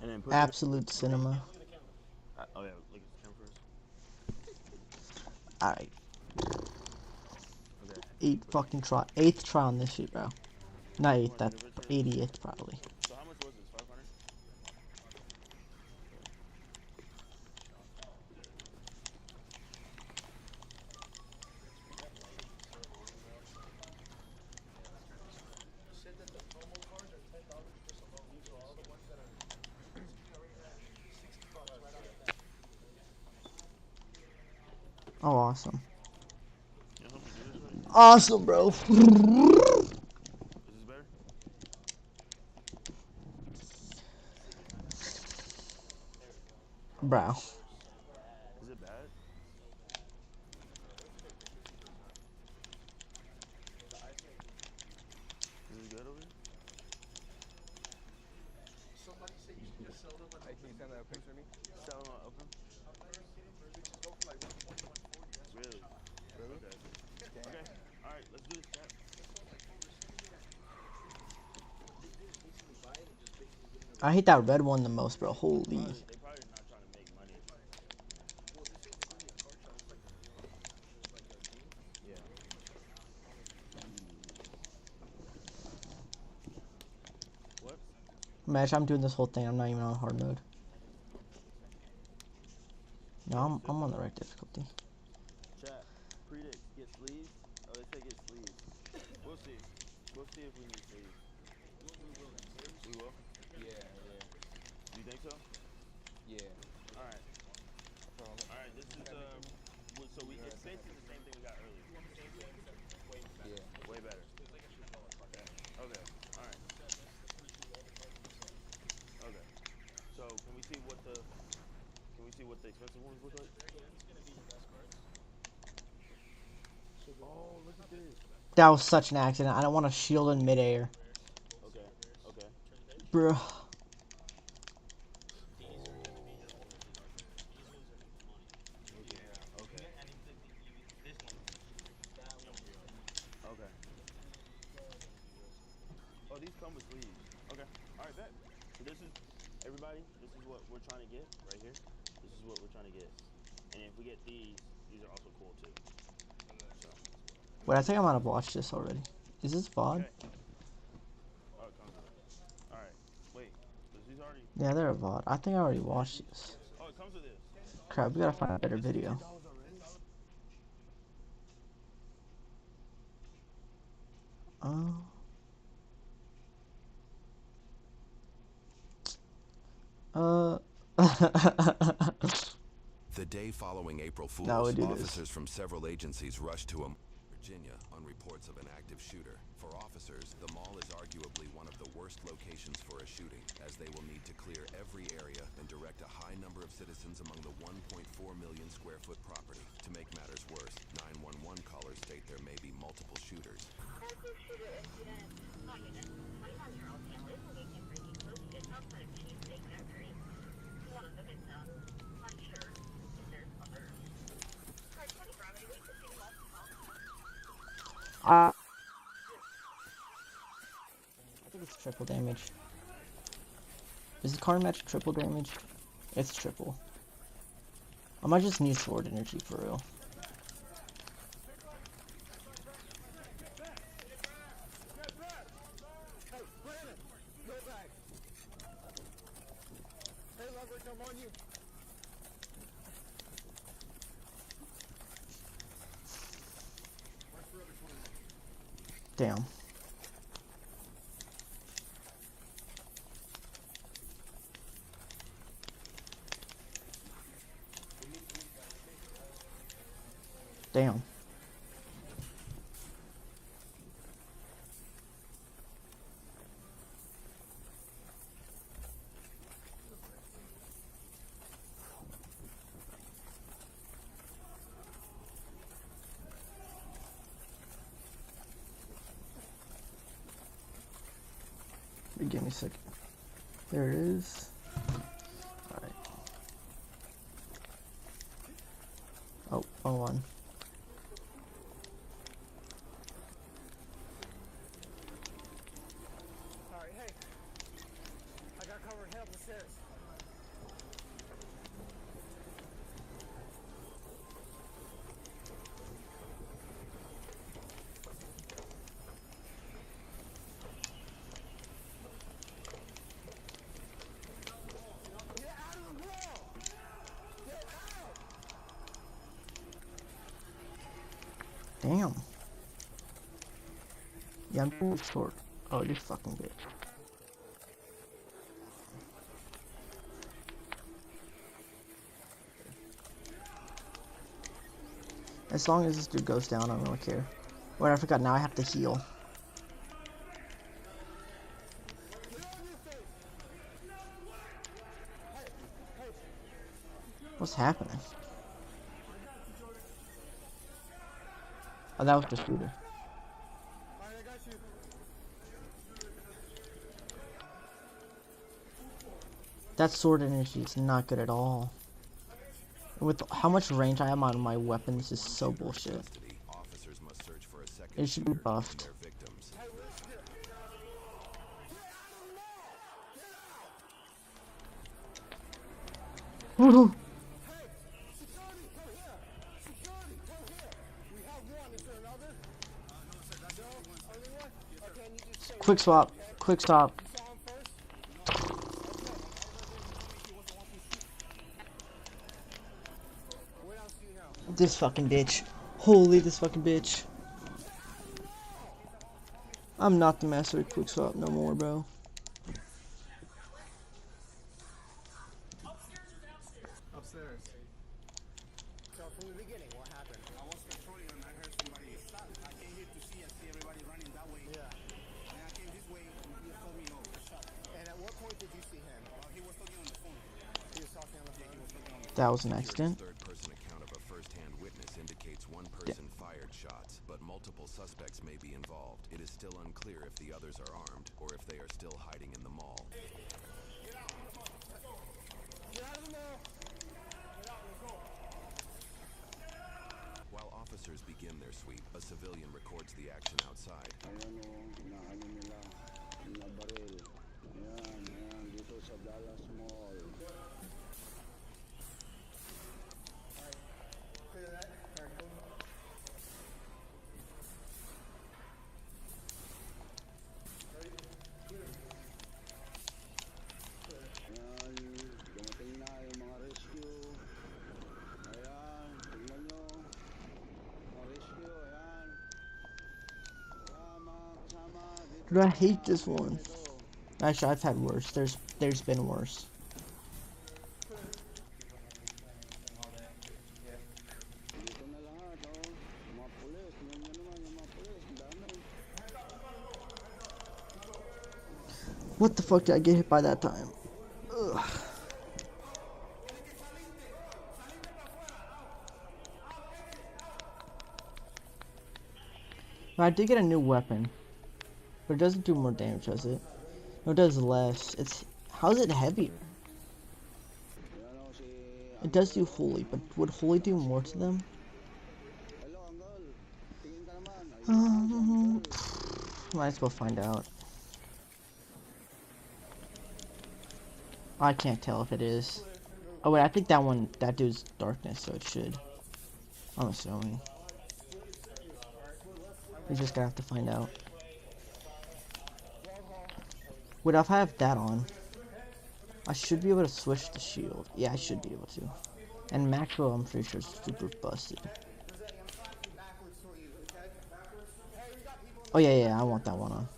and then put Absolute cinema. oh yeah, look at the camera first. Alright. Okay. Eighth try on this shit, bro. Not eighth, that's 80th probably. So how much was this? 500? Oh, awesome. You know, help me do this right? Awesome, bro. Is this better? Bro. Is it bad? Is it good over here? Somebody said you should just sell them. Hey, can you send that a picture of me? Sell them on open? I've never seen them. Bitches go for like 120, 140. Really? Really? Okay. Okay. All right. Let's do this, chat. I hate that red one the most, bro. Holy. They probably not trying to make money. Yeah. What? Imagine I'm doing this whole thing. I'm not even on hard mode. No, I'm on the right difficulty. Chat. Predict. Get sleeves. Oh, they say get sleeves. We'll see. We'll see if we need sleeves. We will? Yeah, yeah. You think so? Yeah. All right. All right. This is so it's basically the same thing we got earlier. Yeah. Way better. Okay. All right. Okay. So can we see what the expensive ones look like? Oh, look at this. That was such an accident. I don't want to shield in midair. Okay. Okay. Bro. Okay. Okay. Oh, these come with sleeves. Okay. All right, bet. So this is everybody. This is what we're trying to get right here. This is what we're trying to get. And if we get these are also cool too. So. Wait, I think I might have watched this already. Is this VOD? Okay. Oh, it comes with it. All right. Wait. So these already. Yeah, they're a VOD. I think I already watched this. Oh, it comes with this. Crap, we gotta find a better This is video. $10 already. Oh. The day following April Fool's, No, we do officers this. from several agencies rushed to Virginia on reports of an active shooter. For officers, the mall is arguably one of the worst locations for a shooting, as they will need to clear every area and direct a high number of citizens among the 1.4 million square foot property. To make matters worse, 911 callers state there may be multiple shooters. Active shooter incident. 21-year-old male is engaged in breaking loose just outside of Cheesecake Factory. One of the victims, unsure if there's others. Our 24-hour week is being lost. I think it's triple damage. Is the card match triple damage? It's triple. I might just need sword energy for real. Damn. Damn. Give me a second. There it is. Alright. Oh, wrong one. Damn. Yeah, I'm too short. Oh, you fucking bitch. As long as this dude goes down, I don't really care. Wait, I forgot. Now I have to heal. What's happening? Oh, that was just shooter. That sword energy is not good at all. With how much range I am on my weapon, this is so bullshit. Officers must search for a second It should be shooter and buffed. their victims. Woohoo! Quick swap. Quick stop. This fucking bitch. Holy, this fucking bitch. I'm not the master of quick swap no more, bro. Upstairs. So from the beginning, what happened? I was patrolling and I heard somebody stop. I came here to see everybody running that way. Yeah. And I came this way and he told me no, shut. And at what point did you see him? He was talking on the phone. He was talking on the phone? Yeah, he was talking on the phone. That was an accident. Third-person account of a first-hand witness indicates one person fired shots, but multiple suspects may be involved. It is still unclear if the others are armed or if they are still hiding in the mall. Get out, come on, let's go. Get out of the mall. Get out, let's go. While officers begin their sweep, a civilian records the action outside. Ayan o, inaano nila, na baril. Ayan, dito sa Dallas Mall. Clear that. Alright, go. Ayan, dumating na yung mga rescue. Ayan, tingnan nyo. Mga rescue, ayan. Kasama, kasama. Dito Dude, I sa hate this one. ito. Actually, I've had worse. There's been worse. Dito na lahat, oh. Mga pulis, tingnan nyo naman yung mga pulis. Ang dami. What the fuck did I get hit by that time? Ugh. I did get a new weapon, but it doesn't do more damage, does it? No, it does less. How is it heavier? Ayan o, si... It does do holy, but would holy do more to them? Hello, Uncle. Tingin ka naman. Ayun, Uncle. Might as well find out. I can't tell if it is. Oh wait, I think that dude's darkness, so it should. I'm assuming. We're just gonna have to find out. Wait, if I have that on, I should be able to switch the shield. Yeah, I should be able to. And macro, I'm pretty sure is super busted. Oh yeah, I want that one on.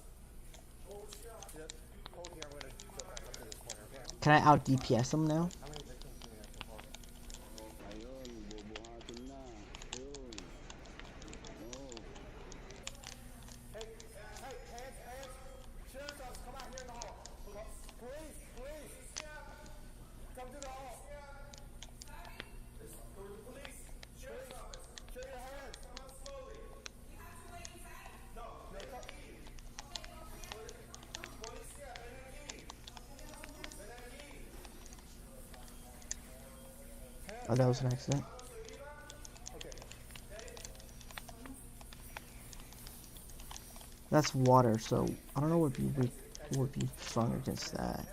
Can I out DPS them now? Ayun, bubuhatin na. Ayun. Oh. Hey, hands. Sheriff's office, come out here in the hall. Police. Come to the hall. Go to the police. Sheriff's office. Show your hands. Come out slowly. No, come. Policía, ven aquí. Oh, that was an accident. Okay. That's water, so I don't know what would be strong against that.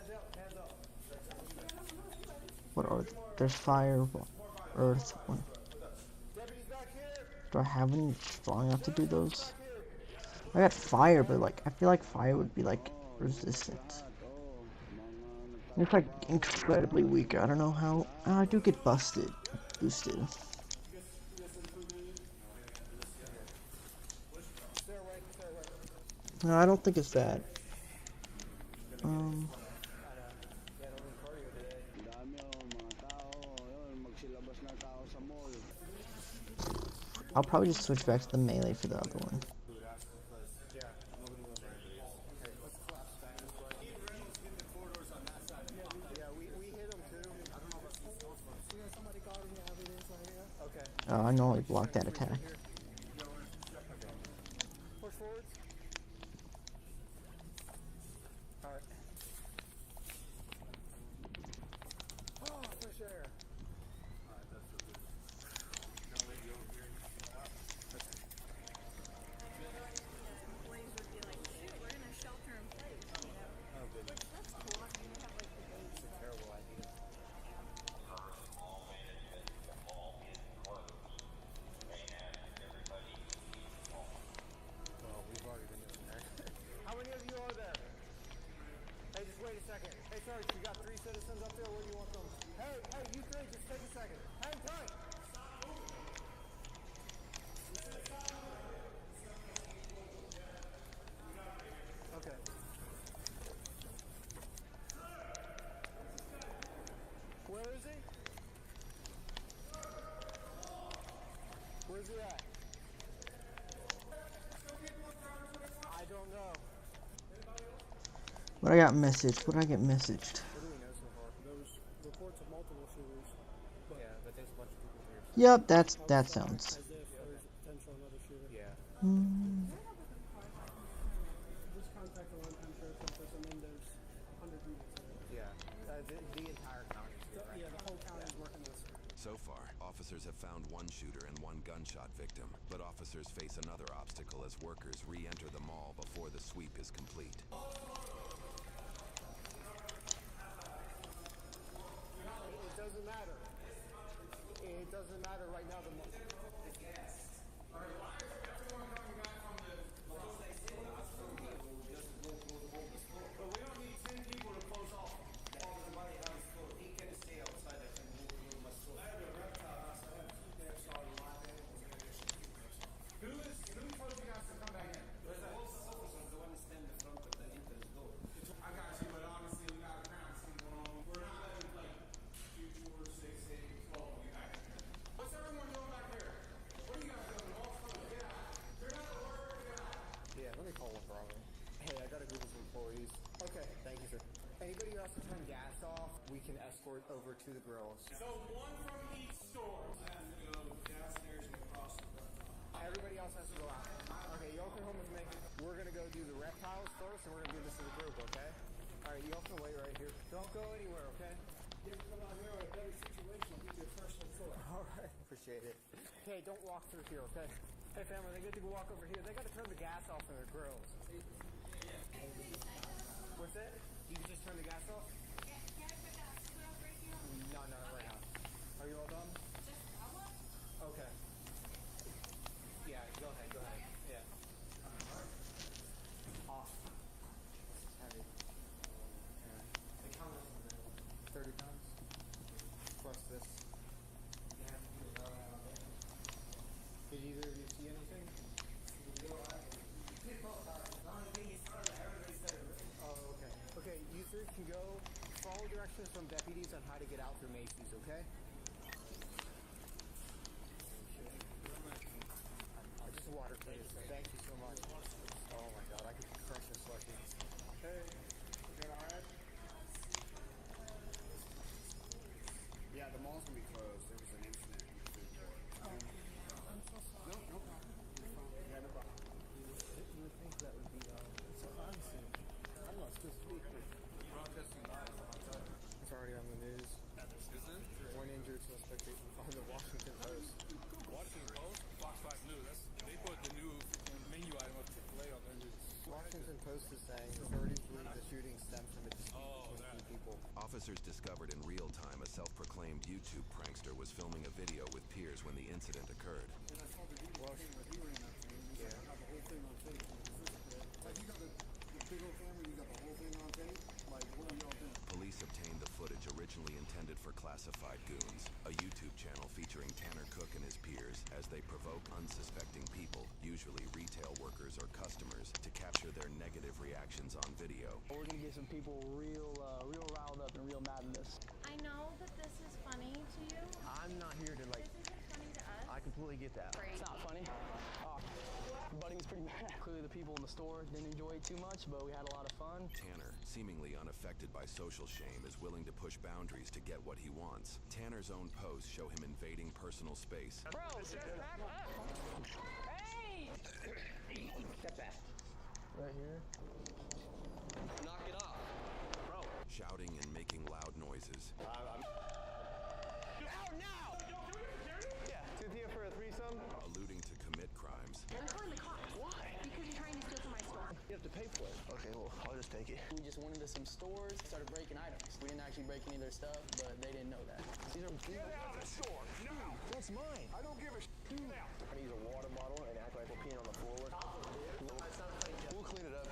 What are there's fire, earth. Do I have any strong enough to do those? I got fire, but like I feel like fire would be like resistant. It's like incredibly weak. I don't know how. I do get boosted. No, I don't think it's that. Ang cardio today. Dami oh, mga tao. Yun, magsilabas na tao sa mall. I'll probably just switch back to the melee for the other one. Yeah, nobody knows where anybody is. Okay, let's collapse back this way. Hit the corridors on that side. Yeah, we hit them too. I don't know about these doors. See, somebody got him. Yeah, evidence right here. Okay. Oh, I normally block that attack. Push forwards. Alright. Oh, fresh air. Alright, that's so good. Gonna let you over here. Employees would be like, shoot, we're in a shelter in place, you know? Oh, goodness. That's cool. I mean, they have like the days. It's a terrible idea. Well, we've already been doing that. How many of you are there? Hey, just wait a second. Hey, sorry, we got 3 citizens up there. Where do you want them? Hey, you 3, just take a second. Hang tight. Okay. Where is he? Where's he at? I don't know. What I got messaged? What I get messaged? What do we know so far? There was reports of multiple shooters. Yeah, but there's a bunch of people here. Yep, that sounds. As if there's potential another shooter. Yeah. Just contact the one-time sheriff's office and then there's 100 units there. Yeah. The entire county. Yeah, the whole county is working this. So far, officers have found one shooter and one gunshot victim, but officers face another obstacle as workers re-enter the mall before the sweep is complete. It doesn't matter. It doesn't matter right now. But we don't need 10 people to close off. Everybody else, he can stay outside. I can move my soul. I have a reptile outside. Who told you guys to come back in? Where's that? The one standing in front of the entrance door. I got you, but honestly, we got a crime scene going on. We're not letting like 2, 4, 6, 8, 12 of you back in here. What's everyone doing back here? What are you guys doing? All coming. Get out. You're not at work. Get out. Yeah, let me call one Bravo. Hey, I got a group of employees. Okay, thank you, sir. Anybody who has to turn gas off, we can escort over to the grills. So one from each store. I have to go downstairs and across the front. Everybody else has to go out. Okay, you all can home with me. We're gonna go do the reptiles first, and we're gonna do this in the group, okay? All right, you all can wait right here. Don't go anywhere, okay? You have to come out here with a better situation. I'll give you a personal tour. All right, appreciate it. Hey, don't walk through here, okay? Hey, family, they get to go walk over here. They got to turn the gas off in their grills. What's that? You can just turn the gas off? Can I put that squirrel right here? No, not right now. Are you all done? Just that one? Okay. Yeah, go ahead. Yeah. Off. Heavy. Yeah. How much is it? 30 pounds. Plus this. Did either of you see anything? Oh, okay. Okay, you three can go follow directions from deputies on how to get out through Macy's, okay? Just water, please. Thank you so much. Oh my god, I could crush this slushy. Hey, you doing alright? Yeah, the mall's gonna be closed. There was an incident in the food court. No problem. Yeah, no problem. You would think that would be so honestly, I must just speak with it's already on the news. One injured suspect on the Washington Post. Washington Post, Fox 5 News. They put the new menu item of Chick-fil-A on their news. Washington Post is saying authorities believe the shooting stemmed from a dispute between two people. Officers discovered in real time a self-proclaimed YouTube prankster was filming a video with peers when the incident occurred. And I saw the video that he ran up to me. He said, I got the whole thing on tape. Like, you got the big old camera, you got the whole thing on tape? Like, what are y'all doing? Police obtained the footage originally intended for classified goons, a YouTube channel featuring Tanner Cook and his peers as they provoke unsuspecting people, usually retail workers or customers, to capture their We're gonna get some people real riled up and real mad in this. I know that this is funny to you. I'm not here to like. This isn't funny to us. I completely get that. Great. It's not funny. Buddy was pretty mad. Clearly the people in the store didn't enjoy it too much, but we had a lot of fun. Tanner, seemingly unaffected by social shame, is willing to push boundaries to get what he wants. Tanner's own posts show him invading personal space. Bro, step back up. Hey! Step back. Right here. Knock it off. Bro. Shouting and making loud noises. Out now! Yeah, Cynthia for a threesome. Alluding to commit crimes. I'm calling the cops. Why? Because you're trying to steal from my store. You have to pay for it. Okay, well, I'll just take it. We just went into some stores, started breaking items. We didn't actually break any of their stuff, but they didn't know that. These are Get out of the store now. That's mine. I don't give a shit. Now. We're gonna use a water bottle and act like we're peeing on the floor. We'll clean it up.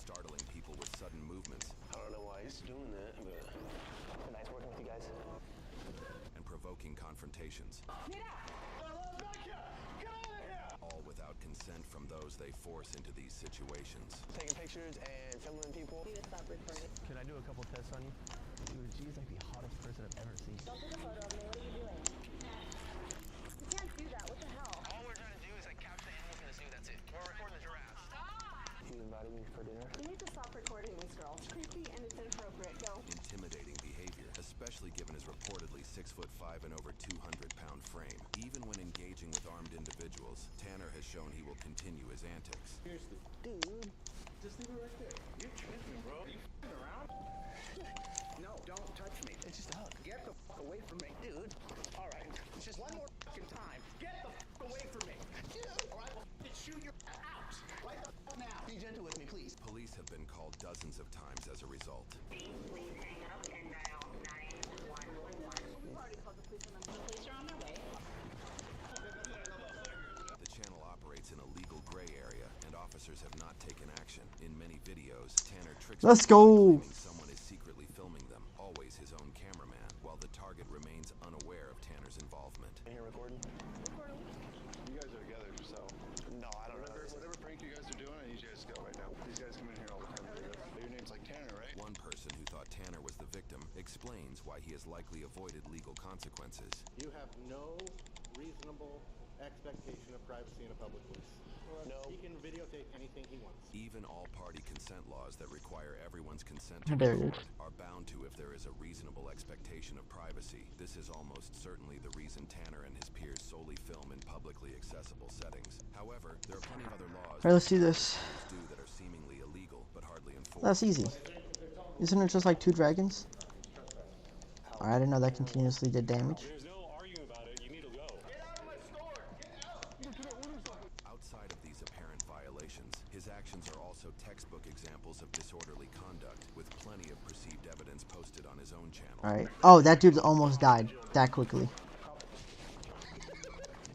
Startling people with sudden movements. I don't know why he's doing that, but it's been nice working with you guys. And provoking confrontations. Get out! All without consent from those they force into these situations. Taking pictures and filming people. Stop recording. Can I do a couple tests on you? Dude, she's like the hottest person I've ever seen. Don't take a photo of me. What are you doing? You can't do that. What the hell? All we're trying to do is like capture the animals in the zoo, that's it. We're recording the giraffes. Stop! You invited me for dinner? You need to stop recording this, girl. It's creepy and it's inappropriate. Go. Intimidating behavior, especially given his reportedly 6'5" and over 200-pound frame. Even when engaging with armed individuals, Tanner has shown he will continue his antics. Seriously. Dude. Just leave it right there. You're tripping, bro. Are you f***ing around? No, don't touch me. It's just a hug. Get the fuck away from me. Dude. All right. It's just one more fucking time. Get the fuck away from me. Dude. Or I will fucking shoot your out. Right the fuck now. Be gentle with me, please. Police have been called dozens of times as a result. Please hang up and dial 911. We've already called the police on them. The police are on their way. The channel operates in a legal gray area, and officers have not taken action. In many videos, Tanner tricks Let's people go. into claiming someone is secretly filming them, always his own cameraman, while the target remains unaware of Tanner's involvement. Are you recording? You guys are together, so. No, I don't know. Whatever prank you guys are doing, I need you guys to go right now. These guys come in here all the time. Your name's like Tanner, right? One person who thought Tanner was the victim explains why he has likely avoided legal consequences. You have no reasonable expectation of privacy in a public place. No. He can videotape anything he wants. Even all-party consent laws that require everyone's consent How to dare you. record are bound to if there is a reasonable expectation of privacy. This is almost certainly the reason Tanner and his peers solely film in publicly accessible settings. However, there are plenty of other laws Alright, let's see this. that are seemingly illegal but hardly enforced. That's easy. Isn't it just like 2 dragons? Alright, I didn't know that continuously did damage. There's no arguing about it. You need to go. Get out of my store. Get out. Outside of these apparent violations, his actions are also textbook examples of disorderly conduct, with plenty of perceived evidence posted on his own channel. Alright. Oh, that dude almost died that quickly.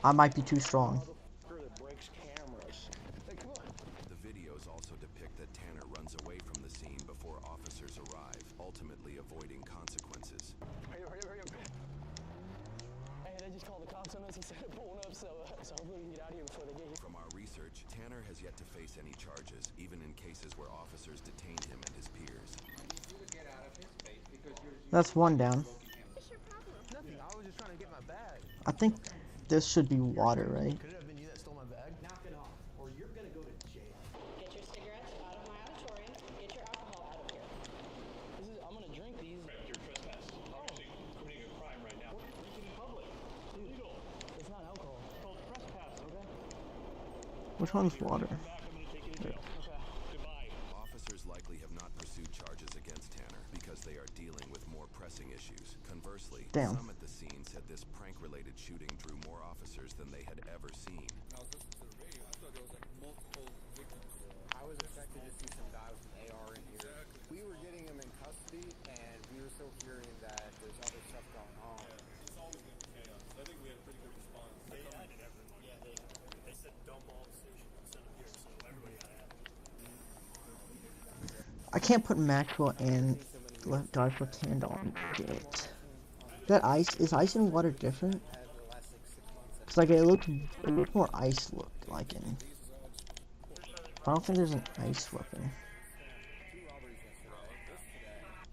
I might be too strong. That breaks cameras. Hey, come on. The videos also depict that Tanner runs away from the scene before officers arrive, ultimately avoiding consequences. Hurry up, hurry up, hurry up. Hey, they just called the cops on us instead of pulling up, so hopefully we can get out of here before they get here. From our research, Tanner has yet to face any charges, even in cases where officers detain him and his peers. That's one down. What's your problem? Nothing. I was just trying to get my bag. I think this should be water, right? Could it have been you that stole my bag? Knock it off, or you're gonna go to jail. Get your cigarettes out of my auditorium. Get your alcohol out of here. I'm gonna drink these. You're trespassing. You're actually committing a crime right now. Drinking in public. Illegal. It's not alcohol. It's called trespass. Okay. Which one's water? Come back, I'm gonna take you to jail. Okay. Goodbye. Officers likely have not pursued charges against Tanner because they are dealing with more pressing issues. Conversely, Damn. some at the scene said this prank-related shooting drew more officers than they had ever seen. When I was listening to the radio, I thought there was like multiple victims. I was expecting to see some guy with an AR in here. We were getting him in custody, and we were still hearing that there's other stuff going on. It's always been chaos. I think we had a pretty good response. They added everyone. Yeah, they said dump all the stations and send them here, so everybody got added. I can't put Maxwell and Left Dark for hand on it. That ice is ice and water different? It's like it looked more ice looked like in. I don't think there's an ice weapon. Two robberies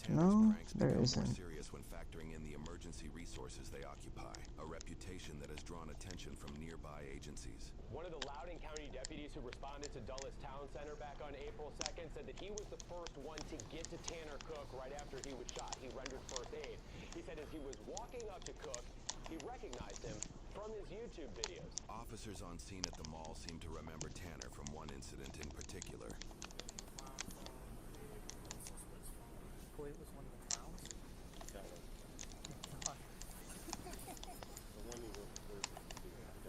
Tanner's No, pranks there become more isn't. serious when factoring in the emergency resources they occupy, a reputation that has drawn attention from nearby agencies. One of the Loudoun County deputies who responded to Dulles Town Center back on April 2nd said that he was the first one to get to Tanner Cook right after he was shot. He rendered first aid. He said as he was walking up to Cook, he recognized him from his YouTube videos. Officers on scene at the mall seem to remember Tanner from one incident in particular. Boy, it was one of the clowns. The one who worked for the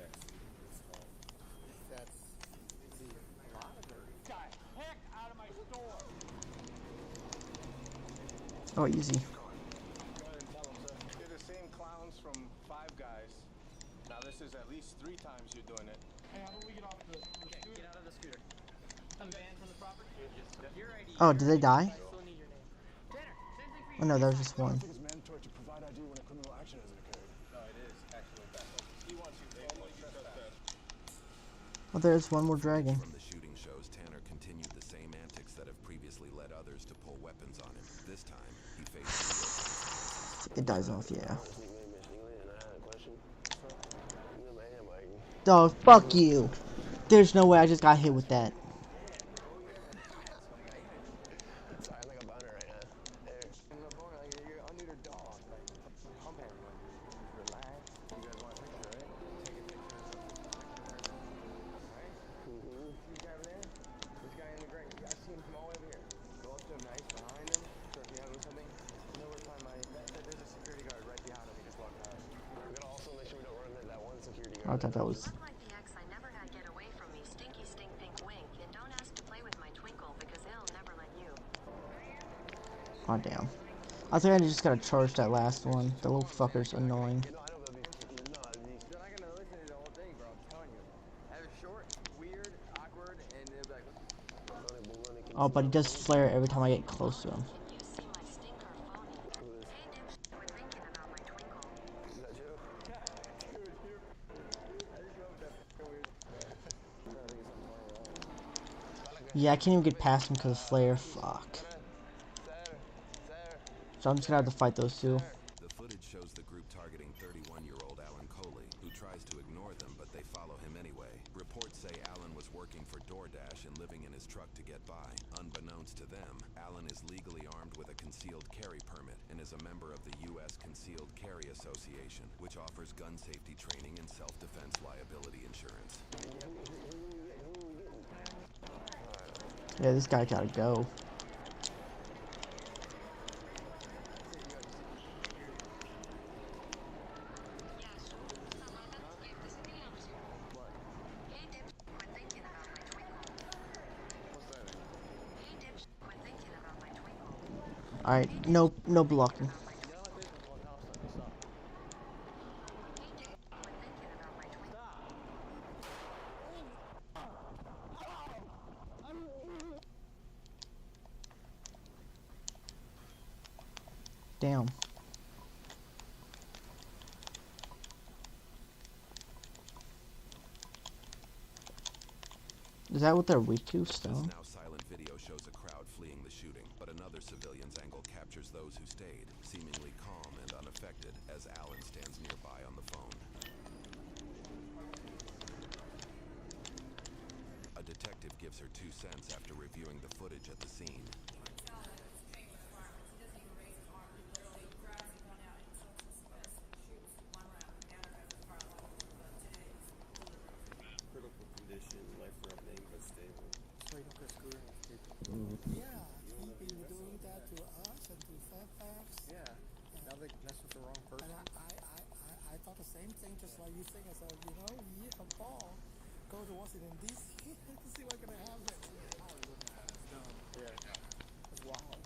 backseat was called. That's the monitor. Get the heck out of my store! Oh, easy. You're the same clowns from Five Guys. Now this is at least 3 times you're doing it. Hey, how about we get off the scooter? Get out of the scooter. I'm banned from the property. Your ID. Oh, did they die? I still need your name. Tanner, same thing for you. Oh no, there was just one. I think it's mandatory to provide ID when a criminal action has occurred. No, it is actually best. He wants you formally trespass. Oh, there's one more dragon. From the shooting shows, Tanner continued the same antics that have previously led others to pull weapons on him. This time, he faced It dies off, yeah. Oh, fuck you. There's no way I just got hit with that. Sorry, I'm like a boner right now. I'm a boner, like you're under the dog. Like, pump everyone. Relax. You guys want a picture, right? Take a picture. Alright? See this guy over there? This guy in the gray. I see him from all over here. Go up to him nice behind him. So if you have something, you know where to find my. There's a security guard right behind him. He just walked out. We're gonna also make sure we don't run into that one security guard. I thought that was. Unlike the ex, I never got get away from me. Stinky stink pink wink. And don't ask to play with my twinkle because he'll never let you. Oh damn. I think I just gotta charge that last one. The little fucker's annoying. You know, I know they'll be. No, they're not gonna listen to the whole thing, bro. I'm telling you. Have it short, weird, awkward, and they'll be like. Oh, but he does flare every time I get close to him. You see my stinker phony. Hey, dipshit, quit thinking about my twinkle. Is that you? Dude, you. I just love that weird. Yeah, I can't even get past him because of flare. Fuck. So I'm just gonna have to fight those two. The footage shows the group targeting 31-year-old Alan Coley, who tries to ignore them, but they follow him anyway. Reports say Alan was working for DoorDash and living in his truck to get by. Unbeknownst to them, Alan is legally armed with a concealed carry permit and is a member of the U.S. Concealed Carry Association, which offers gun safety training and self-defense liability insurance. Yeah, this guy gotta go. Hey, dipshit, quit thinking about my twinkle. Hey, dipshit, quit thinking about my twinkle. Alright, no blocking. Damn. Is that what they're weak to still? This now silent video shows a crowd fleeing the shooting, but another civilian's angle captures those who stayed, seemingly calm and unaffected, as Alan stands nearby on the phone. A detective gives her 2 cents after reviewing the footage at the scene. Critical condition, life-threatening, but stable. So you don't get screwed with people. Yeah, he's been doing that to us and to Fairfax. Yeah. Now they mess with the wrong person. And I thought the same thing, just like you think. I said, you know, yeah, Paul, go to Washington D.C. to see what's gonna happen. Yeah. It's wild.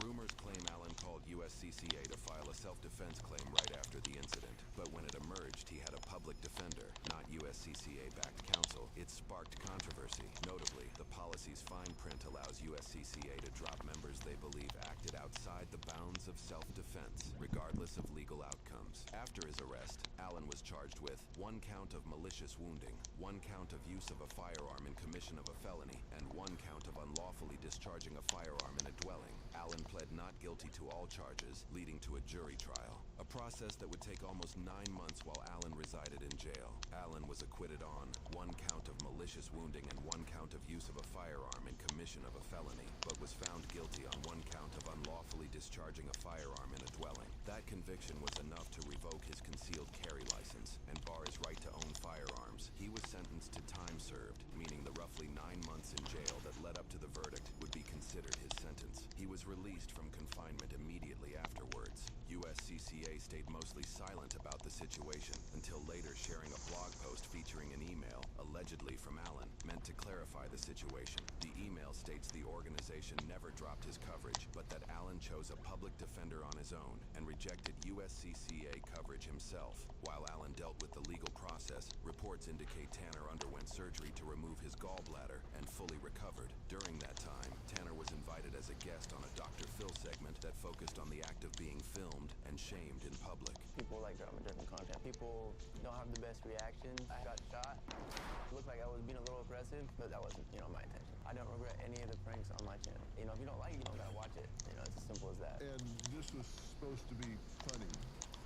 Rumors claim Alan called USCCA to file a self-defense claim right after the incident, but when it emerged he had a public defender, not USCCA-backed counsel. It sparked controversy. Notably, the policy's fine print allows USCCA to drop members they believe acted outside the bounds of self-defense, regardless of legal outcomes. After his arrest, Alan was charged with 1 count of malicious wounding, 1 count of use of a firearm in commission of a felony, and 1 count of unlawfully discharging a firearm in a dwelling. Allen pled not guilty to all charges, leading to a jury trial. A process that would take almost 9 months while Allen resided in jail. Allen was acquitted on 1 count of malicious wounding and 1 count of use of a firearm in commission of a felony, but was found guilty on 1 count of unlawfully discharging a firearm in a dwelling. That conviction was enough to revoke his concealed carry license and bar his right to own firearms. He was sentenced to time served, meaning the roughly 9 months in jail that led up to the verdict would be considered his sentence. He was released from confinement immediately afterwards. USCCA stayed mostly silent about the situation until later sharing a blog post featuring an email, allegedly from Allen, meant to clarify the situation. The email states the organization never dropped his coverage, but that Allen chose a public defender on his own and rejected USCCA coverage himself. While Allen dealt with the legal process, reports indicate Tanner underwent surgery to remove his gallbladder and fully recovered. During that time, Tanner was invited as a guest on a Dr. Phil segment that focused on the act of being filmed and shamed in public. People like drama-driven content. People don't have the best reaction. I got shot. It looked like I was being a little aggressive, but that wasn't, my intention. I don't regret any of the pranks on my channel. If you don't like it, you don't gotta watch it. It's as simple as that. And this was supposed to be funny.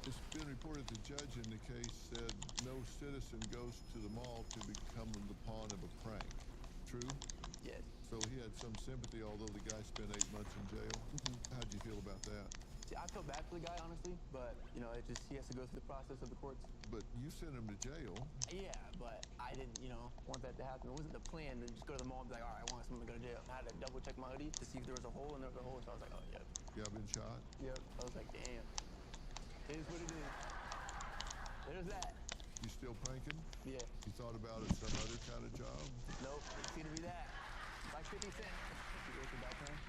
It's been reported the judge in the case said no citizen goes to the mall to become the pawn of a prank. True? Yes. So he had some sympathy, although the guy spent 8 months in jail. How'd you feel about that? See, I feel bad for the guy, honestly, but, he has to go through the process of the courts. But you sent him to jail. Yeah, but I didn't, want that to happen. It wasn't the plan to just go to the mall and be like, all right, I want someone to go to jail. I had to double check my hoodie to see if there was a hole, and there was a hole, so I was like, oh, yep. Yeah, I've been shot. Yep. I was like, damn. It is what it is. There's that. You still pranking? Yeah. You thought about some other kind of job? Nope, it's gonna be that. Like 50 Cent.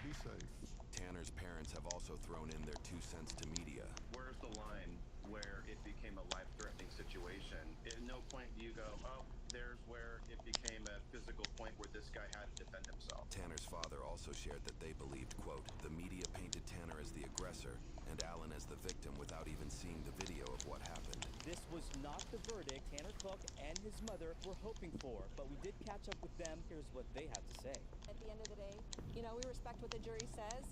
Be safe. Tanner's parents have also thrown in their 2 cents to media. Where's the line where it became a life-threatening situation? At no point do you go, oh, there's where it became a physical point where this guy had to defend himself. Tanner's father also shared that they believed, quote, the media painted Tanner as the aggressor and Allen as the victim without even seeing the video of what happened. This was not the verdict Tanner Cook and his mother were hoping for, but we did catch up with them. Here's what they had to say. At the end of the day, we respect what the jury says,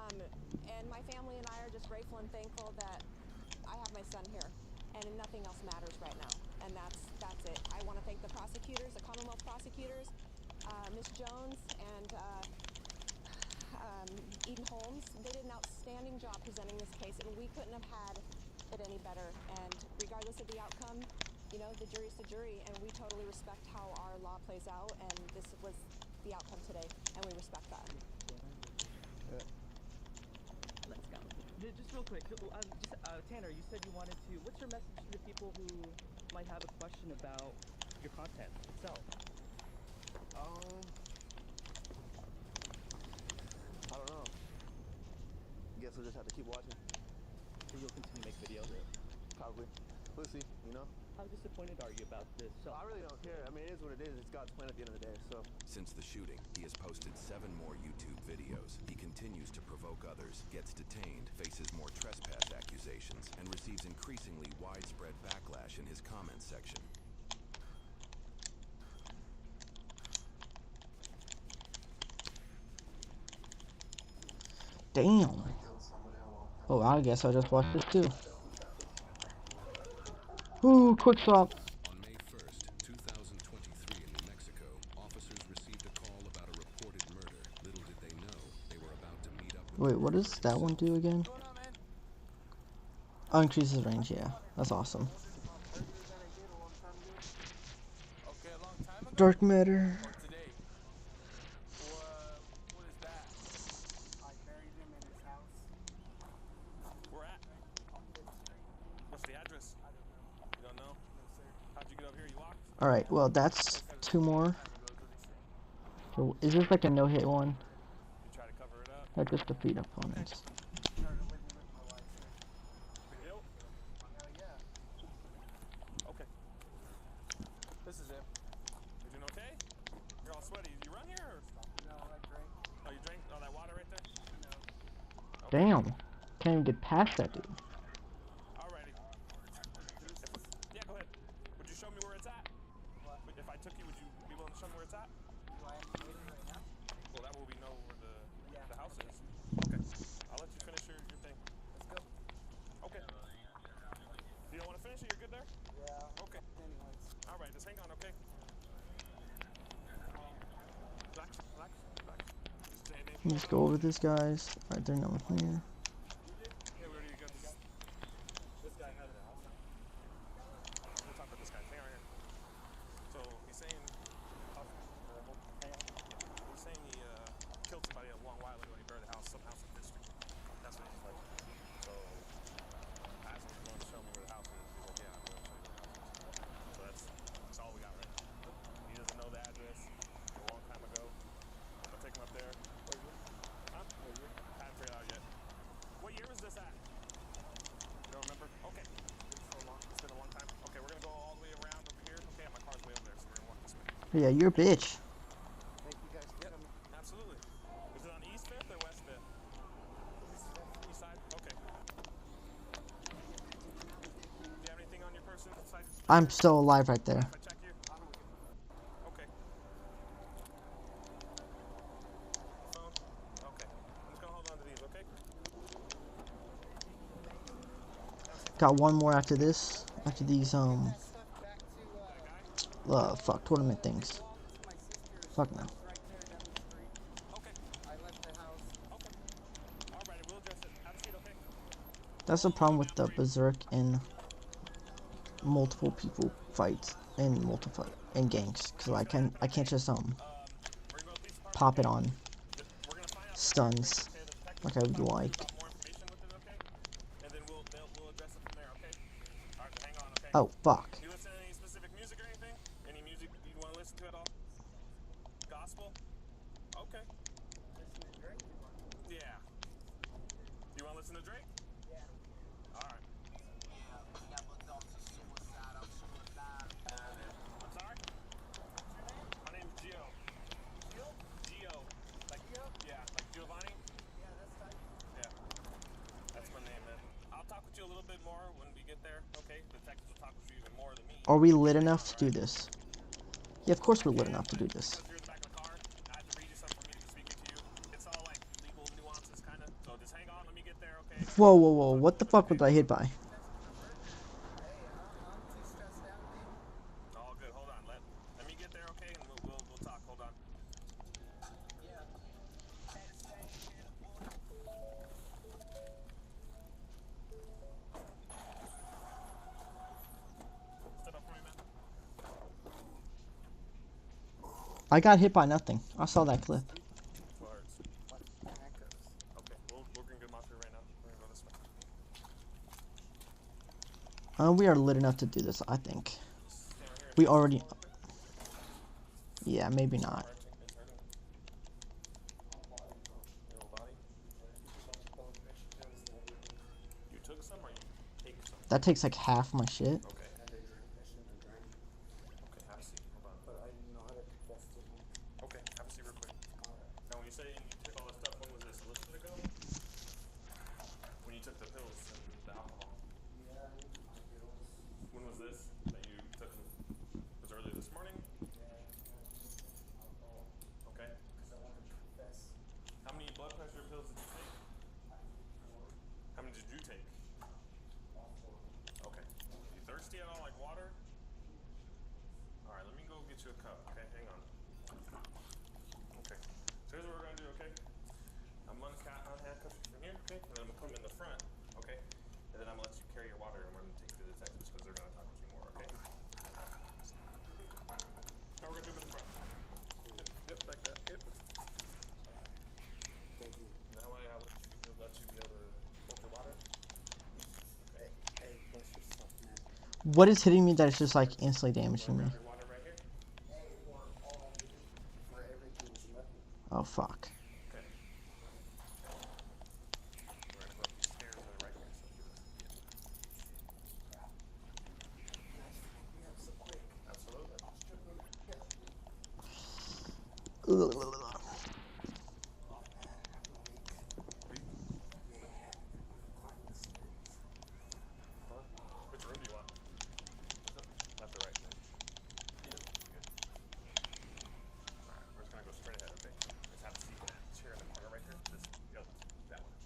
and my family and I are just grateful and thankful that I have my son here, and nothing else matters right now, and that's it. I want to thank the prosecutors, the Commonwealth prosecutors, Ms. Jones and Eden Holmes. They did an outstanding job presenting this case, and we couldn't have had it any better. And regardless of the outcome, the jury's the jury, and we totally respect how our law plays out, and this was the outcome today, and we respect that. Let's go. Just real quick, Tanner, you said you wanted to, what's your message to the people who might have a question about your content itself? I don't know. Guess we'll just have to keep watching. So you'll continue to make videos? Probably. We'll see, How disappointed are you about this? I really don't care. I mean, it is what it is. It's God's plan at the end of the day, so. Since the shooting, he has posted 7 more YouTube videos. He continues to provoke others, gets detained, faces more trespass accusations, and receives increasingly widespread backlash in his comments section. Damn. Oh, I guess I'll just watch this too. Ooh, quick swap. On May 1st, 2023 in New Mexico, officers received a call about a reported murder. Little did they know they were about to meet up with... Wait, what does that one do again? Oh, increases range, yeah. That's awesome. Dark matter. Alright, well that's 2 more. So is this like a no-hit one? That just defeat opponents. Okay. This is it. You doing okay? You're all sweaty. You run here or? No, I drank. Oh, you drank all that water right there? No. Okay. Damn. Can't even get past that dude. Alrighty. Yeah, go ahead. Would you show me where it's at? What? If I took you, would you be willing to show me where it's at? Do I have to wait right now? Well, that way we know where the Let's go over this, guys. Alright, they're not with me. Yeah, we already got this guy had it outside. We'll talk about this guy. Hang on here. So he's saying, he's saying he killed somebody a long while ago and he burned the house, some house in the district. That's what he's like. So I asked him if he wanted to show me where the house is. He's like, yeah, I'm going to show you where the house is. So that's all we got right now. He doesn't know the address. A long time ago. I'm gonna take him up there. Huh? I haven't figured it out yet. What year was this at? You don't remember? Okay. It's so long. It's been a long time. Okay, we're gonna go all the way around over here. Okay, my car's way over there, so we're gonna walk this way. Yeah, you're a bitch. Thank you guys for coming. Absolutely. Is it on East 5th or West 5th? East side? Okay. Do you have anything on your person? I'm still alive right there. If I check you? Okay. Phone? Okay. I'm just gonna hold on to these, okay? Got one more after this. After these, fuck, tournament things. Fuck no. That's the problem with the Berserk in multiple people fights and multiple in gangs, cause I can't just pop it on stuns like I would like. Oh fuck. Do you listen to any specific music or anything? Any music you want to listen to at all? Gospel? Okay. Listen to Drake? Yeah. You want to listen to Drake? Yeah. Alright. I'm sorry? My name's Gio. Gio? Gio. Like, yeah, like Giovanni? Yeah, that's tight. Yeah. That's my name, man. I'll talk with you a little bit more when we get there, okay? The Texans will talk with you even more than me. Are we lit enough to do this? Yeah, of course we're lit enough to do this. You're in the back of the car. I had to read you something for me to speak to you. It's all like legal nuances, kind of. So just hang on. Let me get there, okay? Whoa, whoa, whoa! What the fuck was I hit by? All good. Hold on. Let me get there, okay? And we'll talk. Hold on. Step up for me, man. I got hit by nothing. I saw that clip. Okay, we're gonna get them off here right now. We're gonna go this way. We are lit enough to do this, I think. We already... Yeah, maybe not. You took some or you take some? That takes like half my shit. Okay. Okay, have a seat. Hold on. But I know how to confess to him. Okay, have a seat real quick. Now, when you say you took all this stuff, when was this? A little bit ago? When you took the pills and the alcohol? Yeah, when was this that you took them? Was it early this morning? Okay. Because I wanted to confess. How many blood pressure pills did you take? How many did you take? Okay. You thirsty at all, like water? Alright, let me go get you a cup, okay? Hang on. Okay. So here's what we're gonna do, okay? I'm gonna unhandcuff you from here, okay? And then I'm gonna come in the front, okay? And then I'm gonna let you carry your water and we're gonna take you to the detectives because they're gonna talk with you more, okay? Now we're gonna do them in the front. Yep, like that. Yep. Thank you. That way I'll let you be able to hold your water. Okay. Hey, bless yourself, man. What is hitting me that is just like instantly damaging me? Oh fuck. Okay. We're gonna go up these stairs that are right here. So absolutely. Which room do you want? Left or right? Good. Alright, we're just gonna go straight ahead, okay? Just have a seat in that chair in the corner right here. That one.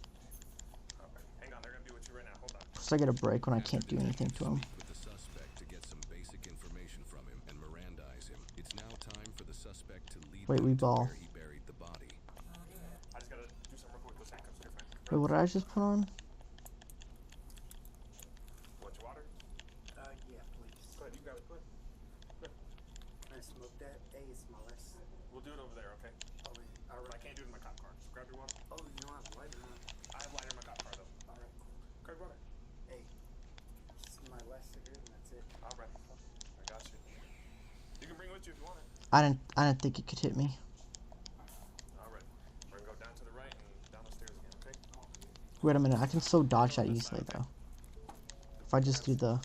Okay. Hang on, they're gonna be with you right now. Hold on. So I get a break when I can't do anything to him. With the suspect to get some basic information from him and Mirandize him. It's now time for the suspect to lead Wait, we them to ball. where he buried the body. I just gotta Wait, what did I just put on? Want your water? Yeah, please. Go ahead, you grab it. Go ahead. I smoke that. Hey, it's my last. We'll do it over there, okay? Oh, yeah. All But I right. can't do it in my cop car. So grab your water. Oh, you don't have a lighter, huh? I have lighter in my cop car though. All right, cool. Grab your water. Hey, this is my last cigarette, and that's it. All right. I got you. You can bring it with you if you want it. I didn't think it could hit me. All right. We're gonna go down to the right and down the stairs again, okay? Wait a minute, I can still dodge that easily though. If I just do the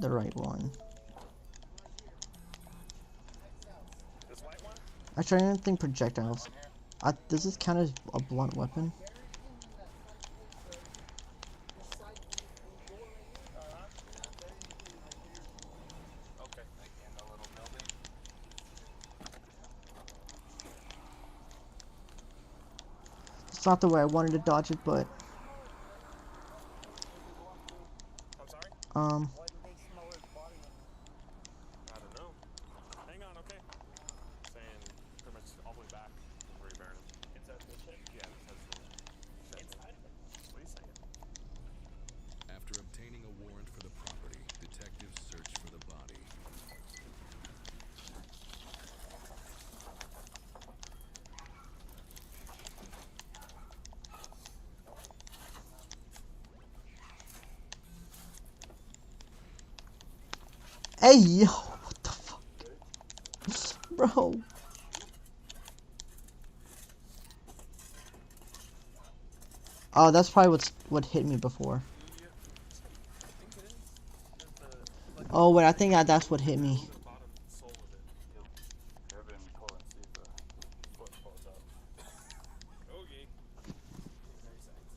right one. This white one? Actually, I didn't think projectiles. Does this count as a blunt weapon? Okay. In the little building. It's not the way I wanted to dodge it, but I'm sorry? Why do they smell his body? I don't know. Hang on, okay? Saying pretty much all the way back where you buried him. Inside the ship? Yeah, that's the inside of it. What are you saying? After obtaining a warrant for the property, detectives search for the body. hey, yo, what the fuck, bro? Oh, that's probably what hit me before. Oh wait, I think that's what hit me. Bottom sole of it. I've been told to see if the foot falls out. Okay. 30 seconds.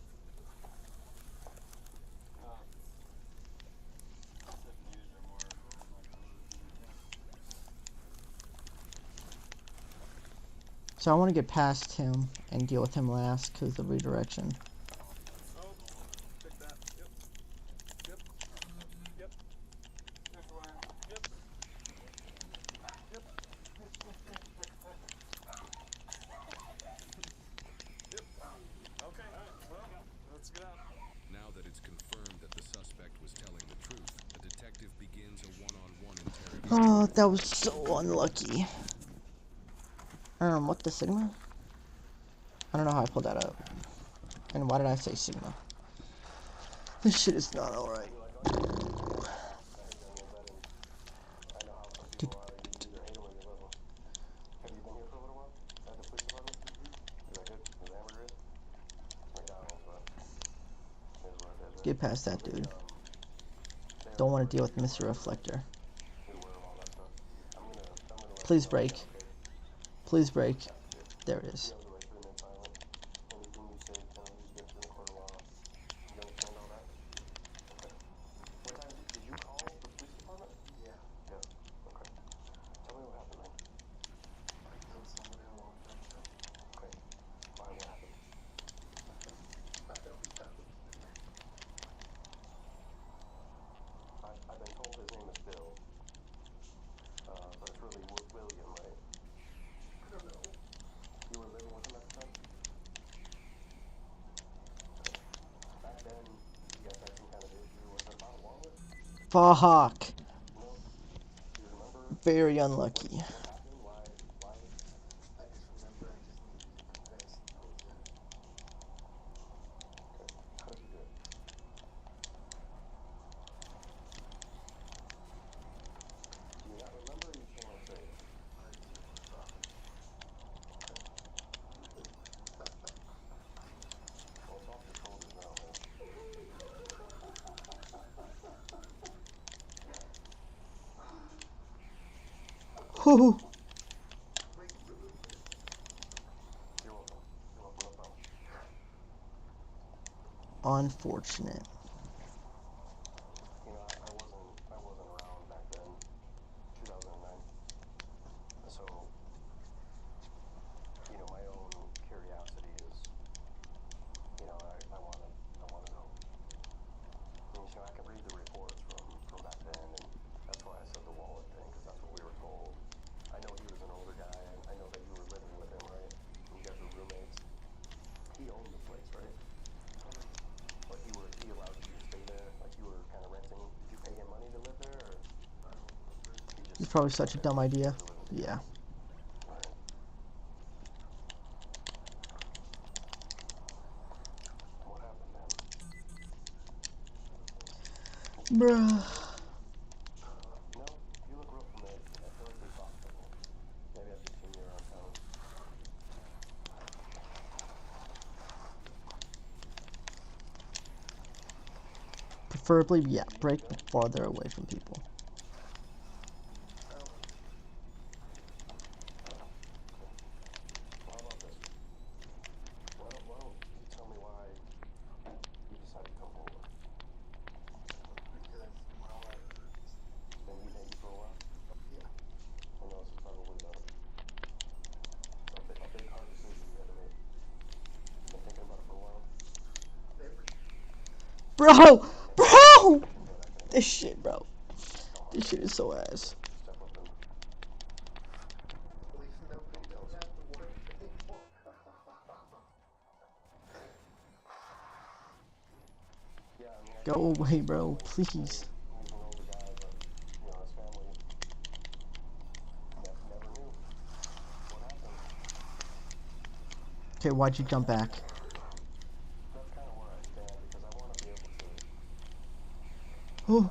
So I want to get past him and deal with him last because the redirection. Oh, pick that. Yep. Yep. Yep. Yep. Yep. Yep. Okay. Well, let's get out. Now that it's confirmed that the suspect was telling the truth, the detective begins a one-on-one interrogation. Oh, that was so unlucky. What the Sigma? I don't know how I pulled that up. And why did I say Sigma? This shit is not alright. Get past that dude. Don't want to deal with Mr. Reflector. Please break. Please break. There it is. I've been told his name is Bill, but it's really William, right? I don't know. You were living with him at the time? Back then, you guys had some kind of issue. Was it about a wallet? Fuck. No. Do you remember Very unlucky. what happened? Why? I just remember I just needed to confess. That was it. Okay. How did you do it? Do you not remember or you just want to say it? I just want to talk. Okay. Well, it's off your shoulders now, man. Whew. You're welcome. You're welcome. No problem. Unfortunate. You know, I wasn't around back then, 2009. So, you know, my own curiosity is, you know, I want to know. And so I could read the reports from back then, and that's why I said the wallet thing, because that's what we were told. I know he was an older guy, and I know that you were living with him, right? You guys were roommates. probably such a dumb idea. Yeah. Bruh. Preferably, yeah, break farther away from people. Bro! Bro! This shit, bro. This shit is so ass. Go away, bro. Please. Okay, why'd you jump back? Oh.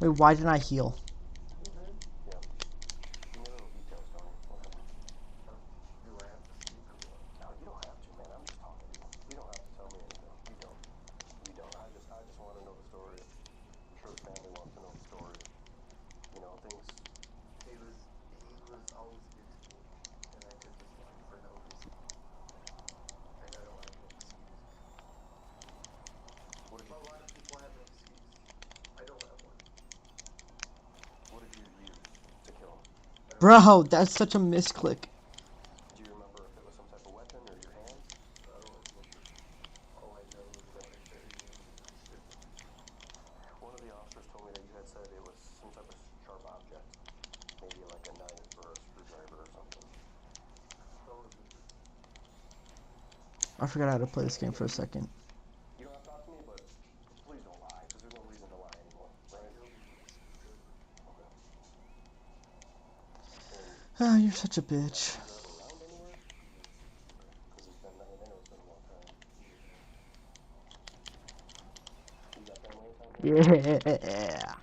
Wait, why didn't I heal? Bro, that's such a misclick. I forgot how to play this game for a second. Ah, you're such a bitch. Yeah.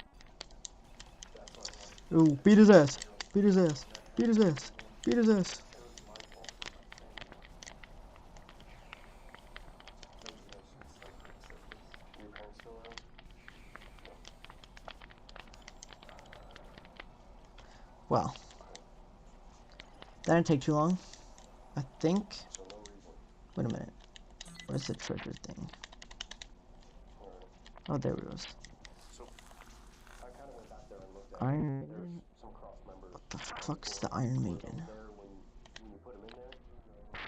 Ooh, beat his ass. Beat his ass. Beat his ass. Beat his ass. Well, that didn't take too long. I think. Wait a minute. Where's the treasure thing? Oh, there it goes. Iron Maiden? What the fuck's the Iron Maiden?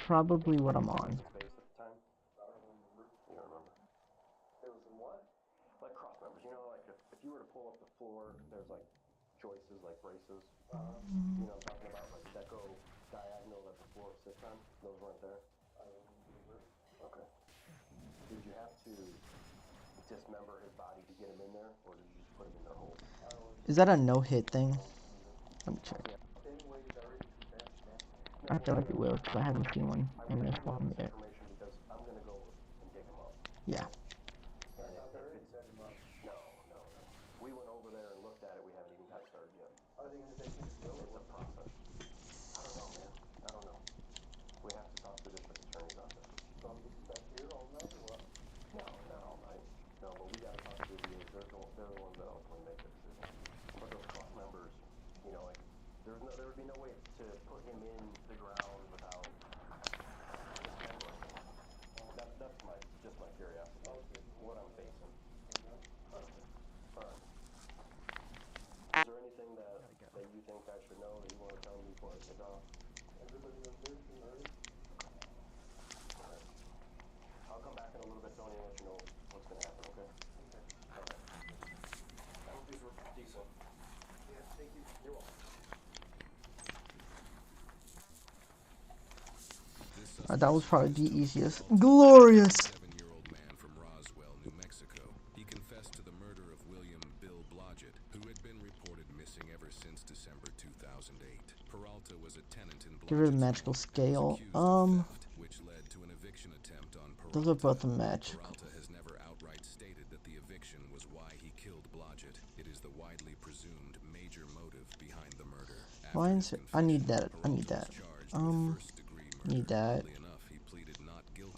Probably what I'm on. Is that a no-hit thing? Let me check. I feel like it will, because I haven't seen one in this one yet. Yeah. Everybody on this and earth. I'll come back in a little bit, Tony, and let you know what's gonna happen, okay? Okay. Alright. I hope these were decent. Yeah, thank you. You're welcome. That was probably the easiest. Glorious! 7-year-old man from Roswell, New Mexico. He confessed to the murder of William Bill Blodgett, who had been reported missing ever since December 2008. Peralta was a tenant in Give her the Blodgett's magical home and was scale. accused of theft, which led to an eviction attempt on Peralta. Those are both magical. Peralta has never outright stated that the eviction was why he killed Blodgett. It is the widely presumed major motive behind the murder. Mine's. I need that. I need that. Need that.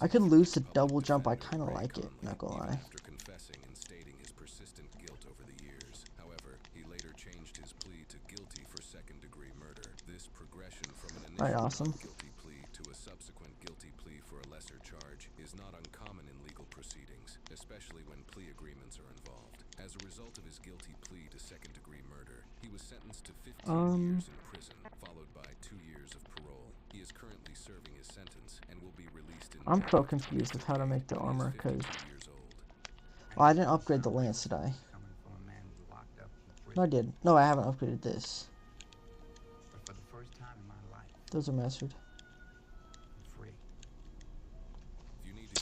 I could lose the double jump. I kind of like it. Not gonna lie. After confessing and stating his persistent guilt over the years. However, he later changed his plea to guilty for second-degree murder. This progression from an initial awesome. guilty plea to a subsequent guilty plea for a lesser charge is not uncommon in legal proceedings, especially when plea agreements are involved. As a result of his guilty plea to second-degree murder, he was sentenced to 15 years in prison, followed by 2 years of parole. He is currently serving his sentence and will be released in I'm so confused with how to make the armor, cause well, I didn't upgrade the lance, did I? No, I did. No, I haven't upgraded this. But for the first time in my life, Those are mastered. I'm free.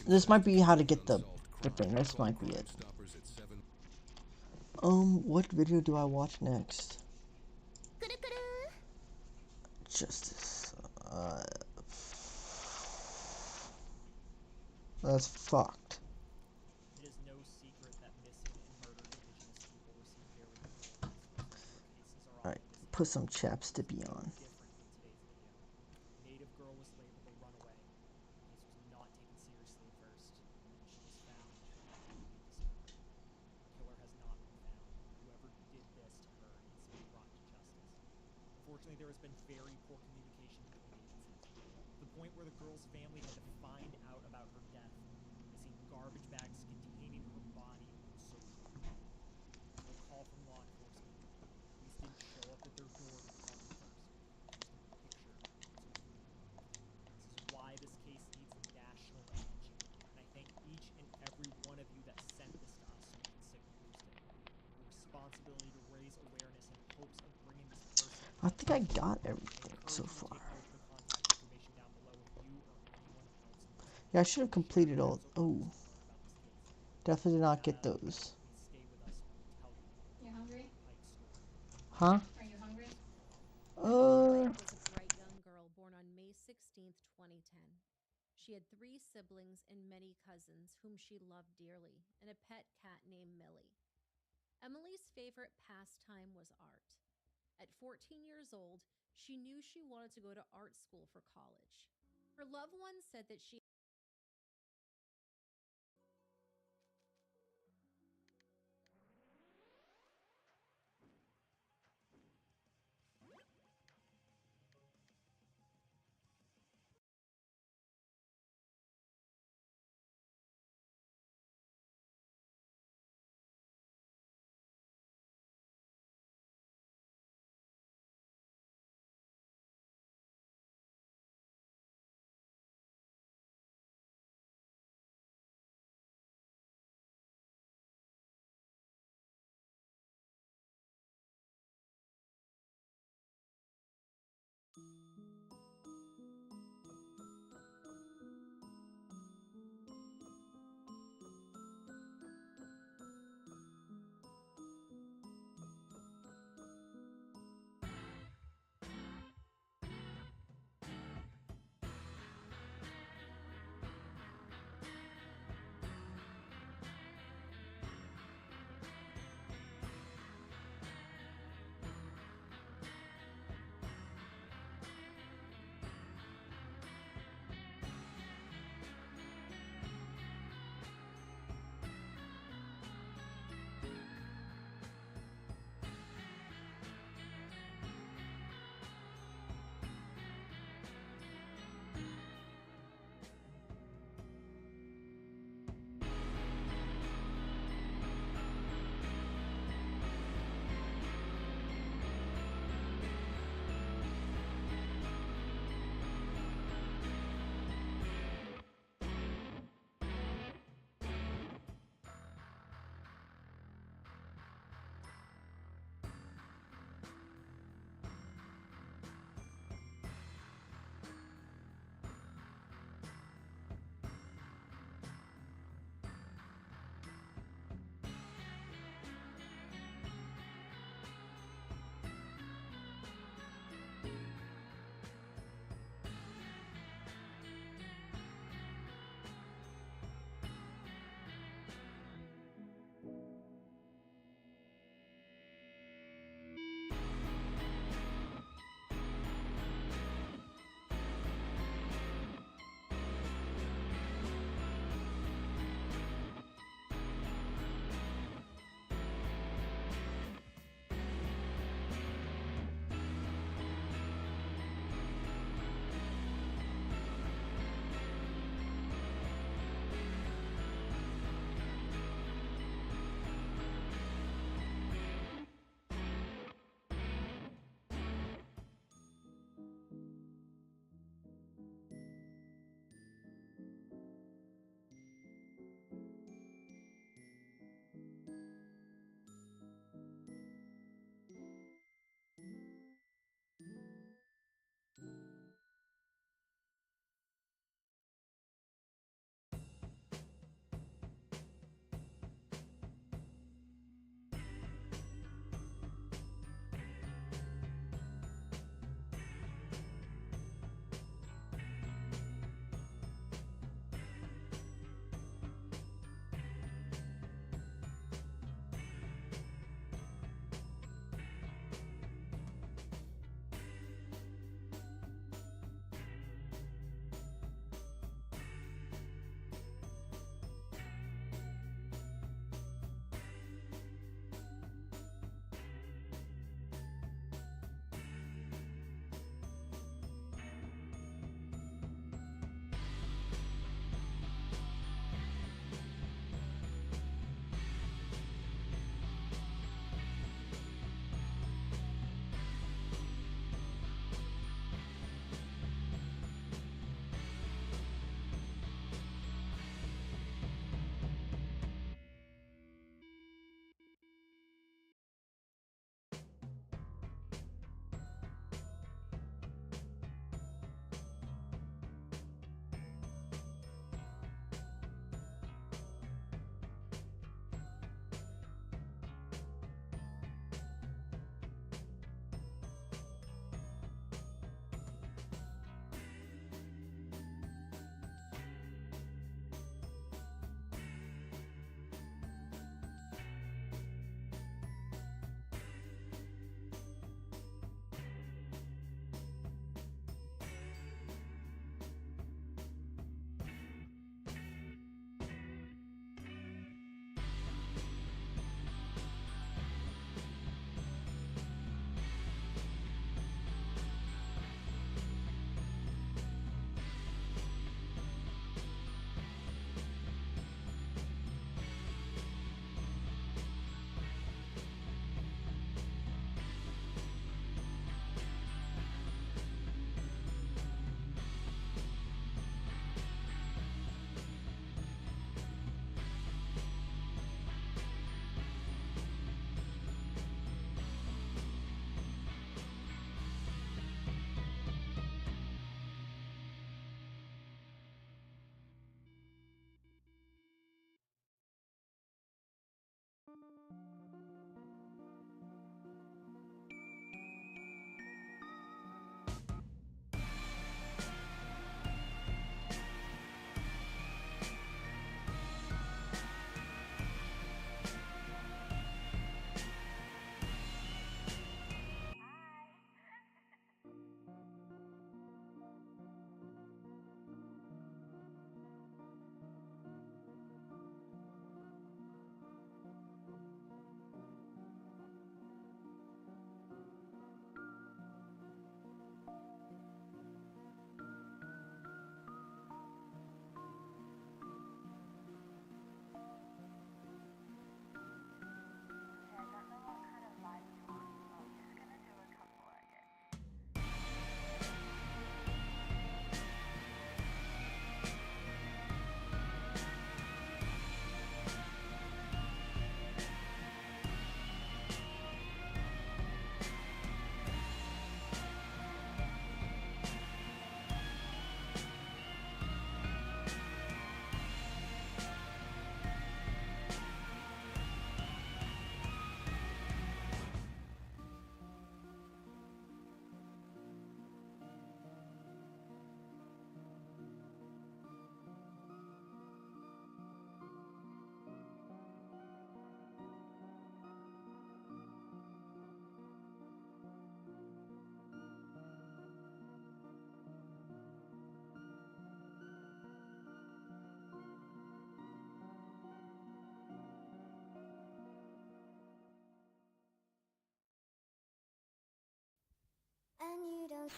This might be how to get the thing. This might be it. What video do I watch next? Justice. That's fucked. It is no secret that missing and murdered indigenous people receive very little resources. Cases are Alright, put some chapstick on. different from today's video. Native girl was labeled a runaway. The case was not taken seriously at first, and then she was found shortly after being discovered. Killer has not been found. Whoever did this to her needs to be brought to justice. Unfortunately, there has been very poor communication between agencies, to the point where the girl's family had to find out about her death. They seen garbage bags containing her body on social media. No call from law enforcement. Police didn't show up at their door to call them first. Just a picture on social media. This is why this case needs national attention, and I thank each and every one of you that sent this to us so we can sit and boost it. Your responsibility to raise awareness in hopes of bringing this person. I think I got everything so far. Yeah, I should have completed all. Oh, definitely did not get those. You hungry? Huh? Are you hungry? Was a bright young girl born on May 16th, 2010. She had 3 siblings and many cousins whom she loved dearly, and a pet cat named Millie. Emily's favorite pastime was art. At 14 years old, she knew she wanted to go to art school for college. Her loved ones said that she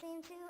seem to.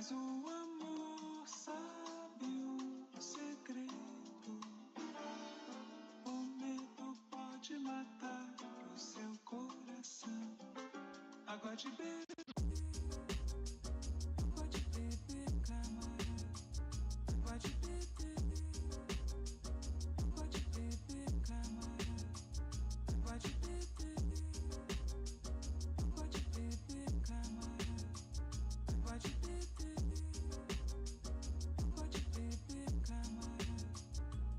Mas o amor sabe o segredo. O medo pode matar o seu coração. Água de beber, água de beber, camarada. Água de beber, água de beber, camarada. Água de beber, água de beber, camarada. Água de beber, água de beber, camarada.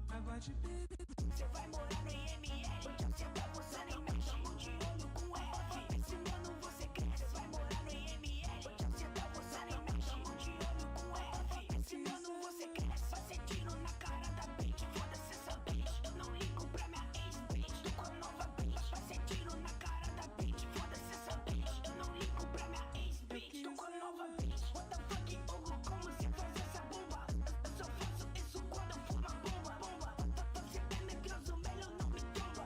Água de beber. Você vai morar no IML, onde acerta você nem mexe. Tamo de olho com F, ensinando você cresce. Vai morar no IML, onde acerta você nem mexe. Tamo de olho com F, ensinando você cresce. Vai ser tiro na cara da bitch, foda-se essa bitch. Eu não ligo pra minha ex-bitch, tô com a nova bitch. Vai ser tiro na cara da bitch, foda-se essa bitch. Eu não ligo pra minha ex-bitch, tô com a nova bitch. What the fuck, Hugo, como você faz essa bomba? Eu só faço isso quando eu for uma bomba, bomba. Você é medroso, melhor não me tromba.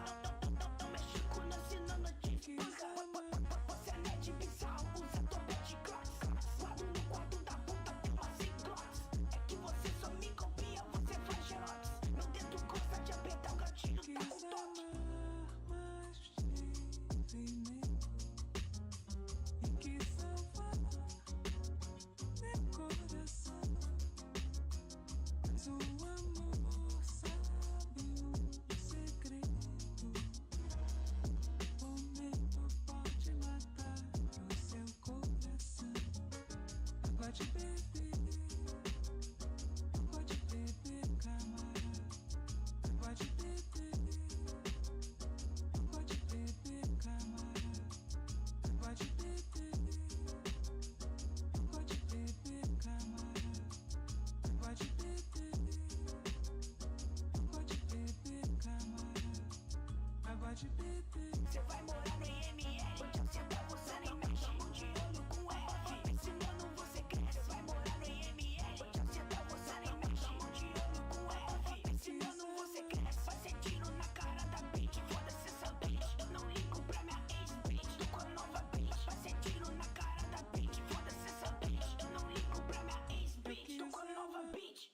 Eu mexo quando assinando de panca. Você é nerd bizarro, usa topete cross. Guardo no quarto da puta, tem uma ciclox. É que você só me copia, você faz xerox. Meu dedo gosta de apertar o gatilho, tá com toque. Mais livremente e que salvar meu coração. Mas o amor sabe o segredo. O medo pode matar o seu coração. Água de beber, água de beber, camarada. Água de beber, água de beber, camarada. Água de beber, água de beber, camarada. Água de beber, água de beber, camarada. Água de beber. Você vai morar no IML, onde acerta você nem mexe. Tamo de olho com F, ensinando você cresce. Vai morar no IML, onde acerta você nem mexe. Tamo de olho com F, ensinando você cresce. Vai ser tiro na cara da bitch, foda-se essa bitch. Eu não ligo pra minha ex-bitch, tô com a nova bitch. Vai ser tiro na cara da bitch, foda-se essa bitch. Eu não ligo pra minha ex-bitch, tô com a nova bitch.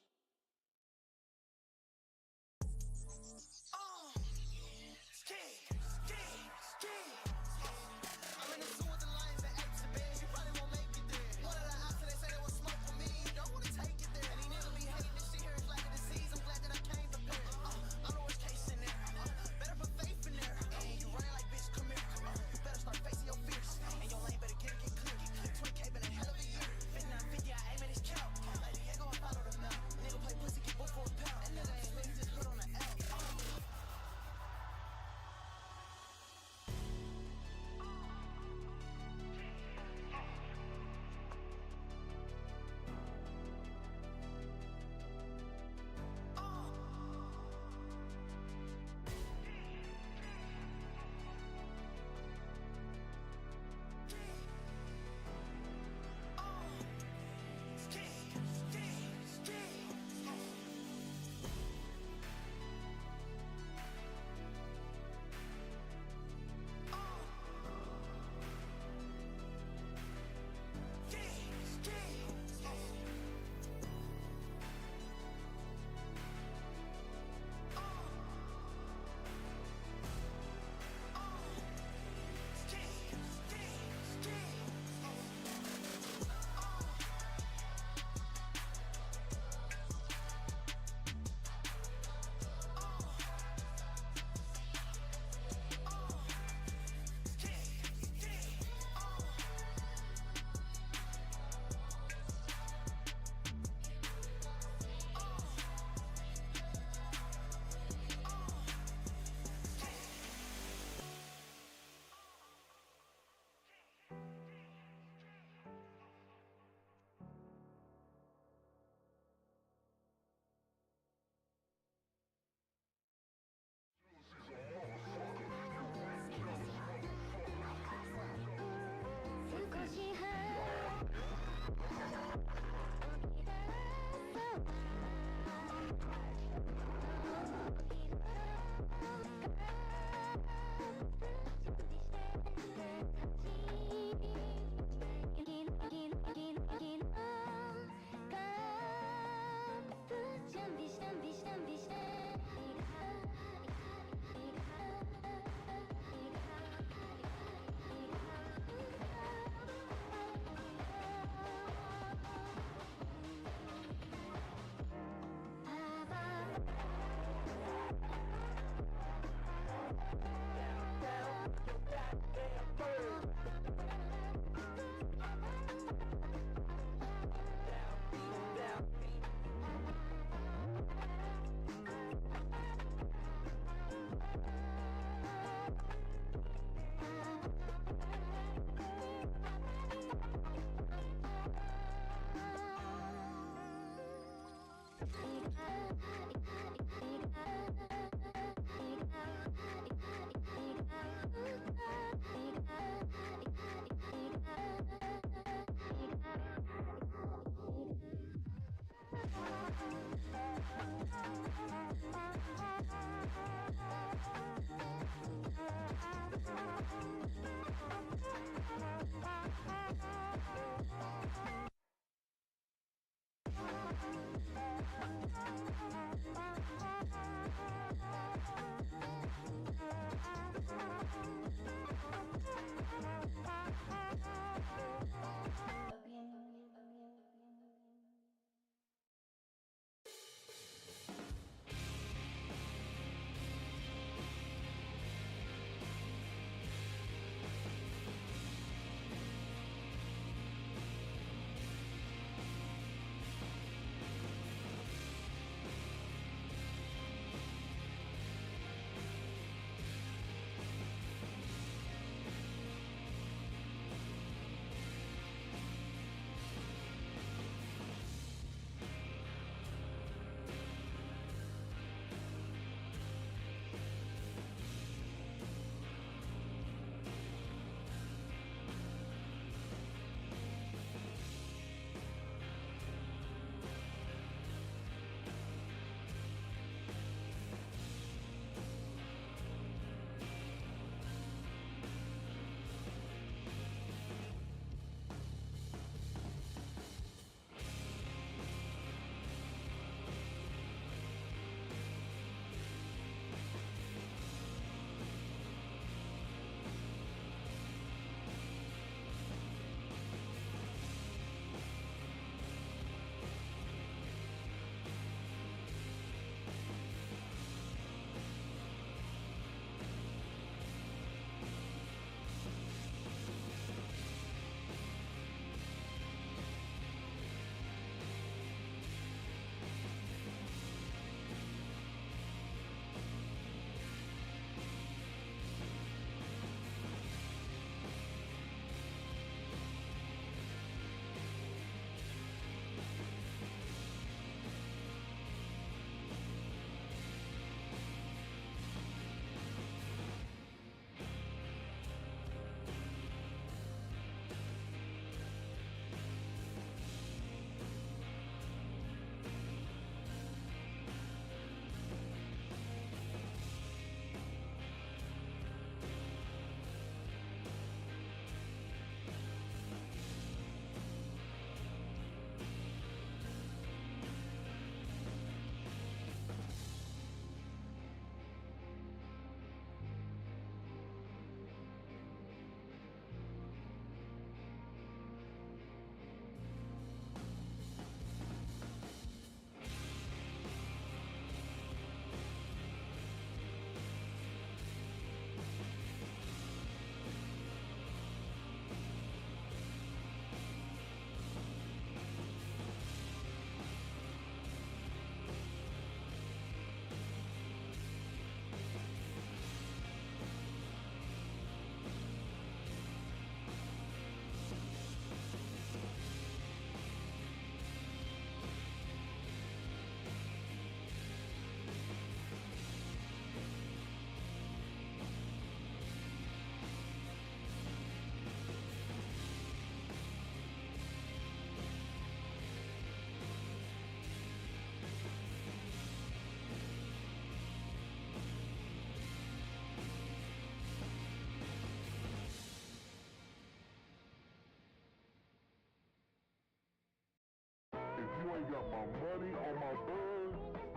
If you ain't got my money on my bird,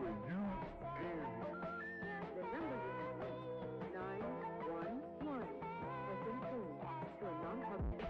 The number you entered, 911, has been changed to a non-public.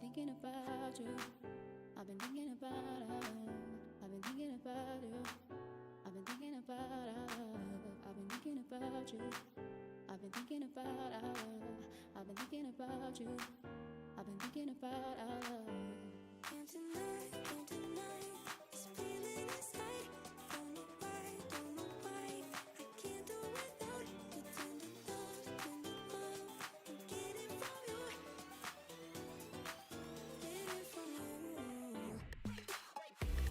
been thinking about you. I've been thinking about I've been thinking about you. I've been thinking about I've been thinking about you. I've been thinking about I've been thinking about you. I've been thinking about our love. And tonight, this feeling inside. Don't know why, I can't do without the tender love I'm getting from you. Getting from you.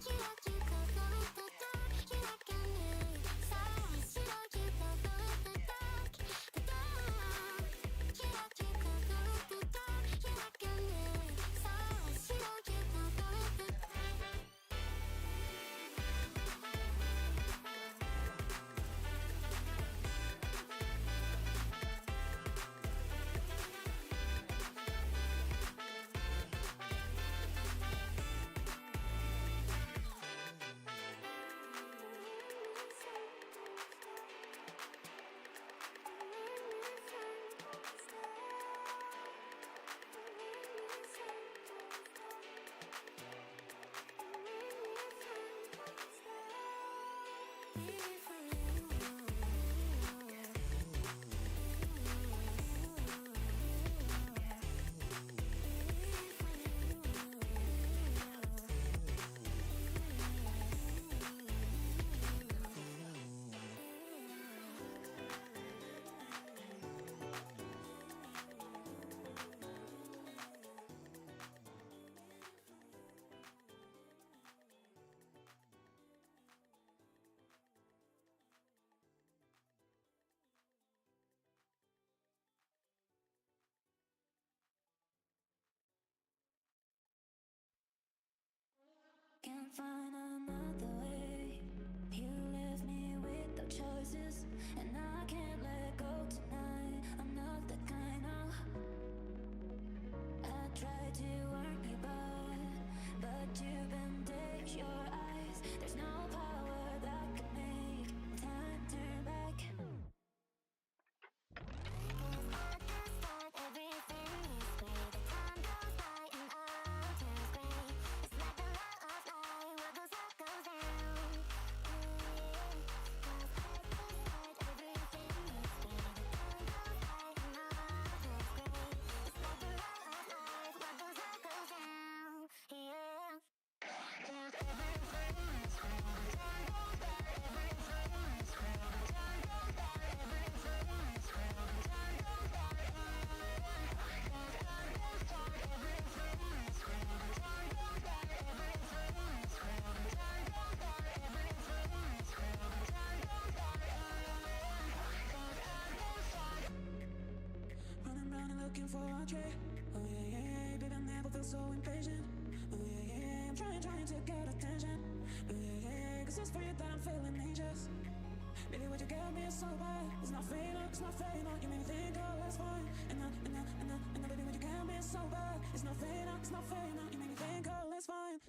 You like you could go with the dark. You like a new size. You like you could go with the dark. The dark. You like you could go with the dark. You like a new size. You like you could go with the Can't find another way. You left me with the choices, and I can't let go tonight. I'm not the kind of. I tried to warn you, but you bandaged your eyes. There's no power that can make time turn back. Everything is great. The time goes by and all turns gray. It's like the law of life. What goes up goes down. Everything is great. The time goes by and all turns gray. It's like the law of life. What goes up goes down. Yeah. Everything is great. The time goes by. Everything is great. The time goes by. Everything is great. The time goes by. Running round and looking for a trick. Oh yeah, yeah, yeah, baby, I never feel so impatient. Oh yeah, yeah, yeah, I'm trying to get attention. Oh yeah, yeah, yeah, 'cause it's for you that I'm feeling anxious. Baby, what you got me is so bad. It's not fatal, it's not fatal. You made me think all that's fine. And baby, what you got me is so bad. It's not fatal, it's not fatal. You made me think all that's fine.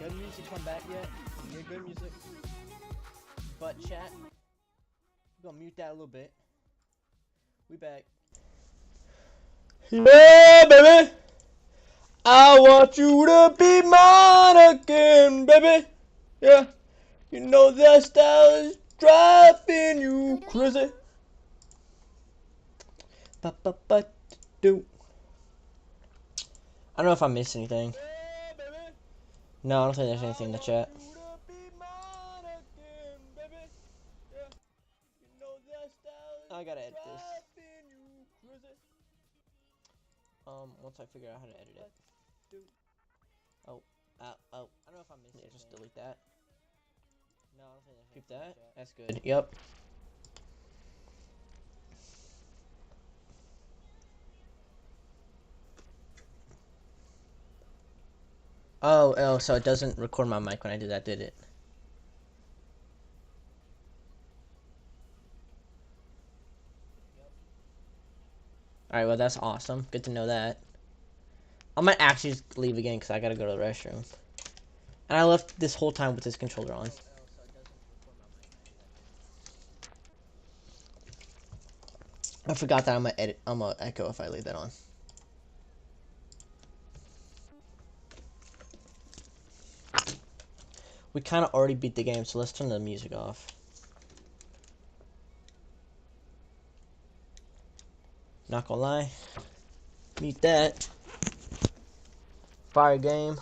No music come back yet? Yeah, good music. But chat, we're gonna mute that a little bit. We back. Yeah, baby. I want you to be mine again, baby. Yeah. You know that style is driving you crazy. Do. I don't know if I missed anything. No, I don't think there's anything in the chat. I gotta edit this. Once I figure out how to edit it. Oh. I don't know if I missed it. Just delete that. No, I don't think there's keep that. That's good. Yep. Oh, so it doesn't record my mic when I do that, did it? Alright, well, that's awesome. Good to know that. I might actually just leave again because I gotta go to the restroom. And I left this whole time with this controller on. I forgot that I'm gonna echo if I leave that on. We kind of already beat the game, so let's turn the music off. Not gonna lie. Beat that. Fire game.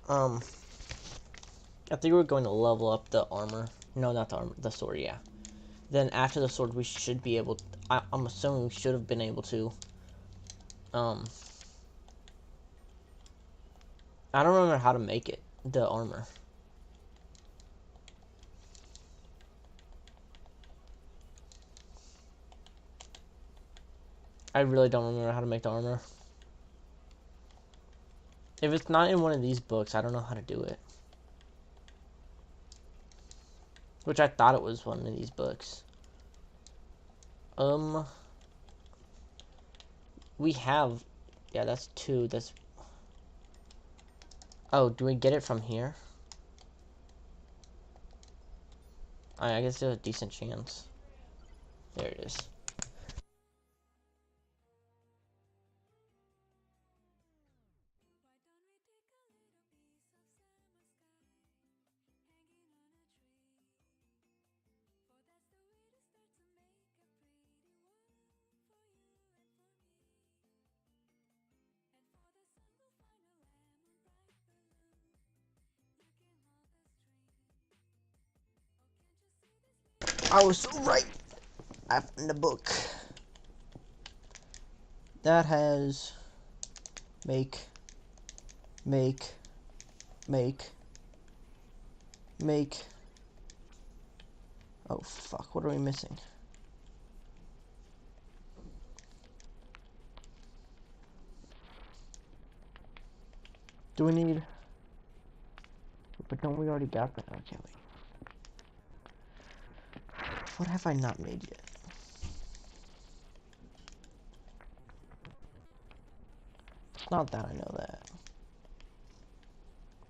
I think we're going to level up the armor. No, not the armor. The sword, yeah. Then after the sword, we should be able to, I'm assuming we should have been able to, I don't remember how to make it, the armor. I really don't remember how to make the armor. If it's not in one of these books, I don't know how to do it. Which I thought it was one of these books. We have, yeah, that's 2, that's, oh, do we get it from here? I guess there's a decent chance. There it is. I was so right in the book. That has make. Oh fuck, what are we missing? Do we need? But don't we already got that? Okay, wait. What have I not made yet? It's not that, I know that.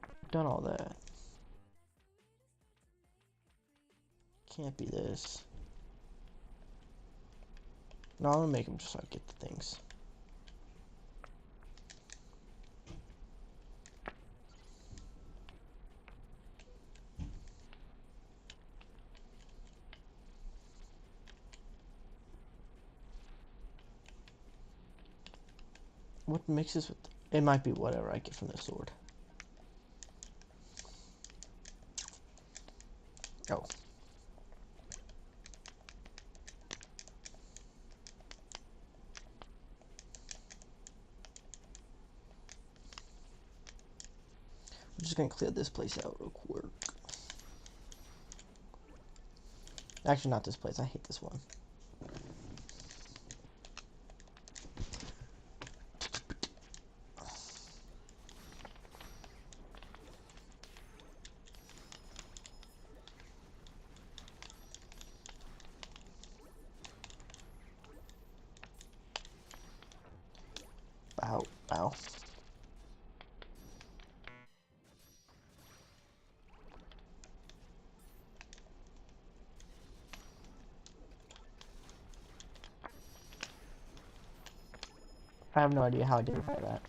I've done all that. Can't be this. No, I'm gonna make them just so I get the things. What mixes with... It might be whatever I get from the sword. Oh. I'm just gonna clear this place out real quick. Actually, not this place. I hate this one. Ow, ow. I have no idea how I did that.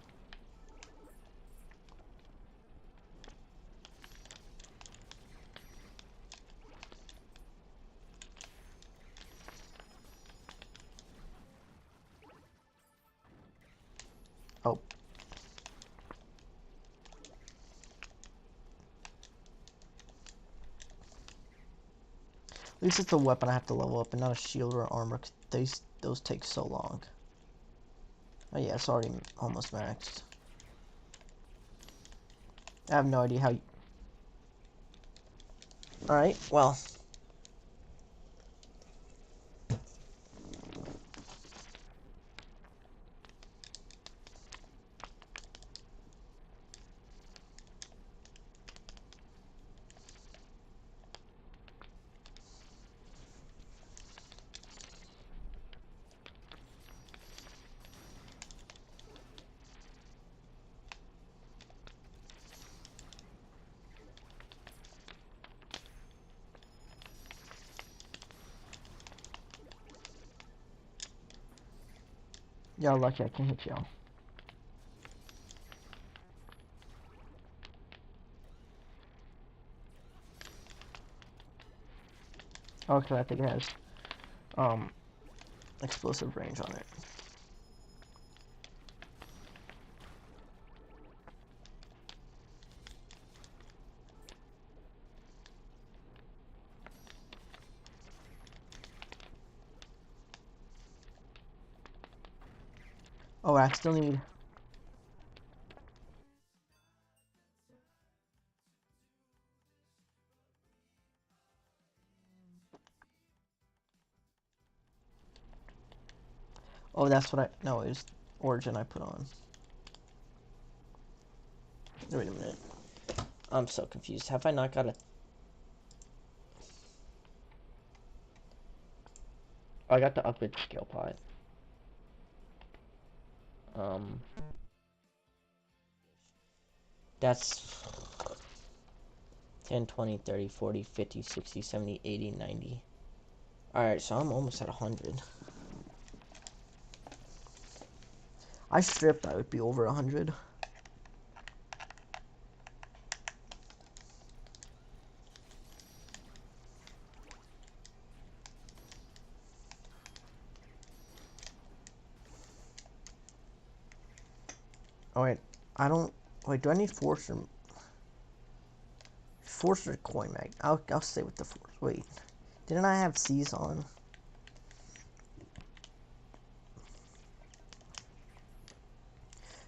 Oh. At least it's a weapon I have to level up and not a shield or armor. 'Cause those take so long. Oh yeah, it's already almost maxed. I have no idea how. Alright, well. Y'all lucky I can hit y'all. Okay, I think it has explosive range on it. Oh, I still need. Oh, that's what I. No, it was Origin I put on. Wait a minute. I'm so confused. Have I not got a. Oh, I got the upgrade scale pot. That's 10, 20, 30, 40, 50, 60, 70, 80, 90. Alright, so I'm almost at 100. I stripped, I would be over 100. Oh wait, I don't. Wait, do I need force or coin mag? I'll stay with the force. Wait, didn't I have C's on?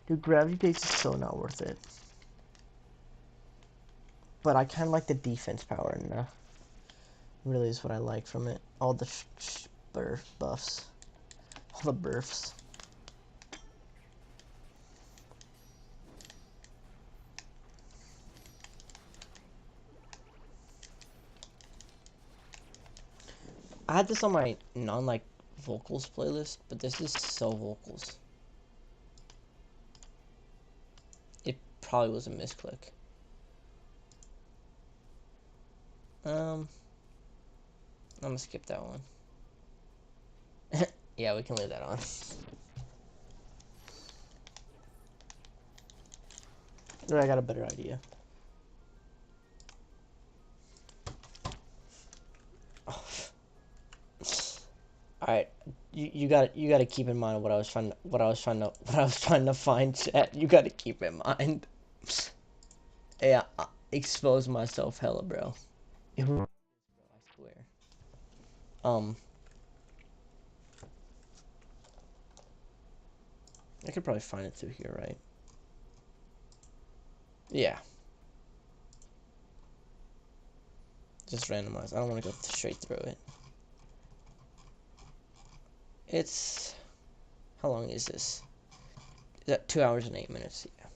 Dude, gravity base is so not worth it. But I kind of like the defense power, and really is what I like from it. All the buffs, all the burfs. I had this on my non-like vocals playlist, but this is so vocals. It probably was a misclick. I'm gonna skip that one. Yeah, we can leave that on. I got a better idea. Alright, you gotta keep in mind what I was trying to find, chat. You gotta keep in mind. Yeah, I expose myself hella, bro. I swear. I could probably find it through here, right? Yeah. Just randomized. I don't want to go straight through it. It's... How long is this? Is that 2 hours and 8 minutes? Yeah.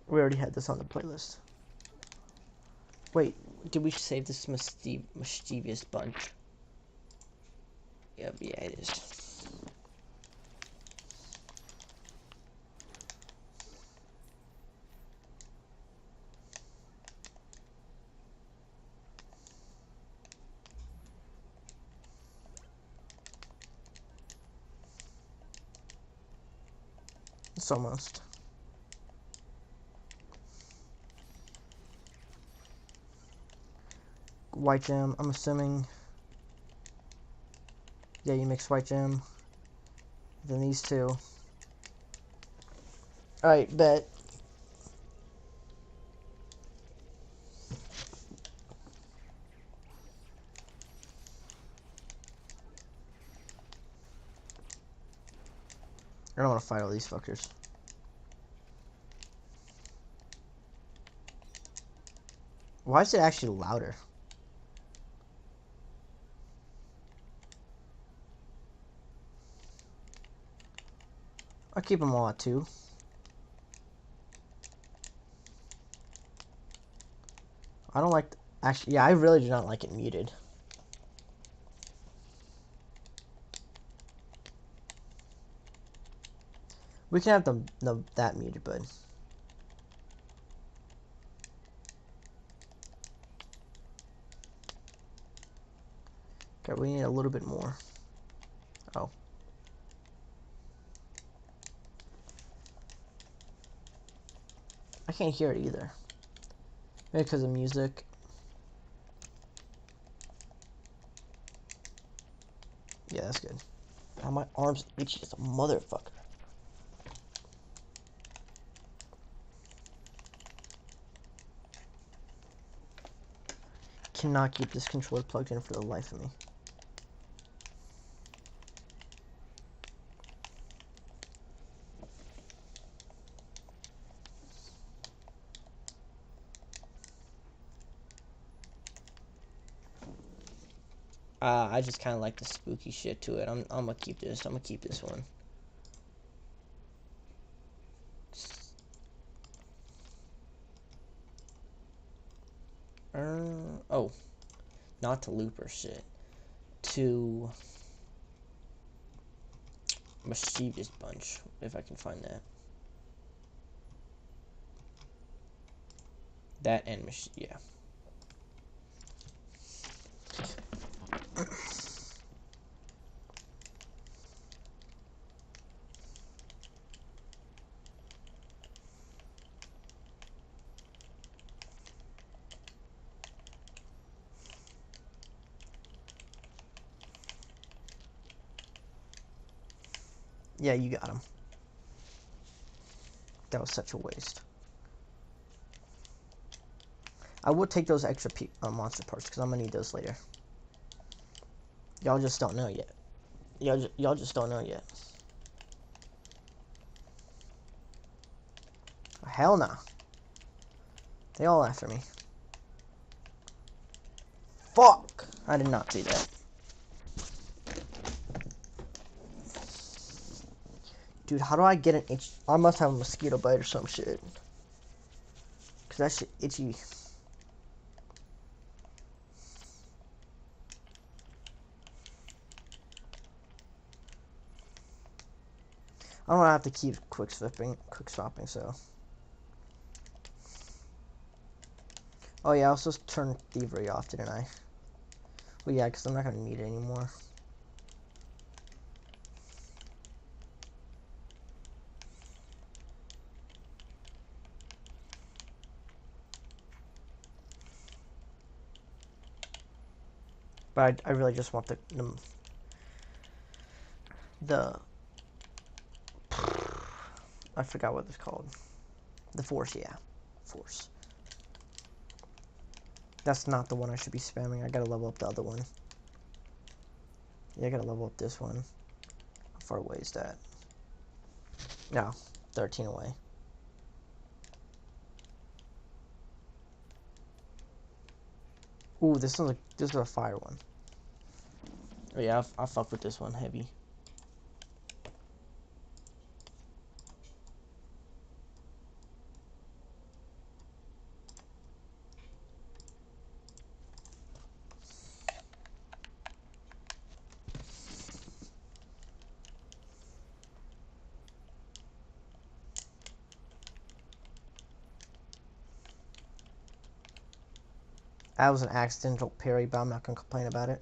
We already had this on the playlist. Wait, did we save this mischievous bunch? Yeah, it is. It's almost. White gem, I'm assuming. Yeah, you mix white gem. Then these two. Alright, bet. I don't want to fight all these fuckers. Why is it actually louder? I'll keep them all at 2. I don't like... Actually, yeah, I really do not like it muted. We can have that muted, but... Okay, we need a little bit more. Oh. I can't hear it either. Maybe because of music. Yeah, that's good. Now my arm's itchy as a motherfucker. Cannot keep this controller plugged in for the life of me. I just kind of like the spooky shit to it. I'm gonna keep this. I'm gonna keep this one. Oh, not to looper shit. To mischievous bunch, if I can find that. That and yeah. Yeah, you got him. That was such a waste. I would take those extra monster parts because I'm gonna need those later. Y'all just don't know yet. Y'all just don't know yet. Hell no. They all after me. Fuck! I did not see that. Dude, how do I get an itch? I must have a mosquito bite or some shit. Cause that shit itchy. I don't want to have to keep quick swapping, so. Oh yeah, I was supposed to turn thievery off, didn't I? Well yeah, because I'm not gonna need it anymore. But I really just want the I forgot what it's called. The force, yeah. Force. That's not the one I should be spamming. I gotta level up the other one. Yeah, I gotta level up this one. How far away is that? No, 13 away. Ooh, this is a fire one. Oh yeah, I'll fuck with this one heavy. That was an accidental parry, but I'm not gonna complain about it.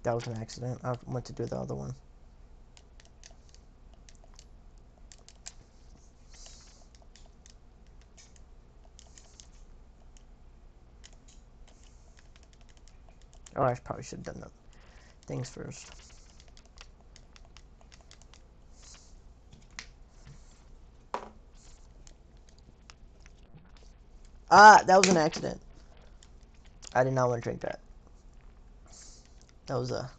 That was an accident. I went to do the other one. Oh, I probably should have done the things first. Ah, that was an accident. I did not want to drink that. That was a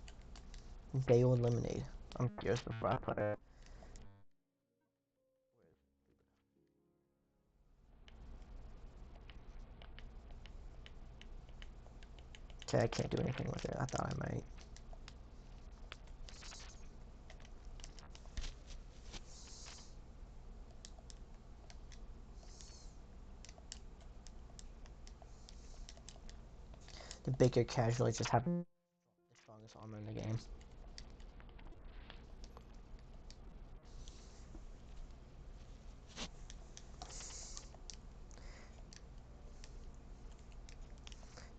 day old lemonade. I'm curious before I put it. Okay, I can't do anything with it. I thought I might. The Baker casually just having the strongest armor in the game.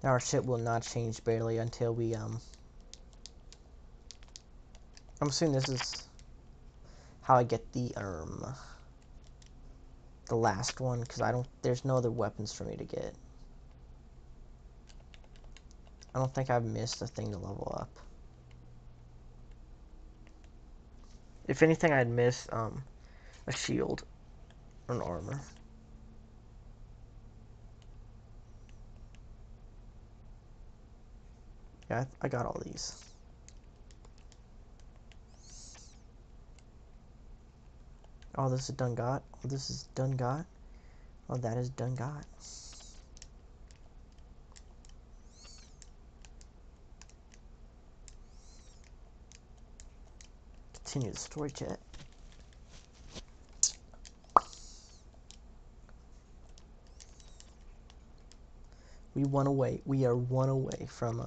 Now our shit will not change barely until we I'm assuming this is how I get the last one, because there's no other weapons for me to get. I don't think I've missed a thing to level up. If anything, I'd miss a shield or an armor. Yeah, I got all these. Oh, this is done got. Oh, this is done got. Oh, that is done got. Continue the story chat. We one away. We are one away from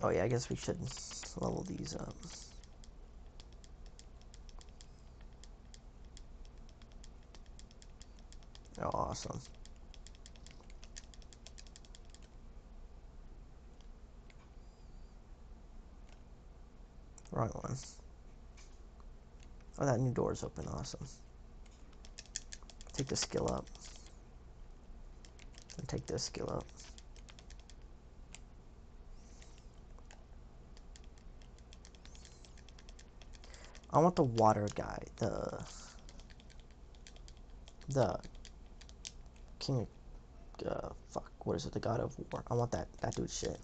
oh yeah, I guess we should level these up. Oh, awesome. Wrong one. Oh, that new door is open. Awesome. Take the skill up. And take this skill up. I want the water guy. The king of, fuck, what is it? The god of war. I want that dude's shit.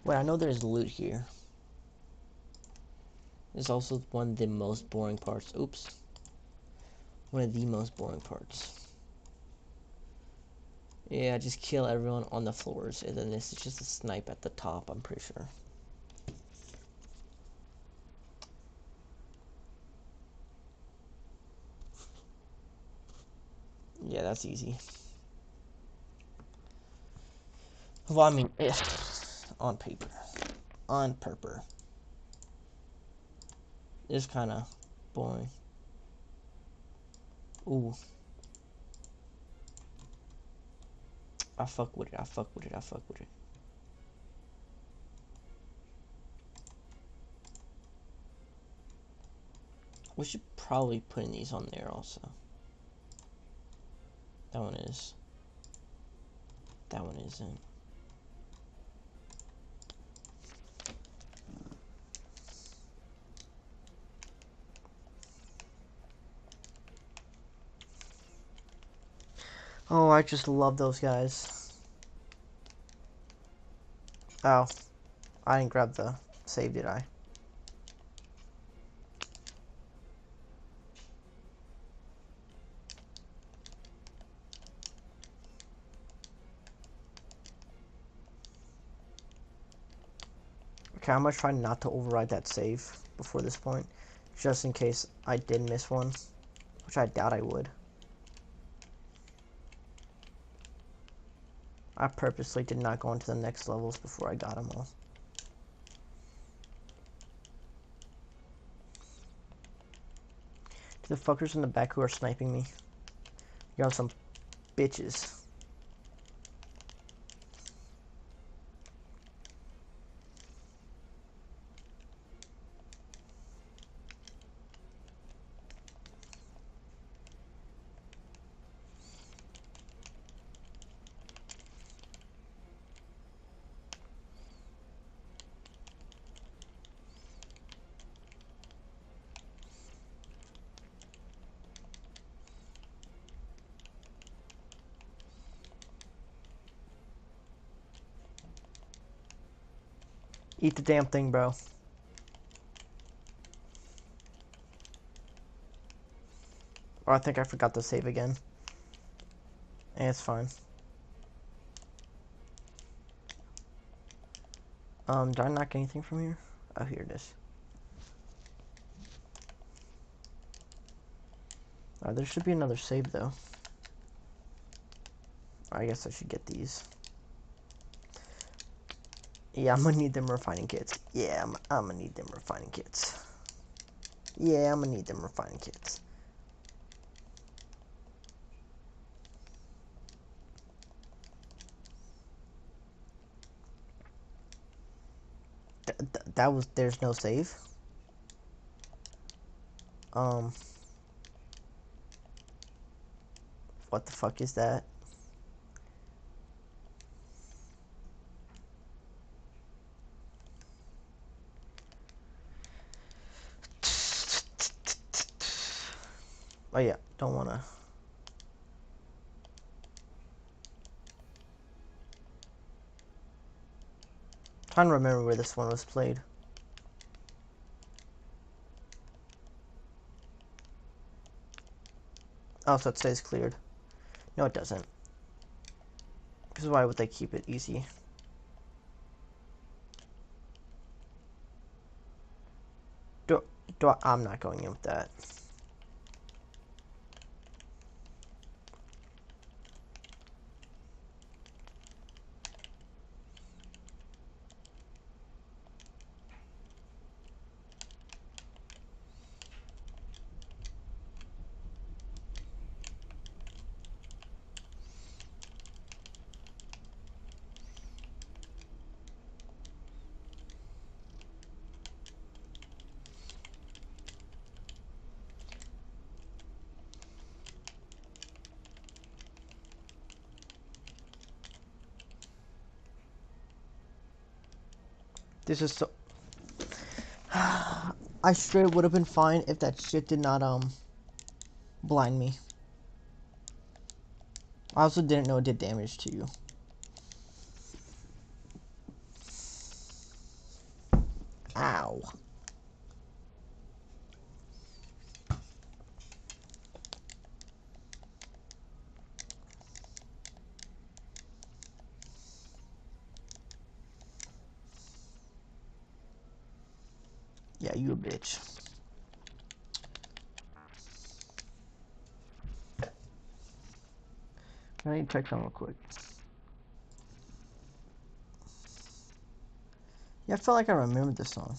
Wait, I know there's loot here. It's also one of the most boring parts. Oops. One of the most boring parts. Yeah, just kill everyone on the floors, and then this is just a snipe at the top, I'm pretty sure. Yeah, that's easy. Well, I mean, on paper. On purpose. It's kind of boring. Ooh. I fuck with it, I fuck with it, I fuck with it. We should probably put in these on there also. That one is. That one isn't. Oh, I just love those guys. Oh. I didn't grab the save, did I? Okay, I'm gonna try not to override that save before this point, just in case I did miss one, which I doubt I would. I purposely did not go into the next levels before I got them all. The fuckers in the back who are sniping me. Y'all some bitches. Eat the damn thing, bro. Oh, I think I forgot to save again. And it's fine. Did I knock anything from here? Oh, here it is. There should be another save, though. I guess I should get these. Yeah, I'm gonna need them refining kits. Yeah, I'm gonna need them refining kits. Yeah, I'm gonna need them refining kits. That was, there's no save. What the fuck is that? Oh yeah, don't wanna. Trying to remember where this one was played. Oh, so it says cleared. No, it doesn't. Because why would they keep it easy? I'm not going in with that. This is so... I straight would have been fine if that shit did not, blind me. I also didn't know it did damage to you. Ow. Yeah, you a bitch. I need to check something real quick. Yeah, I felt like I remembered this song.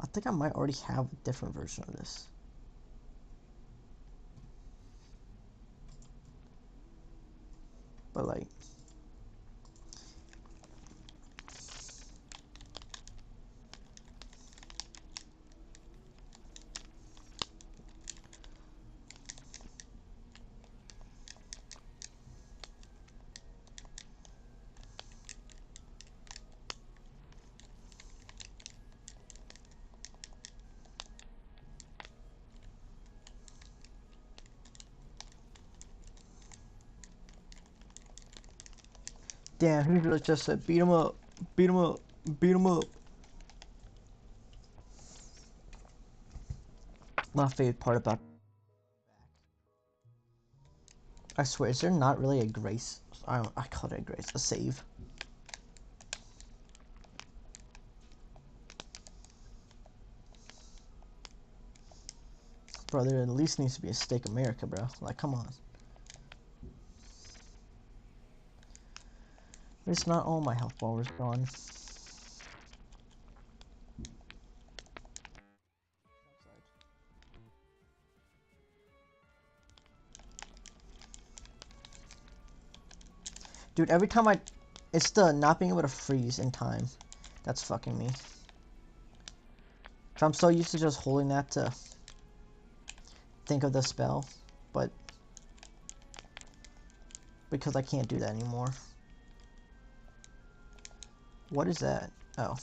I think I might already have a different version of this. But like... Damn, he really just said, beat him up, beat him up, beat him up. My favorite part about... I swear, is there not really a grace? I call it a grace, a save. Bro, there at least needs to be a Stake America, bro. Like, come on. It's not all my health bar was gone. Dude, every time it's the not being able to freeze in time that's fucking me. I'm so used to just holding that to think of the spell, but because I can't do that anymore. What is that? Oh.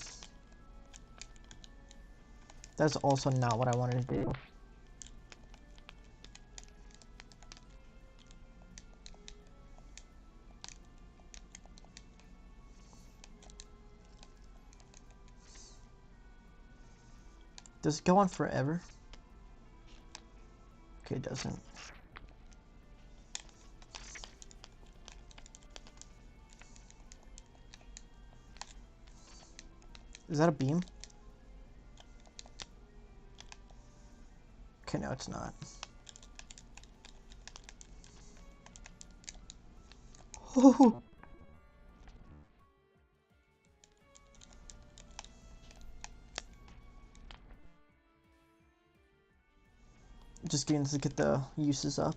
That's also not what I wanted to do. Does it go on forever? Okay, it doesn't. Is that a beam? Okay, no, it's not. Oh. Just getting to get the uses up.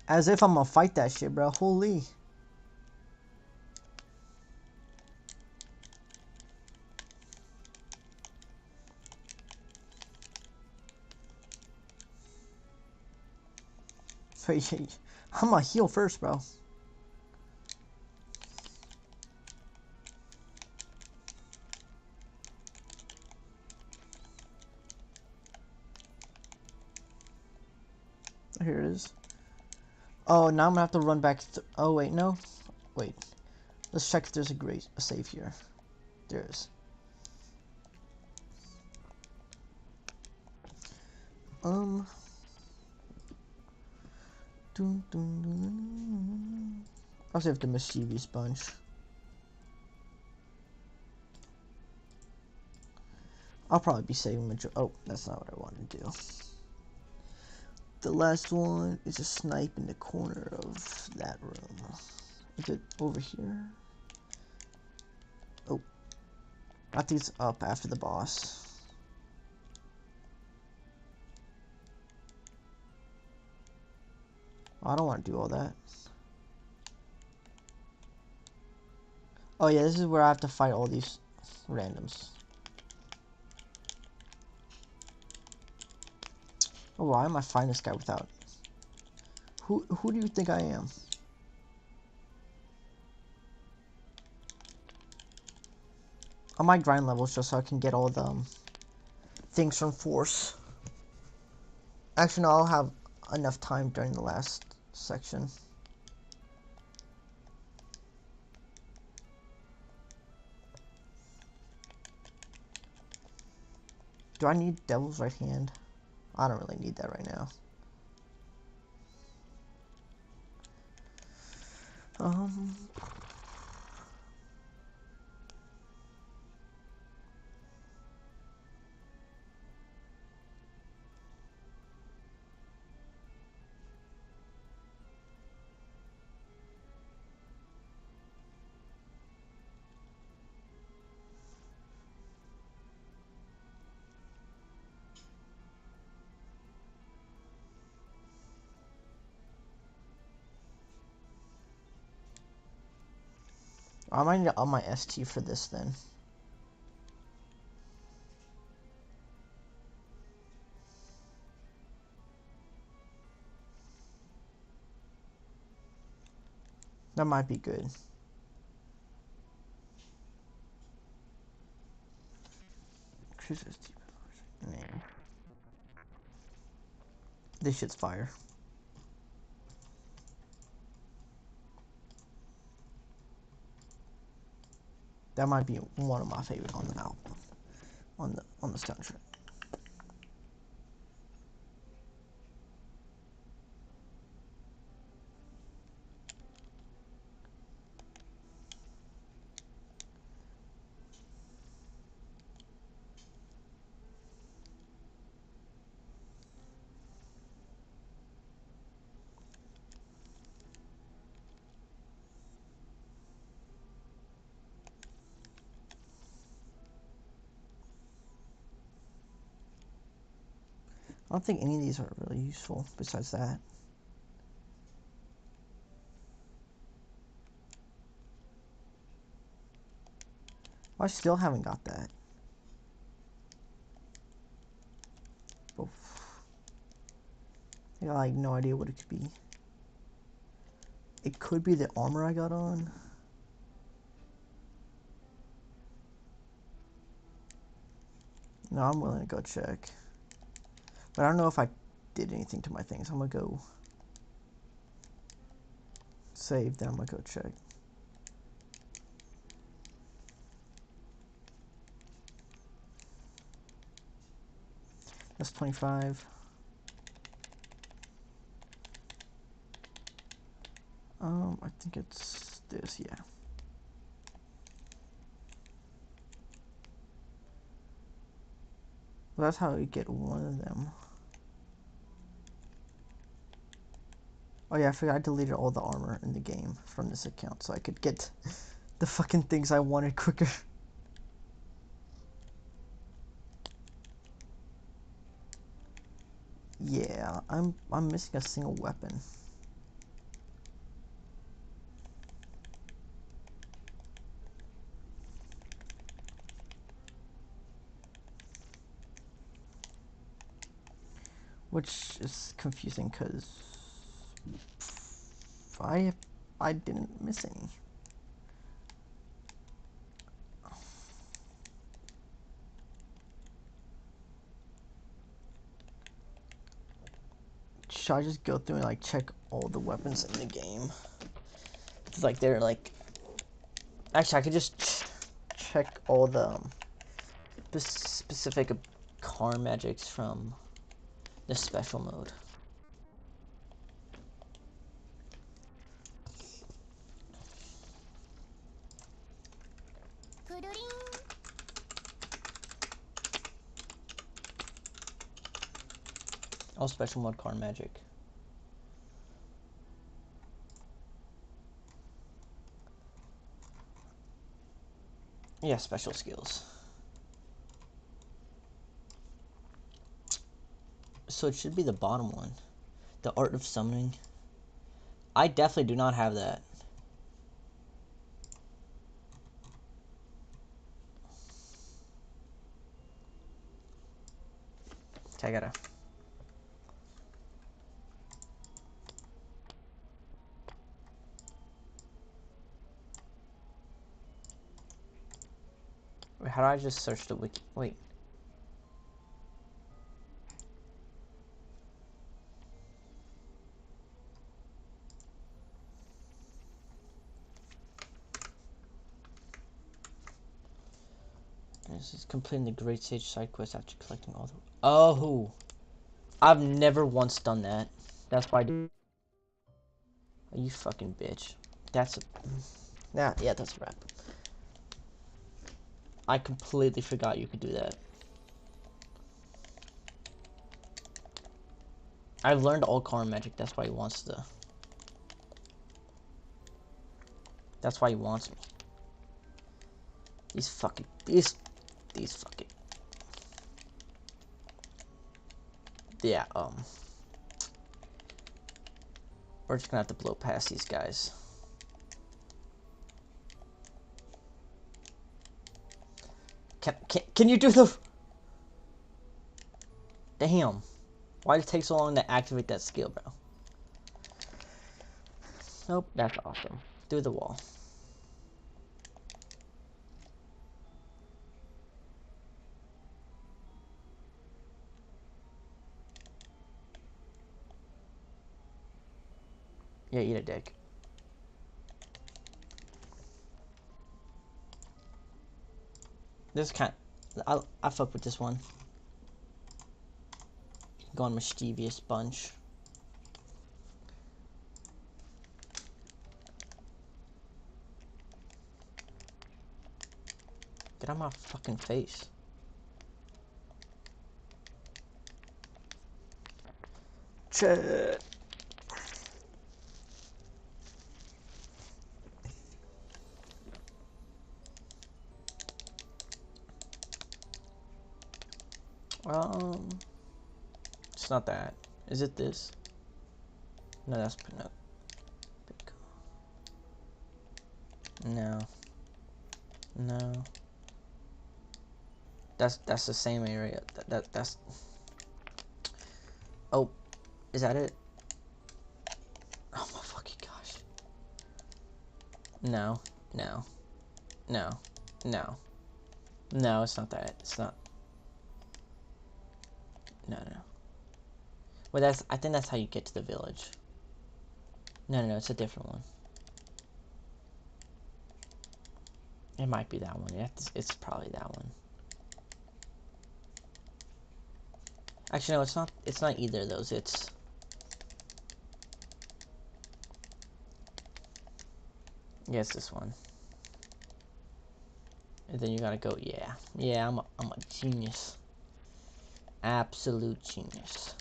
As if I'm gonna fight that shit, bro. Holy. I'm gonna heal first, bro. Here it is. Oh, now I'm gonna have to run back. Oh wait, no. Wait. Let's check if there's a save here. There is. I'll save the mischievous bunch. I'll probably be saving oh, that's not what I wanted to do. The last one is a snipe in the corner of that room. Is it over here? Oh. I think it's up after the boss. I don't want to do all that. Oh yeah, this is where I have to fight all these randoms. Oh, why am I fighting this guy without? Who do you think I am? On my grind levels just so I can get all the things from Force. Actually, no, I'll have enough time during the last section. Do I need Devil's Right Hand? I don't really need that right now. I might need to up my ST for this then. That might be good. Man. This shit's fire. That might be one of my favorites on the album. On the soundtrack. don't think any of these are really useful besides that. I still haven't got that. Oh. I got like no idea what it could be. It could be the armor I got on. No, I'm willing to go check. But I don't know if I did anything to my things. I'm gonna go save, then I'm gonna go check. That's 25. I think it's this, yeah. Well, that's how you get one of them. Oh yeah, I forgot I deleted all the armor in the game from this account so I could get the fucking things I wanted quicker. Yeah, I'm missing a single weapon. Which is confusing because I didn't miss any. Should I just go through and like check all the weapons in the game? It's like they're like. Actually, I could just check all the specific car magics from the special mode. All special mode car magic. Yeah, special skills. So it should be the bottom one. The art of summoning. I definitely do not have that. Okay, I gotta. Wait, how do I just search the wiki? Wait. This is completing the Great Sage side quest after collecting all the. Oh! I've never once done that. That's why I do. Oh, you fucking bitch. That's a. Nah, yeah, that's a wrap. I completely forgot you could do that. I've learned all car magic, that's why he wants the. That's why he wants me. These fucking. These fucking. Yeah, we're just gonna have to blow past these guys. Can you do the... Damn. Why did it take so long to activate that skill, bro? Nope, that's awesome. Through the wall. Yeah, eat a dick. This kind of, I fuck with this one. Go on mischievous bunch. Get out of my fucking face. Shit. It's not that. Is it this? No, that's no. No. No. That's the same area. That's. Oh, is that it? Oh my fucking gosh. No. No. No. No. No, it's not that. It's not. No, no. Well, I think that's how you get to the village. No, no, no, it's a different one. It might be that one. Yeah, it's probably that one. Actually, no, it's not. It's not either of those. It's. Yeah, it's this one. And then you gotta go. Yeah, yeah. I'm a genius. Absolute genius.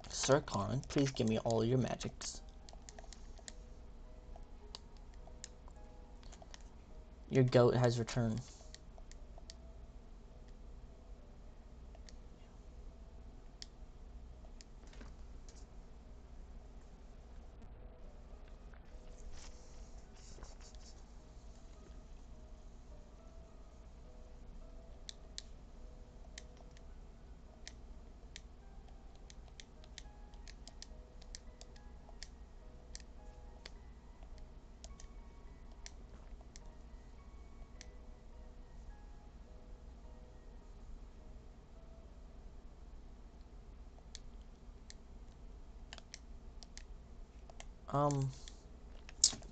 Sir Khan, please give me all your magics. Your goat has returned.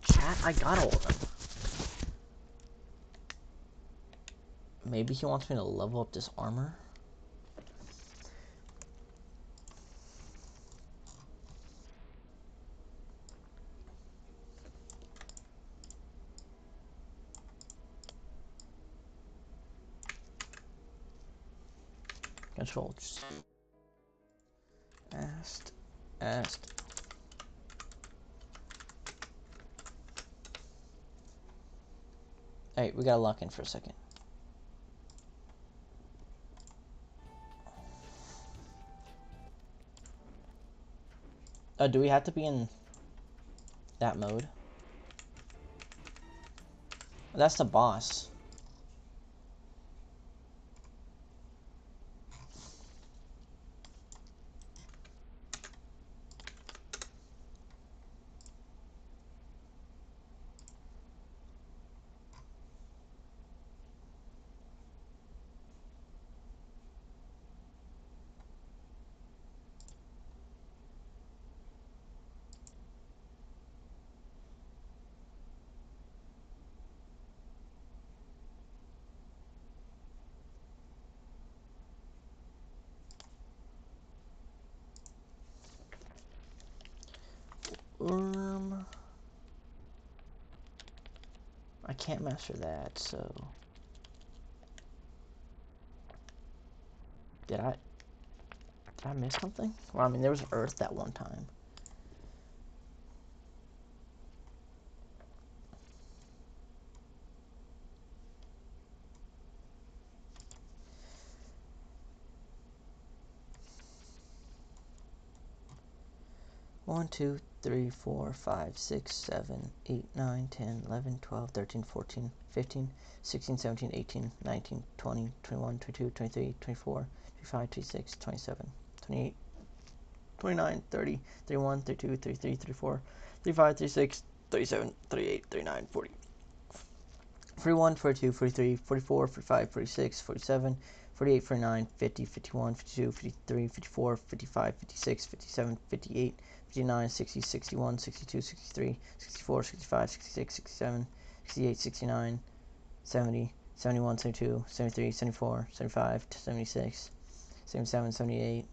Chat, I got all of them. Maybe he wants me to level up this armor. Control. Asked. Hey, we gotta lock in for a second. Oh, do we have to be in that mode? That's the boss. I can't master that, so... Did I miss something? Well, I mean, there was Earth that one time. One, 2, 3, 4, 5, 6, 7, 8, 9, 10, 11, 12, 13, 14, 15, 16, 17, 18, 19, 20, 21, 22, 23, 24, 25, 26, 27, 28, 29, 30, 31, 32, 33, 34, 35, 36, 37, 38, 39, 40. 41, 42, 43, 44, 45, 46, 47, 48, 49, 50, 51, 52, 53, 54, 55, 56, 57, 58, 59, 60, 61, 62, 63, 64, 65, 66, 67, 68, 69, 70, 71, 72, 73, 74, 75, 76, 77, 78,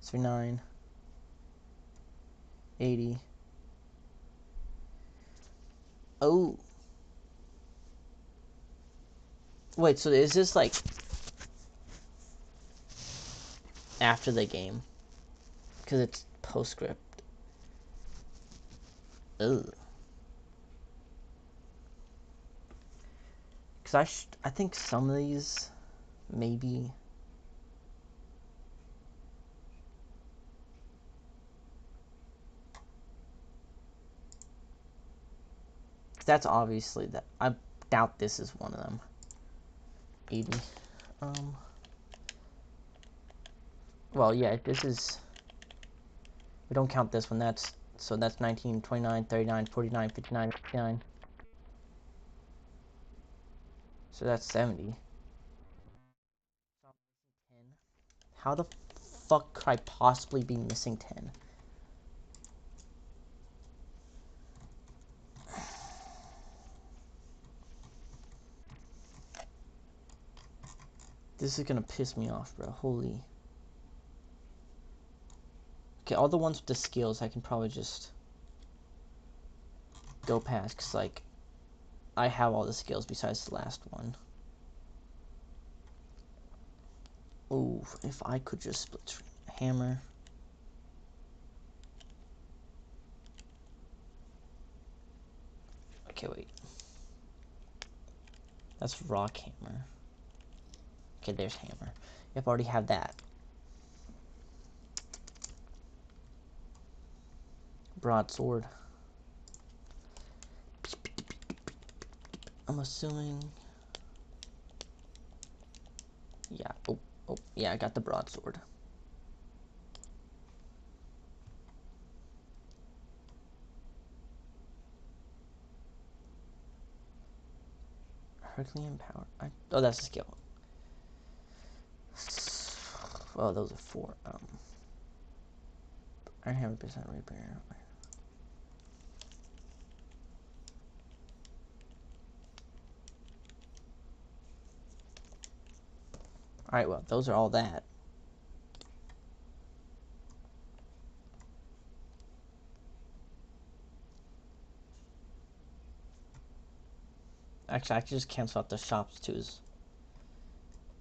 79, 80. Oh. Wait, so is this like after the game? Because it's postscript. Ugh. Because I think some of these, maybe... That's obviously that. I doubt this is one of them. 80. Well, yeah, this is... We don't count this one. That's... So that's 19, 29, 39, 49, 59, 59. So that's 70. How the fuck could I possibly be missing 10? This is gonna piss me off, bro. Holy. Okay, all the ones with the skills I can probably just go past, because, like, I have all the skills besides the last one. Ooh, if I could just split screen. Hammer. Okay, wait. That's rock hammer. Okay, there's hammer. Yep, I already have that. Broadsword. I'm assuming... Yeah, oh, yeah, I got the broadsword. Herculean power. Oh, that's a skill. Well, those are 4. I have a percent repair. Alright, well, those are all that. Actually, I can just cancel out the shops too.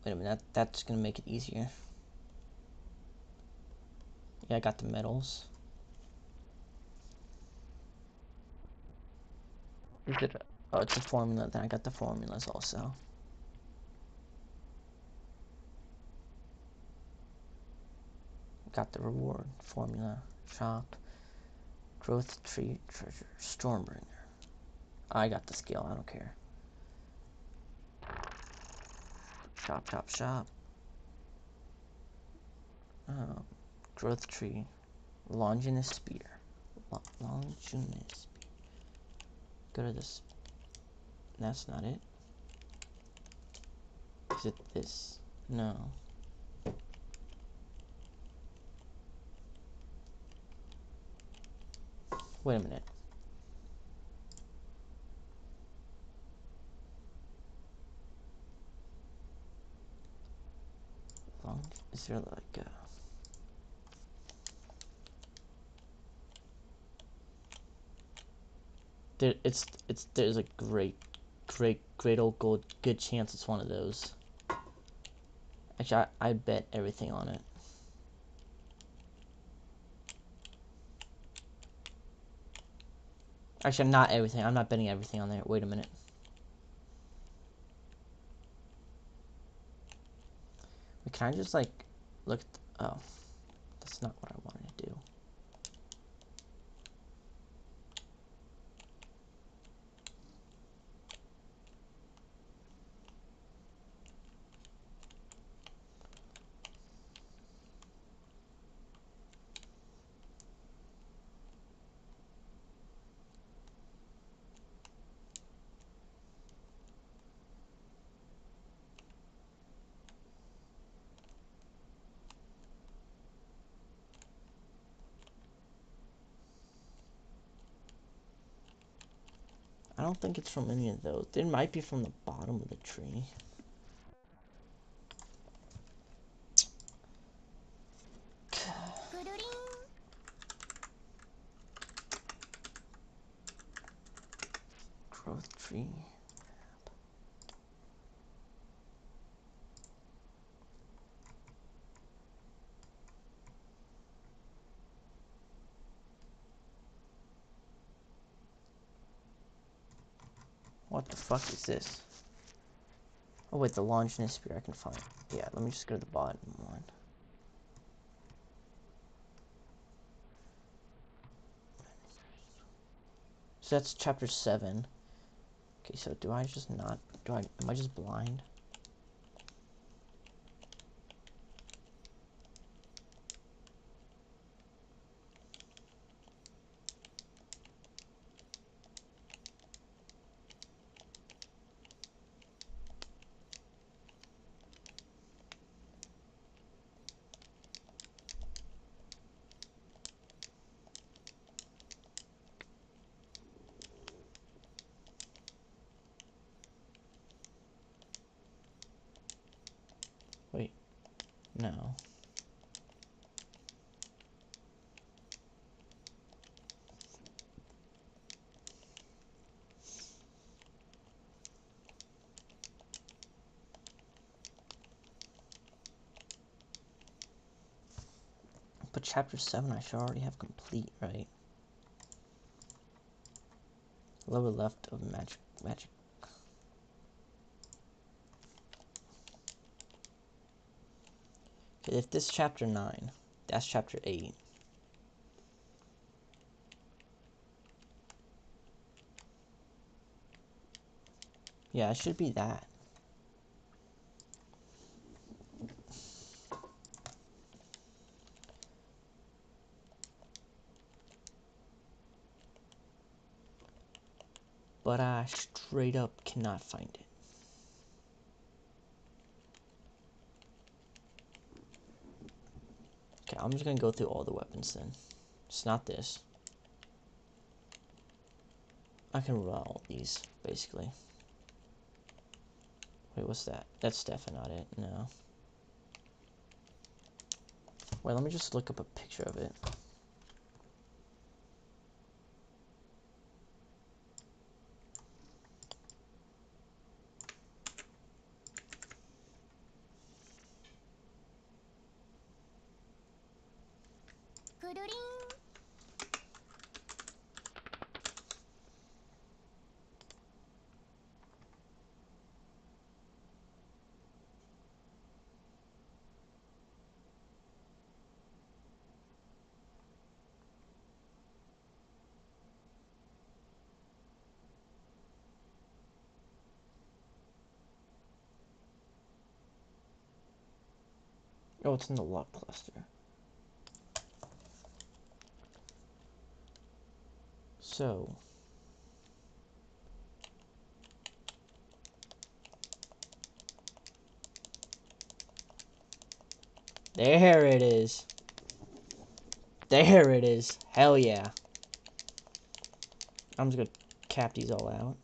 Wait a minute, that's gonna make it easier. Yeah, I got the medals. Is it? Oh, it's a formula. Then I got the formulas also. Got the reward formula shop. Growth tree treasure Stormbringer. I got the skill. I don't care. Shop, shop, shop. Growth tree. Longinus spear. Longinus spear. Go to this. That's not it. Is it this? No. Wait a minute. Is there like a... There's a great old good chance it's one of those. Actually, I bet everything on it. Actually, not everything. I'm not betting everything on there. Wait a minute. Can I just, like, look at oh, that's not what I wanted to do. I don't think it's from any of those. It might be from the bottom of the tree. Growth tree. What the fuck is this? Oh wait, the Longinus spear I can find. Yeah, let me just go to the bottom one. So that's chapter 7. Okay, so do I just not... am I just blind? Wait, no. But chapter 7 I should already have complete, right? Lower left of magic. Okay, if this is chapter 9, that's chapter 8. Yeah, it should be that. But I straight up cannot find it. Okay, I'm just gonna go through all the weapons then. It's not this. I can run all these, basically. Wait, what's that? That's definitely not it, no. Wait, let me just look up a picture of it. Oh, it's in the lock cluster. So... there it is. There it is. Hell yeah. I'm just gonna cap these all out.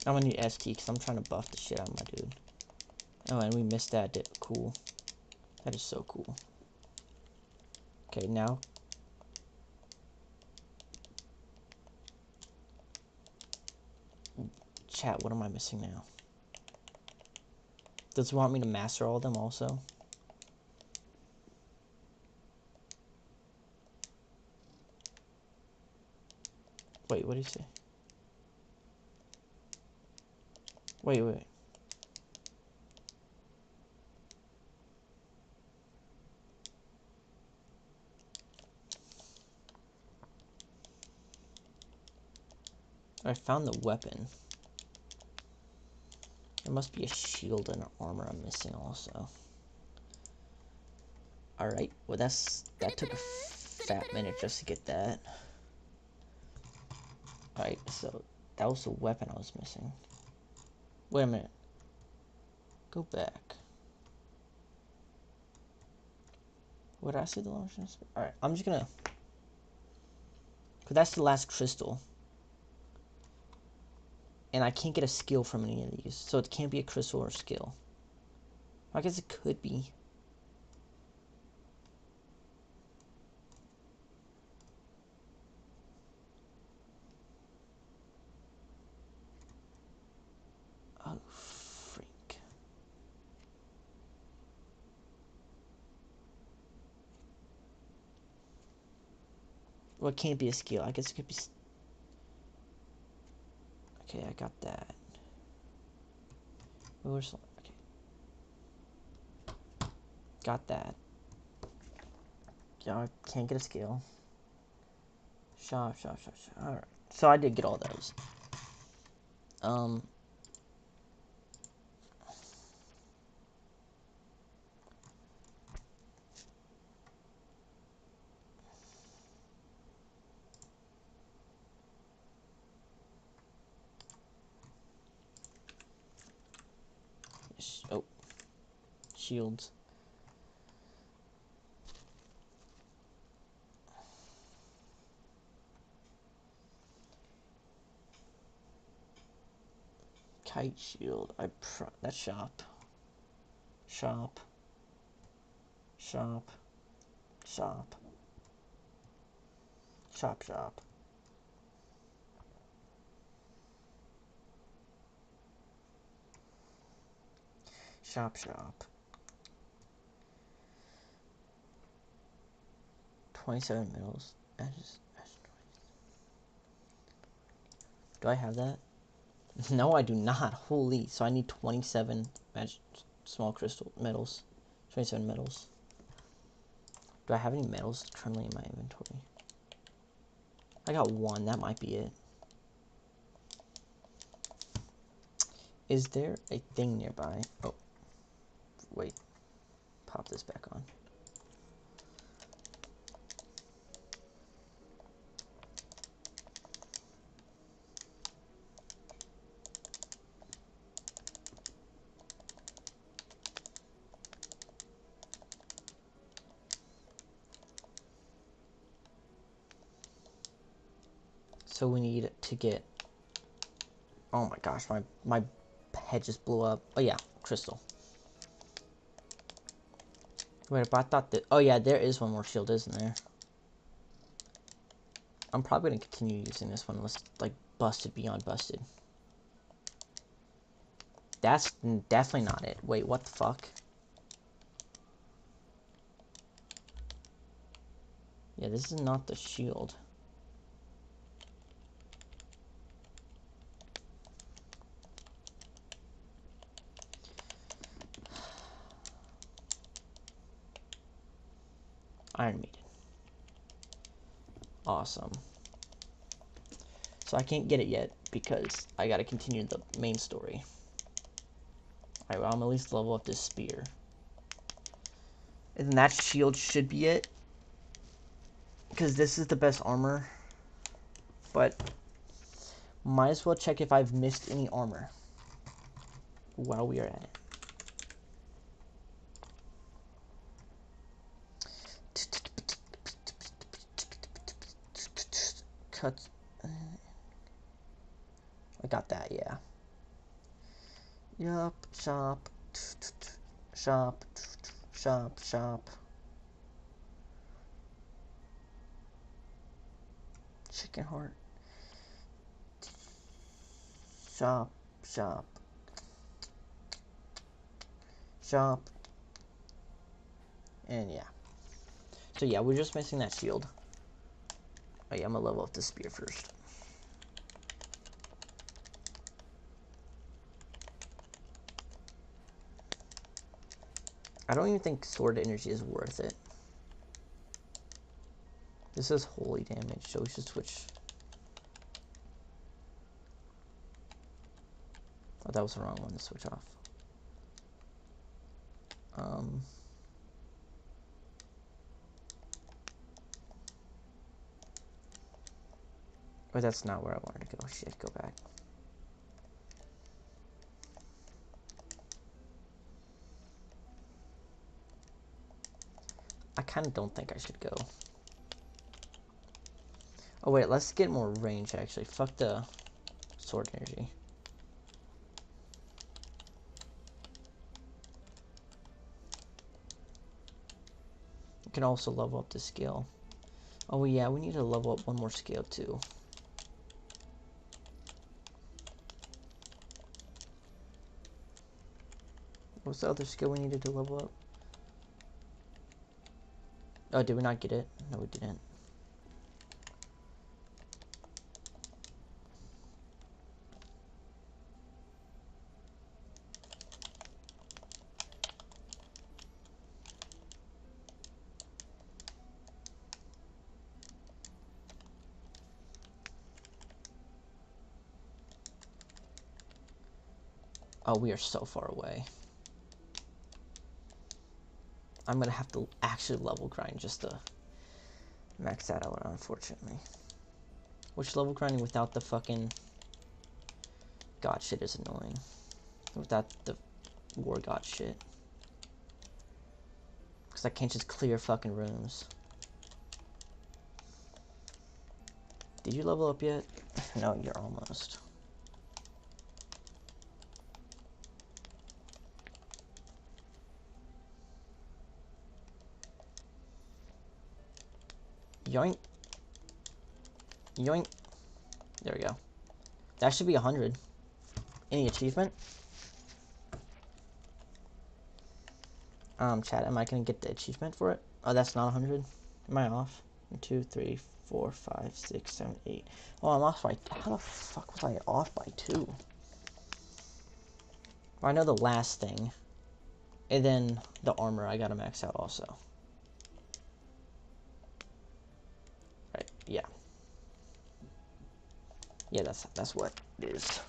I'm gonna need ST because I'm trying to buff the shit out of my dude. Oh, and we missed that. Cool. That is so cool. Okay, now. Chat, what am I missing now? Does it want me to master all of them also? Wait, what did he say? Wait. I found the weapon. There must be a shield and armor I'm missing also. Alright, well that took a fat minute just to get that. Alright, so that was the weapon I was missing. Wait a minute. Go back. What did I say the launch? Alright, I'm just gonna... Cause that's the last crystal. And I can't get a skill from any of these. So it can't be a crystal or a skill. I guess it could be. Oh, freak. Well, it can't be a skill. I guess it could be... Okay, I got that. Okay. Got that. Yeah, I can't get a skill. Shop. Alright. So I did get all those. Oh. Shields. Kite shield. That's shop. Shop. Shop. Shop. Shop. Shop. Shop. Shop. 27 middles. Do I have that? No, I do not. Holy. So I need 27 small crystal metals. 27 metals. Do I have any metals currently in my inventory? I got one. That might be it. Is there a thing nearby? Oh. Wait. Pop this back on. So we need to get... Oh my gosh, my head just blew up. Oh yeah, crystal. Wait, but I thought that... Oh yeah, there is one more shield, isn't there? I'm probably going to continue using this one unless it's like busted beyond busted. That's definitely not it. Wait, what the fuck? Yeah, this is not the shield. Iron Maiden. Awesome. So I can't get it yet because I gotta continue the main story. Alright, well, I'm at least level up this spear. And that shield should be it. Because this is the best armor. But might as well check if I've missed any armor while we are at it. Cut. I got that, yeah. Yup, shop. Shop. Shop, shop. Chicken heart. Shop, shop. Shop. And yeah. So yeah, we're just missing that shield. Oh yeah, I'm gonna level up the spear first. I don't even think sword energy is worth it. This is holy damage, so we should switch. Oh, that was the wrong one to switch off. But that's not where I wanted to go. Shit, go back. I kind of don't think I should go. Oh wait, let's get more range actually. Fuck the sword energy. You can also level up the skill. Oh yeah, we need to level up one more skill too. What's the other skill we needed to level up? Oh, did we not get it? No, we didn't. Oh, we are so far away. I'm gonna have to actually level grind just to max that out, unfortunately. Which level grinding without the fucking god shit is annoying. Without the war god shit. Because I can't just clear fucking rooms. Did you level up yet? No, you're almost. Yoink. Yoink. There we go. That should be 100. Any achievement? Chat, am I gonna get the achievement for it? Oh, that's not 100. Am I off? 1, 2, 3, 4, 5, 6, 7, 8. Oh, I'm off by... How the fuck was I off by 2? I know the last thing. And then the armor I gotta max out also. Right, yeah. Yeah, that's what it is.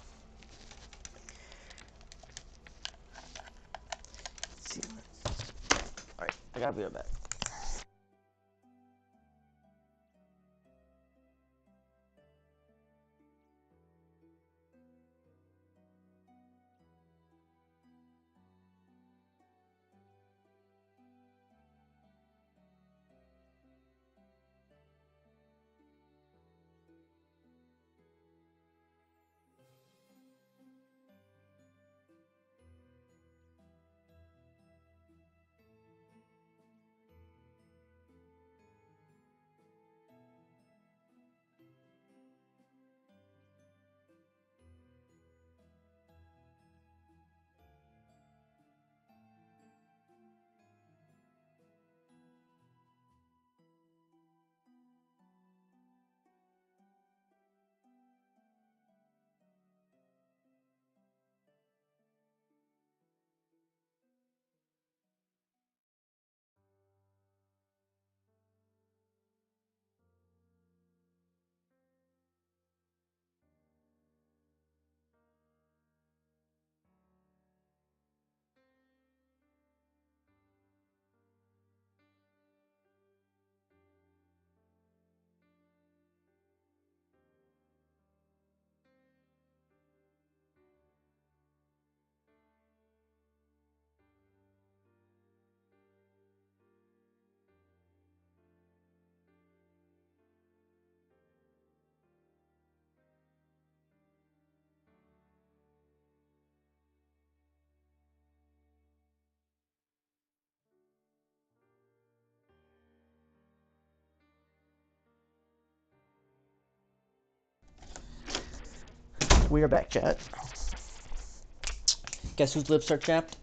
Let's see. Alright, I gotta be right back. We are back, chat. Guess whose lips are chapped?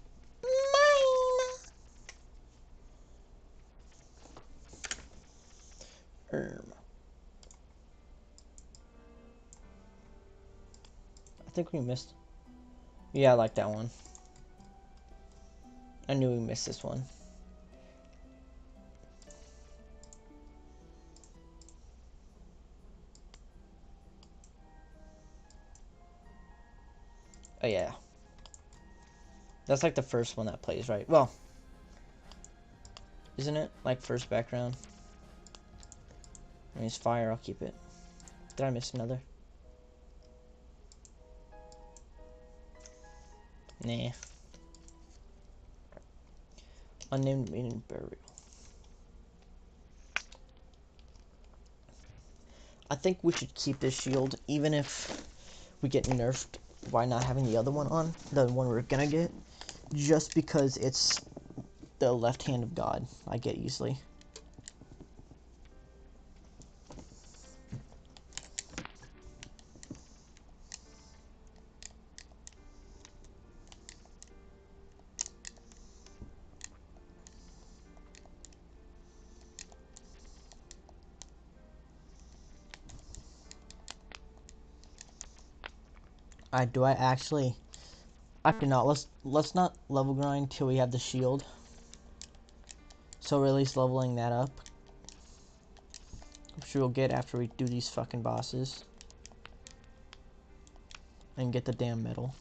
Mine. I think we missed. Yeah, I like that one. I knew we missed this one. Oh yeah. That's like the first one that plays, right? Well, isn't it? Like first background. I mean, it's fire, I'll keep it. Did I miss another? Nah. Unnamed maiden burial. I think we should keep this shield, even if we get nerfed by not having the other one on, the one we're gonna get, just because it's the left hand of God. I get easily. Do I actually? I cannot. Let's not level grind till we have the shield. So we're at least leveling that up. I'm sure we'll get after we do these fucking bosses. And get the damn medal.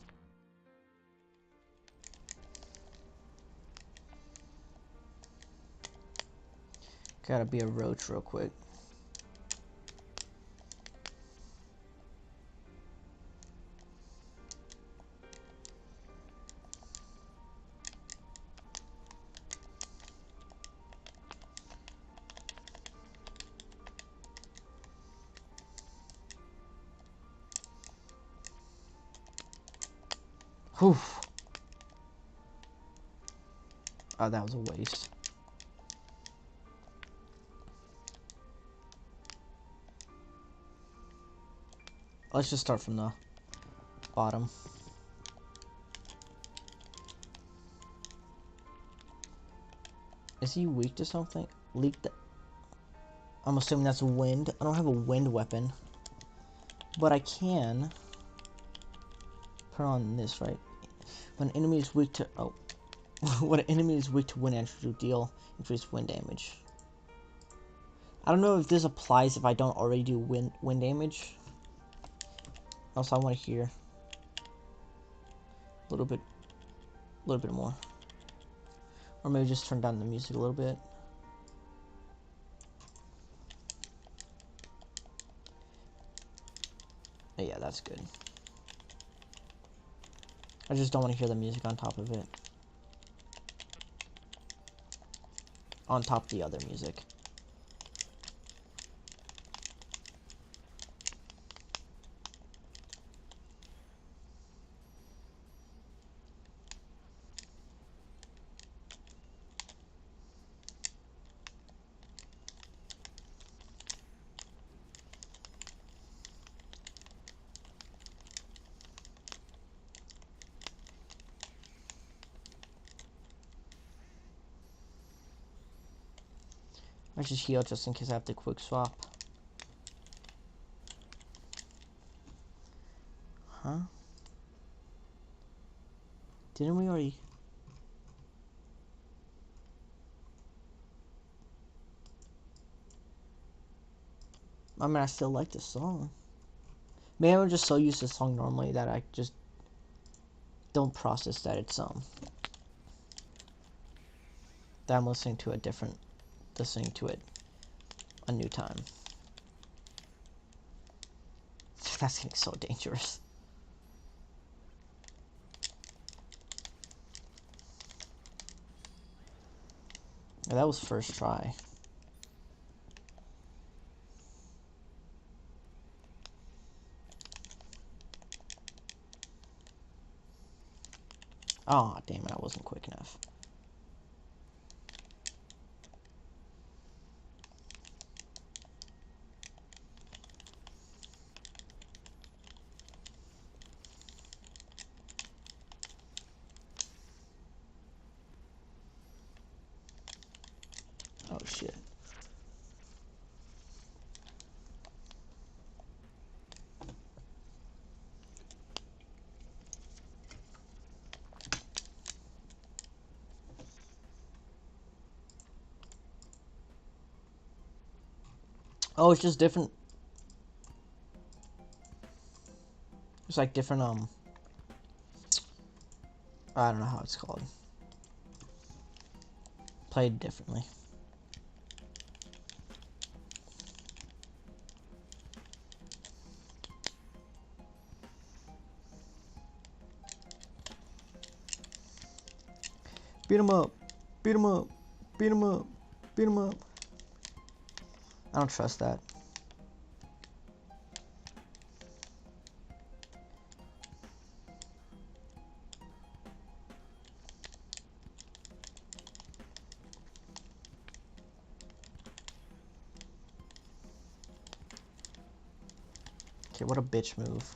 Gotta be a roach real quick. Whew. Oh, that was a waste. Let's just start from the bottom. Is he weak to something? Leak that. I'm assuming that's wind. I don't have a wind weapon. But I can put on this, right? When an enemy is weak to... Oh. When an enemy is weak to wind damage, deal increased wind damage. I don't know if this applies if I don't already do wind damage. Also, I want to hear a little bit more. Or maybe just turn down the music a little bit. Yeah, that's good. I just don't want to hear the music on top of it. On top of the other music. I just heal just in case I have to quick swap. Huh? Didn't we already... I mean, I still like this song. Maybe I'm just so used to the song normally that I just don't process that it's that I'm listening to it a new time. That's getting so dangerous. Yeah, that was first try. Oh, damn it, I wasn't quick enough. Oh, shit. Oh, it's just different. It's like different, I don't know how it's called. Played differently. Beat him up. Beat him up. Beat him up. Beat him up. I don't trust that. Okay, what a bitch move.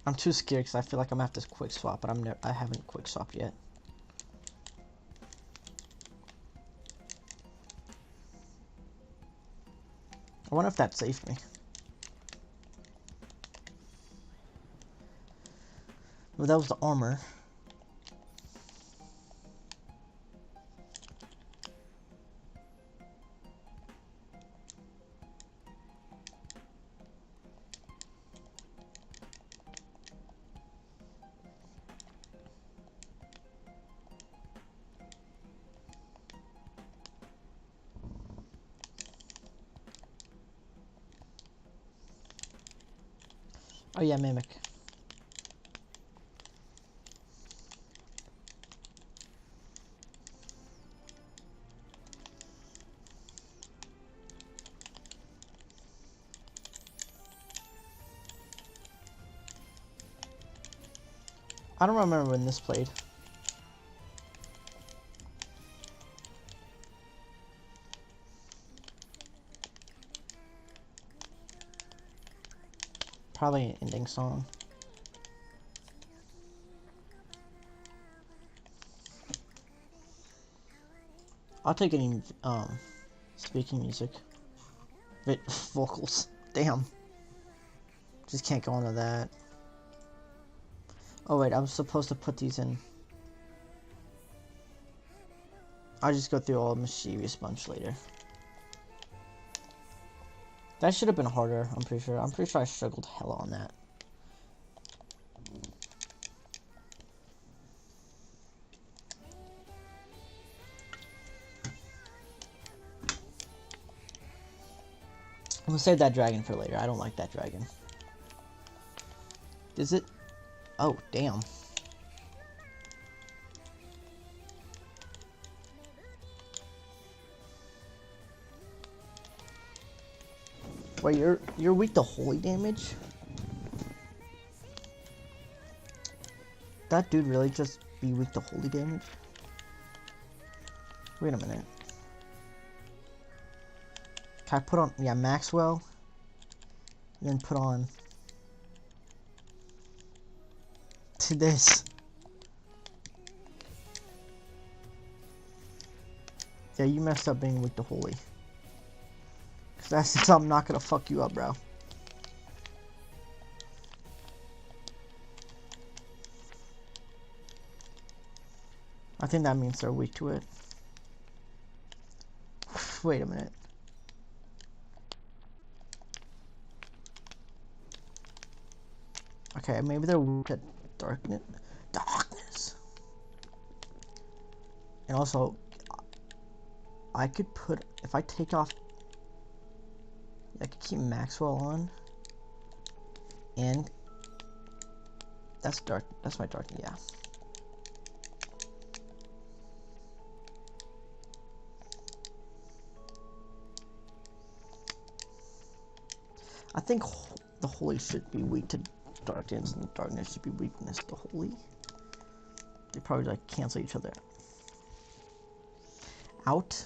I'm too scared because I feel like I'm gonna have to quick swap, but I haven't quick swapped yet. I wonder if that saved me. Well, that was the armor. Oh yeah, Mimic. I don't remember when this played. Probably an ending song. I'll take any speaking music. Vocals. Damn. Just can't go into that. Oh wait, I'm supposed to put these in. I'll just go through all mischievous bunch later. That should have been harder, I'm pretty sure. I'm pretty sure I struggled hella on that. I'm gonna save that dragon for later. I don't like that dragon. Is it? Oh, damn. Wait, you're weak to holy damage? That dude really just be weak to holy damage? Wait a minute. Can I put on, yeah, Maxwell? And then put on to this. Yeah, you messed up being weak to holy. Cause that's just, I'm not gonna fuck you up, bro. I think that means they're weak to it. Wait a minute. Okay, maybe they're weak to darkness. And also, I could put, if I take off, I could keep Maxwell on. And that's dark, that's my dark, yeah. I think the holy should be weak to darkness, and darkness should be weakness to holy. They probably like cancel each other out.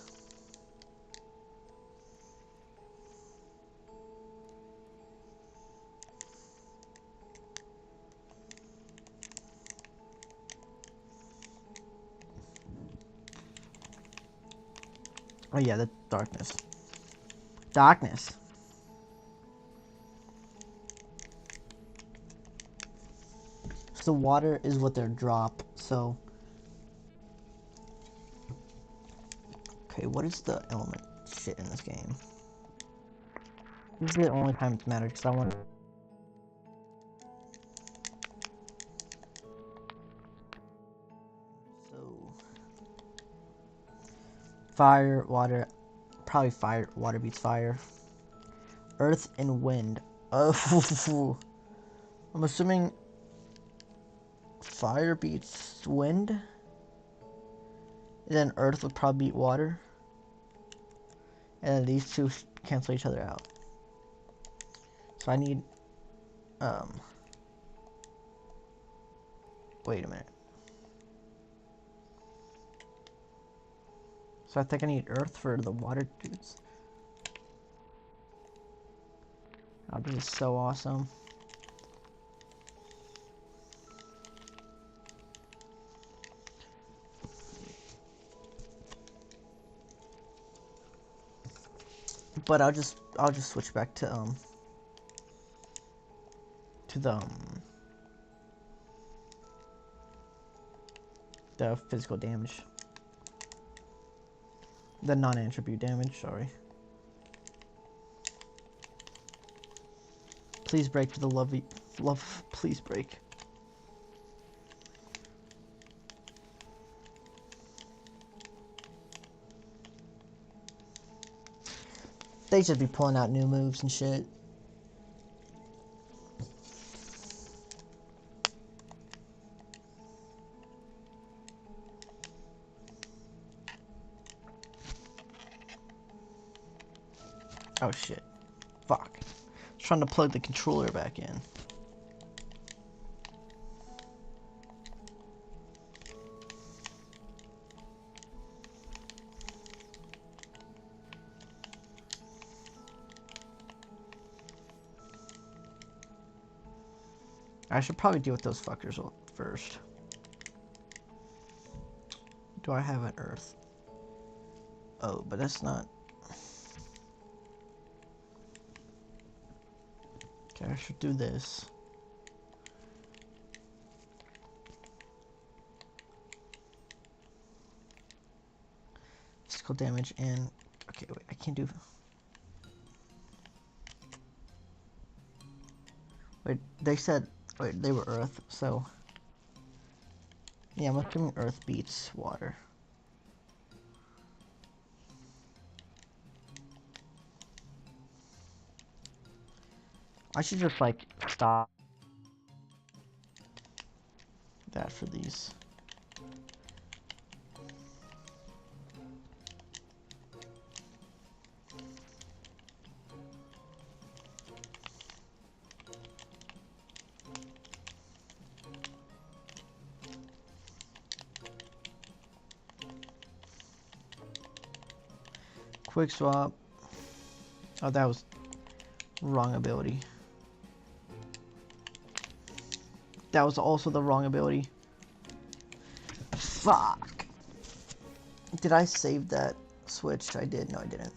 Oh yeah, the darkness. Darkness. So water is what their drop, so. Okay, what is the element shit in this game? This is the only time it matters, because I want to. So. Fire, water. Probably fire, water beats fire. Earth and wind. Oh, I'm assuming fire beats wind. And then earth would probably beat water. And then these two cancel each other out. So I need, wait a minute. So I think I need earth for the water dudes. Oh, this is so awesome. But I'll just switch back to the physical damage. The non-attribute damage, sorry. Please break for the love, please break. They should be pulling out new moves and shit. Oh shit. Fuck. I was trying to plug the controller back in. I should probably deal with those fuckers first. Do I have an earth? Oh, but that's not... Okay, I should do this. Physical damage and... Okay, wait, I can't do... Wait, they said... Wait, they were earth, so... Yeah, I'm assuming earth beats water. I should just, like, stop that for these. Quick swap. Oh, that was wrong ability. That was also the wrong ability. Fuck. Did I save that switch? I did. No, I didn't.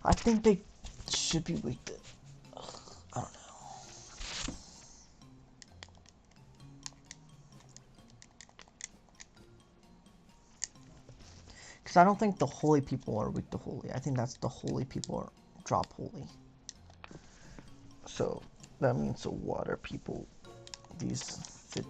I think they should be weak to... I don't know. Because I don't think the holy people are weak to holy. I think that's the holy people are drop holy. So that means the water people, these fit.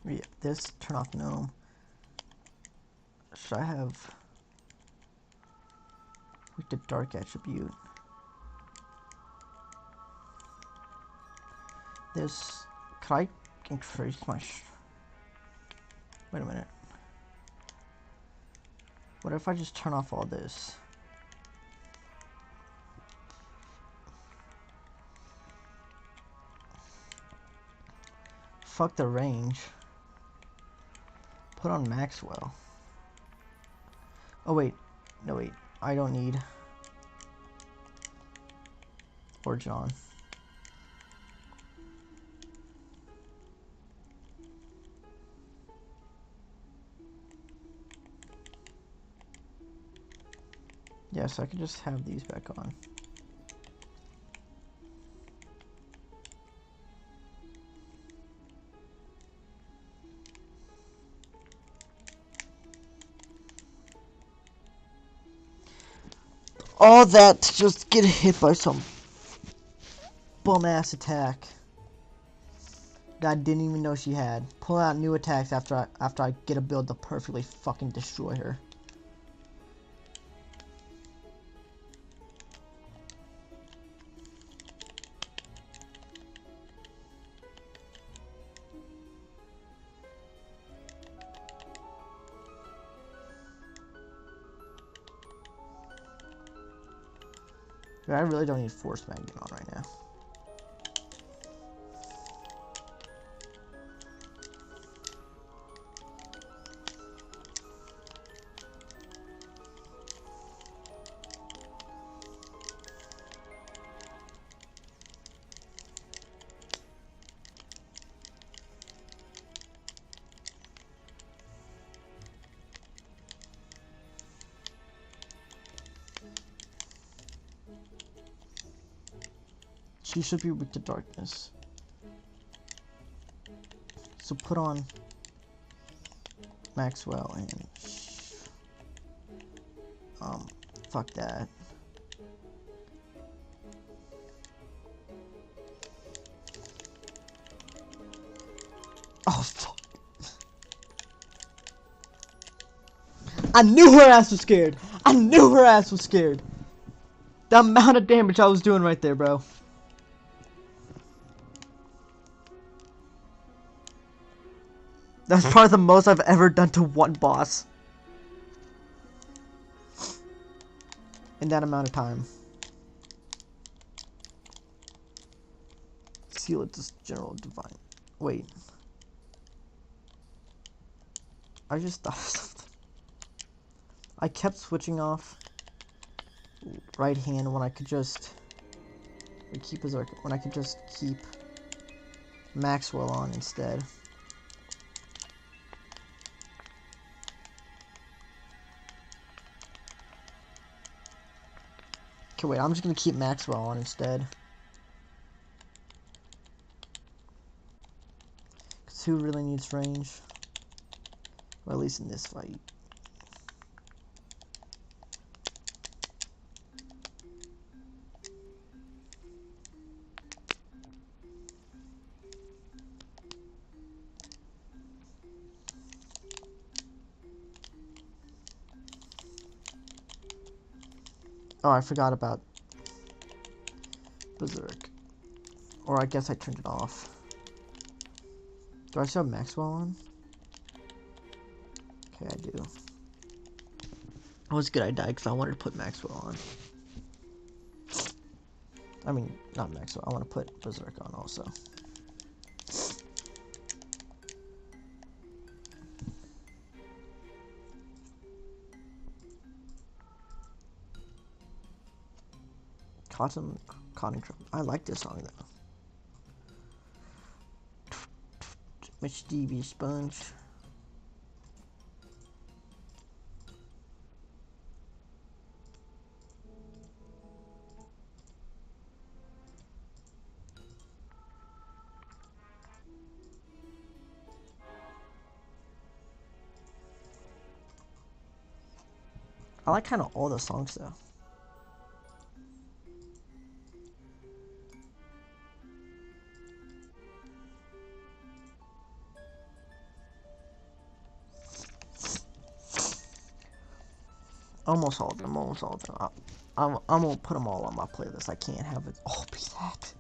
Yeah, this, turn off gnome. Should I have weak to dark attribute? This, could I increase my wait a minute. What if I just turn off all this? Fuck the range. Put on Maxwell. Oh wait, no wait, I don't need... Or John. Yeah, so I can just have these back on. All that to just get hit by some bum-ass attack that I didn't even know she had. Pull out new attacks after I get a build to perfectly fucking destroy her. I really don't need Force Magnet on right now. She should be weak to darkness. So put on Maxwell and fuck that. Oh fuck. I knew her ass was scared. I knew her ass was scared. The amount of damage I was doing right there, bro. That's probably the most I've ever done to one boss. In that amount of time. Seal it to General Divine. Wait. I just thought of something. I kept switching off right hand when I could just keep when I could just keep Maxwell on instead. Okay, wait, I'm just gonna keep Maxwell on instead. Cause who really needs range? Well, at least in this fight. Oh, I forgot about Berserk. Or I guess I turned it off. Do I still have Maxwell on? Okay, I do. It was good I died because I wanted to put Maxwell on. I mean, not Maxwell. I want to put Berserk on also. Cotton Club. I like this song though. Mitch DB Sponge. I like kind of all the songs though. Almost all of them. Almost all of them. I'm gonna put them all on my playlist. I can't have it all be that.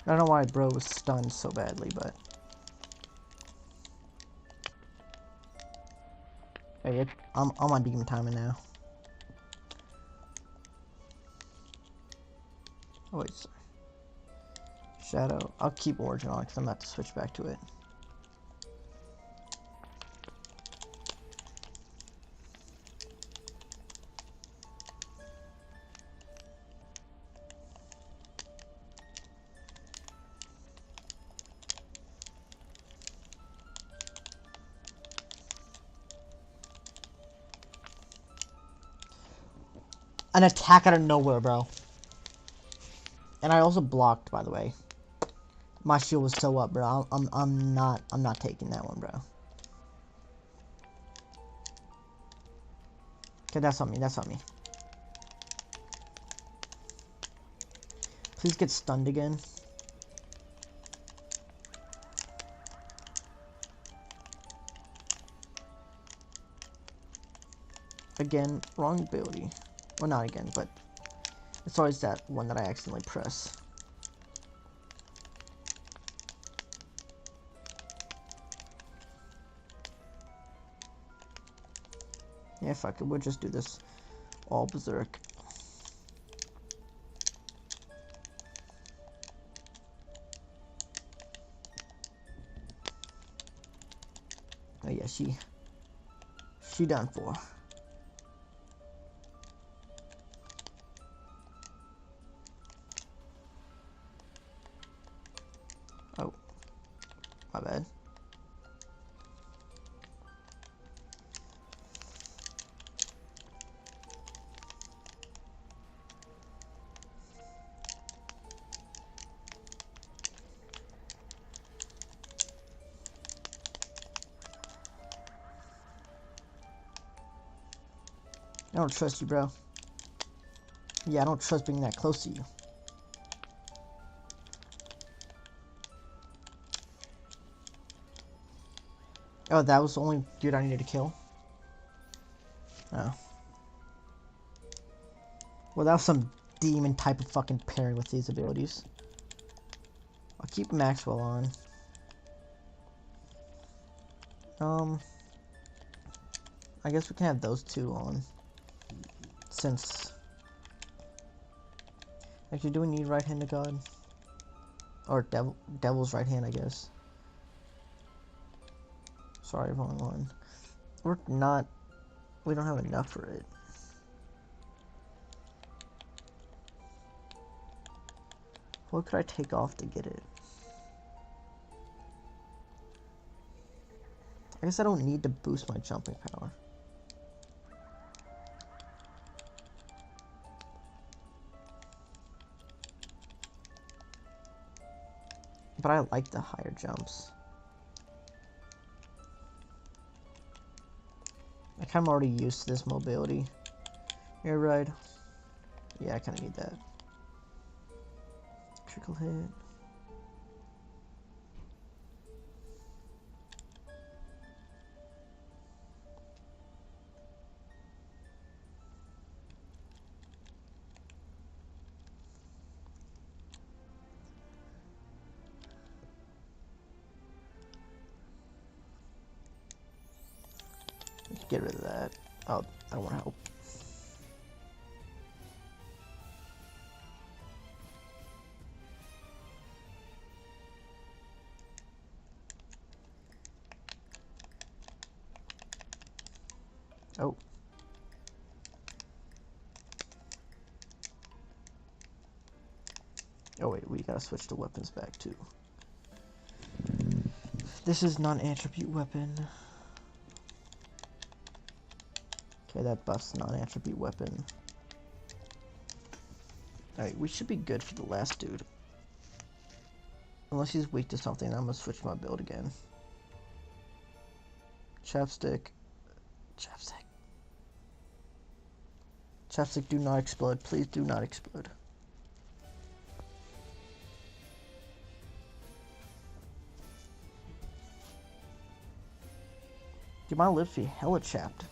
I don't know why bro was stunned so badly, but hey, I'm on demon timing now. Oh wait, sorry. Shadow. I'll keep Origin on because I'm about to switch back to it. An attack out of nowhere, bro. And I also blocked, by the way. My shield was so up, bro. I'm not taking that one, bro. Okay, that's on me. That's on me. Please get stunned again. Again, wrong ability. Well, not again, but it's always that one that I accidentally press. Yeah, fuck it, we'll just do this all berserk. Oh yeah, she done for. Oh, my bad. I don't trust you, bro. Yeah, I don't trust being that close to you. Oh, that was the only dude I needed to kill? Oh. Well, that was some demon type of fucking parry with these abilities. I'll keep Maxwell on. I guess we can have those two on. Since... Actually, do we need right hand to God? Or devil's right hand, I guess. Sorry, wrong one. We're not... We don't have enough for it. What could I take off to get it? I guess I don't need to boost my jumping power. But I like the higher jumps. I kind of already used to this mobility. Air ride. Yeah, I kind of need that. Trickle hit. Get rid of that. Oh, I don't want to help. Oh. Oh wait, we gotta switch the weapons back too. This is non-attribute weapon. Okay, that buffs non-attribute weapon. Alright, we should be good for the last dude. Unless he's weak to something, I'm gonna switch my build again. Chapstick. Chapstick. Chapstick, do not explode. Please do not explode. Dude, my lips be hella chapped.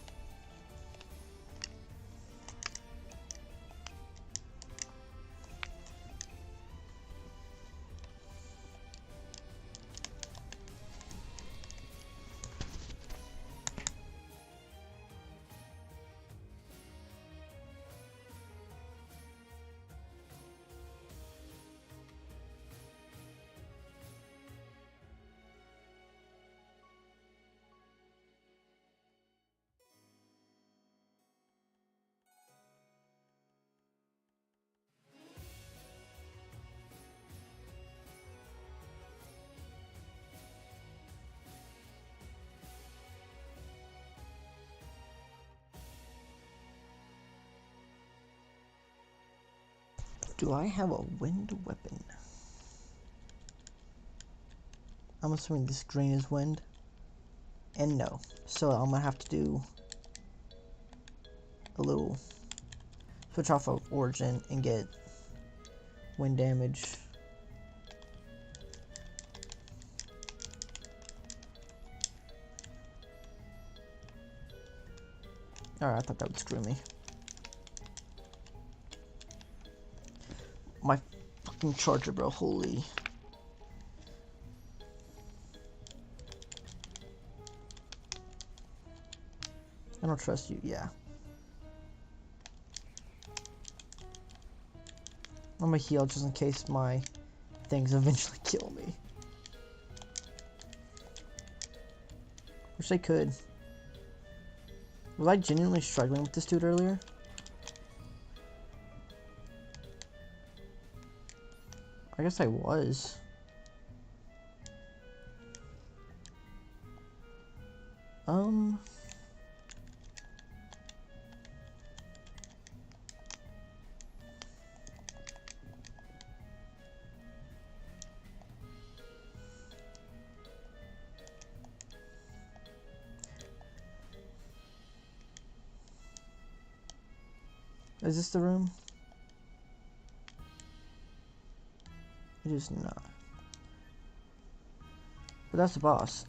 Do I have a wind weapon? I'm assuming this green is wind. And no. So I'm gonna have to do a little switch off of origin and get wind damage. Alright, I thought that would screw me. My fucking charger, bro. Holy. I don't trust you. Yeah. I'm gonna heal just in case my things eventually kill me. Wish I could. Was I genuinely struggling with this dude earlier? I guess I was. Is this the room? It is not. But that's the boss.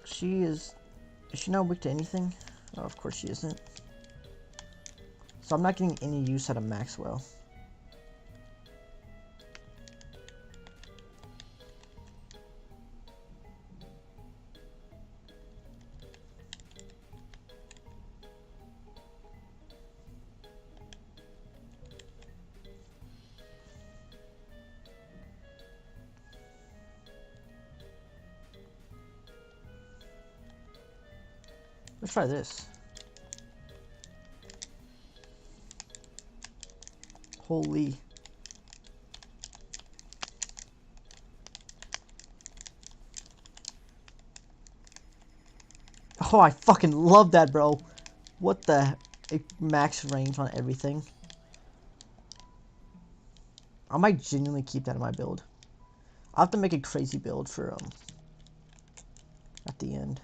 She is she not weak to anything? Oh, of course she isn't. So I'm not getting any use out of Maxwell. Let's try this. Holy. Oh, I fucking love that, bro. What the max range on everything. I might genuinely keep that in my build. I'll have to make a crazy build for at the end.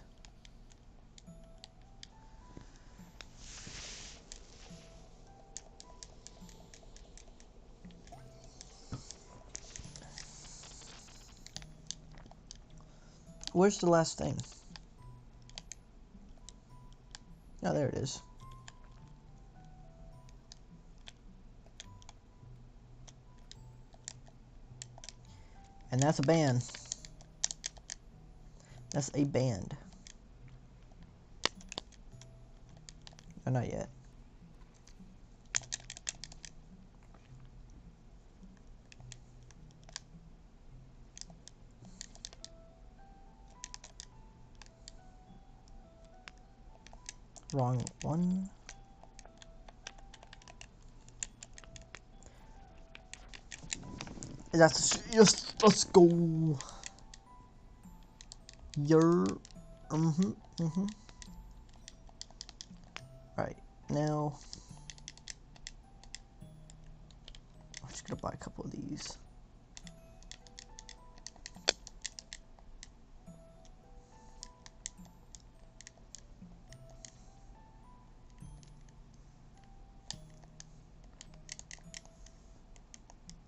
Where's the last thing? Oh, there it is. And that's a band. That's a band. No, not yet. Wrong one. That's just, let's go. Right, now I'm just gonna buy a couple of these.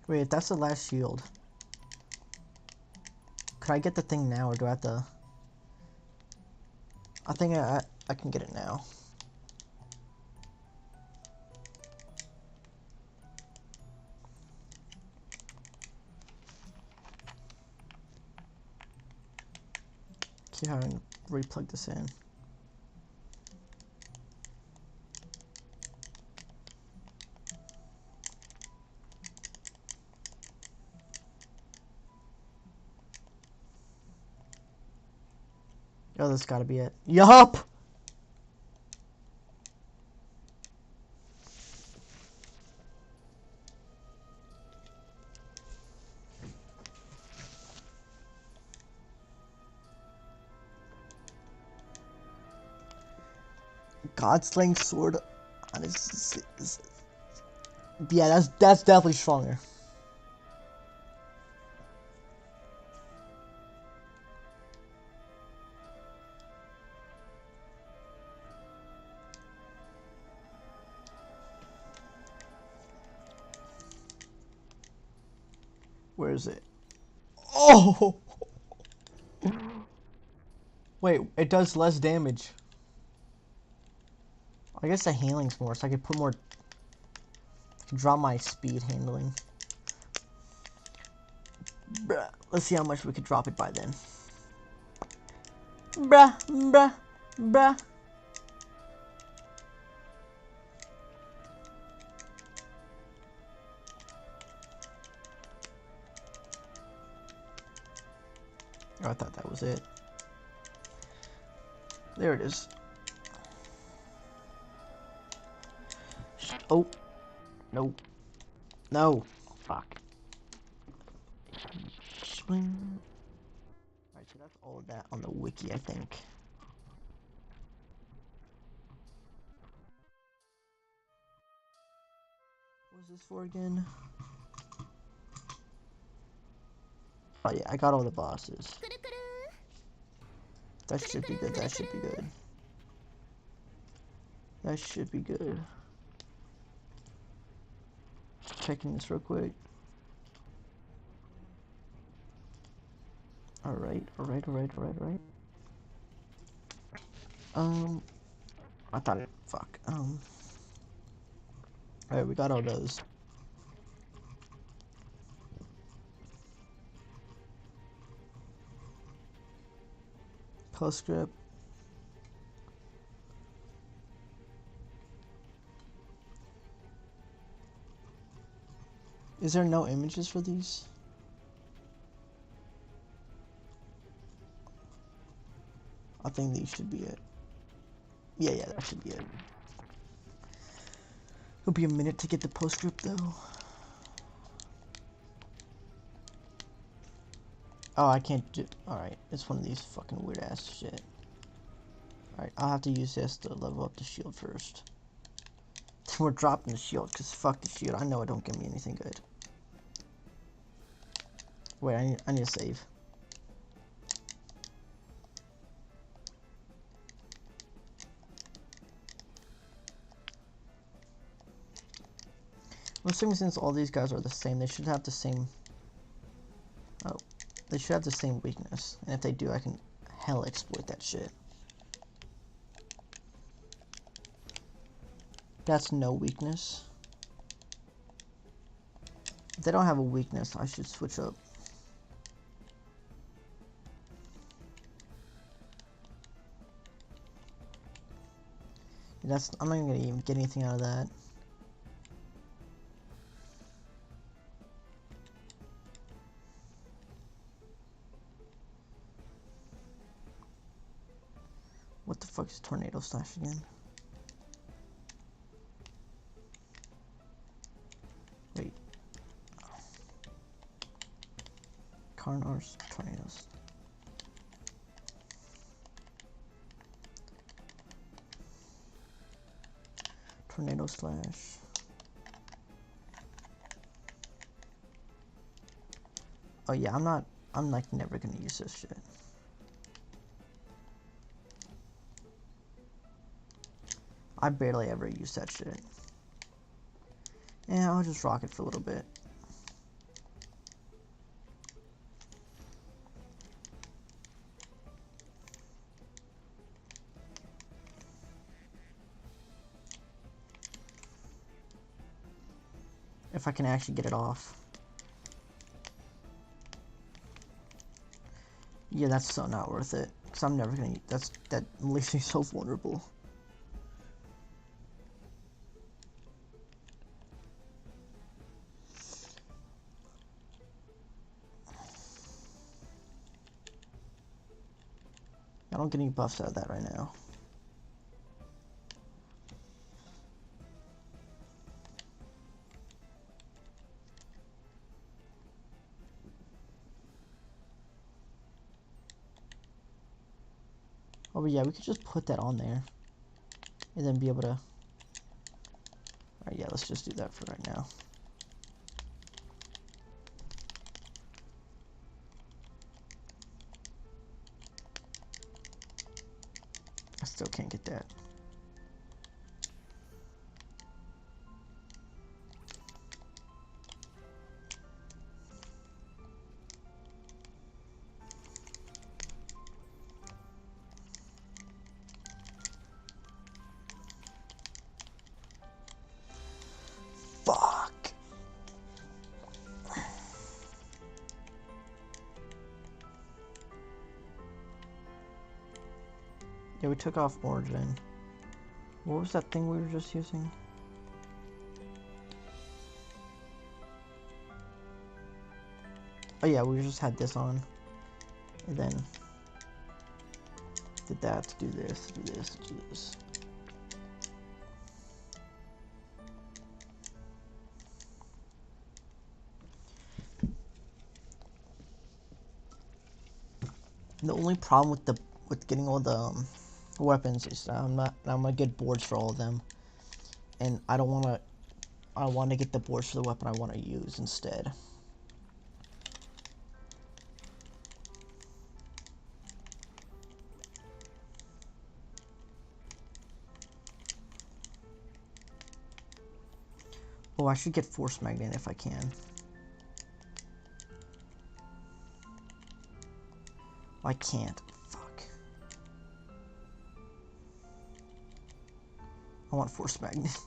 Wait, that's the last shield. Could I get the thing now, or do I have to? I think I can get it now. Keep having to replug this in. Oh, that's gotta be it. Yup! Godslaying sword on his... Yeah, that's definitely stronger. Where is it? Oh! Wait, it does less damage. I guess the handling's more, so I could put more... I could drop my speed handling. Bruh. Let's see how much we could drop it by then. Bruh, bruh, bruh. Oh, I thought that was it. There it is. Oh. No. No. Fuck. Swing. Alright, so that's all of that on the wiki, I think. What was this for again? Oh yeah, I got all the bosses. That should be good, that should be good. That should be good. Just checking this real quick. Alright. I thought it, fuck. Alright, we got all those. Postscript. Is there no images for these? I think these should be it. Yeah, that should be it. It'll be a minute to get the postscript though. Oh, I can't do... Alright, it's one of these fucking weird ass shit. Alright, I'll have to use this to level up the shield first. We're dropping the shield, because fuck the shield. I know it don't give me anything good. Wait, I need to save. I'm assuming since all these guys are the same, they should have the same... Oh. They should have the same weakness. And if they do, I can hell exploit that shit. That's no weakness. If they don't have a weakness, I should switch up. I'm not gonna even get anything out of that. What the fuck is Tornado Slash again? Wait. Carnar's Tornadoes. Tornado Slash. Oh yeah, I'm like never gonna use this shit. I barely ever use that shit. Yeah, I'll just rock it for a little bit. If I can actually get it off. Yeah, that's so not worth it. Cause I'm never gonna. That leaves me so vulnerable. I don't get any buffs out of that right now. Oh, but yeah, we could just put that on there. And then be able to... Alright, yeah, let's just do that for right now. I still can't get that. Yeah, we took off Origin. What was that thing we were just using? Oh yeah, we just had this on. And then did that to do this, to do this, to do this. The only problem with getting all the weapons is that I'm gonna get boards for all of them, and I don't wanna. I want to get the boards for the weapon I want to use instead. Oh, I should get Force Magnet if I can. I can't. Fuck. I want Force Magnet.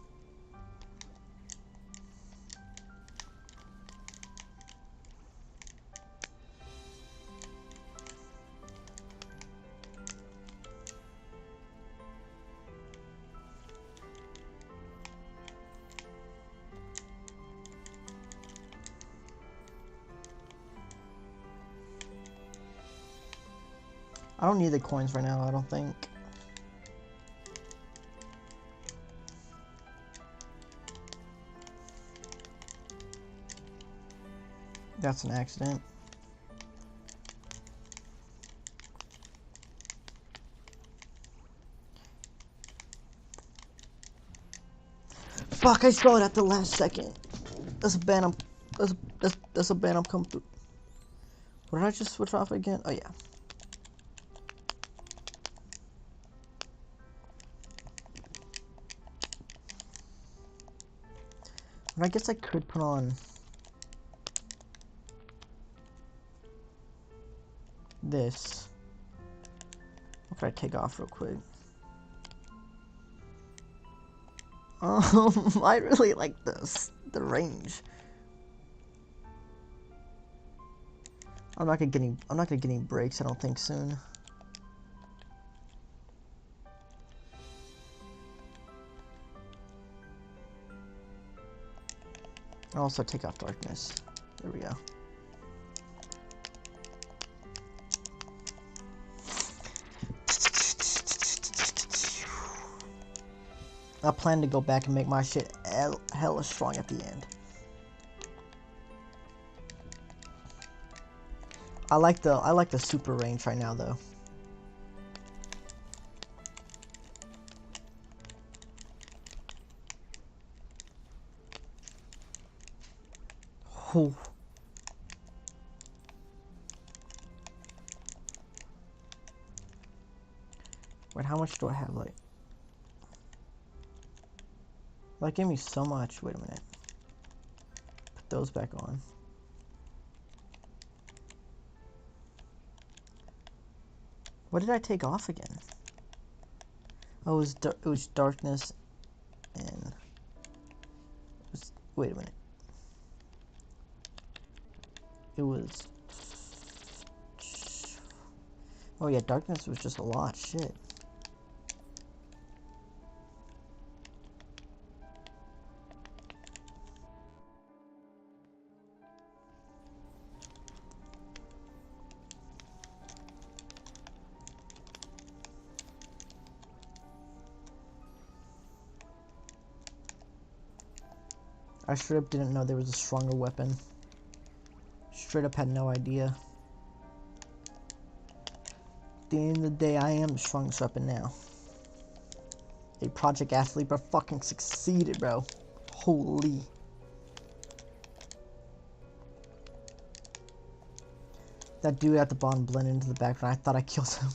I don't need the coins right now, I don't think. That's an accident. Fuck, I saw it at the last second. That's a ban. That's a ban. I'm coming through. What did I just switch off again? Oh yeah. And I guess I could put on this. What could I take off real quick? I really like the range. I'm not gonna get any breaks, I don't think, soon. I'll also take off darkness. There we go. I plan to go back and make my shit hella strong at the end. I like the super range right now though. Oh. Wait, how much do I have? Like, that gave me so much. Wait a minute. Put those back on. What did I take off again? Oh, it was darkness and wait a minute. It was. Oh yeah, darkness was just a lot. Shit. I straight up didn't know there was a stronger weapon. Straight up had no idea. At the end of the day, I am the strongest weapon now. A Project Astlibra fucking succeeded, bro. Holy. That dude at the bottom blended into the background. I thought I killed him.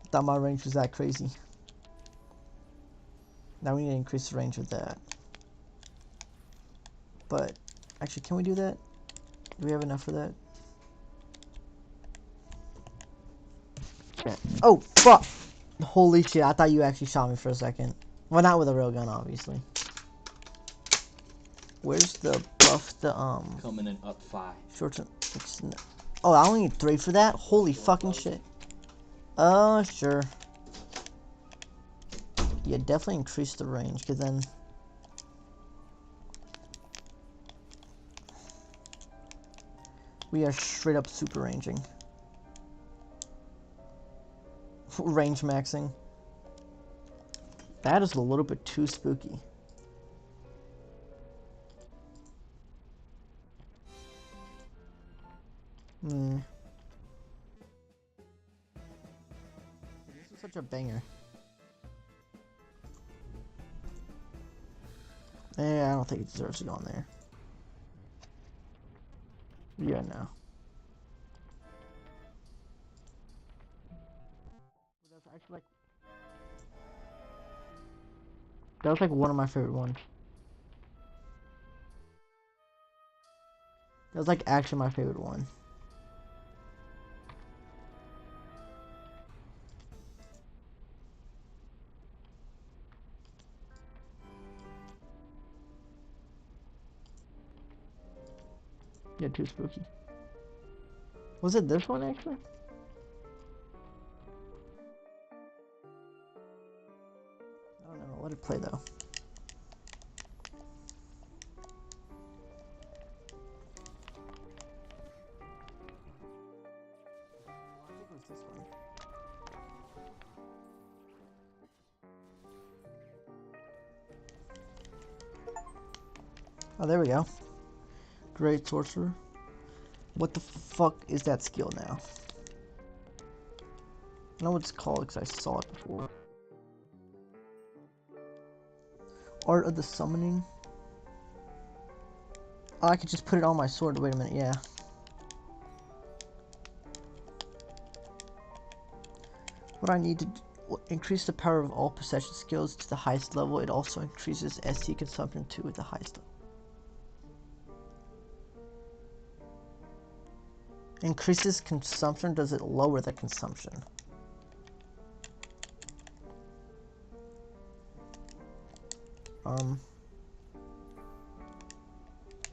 I thought my range was that crazy. Now we need to increase the range of that. But, actually, can we do that? Do we have enough for that? Okay. Oh, fuck! Holy shit, I thought you actually shot me for a second. Well, not with a real gun, obviously. Where's the buff, Coming in up 5. Short term, oh, I only need 3 for that? Holy fucking shit. Sure. Yeah, definitely increase the range, because then... we are straight up super ranging. Range maxing. That is a little bit too spooky. This is such a banger. Yeah, I don't think it deserves to go on there. Yeah, no. That's actually like... that was like one of my favorite ones. That was like actually my favorite one. Yeah, too spooky. Was it this one actually? I don't know. Let it play though. I think it was this one. Oh, there we go. Great sorcerer. What the fuck is that skill now? I know what it's called because I saw it before. Art of the Summoning. Oh, I could just put it on my sword. Wait a minute, yeah. What I need to do, increase the power of all possession skills to the highest level. It also increases ST consumption too at the highest level. Increases consumption, does it lower the consumption?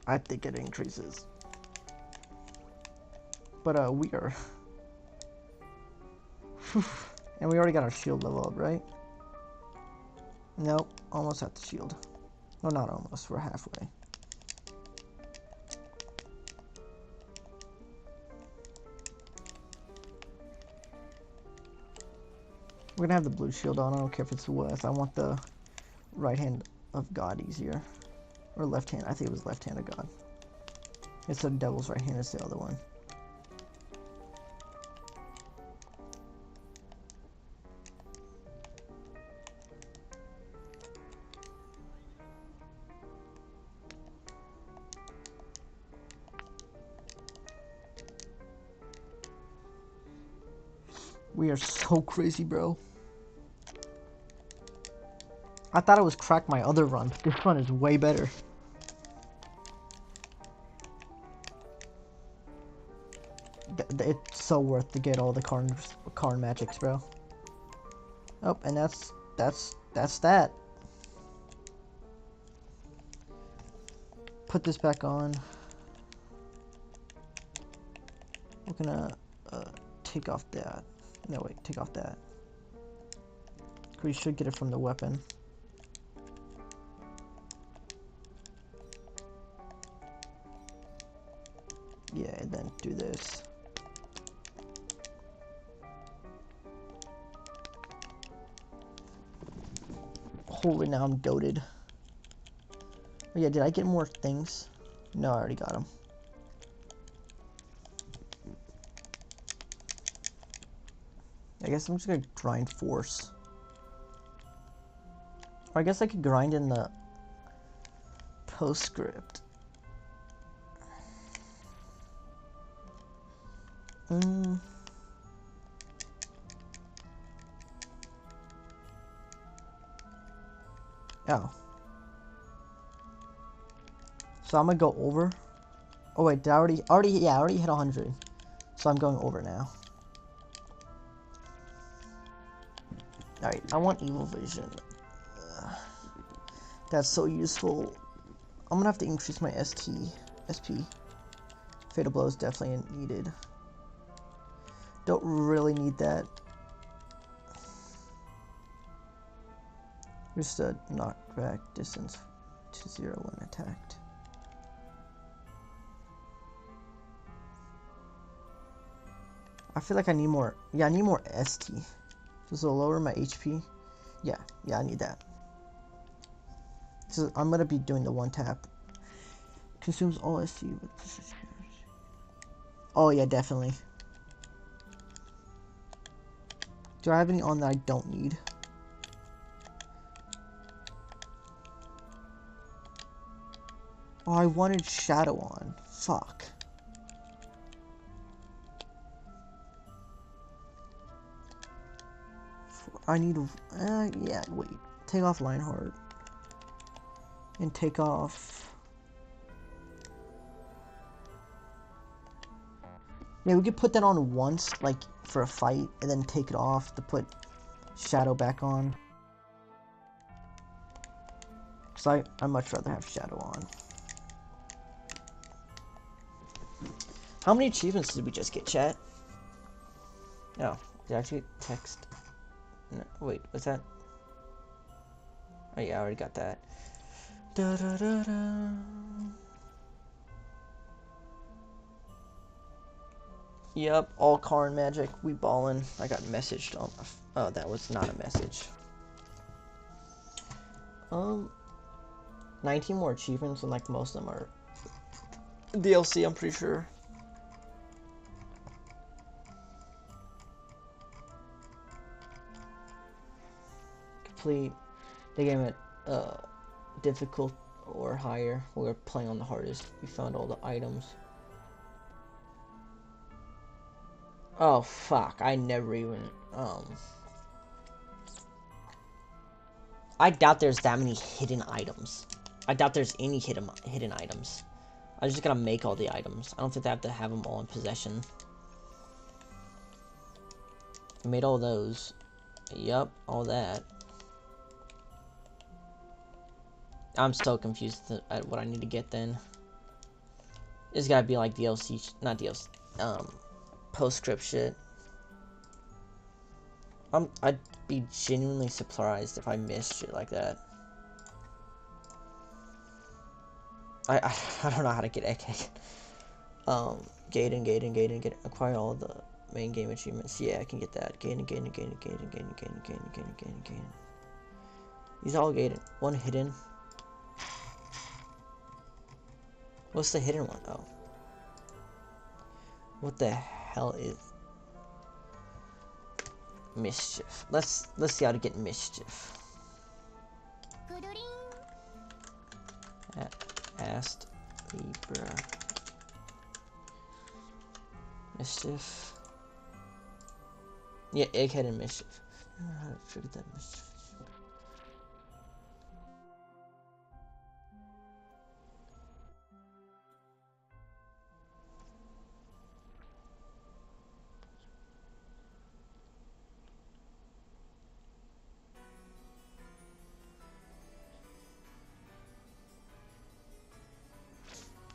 I think it increases. But we are... and we already got our shield level up, right? Nope, almost at the shield. No, not almost, we're halfway. We're gonna have the blue shield on. I don't care if it's the west. I want the right hand of God easier. Or left hand. I think it was left hand of God. It's the devil's right hand is the other one. We are so crazy, bro. I thought it was cracked my other run, but this one is way better. It's so worth to get all the Karn magics, bro. Oh, and that's that. Put this back on. We're gonna take off that. No, wait, take off that. We should get it from the weapon. Yeah, and then do this. Holy, now I'm goated. Oh yeah, did I get more things? No, I already got them. I guess I'm just gonna grind force. Or I guess I could grind in the postscript. Oh. So I'm gonna go over. Oh wait, did I already hit 100. So I'm going over now. Alright, I want evil vision. That's so useful. I'm gonna have to increase my SP. Fatal blow is definitely needed. Don't really need that. Just a knockback distance to 0 when attacked. I feel like I need more. Yeah, I need more ST. Just to lower my HP. Yeah, I need that. So I'm gonna be doing the one tap. Consumes all ST with precision. Oh yeah, definitely. Do I have any on that I don't need? Oh, I wanted Shadow on. Fuck. I need, yeah, wait. Take off Lionheart. And take off... Yeah, we could put that on once, like, for a fight, and then take it off to put Shadow back on. Because I'd much rather have Shadow on. How many achievements did we just get, chat? No, did I actually get text? No, wait, was that? Oh yeah, I already got that. Da, da, da, da. Yep, all Karn magic. We ballin'. I got messaged on. Oh, that was not a message. 19 more achievements, and like most of them are DLC. I'm pretty sure. Complete the game at difficult or higher. We're playing on the hardest. We found all the items. Oh fuck! I never even I doubt there's that many hidden items. I doubt there's any hidden items. I just gotta make all the items. I don't think I have to have them all in possession. I made all those. Yup, all that. I'm so confused at what I need to get then. It's gotta be like DLC, not DLC, postscript shit. I'd be genuinely surprised if I missed shit like that. I don't know how to get egg. Gaiden. Acquire all the main game achievements. Yeah, I can get that. Gaiden. These are all Gaiden. One hidden. What's the hidden one? Oh. What the hell is Mischief? Let's see how to get Mischief. Astlibra. Mischief. Yeah, Egghead and Mischief. I don't know how to figure that Mischief.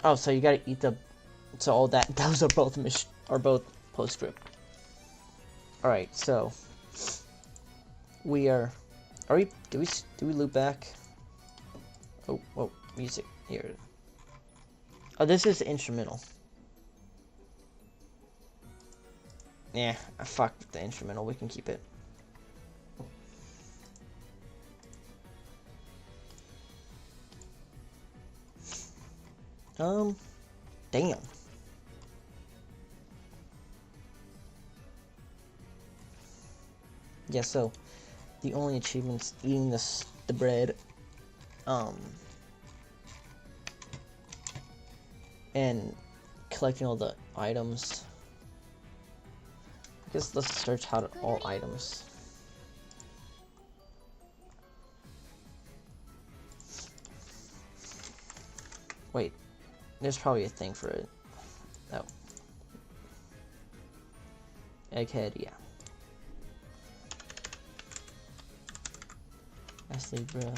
Oh, so you gotta eat the. So all that. Those are both postscript. All right, so we are. Are we? Do we loop back? Oh, music here. Oh, this is instrumental. Yeah, I fucked the instrumental. We can keep it. Damn. Yeah, so the only achievements eating the bread, and collecting all the items. I guess let's search how to all items. Wait, there's probably a thing for it. Oh. Egghead, yeah. Astlibra,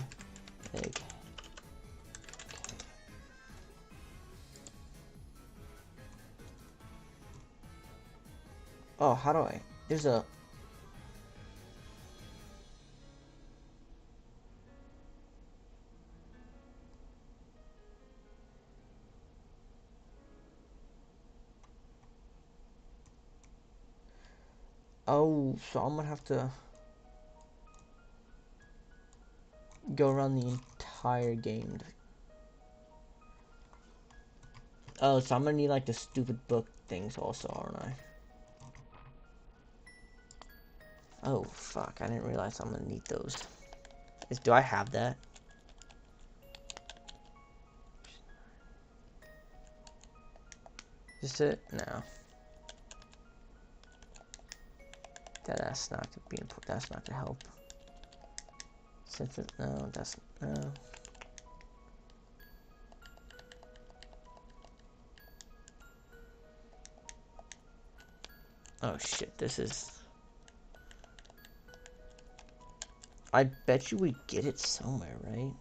egg. Oh, how do I? There's a. Oh, so I'm gonna have to go around the entire game. Oh, so I'm gonna need like the stupid book things also, aren't I? Oh, fuck. I didn't realize I'm gonna need those. Do I have that? Is it? No. That's not to be important. That's not to help. Since it, no, that's no. Oh shit! This is. I bet you we get it somewhere, right?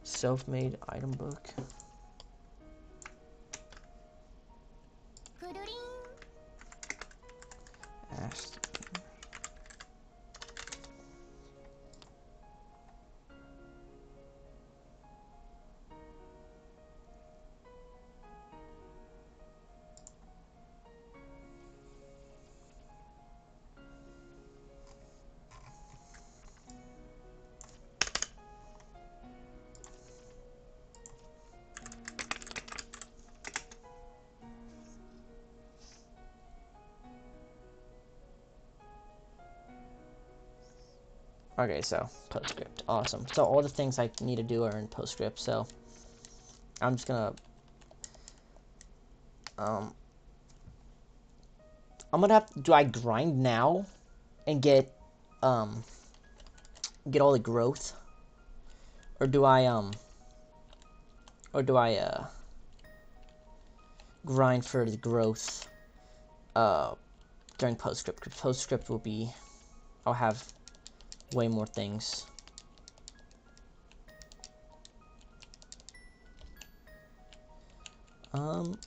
Self-made item book. Astlibra. Okay, so PostScript, awesome. So all the things I need to do are in PostScript. So I'm just gonna I'm gonna have. Do I grind now and get all the growth, or do I grind for the growth during PostScript? Because PostScript will be, I'll have way more things. I'm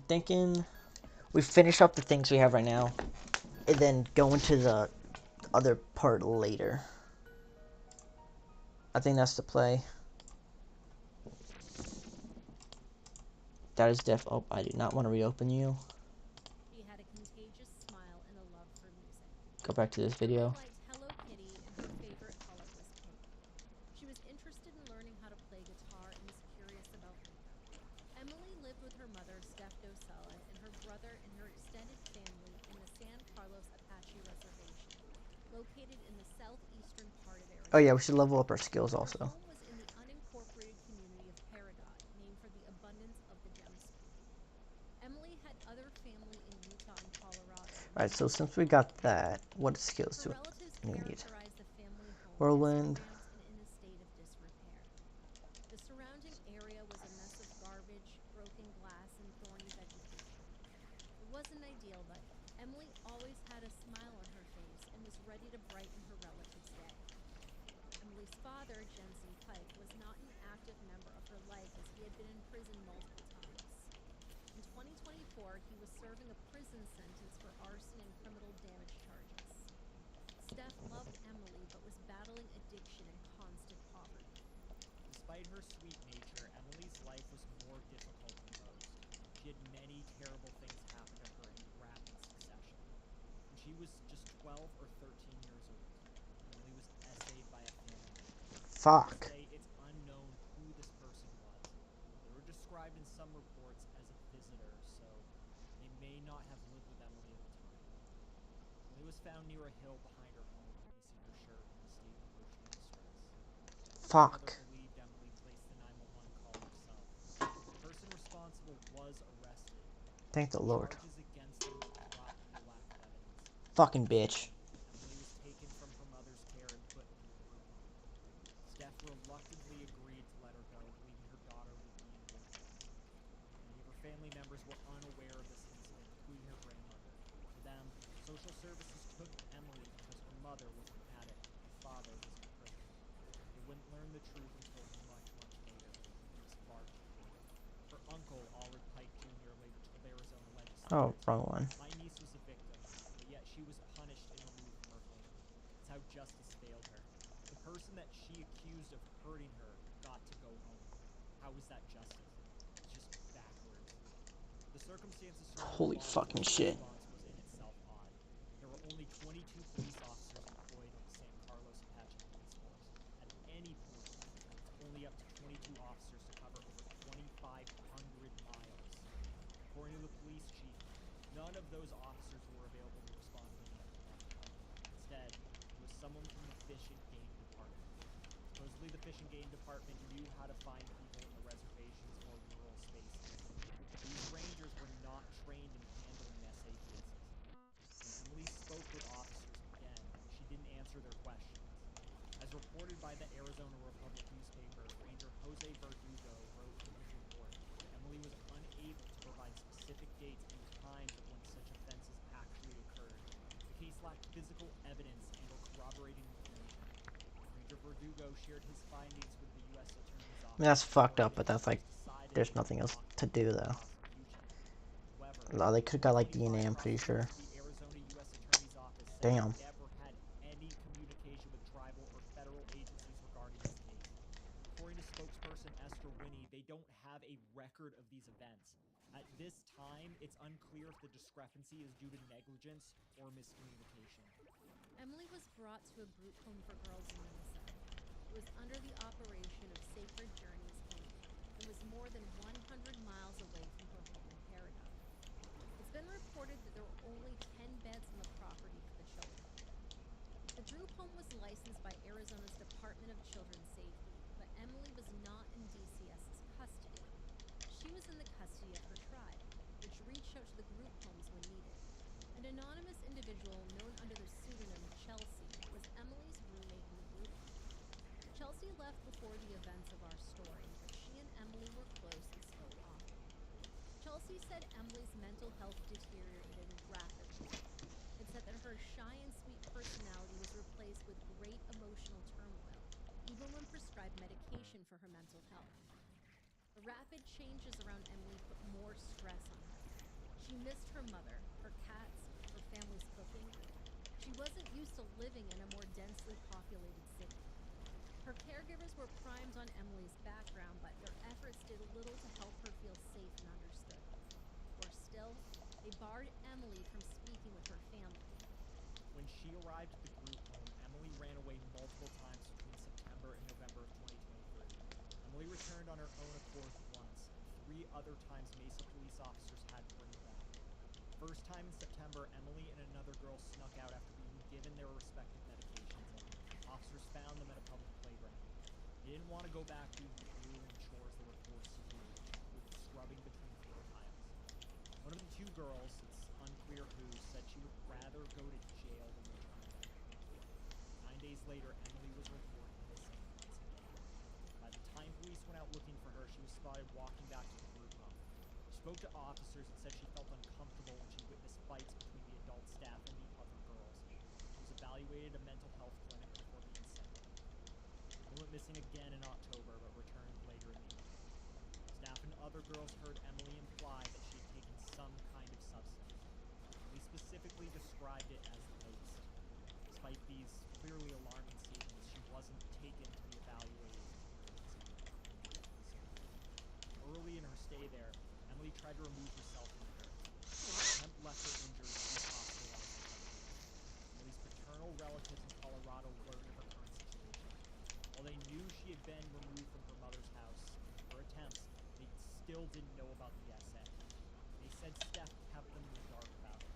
thinking we finish up the things we have right now, and then go into the other part later. I think that's the play. That is oh, I do not want to reopen you. She had a contagious smile and a love for music. Go back to this video. She liked Hello Kitty and her favorite color was pink. She was interested in learning how to play guitar and was curious about makeup. Emily lived with her mother, Steph Dosella, and her brother and her extended family in the San Carlos Apache Reservation, located in the southeastern part of Arizona. Oh yeah, we should level up our skills also. Her home was in the unincorporated community of Peridot, named for the abundance of the gemstone. Emily had other family in Utah and Colorado. Alright, so since we got that, what skills do we need? The family home Whirlwind. as cramped and in a state of disrepair. The surrounding area was a mess of garbage, broken glass, and thorny vegetation. It wasn't ideal, but Emily always had a smile on her face and was ready to brighten her relative's day. Emily's father, Jensen Pike, was not an active member of her life as he had been in prison multiple times. In 2024, he was serving a prison sentence for arson and criminal damage charges. Steph loved Emily but was battling addiction and constant poverty. Despite her sweet nature, Emily's life was more difficult than most. She had many terrible things happen to her in rapid succession. When she was just 12 or 13 years old, Emily was essayed by a family member. Fuck. Say it's unknown who this person was. They were described in some reports as a visitor, so they may not have lived with Emily at the time. Emily was found near a hill behind her home, missing her shirt in a state approaching distress. Fuck. Her mother believed Emily placed the 911 call herself. The person responsible was arrested. Thank the Lord. Charges against them were dropped for lack of evidence. Fucking bitch. Emily was taken from her mother's care and put into a group home. Steph reluctantly agreed to let her go, believing her daughter would be in good hands. Many of her family members were unaware of this incident, including her grandmother. For them, social services took Emily because her mother was an addict and her father was in prison. They wouldn't learn the truth until much, much later. It was far too late. Her uncle, Ulrich Pike Oh, similar to wrong one. my niece was a victim, but yet she was punished and removed from her home. It's how justice failed her. The person that she accused of hurting her got to go home. How is that justice? It's just backwards. The circumstances surrounding Holy the law fucking enforcement shit. response was in itself odd. There were only 22 police officers employed in the San Carlos Apache police force. At any point, it's only up to 22 officers to cover over 2,500 miles. According to the police chief, none of those officers were available to respond to the mental health call. Instead, it was someone from the Fish and Game Department. Supposedly, the Fish and Game Department knew how to find people in the reservations or rural spaces. These rangers were not trained in handling SA cases. When Emily spoke with officers again, she didn't answer their questions. As reported by the Arizona Republic newspaper, Ranger Jose Verdugo wrote in his report that Emily was unable to provide specific dates and times of when such offenses actually occurred. The case lacked physical evidence and or corroborating information. Ranger Verdugo shared his findings with the U.S. Attorney's Office. I mean, that's fucked up, but that's like, there's nothing else to do though. No, they could've got like DNA, I'm pretty sure. The Arizona U.S. Attorney's Office said Damn. they never had any communication with tribal or federal agencies regarding this case. According to spokesperson Esther Winnie, they don't have a record of these events. At this time, it's unclear if the discrepancy is due to negligence or miscommunication. Emily was brought to a group home for girls in Mesa. It was under the operation of Sacred Journeys, Inc. and was more than 100 miles away from her home in Paragon. It's been reported that there were only 10 beds on the property for the children. The group home was licensed by Arizona's Department of Children's Safety, but Emily was not in DCS's custody. She was in the custody of her tribe, which reached out to the group homes when needed. An anonymous individual known under the pseudonym Chelsea was Emily's roommate in the group home. Chelsea left before the events of our story, but she and Emily were close and spoke often. Chelsea said Emily's mental health deteriorated rapidly. It said that her shy and sweet personality was replaced with great emotional turmoil, even when prescribed medication for her mental health. The rapid changes around Emily put more stress on her. She missed her mother, her cats, her family's cooking. She wasn't used to living in a more densely populated city. Her caregivers were primed on Emily's background, but their efforts did little to help her feel safe and understood. Worse still, they barred Emily from speaking with her family. When she arrived at the group home, Emily ran away multiple times between September and November of 2023. Emily returned on her own accord once, and 3 other times Mesa police officers had to bring her back. First time in September, Emily and another girl snuck out after being given their respective medications. Officers found them at a public playground. They didn't want to go back due to the grueling chores they were forced to do, which included scrubbing between floor tiles. One of the 2 girls, it's unclear who, said she would rather go to jail than return back. 9 days later, Emily was reported missing once again. By the time police went out looking for her, she was spotted walking back to the group home. She spoke to officers and said she felt uncomfortable when she witnessed fights between the adult staff and the other girls. She was evaluated at a mental health clinic before being sent home. Emily went missing again in October, but returned later in the year. Staff and other girls heard Emily imply that she had taken some kind of substance. Emily specifically described it as laced. Despite these clearly alarming statements, she wasn't taken to be evaluated. Early in her stay there, Emily tried to remove herself from the dirt. The attempt left her injured and she was hospitalized for several days. Emily's paternal relatives in Colorado learned of her current situation. While they knew she had been removed from her mother's house for attempts, they still didn't know about the SA. They said Steph kept them in the dark about it.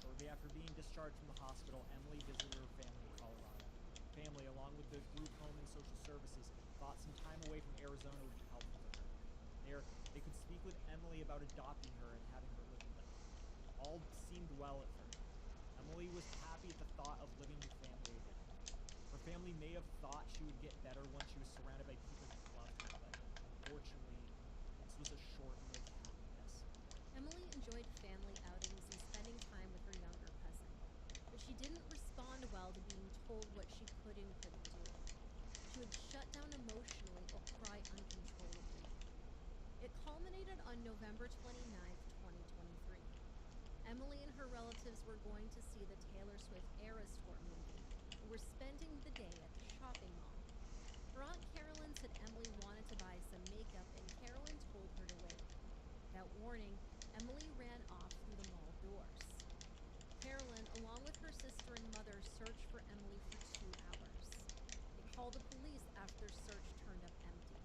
Shortly after being discharged from the hospital, Emily visited her family in Colorado. Her family, along with the group home and social services, thought some time away from Arizona would be helpful to her. There, they could speak with Emily about adopting her and having her live with them. All seemed well at first. Emily was happy at the thought of living with family again. Her family may have thought she would get better once she was surrounded by people who loved her, but unfortunately, this was a short-lived happiness. Emily enjoyed family outings and spending time with her younger cousin, but she didn't respond well to being told what she could and couldn't do. She would shut down emotionally or cry uncontrollably. It culminated on November 29th, 2023. Emily and her relatives were going to see the Taylor Swift Eras Tour movie and were spending the day at the shopping mall. Her Aunt Carolyn said Emily wanted to buy some makeup, and Carolyn told her to wait. Without warning, Emily ran off through the mall doors. Carolyn, along with her sister and mother, searched for Emily for 2 hours. They called the police after their search turned up empty.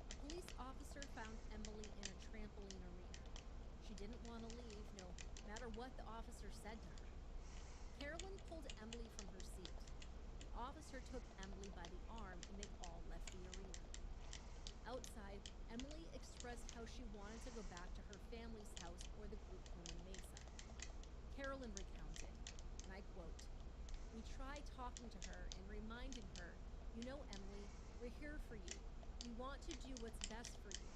A police officer found Emily in a trampoline arena. She didn't want to leave, no matter what the officer said to her. Carolyn pulled Emily from her seat. The officer took Emily by the arm, and they all left the arena. Outside, Emily expressed how she wanted to go back to her family's house or the group home in Mesa. Carolyn recounted, and I quote, "We tried talking to her and reminding her, you know, Emily, we're here for you. We want to do what's best for you."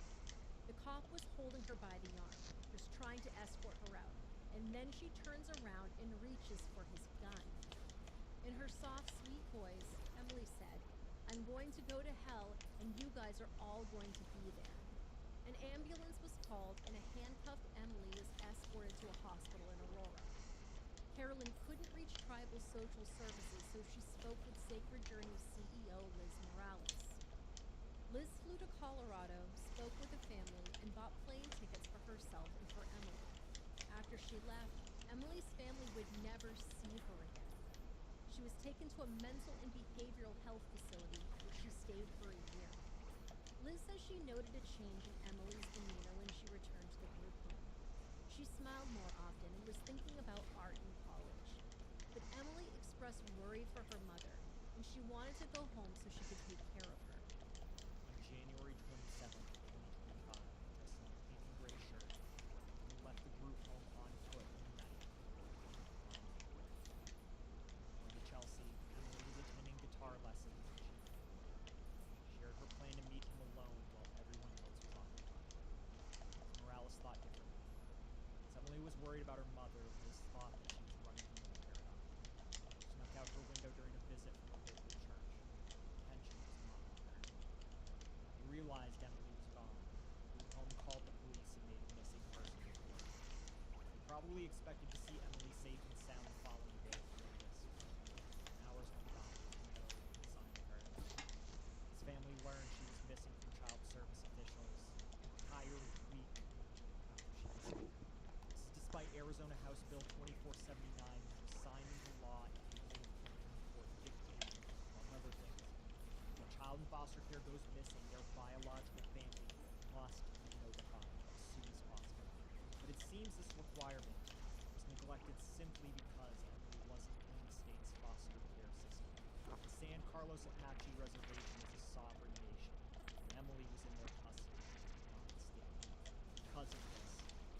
The cop was holding her by the arm, just trying to escort her out, and then she turns around and reaches for his gun. In her soft, sweet voice, Emily said, "I'm going to go to hell, and you guys are all going to be there." An ambulance was called, and a handcuffed Emily was escorted to a hospital in Aurora. Carolyn couldn't reach Tribal Social Services, so she spoke with Sacred Journey's CEO, Liz Morales. Liz flew to Colorado, spoke with the family, and bought plane tickets for herself and for Emily. After she left, Emily's family would never see her again. She was taken to a mental and behavioral health facility where she stayed for a year. Liz says she noted a change in Emily's demeanor when she returned to the group home. She smiled more often and was thinking about art in college. But Emily expressed worry for her mother, and she wanted to go home so she could take care of her. On January 27th, 2025, dressed in a pink and gray shirt, he left the group home on foot in the night. Going to Chelsea, Emily was attending guitar lessons in Chief. She shared her plan to meet him alone while everyone else was occupied. Morales thought differently. As Emily was worried about her mother, Liz thought that she was running her own paradigm. She snuck out her window during a visit from a local church. Her intention was not apparent. They realized Emily was gone. The group home called the police and made a missing persons report. They probably expected to see Emily safe and sound the following day at the latest. Hours went by with no sign of her. His family learned she was missing from child service officials an entire week after she disappeared. This is despite Arizona House Bill 2479, which was signed into law in April of 2024, dictating, among other things, when a child in foster care goes missing, their biological family must be notified as soon as possible. But it seems this requirement was neglected simply because Emily wasn't in the state's foster care system. The San Carlos Apache Reservation is a sovereign nation, and Emily was in their custody, not the state. Because of this,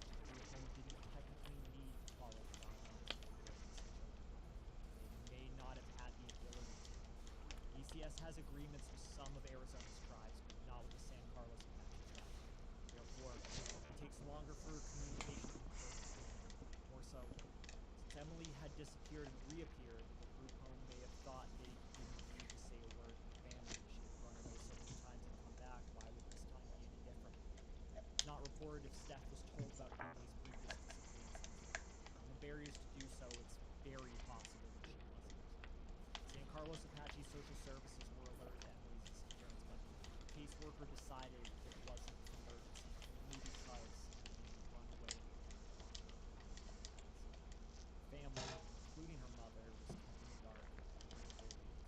the group home didn't technically need to follow the guidelines for raising children. They may not have had the ability to. ECS has agreements with some of Arizona's tribes, but not with the San Carlos Apache tribe. Therefore, it takes longer for communication to occur between them. More so, since Emily had disappeared and reappeared, the group home may have thought they didn't need to say a word to the family. She had run away so many times and come back. Why would this time be any different? It's not reported if Steph was told about Emily's previous disappearances. And the barriers to do so, it's very possible that she wasn't. San Carlos Apache Social Services were alerted to Emily's disappearance, but the caseworker decided it wasn't an emergency only because Emily had run away and gone. Family, including her mother, was kept in the dark for a whole week.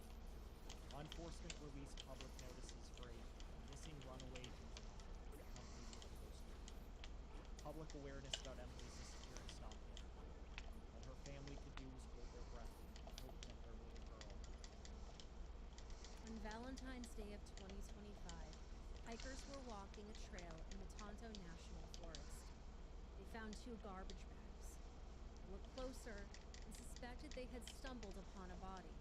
Law enforcement released public notices for a missing runaway juvenile, accompanied with a poster. Public awareness about Emily's disappearance stopped there. All her family could do was hold their breath and hope that their little girl. On Valentine's Day of 2025, hikers were walking a trail in the Tonto National Forest. They found 2 garbage bags. They looked closer and suspected they had stumbled upon a body.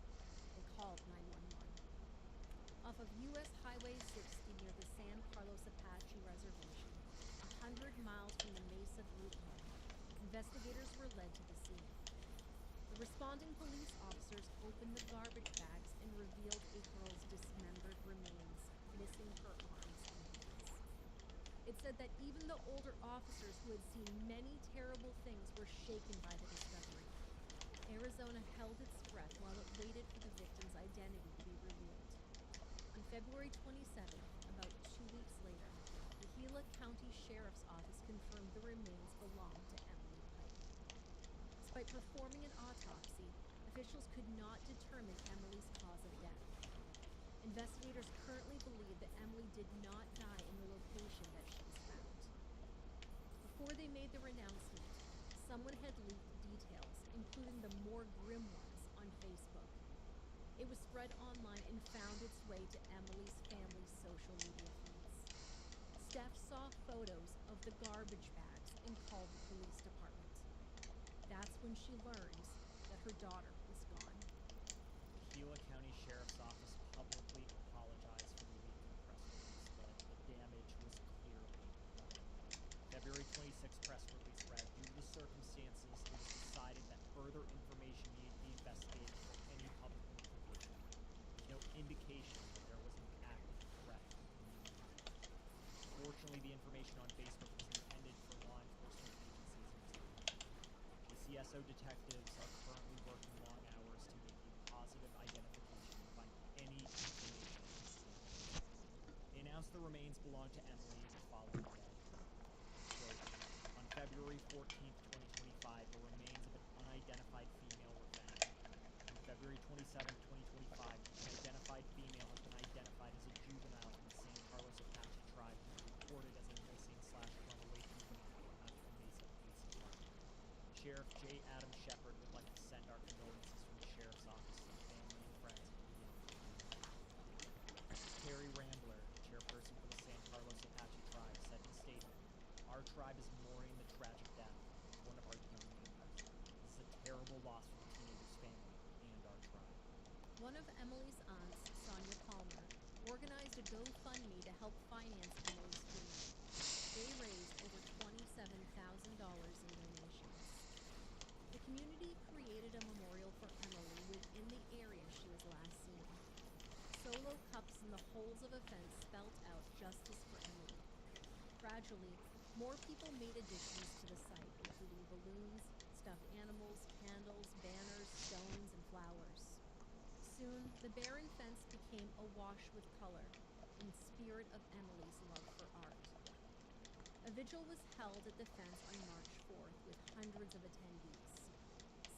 They called 911. Off of U.S. Highway 60 near the San Carlos Apache Reservation, 100 miles from the Mesa group home, investigators were led to the scene. The responding police officers opened the garbage bags and revealed a girl's dismembered remains, missing her arms and hands. It said that even the older officers who had seen many terrible things were shaken by the discovery. Arizona held its breath while it waited for the victim's identity to be revealed. On February 27th, about 2 weeks later, the Gila County Sheriff's Office confirmed the remains belonged to Emily Pike. Despite performing an autopsy, officials could not determine Emily's cause of death. Investigators currently believe that Emily did not die in the location that she was found. Before they made their announcement, someone had leaked details, including the more grim ones, on Facebook. It was spread online and found its way to Emily's family's social media feeds. Steph saw photos of the garbage bags and called the police department. That's when she learned that her daughter was gone. The Gila County Sheriff's Office publicly apologized for the leak in the press release, but the damage was clearly done. February 26th press release read, due to the circumstances, it was decided that further information needed to be investigated for any public implication. There's no indication that there was an active threat to the community. Fortunately, the information on Facebook was intended for law enforcement agencies and GCSO detectives are currently working long hours to make a positive identification and find any information. They announced the remains belonged to Emily the following day. Quote, on February 14th, 2025, the remains of an unidentified female were found. On February 27th, 2025, an identified female has been identified as a juvenile from the San Carlos Apache tribe who was reported as a missing/runaway juvenile out of the Mesa Police Department. Sheriff J. Adam Shepard would like to send our condolences from the Sheriff's Office to the family and friends of the young female. Terry Rambler, chairperson for the San Carlos Apache tribe, said in a statement, our tribe is mourning the tragic death of one of our young members. This is a terrible loss for the teenager's family and our tribe. One of Emily's aunts, Sonia Palmer, organized a GoFundMe to help finance Emily's funeral. They raised over $27,000 in donations. The community created a memorial for Emily within the area she was last seen. Solo cups in the holes of a fence spelled out justice for Emily. Gradually, more people made additions to the site, including balloons, stuffed animals, candles, banners, stones, and flowers. Soon, the barren fence became awash with color in spirit of Emily's love for art. A vigil was held at the fence on March 4th with hundreds of attendees.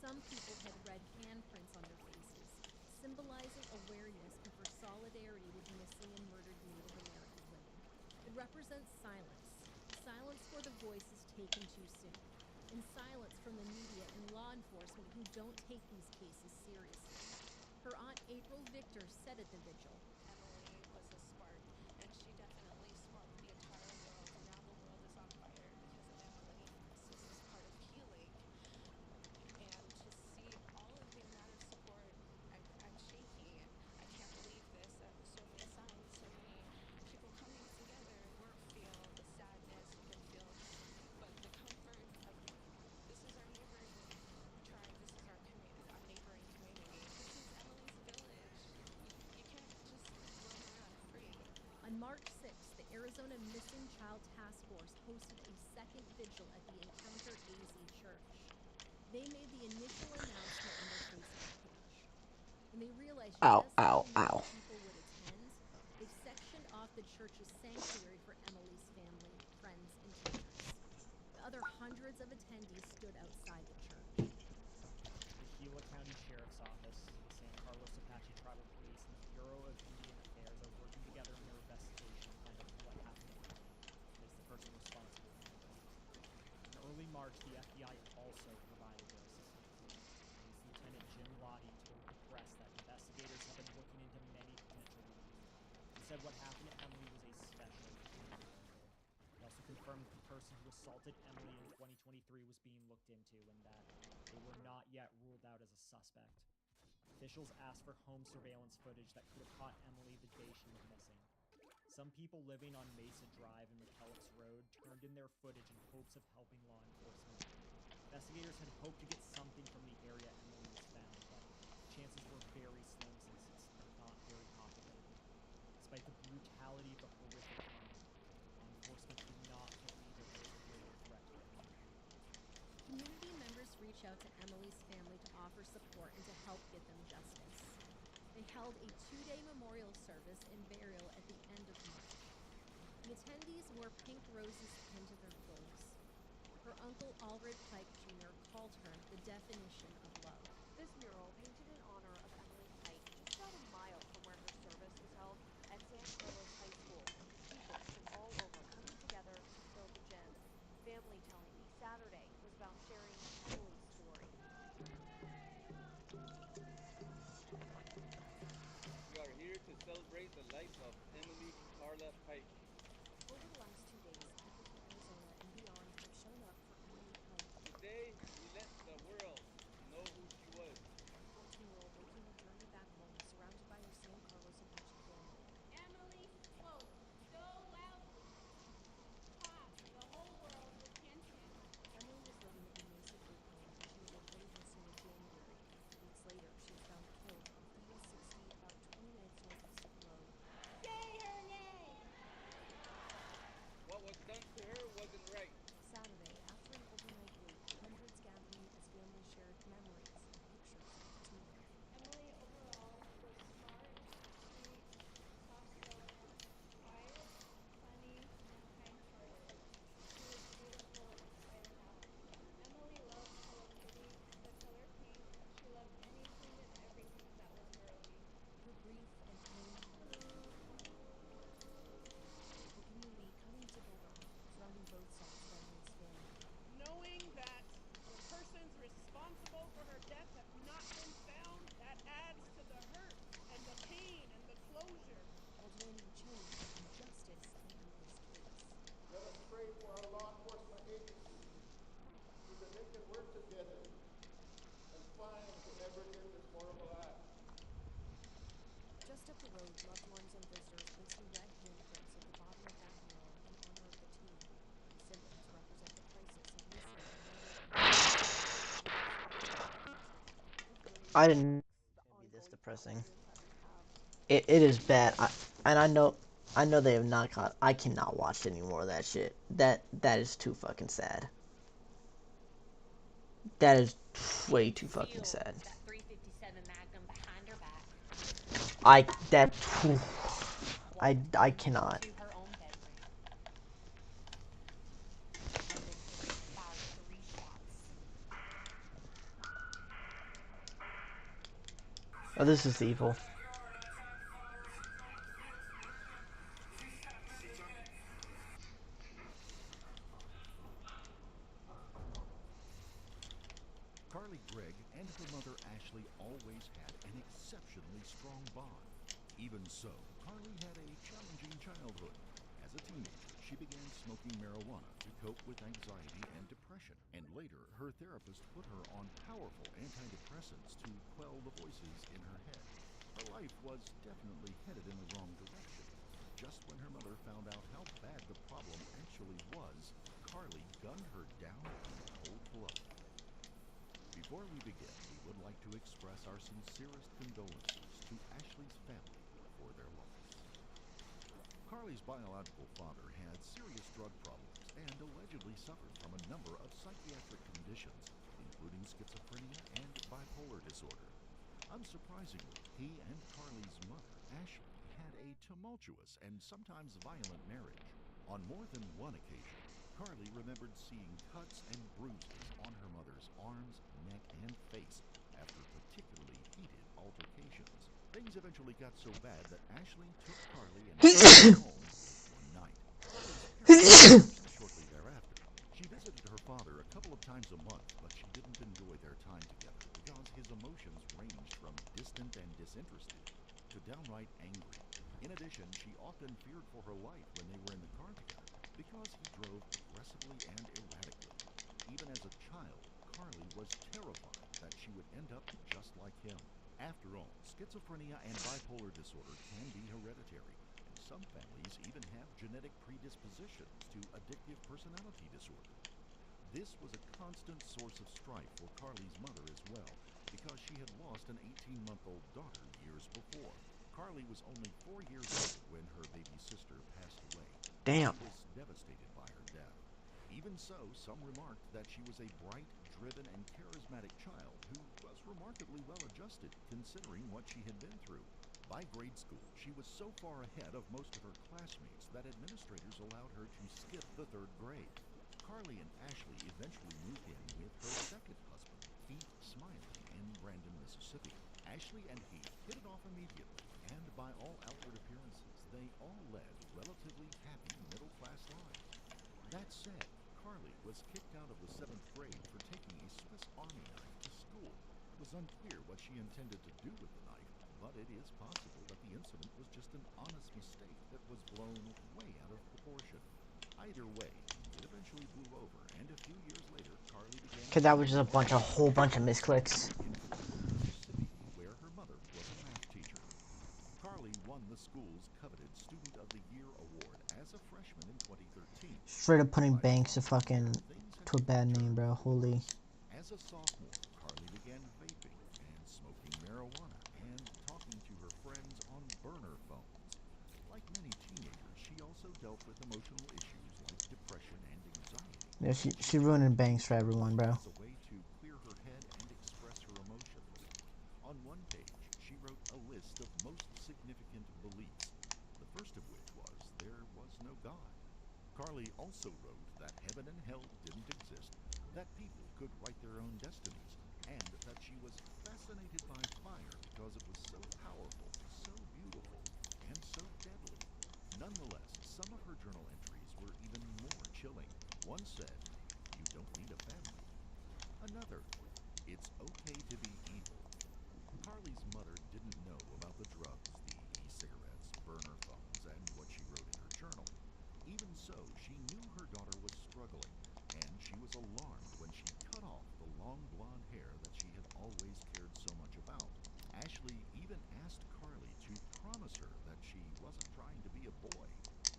Some people had red handprints on their faces, symbolizing awareness and for solidarity with missing and murdered Native American women. It represents silence. Silence for the voices taken too soon, and silence from the media and law enforcement who don't take these cases seriously. Her aunt April Victor said at the vigil, Emily was a spark, and she definitely sparked the entire world, and now the world is on fire because of Emily. This is part of healing, and to see all of the amount of support, I'm shaking, and I can't believe this, so many signs, so many people coming together. Work feel the sadness, you can feel, but the comfort of this is our neighboring tribe, this is our neighboring community, this is Emily's village. You can't just roam around free. On March 6th, the Arizona Missing Child Task Force hosted a second vigil at the Encounter AZ Church. They made the initial announcement on their Facebook page. When they realized just how many people would attend, they sectioned off the church's sanctuary for Emily's family, friends, and teachers. The other hundreds of attendees stood outside the church. The Gila County Sheriff's Office, the San Carlos Apache Tribal Police, and the Bureau of Indian Affairs are working together in their investigation to find out what happened to Emily and place the person responsible for the death. In early March, the FBI also provided their assistance. Police Lieutenant Jim Lottie told the press that investigators have been looking into many potential leads. He said what happened to Emily was a special miracle. He also confirmed that the person who assaulted Emily in 2023 was being looked into and that they were not yet ruled out as a suspect. Officials asked for home surveillance footage that could have caught Emily the day she went missing. Some people living on Mesa Drive and McKellips Road turned in their footage in hopes of helping law enforcement. Investigators had hoped to get something from the area Emily was found, but chances were very slim since it's not very populated. Despite the brutality of the horrific crime, law enforcement did to Emily's family to offer support and to help get them justice. They held a 2-day memorial service and burial at the end of March. The attendees wore pink roses pinned to their clothes. Her uncle, Allred Pike Jr., called her the definition of love. This mural, painted in honor of Emily Pike, just about a mile from where her service was held at San Carlos High School. People from all over coming together to fill the gym. Family telling me Saturday was about sharing Emily's story. We are here to celebrate the life of Emily Carla Pike. Over the last 2 days, people from Arizona and beyond have shown up for Emily Pike. Today, we let the world know who she was. A 14-year-old making her journey back home, surrounded by her San Carlos Apache family. Emily spoke so loudly. Taught the whole world repentance. Emily was living at the Mesa group home when she was reported missing in January. Weeks later, she was found killed off US 60, about 20 minutes northeast of Lowe. Say her name! What was done to her wasn't right. Saturday, after an overnight wait, hundreds gathering as families shared memories and pictures of the two. Emily overall was smart, sweet, soft-spoken, quiet, funny, and kind-hearted. She was beautiful inside and out. Emily loved Hello Kitty, the color pink. She loved anything and everything that was girly. Her grief and pain were the community coming together, surrounding both sides of Emily's family. Knowing that the persons responsible for her death have not been found, that adds to the hurt and the pain and the closure. While demanding change and justice in Emily's case. Let us pray for our law enforcement agencies so that they can work together and find whoever did this horrible act. Just up the road, loved ones and visitors placing red handprints at the bottom of that mural in honor of the two. The symbols represent the crisis of missing and I didn't be this depressing. It is bad. I know they have not caught. I cannot watch any more of that shit. That is too fucking sad. That is way too fucking sad. That 357 Magnum behind her back. I cannot. To her own bedroom. And then fired 3 shots. Oh, this is evil. Carly Gregg and her mother Ashley always had an exceptionally strong bond. Even so, Carly had a challenging childhood. As a teenager, she began smoking marijuana to cope with anxiety and depression, and later her therapist put her on powerful antidepressants to quell the voices in her head. Her life was definitely headed in the wrong direction. Just when her mother found out how bad the problem actually was, Carly gunned her down in cold blood. Before we begin, we would like to express our sincerest condolences to Ashley's family for their loss. Carly's biological father had serious drug problems and allegedly suffered from a number of psychiatric conditions, including schizophrenia and bipolar disorder. Unsurprisingly, he and Carly's mother, Ashley, had a tumultuous and sometimes violent marriage. On more than one occasion, Carly remembered seeing cuts and bruises on her mother's arms, neck, and face after particularly heated altercations. Things eventually got so bad that Ashley took Carly and took her home one night. Shortly thereafter, she visited her father a couple of times a month, but she didn't enjoy their time together because his emotions ranged from distant and disinterested to downright angry. In addition, she often feared for her life when they were in the car together because he drove aggressively and erratically. Even as a child, Carly was terrified that she would end up just like him. After all, schizophrenia and bipolar disorder can be hereditary, and some families even have genetic predispositions to addictive personality disorder. This was a constant source of strife for Carly's mother as well, because she had lost an 18-month-old daughter years before. Carly was only 4 years old when her baby sister passed away. Damn. She was devastated by her death. Even so, some remarked that she was a bright, driven, and charismatic child who was remarkably well adjusted considering what she had been through. By grade school, she was so far ahead of most of her classmates that administrators allowed her to skip the 3rd grade. Carly and Ashley eventually moved in with her second husband, Heath Smiley, in Brandon, Mississippi. Ashley and Heath hit it off immediately, and by all outward appearances, they all led relatively happy middle-class lives. That said, Carly was kicked out of the 7th grade for taking a Swiss Army knife to school. It was unclear what she intended to do with the knife, but it is possible that the incident was just an honest mistake that was blown way out of proportion. Either way, it eventually blew over, and a few years later, Carly began... Okay, that was just a whole bunch of misclicks. Mississippi, where her mother was a math teacher. Carly won the school's coveted Student of the Year award as a freshman in 2013. Straight up putting Banks to a bad name, bro. Holy. As a sophomore, Carly began vaping and smoking marijuana and talking to her friends on burner phones. Like many teenagers, she also dealt with emotional issues like depression and anxiety. Yeah, she ruining Banks for everyone, bro. As a way to clear her head and express her emotions. On one page, she wrote a list of most significant beliefs, the first of which was there was no God. Carly also wrote that heaven and hell didn't exist, that people could write their own destinies, and that she was fascinated by fire because it was so powerful, so beautiful, and so deadly. Nonetheless, some of her journal entries were even more chilling. One said, "You don't need a family." Another, "It's okay to be evil." Carly's mother didn't know about the drugs, the e-cigarettes, burner phones, and what she wrote in her journal. Even so, she knew her daughter was struggling, and she was alarmed when she cut off the long blonde hair that she had always cared so much about. Ashley even asked Carly to promise her that she wasn't trying to be a boy.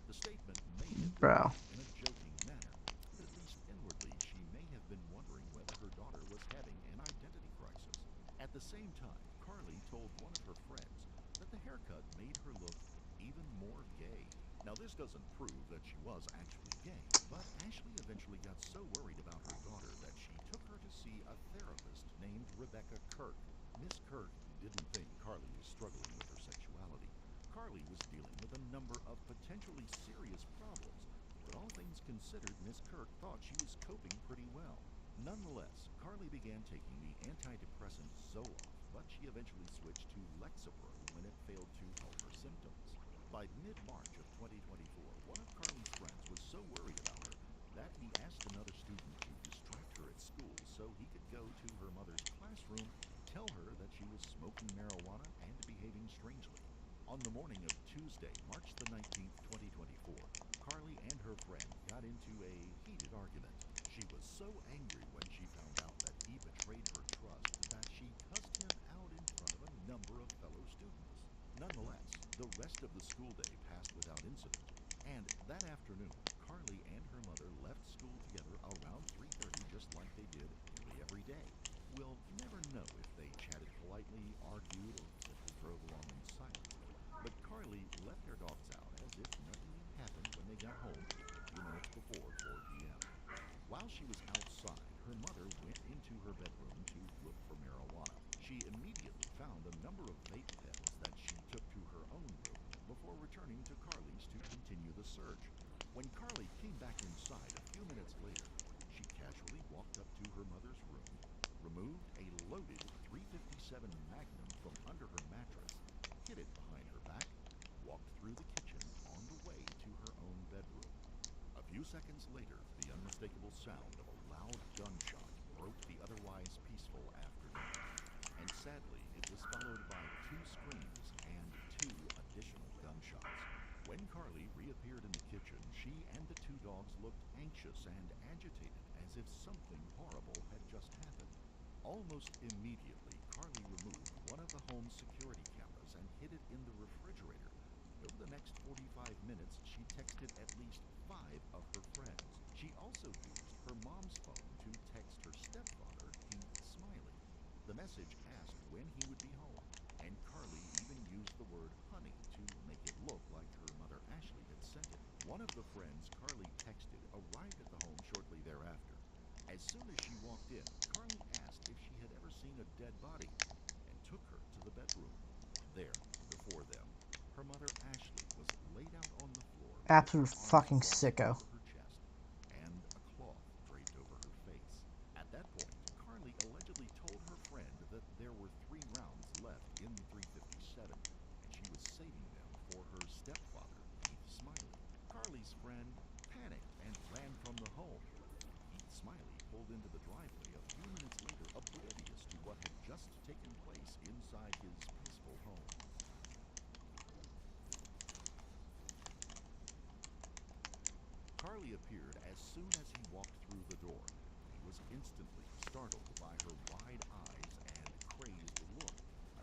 The statement may have been made in a joking manner, but at least inwardly she may have been wondering whether her daughter was having an identity crisis. At the same time, Carly told one of her friends that the haircut made her look even more gay. Now, this doesn't prove that she was actually gay, but Ashley eventually got so worried about her daughter that she took her to see a therapist named Rebecca Kirk. Miss Kirk didn't think Carly was struggling with her sexuality. Carly was dealing with a number of potentially serious problems, but all things considered, Miss Kirk thought she was coping pretty well. Nonetheless, Carly began taking the antidepressant Zoloft, but she eventually switched to Lexapro when it failed to help her symptoms. By mid-March of 2024, one of Carly's friends was so worried about her that he asked another student to distract her at school so he could go to her mother's classroom, tell her that she was smoking marijuana and behaving strangely. On the morning of Tuesday, March the 19th, 2024, Carly and her friend got into a heated argument. She was so angry when she found out that he betrayed her trust that she cussed him out in front of a number of fellow students. Nonetheless, the rest of the school day passed without incident, and that afternoon, Carly and her mother left school together around 3:30 just like they did nearly every day. We'll never know if they chatted politely, argued, or simply drove along in silence, but Carly let their dogs out as if nothing had happened when they got home a few minutes before 4 p.m. While she was outside, her mother went into her bedroom to look for marijuana. She immediately found a number of vape pens that she took to her own room before returning to Carly's to continue the search. When Carly came back inside a few minutes later, she casually walked up to her mother's room, removed a loaded .357 Magnum from under her mattress, hid it behind her back, walked through the kitchen on the way to her own bedroom. A few seconds later, the unmistakable sound of a loud gunshot broke the otherwise peaceful afternoon. And sadly, it was followed by 2 screams and 2 additional gunshots. When Carly reappeared in the kitchen, she and the 2 dogs looked anxious and agitated, as if something horrible had just happened. Almost immediately, Carly removed one of the home's security cameras and hid it in the refrigerator. Over the next 45 minutes, she texted at least 5 of her friends. She also used her mom's phone to text her stepfather, Heath Smiley. The message asked when he would be home, and Carly even used the word honey to make it look like her mother Ashley had sent it. One of the friends Carly texted arrived at the home shortly thereafter. As soon as she walked in, Carly asked if she had ever seen a dead body and took her to the bedroom. There, before them, her mother Ashley was laid out on the floor, Absolute arms fucking crossed sicko. over her chest, and a cloth draped over her face. At that point, Carly allegedly told her friend that there were 3 rounds left in the .357, and she was saving them for her stepfather, Keith Smiley. Carly's friend panicked and ran from the home. Keith Smiley pulled into the driveway a few minutes later, oblivious to what had just taken place inside his peaceful home. Carly appeared as soon as he walked through the door. He was instantly startled by her wide eyes and crazed look.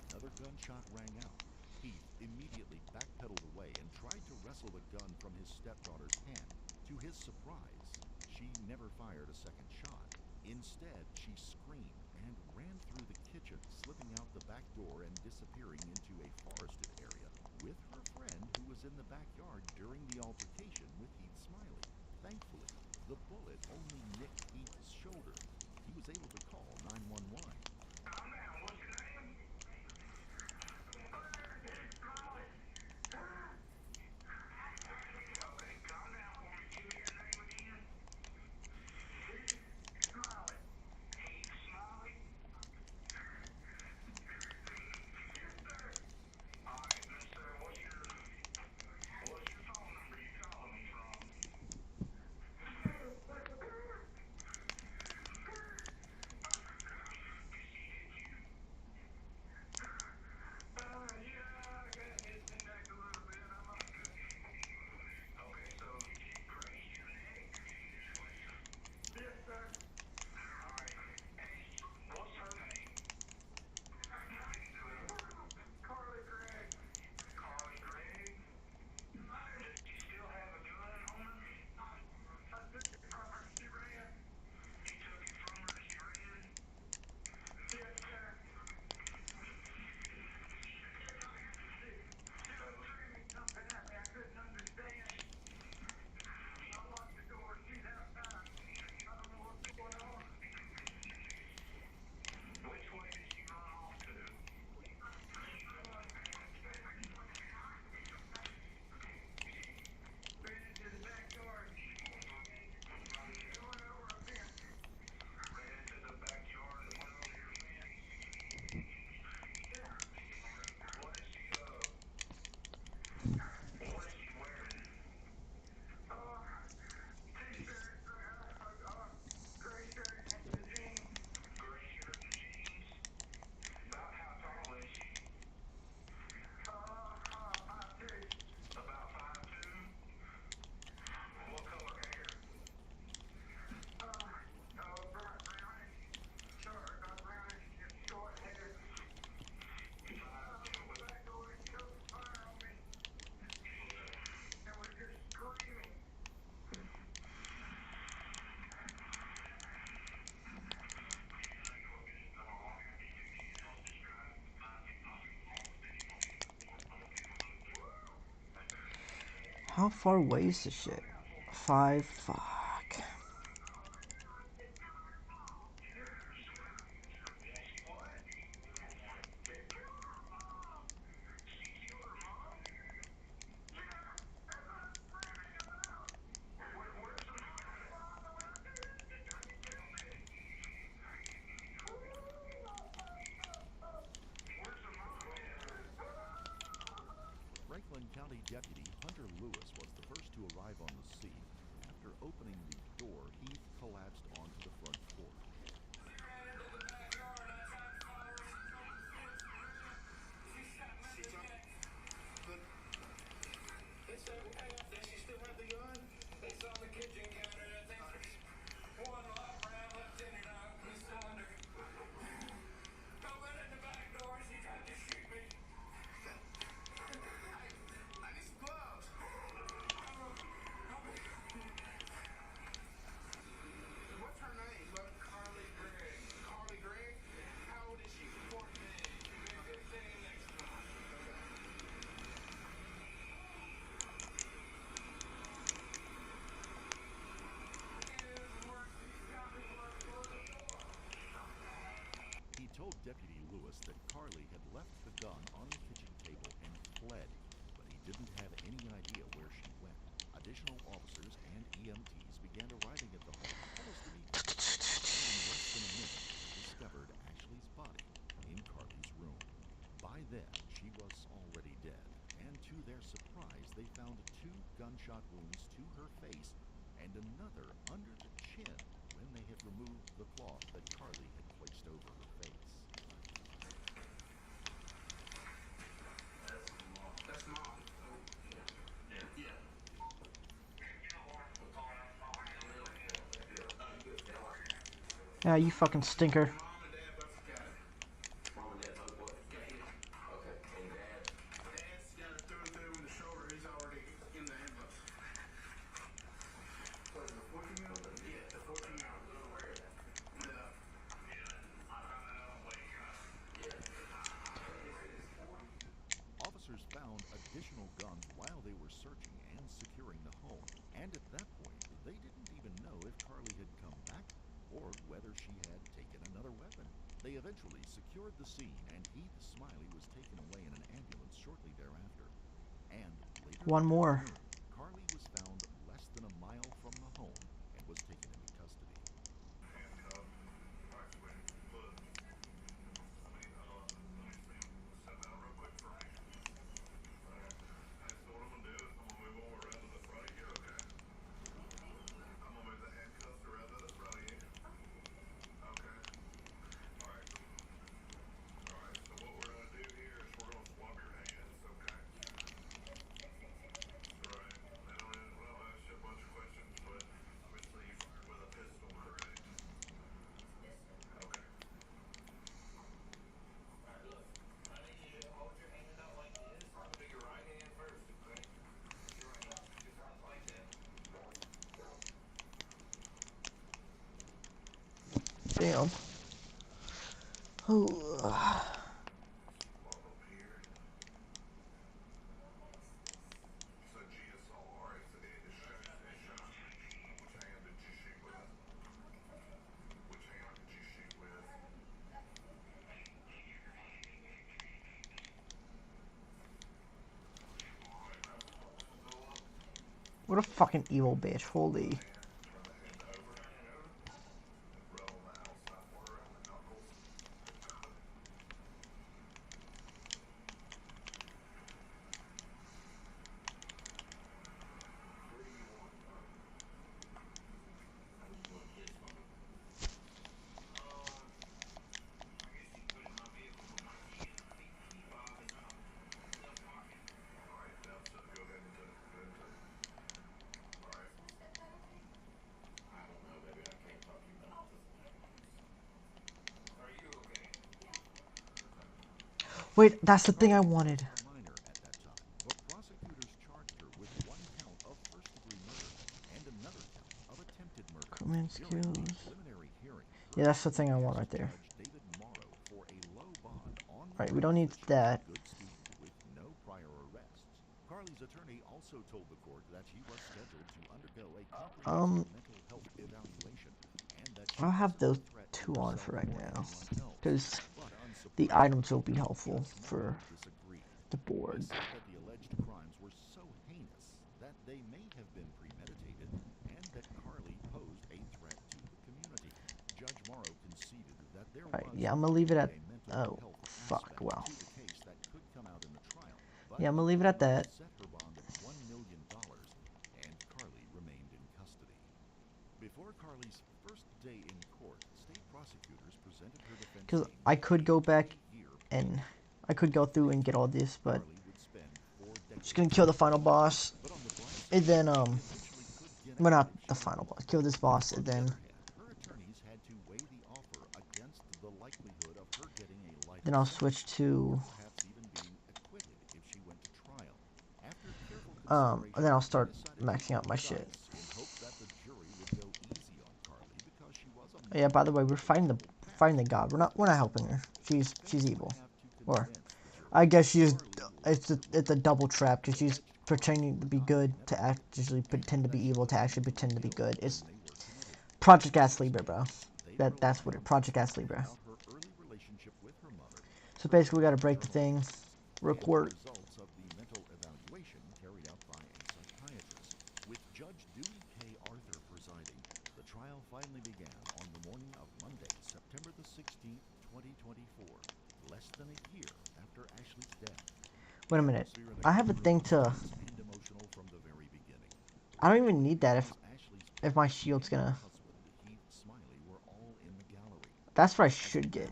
Another gunshot rang out. Heath immediately backpedaled away and tried to wrestle the gun from his stepdaughter's hand. To his surprise, she never fired a second shot. Instead, she screamed and ran through the kitchen, slipping out the back door and disappearing into a forested area with her friend who was in the backyard during the altercation with Heath Smiley. Thankfully, the bullet only nicked Heath's shoulder. He was able to call 911. How far away is this shit? 5, fuck. Franklin County Deputy Hunter Lewis was the first to arrive on the scene. After opening the door, Heath collapsed onto the front porch. What's her name? their surprise, they found 2 gunshot wounds to her face and another under the chin when they had removed the cloth that Carly had placed over her face. That's mom. Yeah. Yeah, you fucking stinker. Mom and dad both got it. Mom and dad both what? Got hit. Okay. And dad? Dad's got it through in the shoulder. He's already in the ambulance. What, the 14-year-old? Yeah, the 14-year-old. Where is that? No. I found that out late. Officers found additional guns while they were searching and securing the home, and at that point, they didn't even know if Carly had come back or whether she had taken another weapon. They eventually secured the scene, and Heath Smiley was taken away in an ambulance shortly thereafter. And later One more. Carly was found less than a mile from the home and was taken into custody. Damn. Oh. What a fucking evil bitch. Holy. Wait, that's the thing I wanted. Minor at that time, but prosecutors charged her with 1 count of first-degree murder and another count of attempted murder. Command During the skills. preliminary hearing, Yeah, that's the thing I want right there. Judge David Morrow for a low bond on the Right, we don't need grounds that that. she was a good student with no prior arrests. Carly's attorney also told the court that she was scheduled to undergo a comprehensive mental health evaluation and that she I'll have wasn't those a threat to 2 on herself for right or now, anyone else. because But the unsurprisingly, items will be helpful Judge for Morrow disagreed. the board. He said that the alleged crimes were so heinous that they may have been premeditated and that Carly posed a threat to the community. Judge Morrow conceded that there Right, was yeah, I'm gonna leave it at. a mental Oh, health fuck. aspect Wow. to the case that could come out in the trial. But Yeah, I'm gonna he leave it at did not that. set her bond at $1 million, and Carly remained in custody. Before Carly's first day in court, state prosecutors presented her defense Because team I could go back year and I could go through and get all this, but Carly would spend 4 decades. just gonna kill the final boss, But on the bright and side, then she eventually could get well, out not if the she final wanted boss. to. Kill this boss, On and the then other hand, her attorneys had to weigh the offer against the likelihood of her getting a life I'll sentence, switch to or perhaps even being acquitted if she went to trial. After careful consideration, and then I'll start they decided to maxing out roll my the shit. dice in hope that the jury would go easy on Carly because she was a Yeah, by the way, we're multi-decade fighting the god. We're not helping her. She's Defense would evil. have to Or convince the jury I guess that she's Carly it's a double trap because she's pretending to be good to actually pretend to be evil to actually pretend to be good. It's Project Astlibra, bro. That's what it. Project Astlibra. about her early relationship with her mother. So basically, we gotta break the thing. Real And the quick. results of the mental evaluation carried out by a psychiatrist. With Judge Dewey K. Arthur presiding, the trial finally began on the morning of Monday, September the 16th, 2024, less than a year after Ashley's death. Wait a minute. I have a thing to... I don't even need that if my shield's gonna... That's what I should get.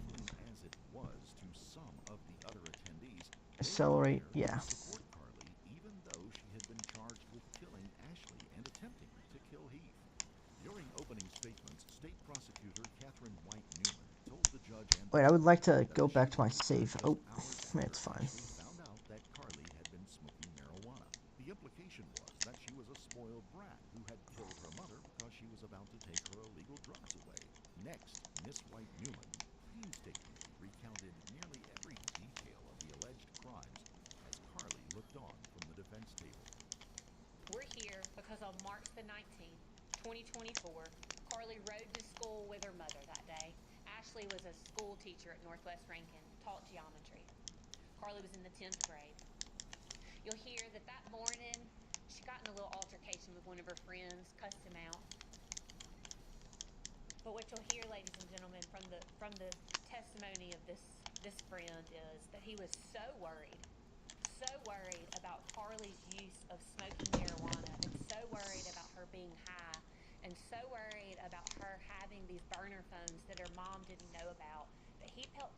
Accelerate, yeah. Wait, I would like to go back to my save. Oh, it's fine. The implication was that she was a spoiled brat who had killed her mother because she was about to take her illegal drugs away. Next, Miss White Newman painstakingly recounted nearly every detail of the alleged crimes as Carly looked on from the defense table. We're here because on March the 19th, 2024, Carly rode to school with her mother that day. Ashley was a school teacher at Northwest Rankin, taught geometry. Carly was in the 10th grade. You'll hear that morning she got in a little altercation with one of her friends, cussed him out. But what you'll hear, ladies and gentlemen, from the testimony of this friend is that he was so worried about Carly's use of smoking marijuana, and so worried about her being high, and so worried about her having these burner phones that her mom didn't know about, that he felt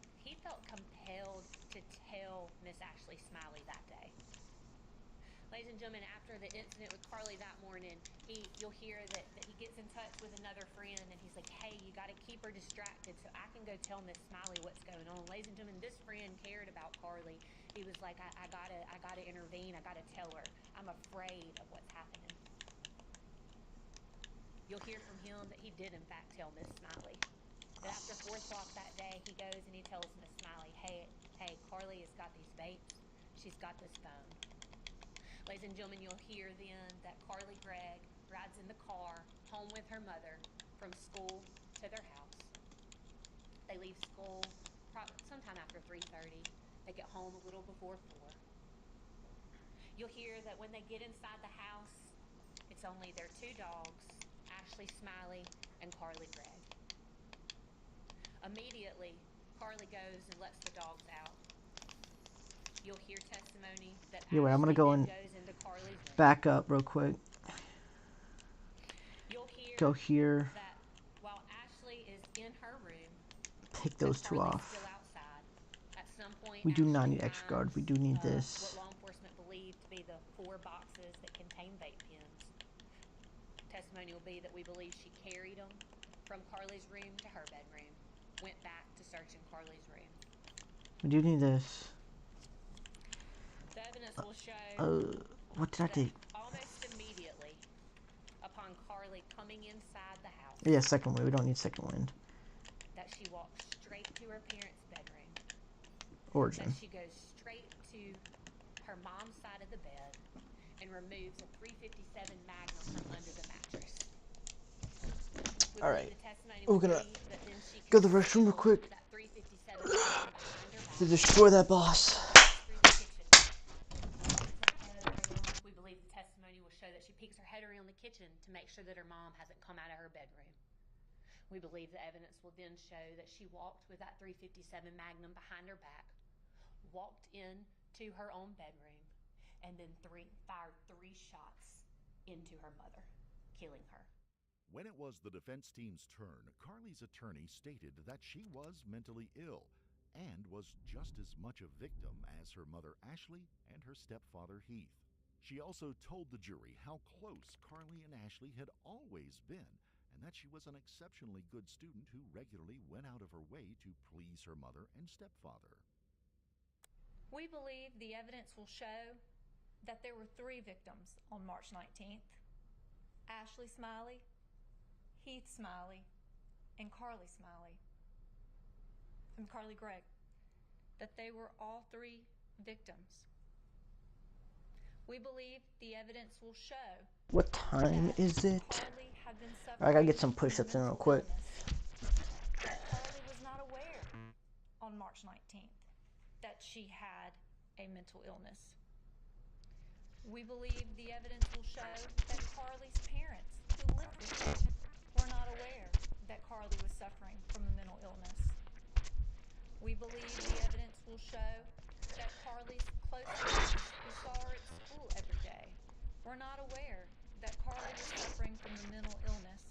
compelled to tell Miss Ashley Smiley that day. Ladies and gentlemen, after the incident with Carly that morning, you'll hear that he gets in touch with another friend, and he's like, hey, you got to keep her distracted so I can go tell Miss Smiley what's going on. Ladies and gentlemen, this friend cared about Carly. He was like, I gotta intervene. I gotta tell her. I'm afraid of what's happening. You'll hear from him that he did, in fact, tell Miss Smiley. That after 4 o'clock that day, he goes and he tells Miss Smiley, hey, Carly has got these vapes. She's got this phone. Ladies and gentlemen, you'll hear then that Carly Gregg rides in the car home with her mother from school to their house. They leave school sometime after 3:30. They get home a little before 4. You'll hear that when they get inside the house, it's only their 2 dogs, Ashley Smiley and Carly Gregg. Immediately, Carly goes and lets the dogs out. You'll hear testimony that Yeah, wait, I'm gonna go and back up real quick. You'll hear go here. That while Ashley is in her room, take those 2 off. Still outside. At some point, We do not Ashley need extra guard. We do need finds, this. what law enforcement believe to be the 4 boxes that contain vape pens. Testimony will be that we believe she carried them from Carly's room to her bedroom, went back to search in Carly's room. We do need this. The evidence will show what did I do? Almost immediately upon Carly coming inside the house. Yeah, second wind. We don't need second wind. That she walks straight to her parents' bedroom. Origin. That she goes straight to her mom's side of the bed and removes a .357 Magnum from under the mattress. All right. We're gonna go to the restroom real quick to destroy that boss. We believe the testimony will show that she peeks her head around the kitchen to make sure that her mom hasn't come out of her bedroom. We believe the evidence will then show that she walked with that .357 Magnum behind her back, walked into her own bedroom, and then fired 3 shots into her mother, killing her. When it was the defense team's turn, Carly's attorney stated that she was mentally ill and was just as much a victim as her mother Ashley and her stepfather Heath. She also told the jury how close Carly and Ashley had always been, and that she was an exceptionally good student who regularly went out of her way to please her mother and stepfather. We believe the evidence will show that there were 3 victims on March 19th. Ashley Smiley, Heath Smiley, and Carly Smiley. And Carly Gregg. That they were all 3 victims. We believe the evidence will show. What time is it? I gotta get some push-ups in real quick. Carly was not aware on March 19th that she had a mental illness. We believe the evidence will show that Carly's parents, who lived with her, were not aware that Carly was suffering from a mental illness. We believe the evidence will show that Carly's close friends were not aware that Carly was suffering from the mental illness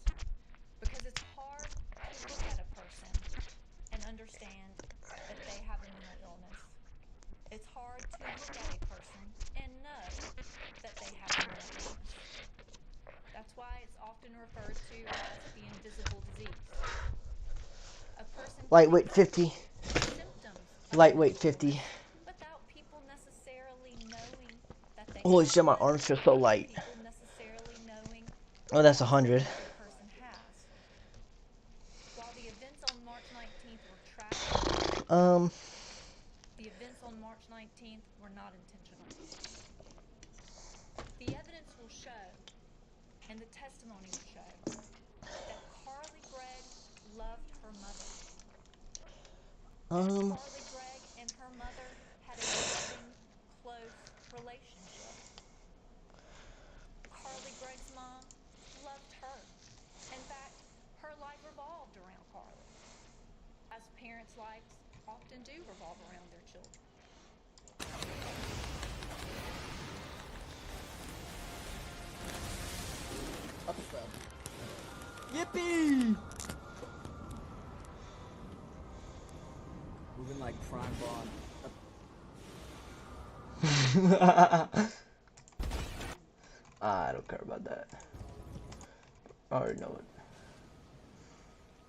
because it's hard to look at a person and understand that they have a mental illness. It's hard to look at a person and know that they have a mental illness. That's why it's often referred to as the invisible disease. A person can Lightweight 50. symptoms Lightweight 50. without people necessarily knowing that they Holy have shit, my one, arms feel so light. people necessarily knowing Oh, that's 100. that a person has. While the events on March 19th were tragic, the events on March 19th were not intentional. The evidence will show, and the testimony will show, that Carly Gregg loved her mother. Carly Gregg and her mother had a loving, close relationship. Carly Gregg's mom loved her. In fact, her life revolved around Carly, as parents' lives often do revolve around their children. Yippee! Moving like prime bond. I don't care about that. I already know it.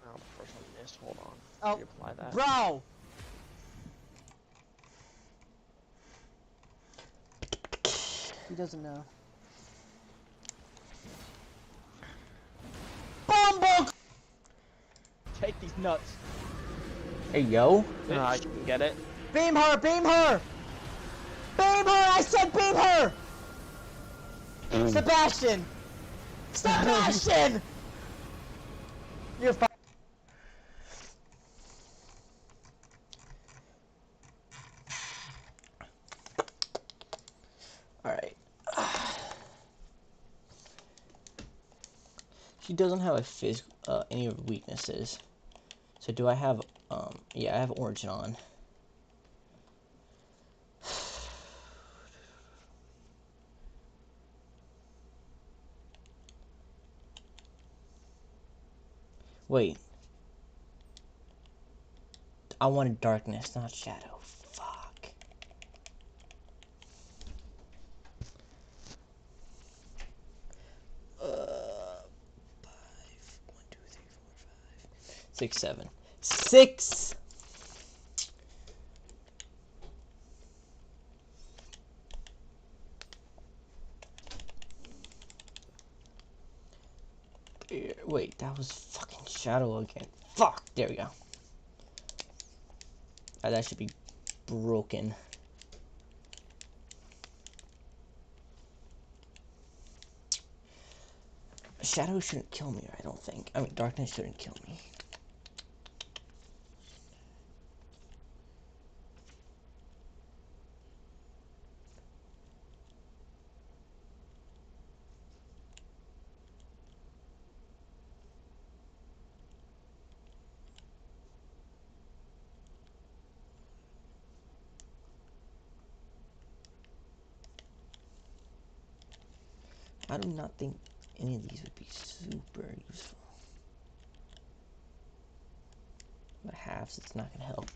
Oh, the first one missed. Hold on. Oh, Reapply that. bro! He doesn't know. Bumble! Take these nuts. Hey, yo. I can get it. Beam her! Beam her! Beam her! I said beam her! Sebastian! Sebastian! You're fine. Alright. She doesn't have a any of her weaknesses. So do I have, yeah, I have Origin on. Wait. I wanted Darkness, not Shadow. Fuck. Five. 1, 2, 3, 4, 5. 6, 7. 6! Wait, that was fucking Shadow again. Fuck! There we go. That should be broken. Shadow shouldn't kill me, I don't think. I mean, Darkness shouldn't kill me. I do not think any of these would be super useful. But halves, it's not gonna help.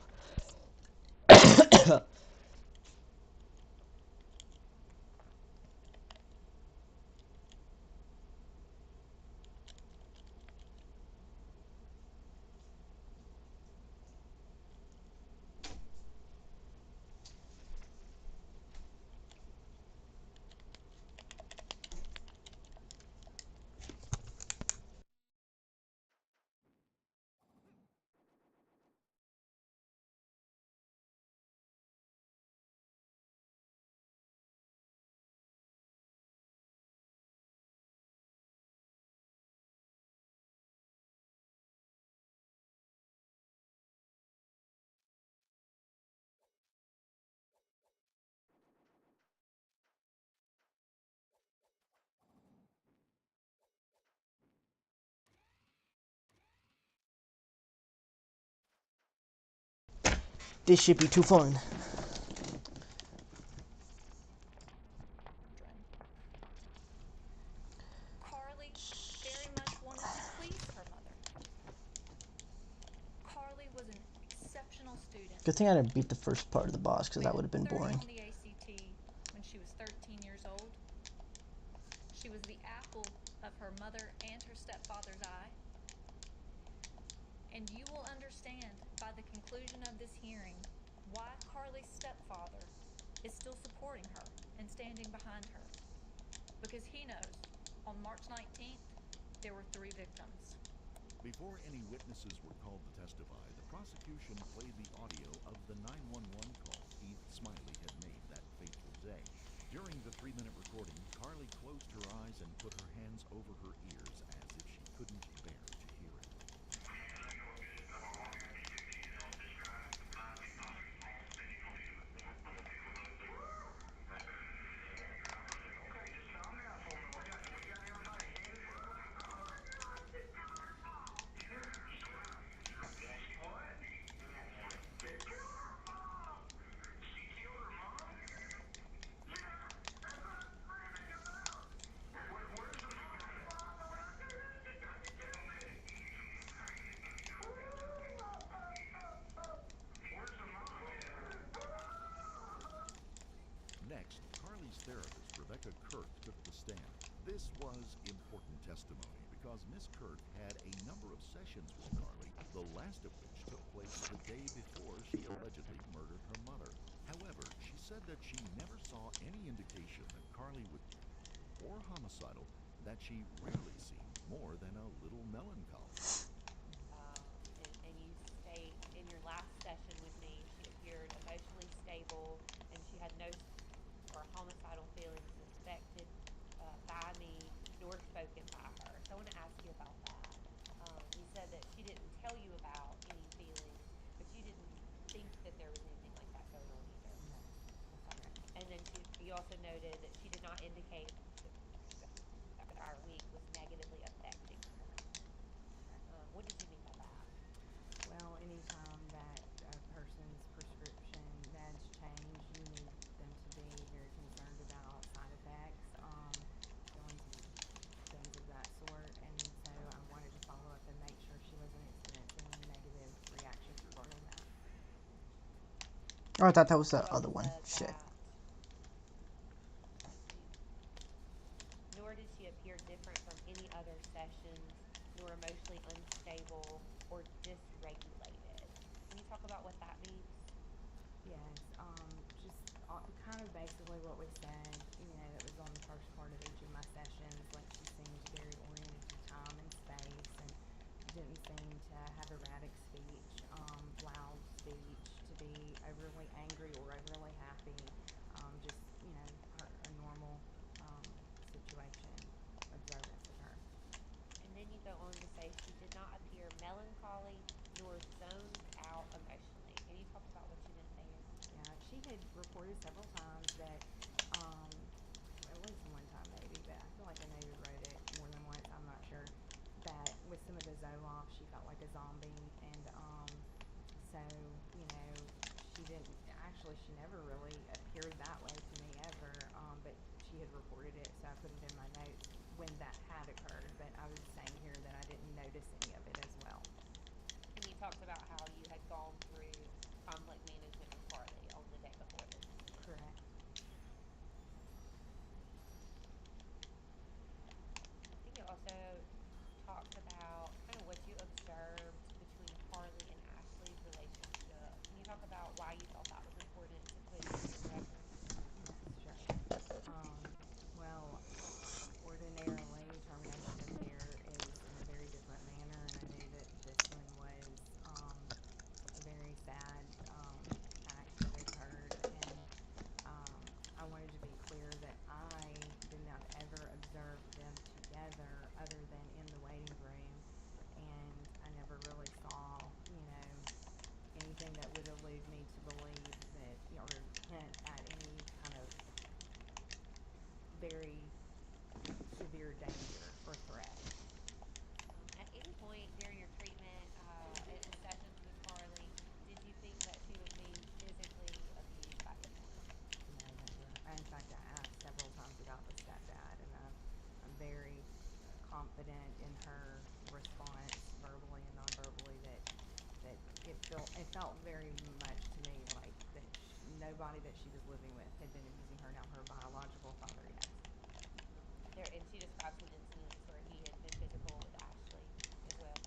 This should be too fun. Good thing I didn't beat the first part of the boss, because that would have been 30 boring. on the ACT when she was 13 years old. She was the apple of her mother and her stepfather's eye. And you will understand by the conclusion of this hearing why Carly's stepfather is still supporting her and standing behind her. Because he knows on March 19th, there were 3 victims. Before any witnesses were called to testify, the prosecution played the audio of the 911 call Heath Smiley had made that fateful day. During the 3-minute recording, Carly closed her eyes and put her hands over her ears as if she couldn't bear to hear it. Next, Carly's therapist, Rebecca Kirk, took the stand. This was important testimony because Miss Kirk had a number of sessions with Carly, the last of which took place the day before she allegedly murdered her mother. However, she said that she never saw any indication that Carly would or homicidal, that she rarely seemed more than a little melancholy. And you state in your last session with me, she appeared emotionally stable and she had no or homicidal feelings suspected by me nor spoken by her. So I want to ask you about that. You said that she didn't tell you about any feelings, but you didn't think that there was anything like that going on either. No. And then you also noted that she did not indicate that our week was negatively affecting her. What did you mean by that? Well, anytime that a person's prescription meds change, you need them to be very concerned about side effects, things of that sort. And so I wanted to follow up and make sure she wasn't experiencing any negative reactions regarding that. Oh, I thought that was the other one. Shit. Nor did she appear different from any other sessions, nor emotionally unstable or dysregulated. Can you talk about what that means? Yes, just kind of basically what we said, that was on the first part of each of my sessions. Like, she seemed very oriented to time and space and didn't seem to have erratic speech, loud speech, to be overly angry or overly happy, just, a normal situation, observance of her. And then you go on to say she did not appear melancholy nor zoned out emotionally. Can you talk about what you meant there? Yeah, she had reported several times that, at least one time maybe, but I feel like I maybe wrote it more than once, I'm not sure, that with some of the Zoloft, she felt like a zombie, and, so, she never really appeared that way to me ever, but she had reported it, so I put it in my notes when that had occurred, but I was saying here that I didn't notice any of it as well. And you talked about how you had gone through conflict management with Carly on the day before this. Correct. I think you also talked about kind of what you observed between Carly and Ashley's relationship. Can you talk about why you thought that was important to put in the record? Yes, sure. Well, ordinarily, termination of care is in a very different manner, and I knew that this one was a very sad act that occurred, and I wanted to be clear that I did not ever observe them together other than in the waiting room, and I never really saw, anything that would allude me to believe that, or hint at any kind of very severe danger or threat. At any point during your treatment and sessions with Carly, did you think that she was being physically abused by anyone? No, never. In fact, I asked several times about the stepdad, and I'm very confident in her response, verbally and non-verbally, that it felt very much to me like that nobody that she was living with had been abusing her. Now her biological father, yes. And she describes some incidents where he had been physical with Ashley as well.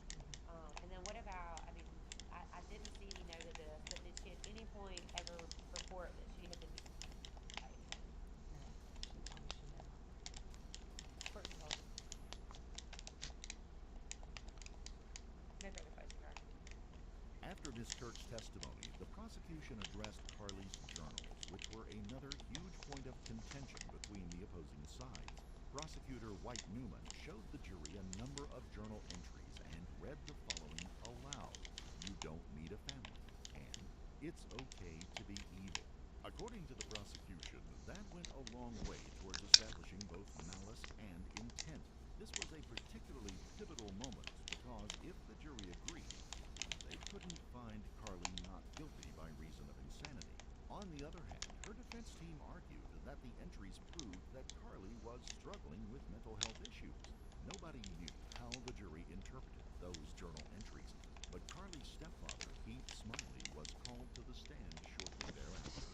And then what about, I mean, I didn't see any note of this, but did she at any point ever report that she had been raped? No, she told me she had not. Of course she told you. No further questions, right? After Ms. Turk's testimony, the prosecution addressed Carly's journals, which were another huge point of contention between the opposing sides. Prosecutor White Newman showed the jury a number of journal entries and read the following aloud. You don't need a family, and it's okay to be evil. According to the prosecution, that went a long way towards establishing both malice and intent. This was a particularly pivotal moment because if the jury agreed, they couldn't find Carly not guilty by reason of insanity. On the other hand, her defense team argued that the entries proved that Carly was struggling with mental health issues. Nobody knew how the jury interpreted those journal entries, but Carly's stepfather, Heath Smiley, was called to the stand shortly thereafter.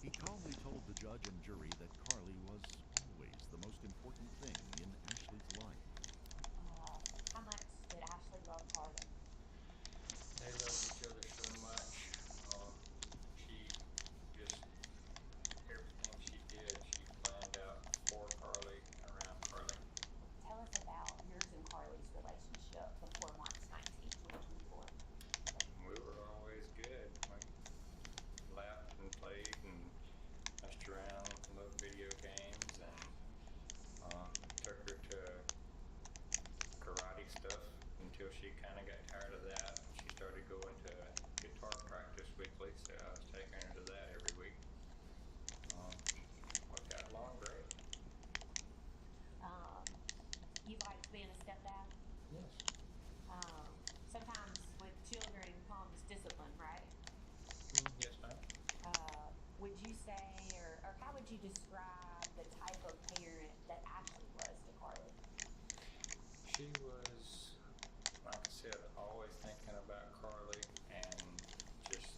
He calmly told the judge and jury that Carly was always the most important thing in Ashley's life. How much did Ashley love Carly? They loved each other so much. She just, everything she did, she planned out for Carly, around Carly. Tell us about yours and Carly's relationship before March 19, 2024. We were always good. We laughed and played and messed around, loved video games, and took her to karate stuff until she kind of got tired of that. She started going to guitar practice weekly, so I was taking her to that every week. We got along great. You liked being a stepdad? Yes. Sometimes with children comes discipline, right? Yes, ma'am. Would you say, or how would you describe the type of parent that Ashley was to Carly? She was, like I said, always thinking about Carly and just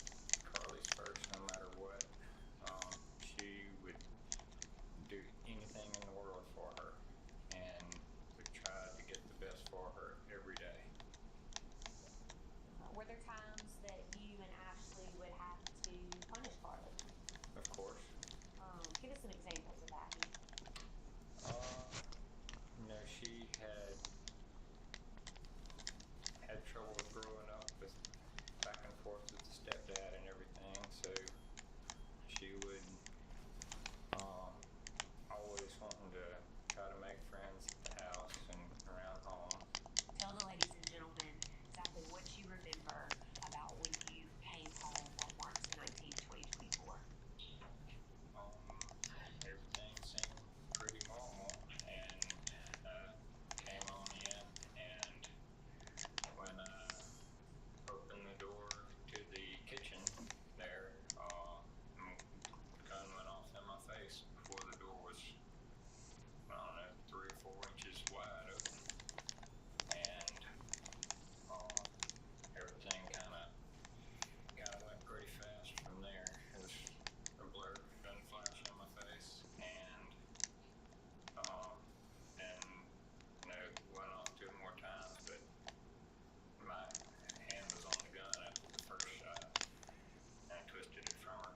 Carly's first no matter what. She would do anything in the world for her and would try to get the best for her every day. Were there times that you and Ashley would have to punish Carly? Of course. Give us some examples of that. She had trouble growing up with back and forth with the stepdad and everything, so she would always wanting to try to make friends at the house and around home. Tell the ladies and gentlemen exactly what you remember about when you came home on March 19, 2024. Everything seemed pretty normal, and came on in, and when I opened the door to the kitchen there, the gun went off in my face before the door was, I don't know, 3 or 4 inches wide open, and everything kind of went pretty fast from there. It was a blur, gun flash in my face, and then went off 2 more times, but my hand was on the gun after the first shot, and I twisted it from her.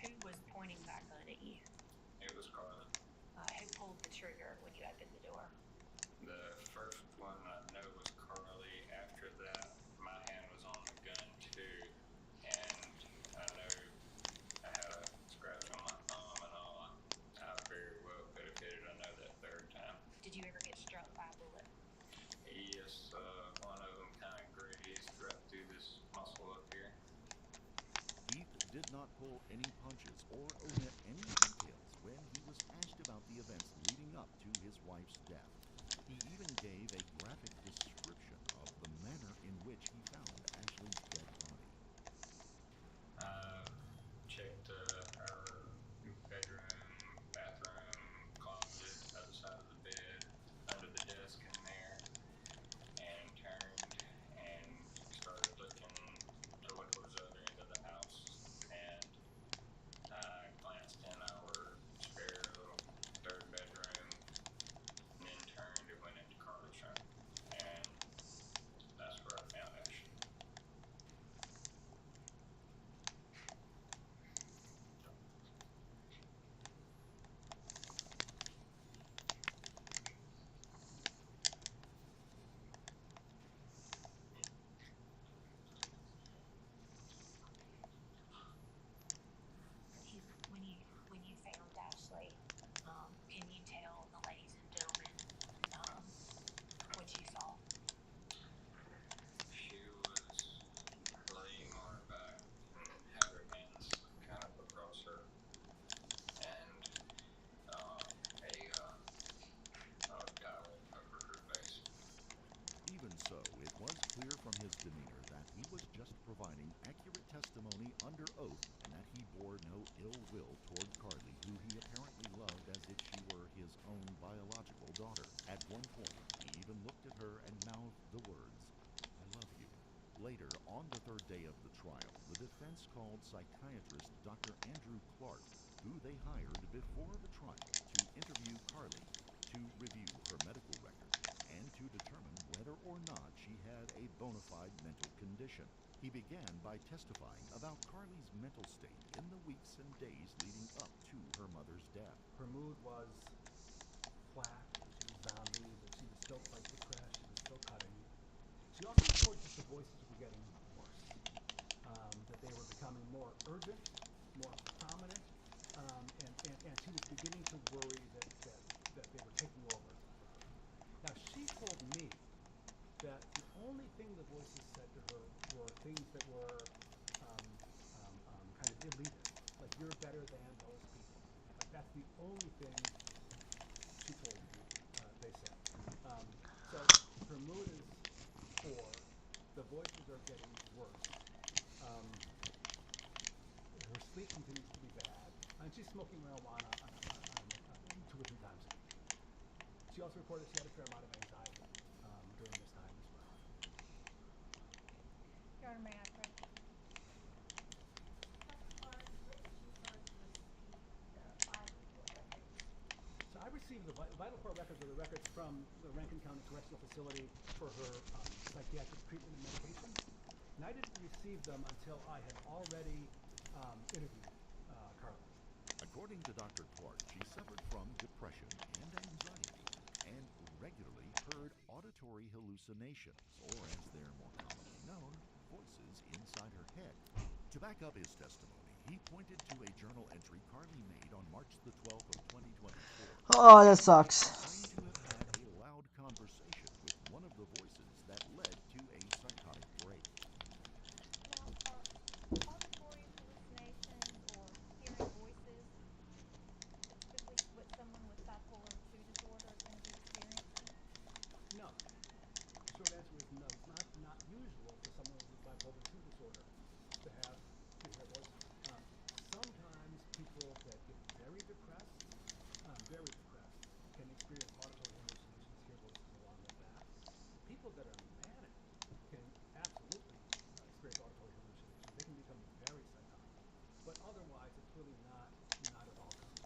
Who was pointing that gun at you? It was Carly. Who pulled the trigger when you opened the door? The first one I know was Carly. After that, my hand was on the gun too, and I know I had a scratch on my thumb and all. I very well could have hit it. I know that third time. Did you ever get struck by a bullet? Yes, one of them kind of grazed right through this muscle up here. Heath did not pull any punches or omit any details when he was asked about the events leading up to his wife's death. He even gave a graphic description of the manner in which he found Ashley's dead body. Checked her bedroom, bathroom, closet, other side of the bed, under the desk in there, and turned On the third day of the trial, the defense called psychiatrist Dr. Andrew Clark, who they hired before the trial to interview Carly, to review her medical record, and to determine whether or not she had a bona fide mental condition. He began by testifying about Carly's mental state in the weeks and days leading up to her mother's death. Her mood was flat, she was zombie, but she was still quite depressed, she was still cutting. She also reported that the voices were getting worse, that they were becoming more urgent, more prominent, and she was beginning to worry that they were taking over for her. Now, she told me that the only thing the voices said to her were things that were kind of elitist, like you're better than those people. Like that's the only thing she told me they said. So her mood is poor, the voices are getting worse, her sleep continues to be bad, and she's smoking marijuana 2 or 3 times a week. She also reported she had a fair amount of anxiety during this time as well. Your Honor, may I pray? So I received the vital core records are the records from the Rankin County Correctional Facility for her psychiatric treatment and medication. And I didn't receive them until I had already interviewed Carly. According to Dr. Clark, she suffered from depression and anxiety and regularly heard auditory hallucinations, or as they're more commonly known, voices inside her head. To back up his testimony, he pointed to a journal entry Carly made on March the 12th of 2024. Oh, that sucks. Claimed to have had a loud conversation with one of the voices that led to a psychotic break. Now, are auditory hallucinations or hearing voices typically what someone with bipolar 2 disorder is going to be experiencing? No. The short answer is no. It's not usual for someone with bipolar 2 disorder to hear voices. Sometimes people that get very depressed, can experience auditory hallucinations, hear voices along with that. People that are manic can absolutely experience auditory hallucinations. They can become very psychotic. But otherwise, it's really not at all common.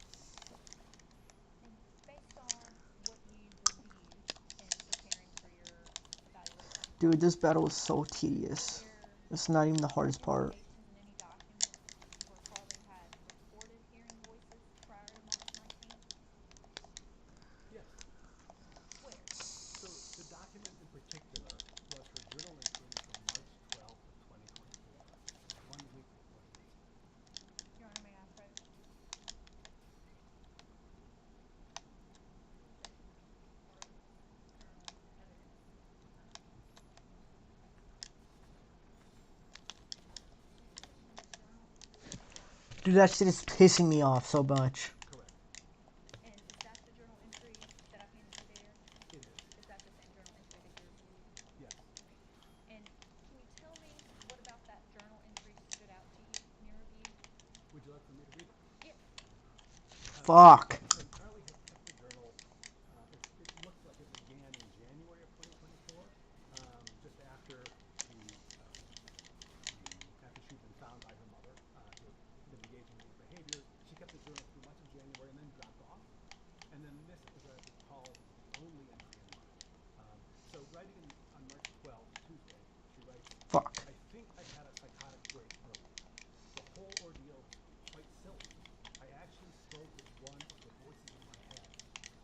And based on what you reviewed in preparing for your evaluation, Dude, this battle was so tedious. It's not even the hardest part. indications in any documents where Carly had reported hearing voices prior to March 19th? Yes. Where? So the document in particular was her journal entry from March 12th of 2024, 1 week before the incident. Your Honor, may I approach? Dude, that shit is pissing me off so much. Correct. And is that the journal entry that I handed you there? It is. Is that the same journal entry that you reviewed? Yes. And can you tell me what about that journal entry stood out to you in your review? Would you like for me to read it? Yes. Fuck. So Carly had kept the journal. It looks like it began in January of 2024, just after after she'd been found by her mother to have been engaging in these behaviors. She kept the journal through much of January and then dropped off. And then this, as I recall, is the only entry in March. So writing on March 12th, Tuesday, she writes, Fuck. I think I had a psychotic break earlier. The whole ordeal was quite silly. I actually spoke with one of the voices in my head.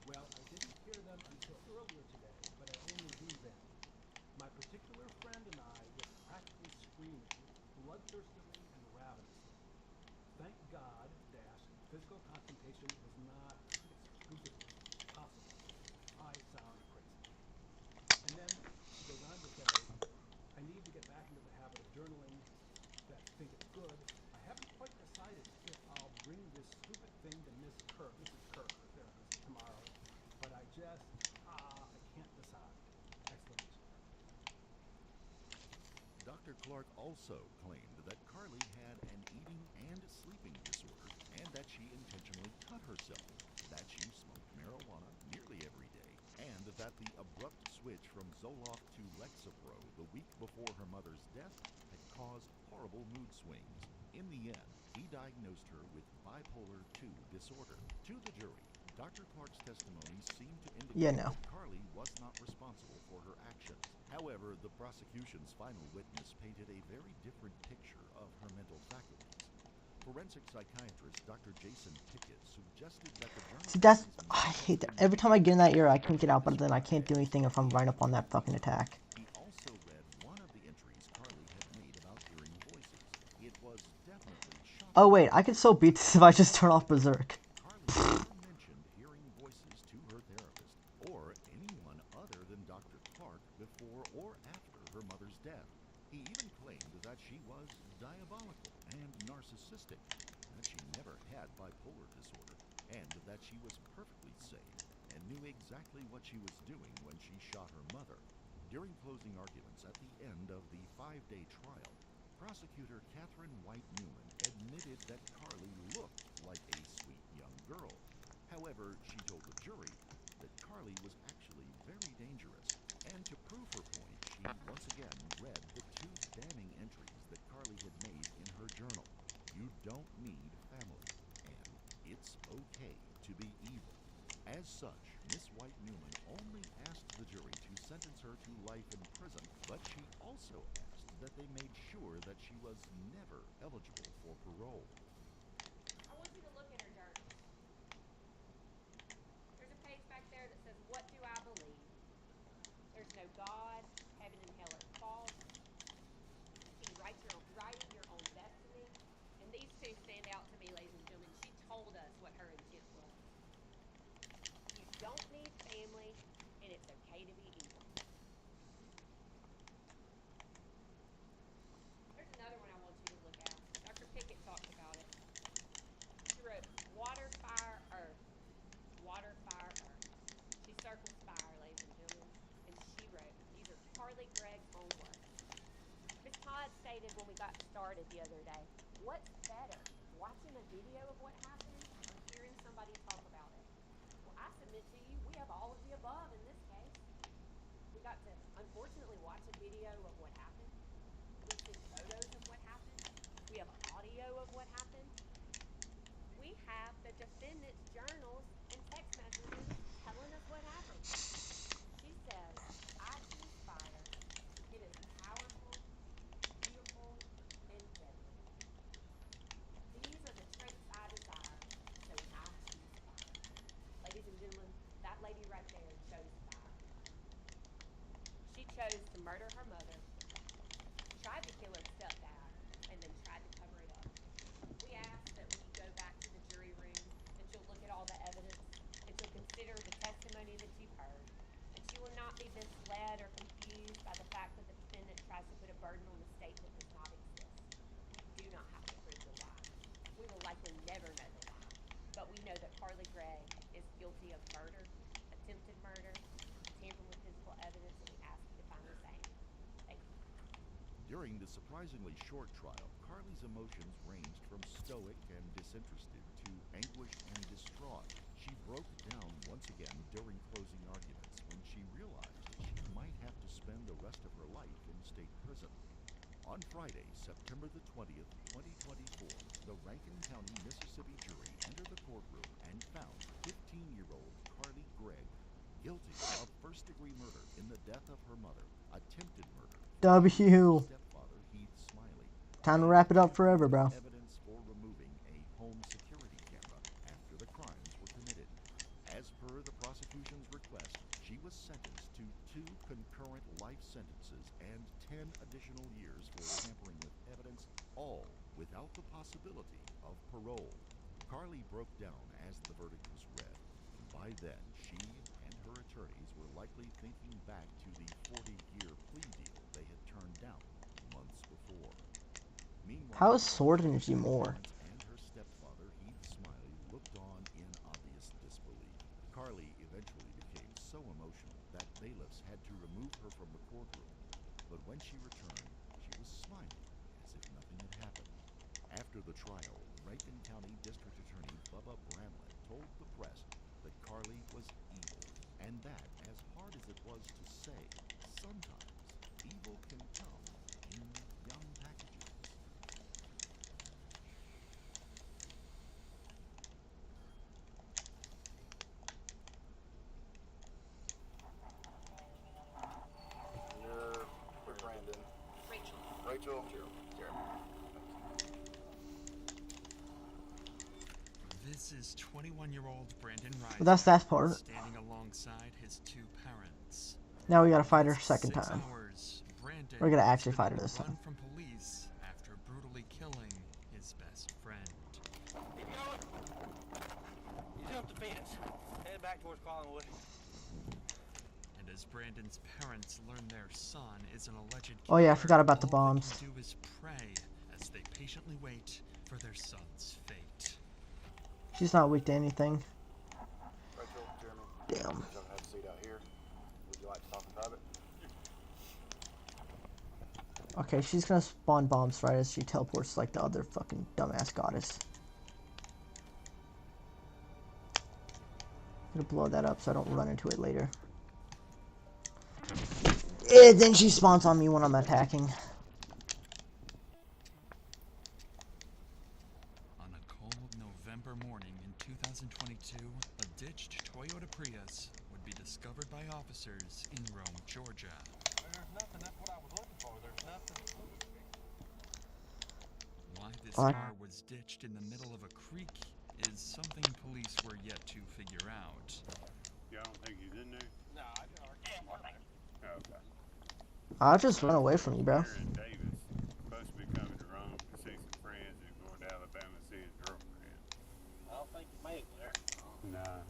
Well, I didn't hear them until earlier today, but I only do then. My particular friend and I were practically screaming, bloodthirstily and ravenously. Thank God, physical confrontation was not exclusively possible. I sound crazy. And then she goes on to say, I need to get back into the habit of journaling. That think it's good. I haven't quite decided if I'll bring this stupid thing to Mrs. Kirk, her therapist, tomorrow. But I just, I can't decide. Exclamation point. Dr. Clark also claimed that Carly had an eating and sleeping disorder and that she intentionally cut herself, that she smoked marijuana nearly every day, and that the abrupt switch from Zoloft to Lexapro the week before her mother's death had caused horrible mood swings. In the end, he diagnosed her with bipolar II disorder. To the jury, Dr. Clark's testimony seemed to indicate that Carly was not responsible for her actions. However, the prosecution's final witness painted a very different picture of her mental faculties. Forensic psychiatrist Dr. Jason Pickett suggested that the See, that's... I hate that. Every time I get in that area, I can't get out, but then I can't do anything if I'm right up on that fucking attack. He also read one of the entries Carly had made about hearing voices. It was definitely shocking. Oh wait, I can still beat this if I just turn off Berserk. Carly never mentioned hearing voices to her therapist or anyone other than Dr. Clark before or after her mother's death. He even claimed that she was diabolical and narcissistic, that she never had bipolar disorder, and that she was perfectly sane and knew exactly what she was doing when she shot her mother. During closing arguments at the end of the 5-day trial, prosecutor Catherine White Newman admitted that Carly looked like a sweet young girl. However, she told the jury that Carly was actually very dangerous, and to prove her point, she once again read the 2 damning entries that Carly had made in her journal. You don't need family, and it's okay to be evil. As such, Miss White Newman only asked the jury to sentence her to life in prison, but she also asked that they made sure that she was never eligible for parole. I want you to look at her journals. There's a page back there that says, "What do I believe?" There's no God, heaven and hell are false. You write writing your own destiny. And these 2 stand out to me, ladies and gentlemen. She told us what her intent was. You don't need family, and it's okay to be evil. There's another one I want you to look at. Dr. Pickett talked about it. She wrote, water, fire, earth. Water, fire, earth. She circled fire, ladies and gentlemen. And she wrote, these are Carly Gregg's own words. Ms. Todd stated when we got started the other day, what's better, watching a video of what happened or hearing somebody talk about it? Well, I submit to you, we have all of the above in this case. We got to, unfortunately, watch a video of what happened. We see photos of what happened. We have audio of what happened. We have the defendant's journals and text messages telling us what happened. She says, I choose fire. It is powerful, beautiful, and deadly. These are the traits I desire, so I choose fire. Ladies and gentlemen, that lady right there chose fire. She chose to murder her mother, tried to kill her stepdad, and then tried to cover it up. We ask that when you go back to the jury room, that you'll look at all the evidence, that you'll consider the testimony that you've heard, that you will not be misled or confused by the fact that the defendant tries to put a burden on the state that does not exist. We do not have to prove the lie. We will likely never know the lie, but we know that Carly Gregg is guilty of murder, attempted murder, tampering with physical evidence, and we ask you to find the same. Thank you. During the surprisingly short trial, Carly's emotions ranged from stoic and disinterested to anguished and distraught. She broke down once again during closing arguments when she realized she might have to spend the rest of her life in state prison. On Friday, September the 20th, 2024, the Rankin County, Mississippi jury entered the courtroom and found 15-year-old Carly Gregg guilty of first-degree murder in the death of her mother, attempted murder, W. stepfather Heath Smiley. Time to wrap it up forever, bro. Evidence for removing a home security camera after the crimes were committed. As per the prosecution's request, she was sentenced to 2 concurrent life sentences and 10 additional years for tampering with evidence, all without the possibility of parole. Carly broke down as the verdict was read. By then, she and her attorneys were likely thinking back to the 40-year plea deal they had turned down months before. Meanwhile, How is Sword Energy more? and her stepfather, Heath Smiley, looked on in obvious disbelief. Carly eventually became so emotional that bailiffs had to remove her from the courtroom. But when she returned, she was smiling as if nothing had happened. After the trial, Rankin County District Attorney Bubba Bramlett told the press that Carly was evil And that, as hard as it was to say, sometimes evil can come in young packages. You're with Brandon. Rachel. Jeremy. This is 21-year-old Brandon Rice. Well, that's that part. Standing alongside his two parents. Now we gotta fight her second 6 time. hours, Brandon We're gonna was actually fight her this run time. from police after brutally killing his best friend. Keep going. You jumped the fence. Headed back towards Collinwood. And as Brandon's parents learn their son is an alleged Oh yeah, I killer, forgot about the all they bombs. can do is pray as they patiently wait for their son's fate. She's not weak to anything. Rachel, Jeremy. Damn. Y'all can have a seat out here. Would you like to talk in private? Okay, she's gonna spawn bombs right as she teleports like the other fucking dumbass goddess. I'm gonna blow that up so I don't run into it later. And then she spawns on me when I'm attacking. On a cold November morning in 2022, a ditched Toyota Prius would be discovered by officers in Rome, Georgia. There's nothing. That's what I was looking for. There's nothing. Why this What? car was ditched in the middle of a creek is something police were yet to figure out. Y'all don't think he's in there? No, I didn't argue. Oh, okay. I'll just run away from you, bro. Aaron Davis supposed to be coming to Rome to see some friends and going to Alabama to see his girlfriend. I don't think you made it there. Nah.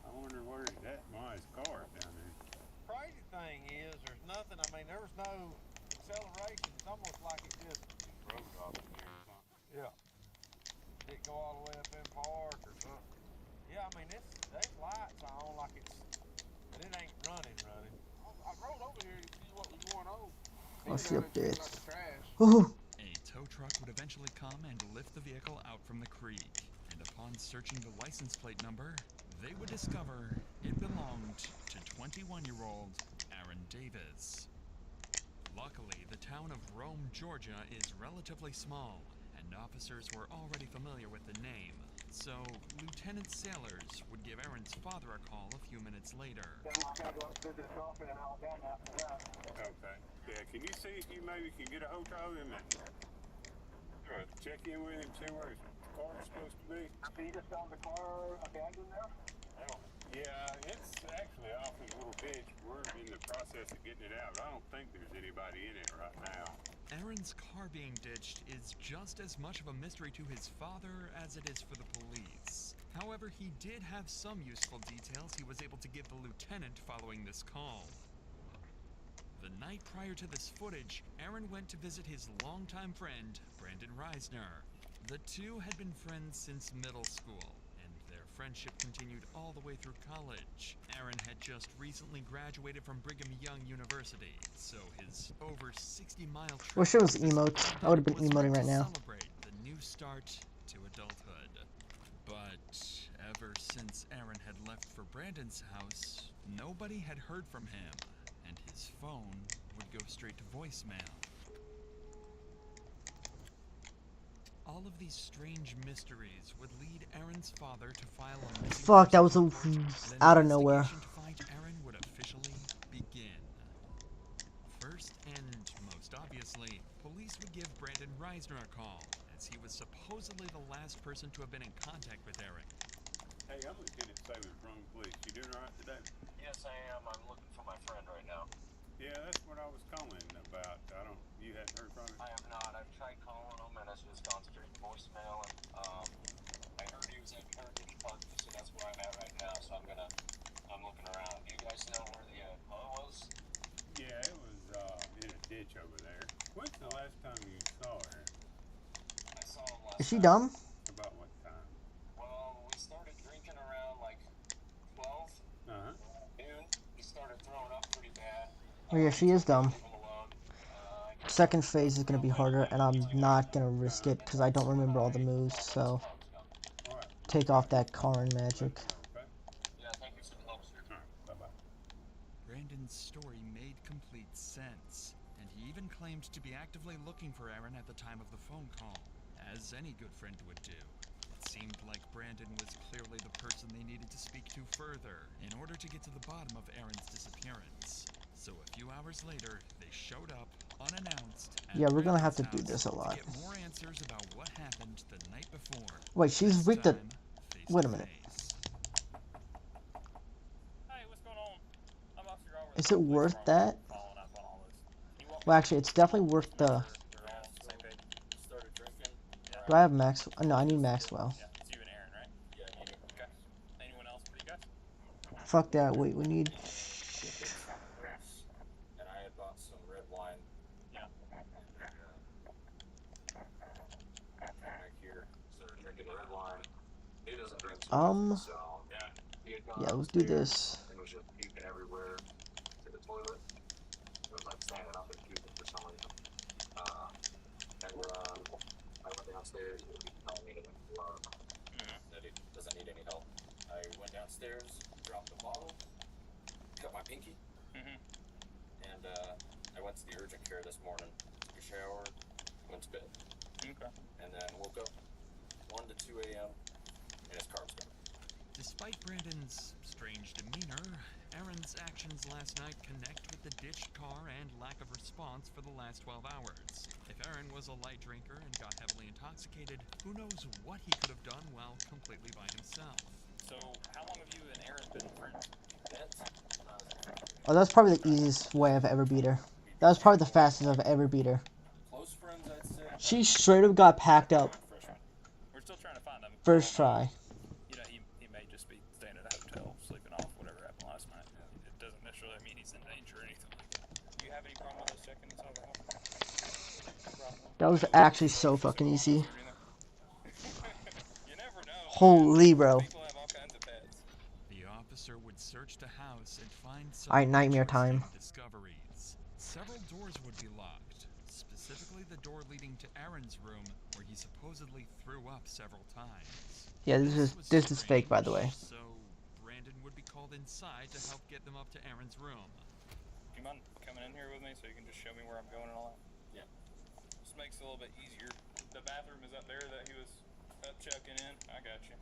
I wonder where he's at. Why his car is down there. Crazy thing is, there's nothing. I mean, there was no acceleration. It's almost like it just Rode off in there or something. Yeah. Didn't go all the way up in park or something. Yeah, I mean, there's lights on like it's, but it ain't running. I rode over here to see what was going on. Oh, she up dead. Trash. Woohoo! A tow truck would eventually come and lift the vehicle out from the creek. And upon searching the license plate number, they would discover it belonged to 21-year-old Aaron Davis. Luckily, the town of Rome, Georgia is relatively small, and officers were already familiar with the name. So, Lieutenant Sailors would give Aaron's father a call a few minutes later. Okay. Yeah, can you see if you maybe can get a hold of him and check in with him, see where his car is supposed to be? So you just found the car abandoned there? Yeah, it's actually off in a little ditch. We're in the process of getting it out. I don't think there's anybody in it right now. Aaron's car being ditched is just as much of a mystery to his father as it is for the police. However, he did have some useful details he was able to give the lieutenant following this call. The night prior to this footage, Aaron went to visit his longtime friend, Brandon Reisner. The two had been friends since middle school, and their friendship continued all the way through college. Aaron had just recently graduated from Brigham Young University, so his over 60-mile trip Wish it was emotes. I would have been emoting right now. celebrate the new start to adulthood. But ever since Aaron had left for Brandon's house, nobody had heard from him, and his phone would go straight to voicemail. All of these strange mysteries would lead Aaron's father to file a missing Fuck, that was persons a report, and out the of nowhere. investigation to find Aaron would officially begin. First and most obviously, police would give Brandon Reisner a call, as he was supposedly the last person to have been in contact with Aaron. Hey, I'm Lieutenant Sailor from Police. You doing all right today? Yes, I am. I'm looking for my friend right now. Yeah, that's what I was calling about. You hadn't heard from him? I have not. I've tried calling him, and it's just gone straight to voicemail. And I heard he was at Heritage Park, so that's where I'm at right now. So I'm looking around. Do you guys know where the car was? Yeah, it was in a ditch over there. When's the last time you saw her? I saw him last Is she night. dumb? About what time? Well, we started drinking around like 12 noon. He started throwing up pretty bad. Oh yeah, she is dumb. Second phase is gonna be harder, and I'm not gonna risk it because I don't remember all the moves. So take off that Karin magic. Yeah, thank you for the help, sir. Bye bye. seemed to be actively looking for Aaron at the time of the phone call, as any good friend would do. It seemed like Brandon was clearly the person they needed to speak to further in order to get to the bottom of Aaron's disappearance. So a few hours later, they showed up unannounced at Yeah, we're gonna have to Brandon's do this a house lot. to get more answers about what happened the night before. Wait, she's This with the. time, face Wait to a minute. face. Hey, what's going on? I'm Officer Robert. Is it worth that? Following up on all this. Can you walk me Well, actually, it's definitely worth the. we're all on the same page? Started drinking. Do I have Max? No, I need Maxwell. Yeah, it's you and Aaron, right? Yeah, me. Okay. Anyone else for you guys? Fuck that. Wait, we need. And I had bought some red wine. Yeah. Back here. Started drinking red wine. He doesn't drink too much, so Yeah, let's do this. It was just puking everywhere to the toilet. It was like standing up and puking for some reason. And I went downstairs. He was telling me to that he doesn't need any help. I went downstairs, dropped the bottle, cut my pinky, and I went to the urgent care this morning, took a shower, went to bed. Okay. And then woke up 1 to 2 a.m. and his car was gone. Despite Brandon's strange demeanor, Aaron's actions last night connect with the ditched car and lack of response for the last 12 hours. If Aaron was a light drinker and got heavily intoxicated, who knows what he could have done while completely by himself. So, how long have you and Aaron been friends? Oh, that's probably the easiest way I've ever beat her. That was probably the fastest I've ever beat her. Close friends, I'd say. She straight up got packed up. We're still trying to find him. First try. You know, he may just be staying at a hotel, sleeping off, whatever happened last night. It doesn't necessarily mean he's in danger or anything like that. Do you have any problem with us checking inside the house? That was actually so fucking easy. You never know. Holy bro. People have all kinds of pets. The officer would search the house and find some Alright, nightmare time. discoveries. Several doors would be locked, specifically the door leading to Aaron's room, where he supposedly threw up several times. Yeah, this is fake, by the way. So Brandon would be called inside to help get them up to Aaron's room. Do you mind coming in here with me so you can just show me where I'm going and all that? Yeah. This makes it a little bit easier. The bathroom is up there that he was up checking in. I got you.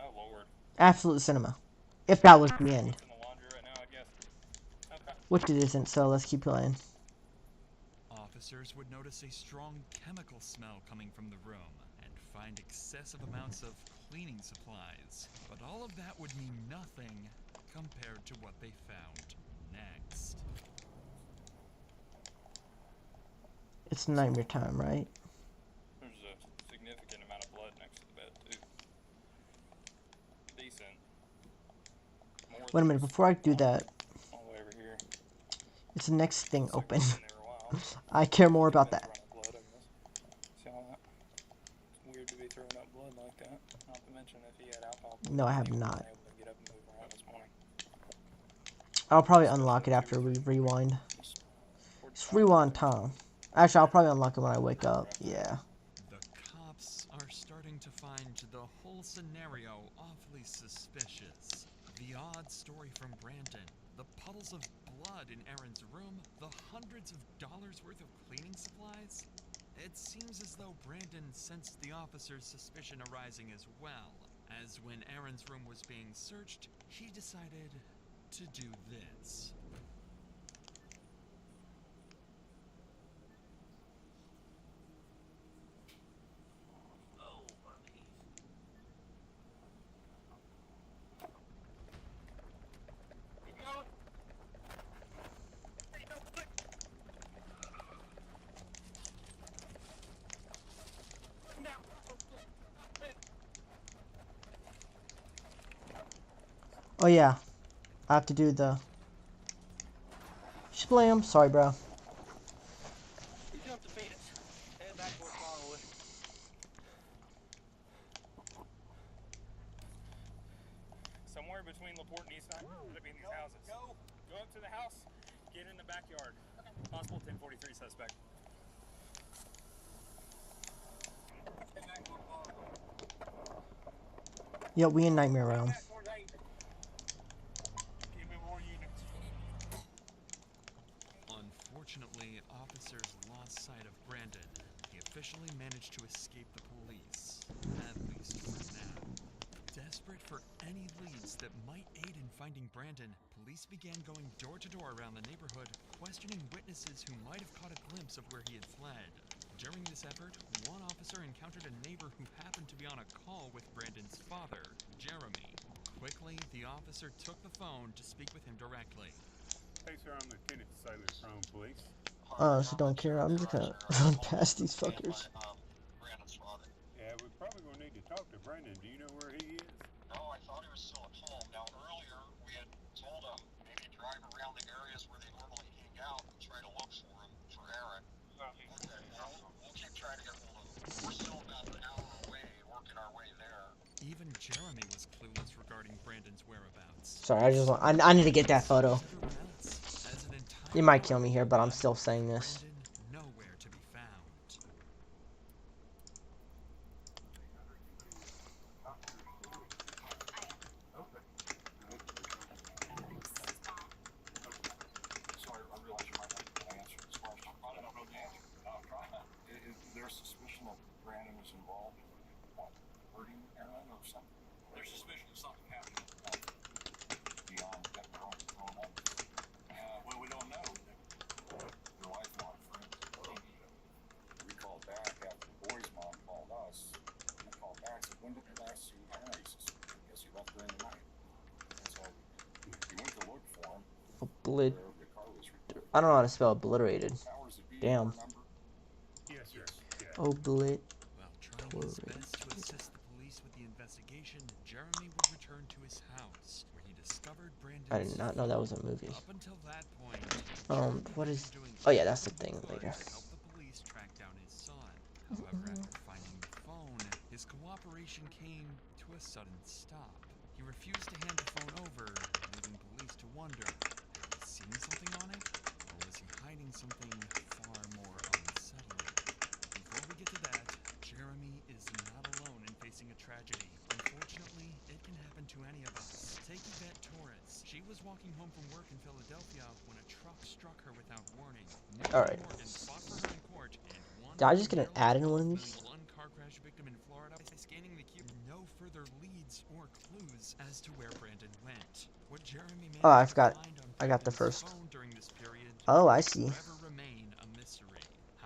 Oh, Lord. Absolute cinema. If that was the end. In the laundry right now, I guess. Okay. Which it isn't, so let's keep playing. Officers would notice a strong chemical smell coming from the room and find excessive amounts of cleaning supplies. But all of that would mean nothing compared to what they found next. It's nightmare time, right? There's a significant amount of blood next to the bed, too. Decent. Wait a minute, before I do that, All the way over here. it's the next thing open. I care more about that. Blood, I guess. See all that? It's weird to be throwing up blood like that. Not to mention if he had alcohol. No, I have not. Able to get up and move around this morning. I'll probably unlock it after we rewind. Just rewind time. Actually, I'll probably unlock it when I wake up. Yeah. The cops are starting to find the whole scenario awfully suspicious. The odd story from Brandon, the puddles of blood in Aaron's room, the hundreds of dollars worth of cleaning supplies. It seems as though Brandon sensed the officer's suspicion arising as well, as when Aaron's room was being searched, he decided to do this. Oh yeah. I have to do the... Splam. Sorry, bro. You jumped the fence. Head back towards Marwood. Somewhere between LaPorte and East Nine. It'll be in these houses. Go up to the house. Get in the backyard. Possible 1043 suspect. Yeah, we in Nightmare Realm. Unfortunately, Desperate for any leads that might aid in finding Brandon, police began going door to door around the neighborhood, questioning witnesses who might have caught a glimpse of where he had fled. During this effort, one officer encountered a neighbor who happened to be on a call with Brandon's father, Jeremy. Quickly, the officer took the phone to speak with him directly. Hey, sir, I'm Lieutenant Sailor from police. Honestly, don't care. I'm just gonna run past these fuckers. Yeah, we're probably going to need to talk to Brandon. Do you know where he is? No, I thought he was still at home. Now, earlier we had told him maybe drive around the areas where they normally hang out and try to look for him, for Aaron. Okay, we'll keep trying to get hold of him. We're still about an hour away, working our way there. Even Jeremy was clueless regarding Brandon's whereabouts. Sorry, I need to get that photo. You might kill me here, but I'm still saying this. Nowhere to be found. Sorry, I realize you might not be able to answer this question. I don't know the answer. Is there suspicion that Brandon was involved in hurting Aaron or something? There's suspicion of something happening beyond that girl thrown up. Well, we don't know. Your lifelong friend. We called back after the boy's mom called us. We called back and said, when did you last see Aaron? He says, I guess he left during the night. And so we went to look for him. I don't know how to spell obliterated. Damn. Yes, sir. Yeah. Oblit. While trying his best to assist the police with the investigation, Jeremy would return to his house, where he discovered Brandon's I did not know that was a movie. Up until that point, What is... Oh yeah, that's the thing later. help the police track down his son. However, after finding the phone, his cooperation came to a sudden stop. He refused to hand the phone over, leaving police to wonder, had he seen something on it? Or was he hiding something far more unsettling? Before we get to that, Jeremy is not alone in facing a tragedy. Unfortunately, it can happen to any of us. Take Yvette Torres. She was walking home from work in Philadelphia when a truck struck her without warning. Alright. Morgan fought for her in court, and Did I just get an ad in one of these? one car crash victim in Florida by scanning the queue. No further leads or clues as to where Brandon went. What Jeremy Oh, I forgot. I got the first. during this period Oh, I see. remain a mystery.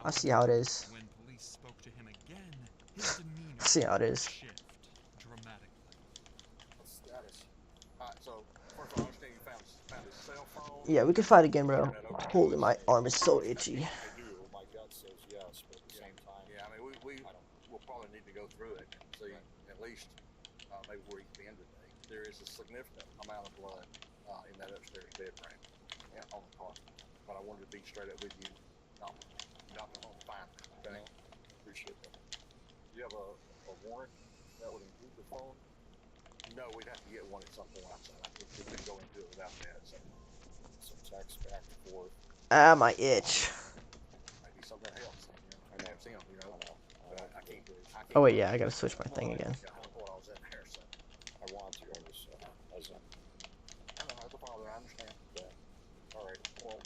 I see how it is. When police spoke to him again, his demeanor I see how it is. shift dramatically. Status. So, first of all, I understand you found his cell phone. Yeah, we can fight again, bro. Holy, my arm is so itchy. I do. My gut says yes, but at the same time, yeah, I mean, we'll probably need to go through it and see at least maybe where he can end today. There is a significant amount of blood in that upstairs bed frame on the car. But I wanted to be straight up with you, not on fine. Okay, appreciate that. Do you have a warrant that would include the phone? No, we'd have to get one at some point. I think we can go into it without that. So, some text back and forth. Ah, my itch. Maybe something else. I mean, I've seen them, you know. I can't. Oh wait, yeah, I gotta switch my thing again. I was in there, so I wanted to. I don't know, as a father, I understand that. All right. Well,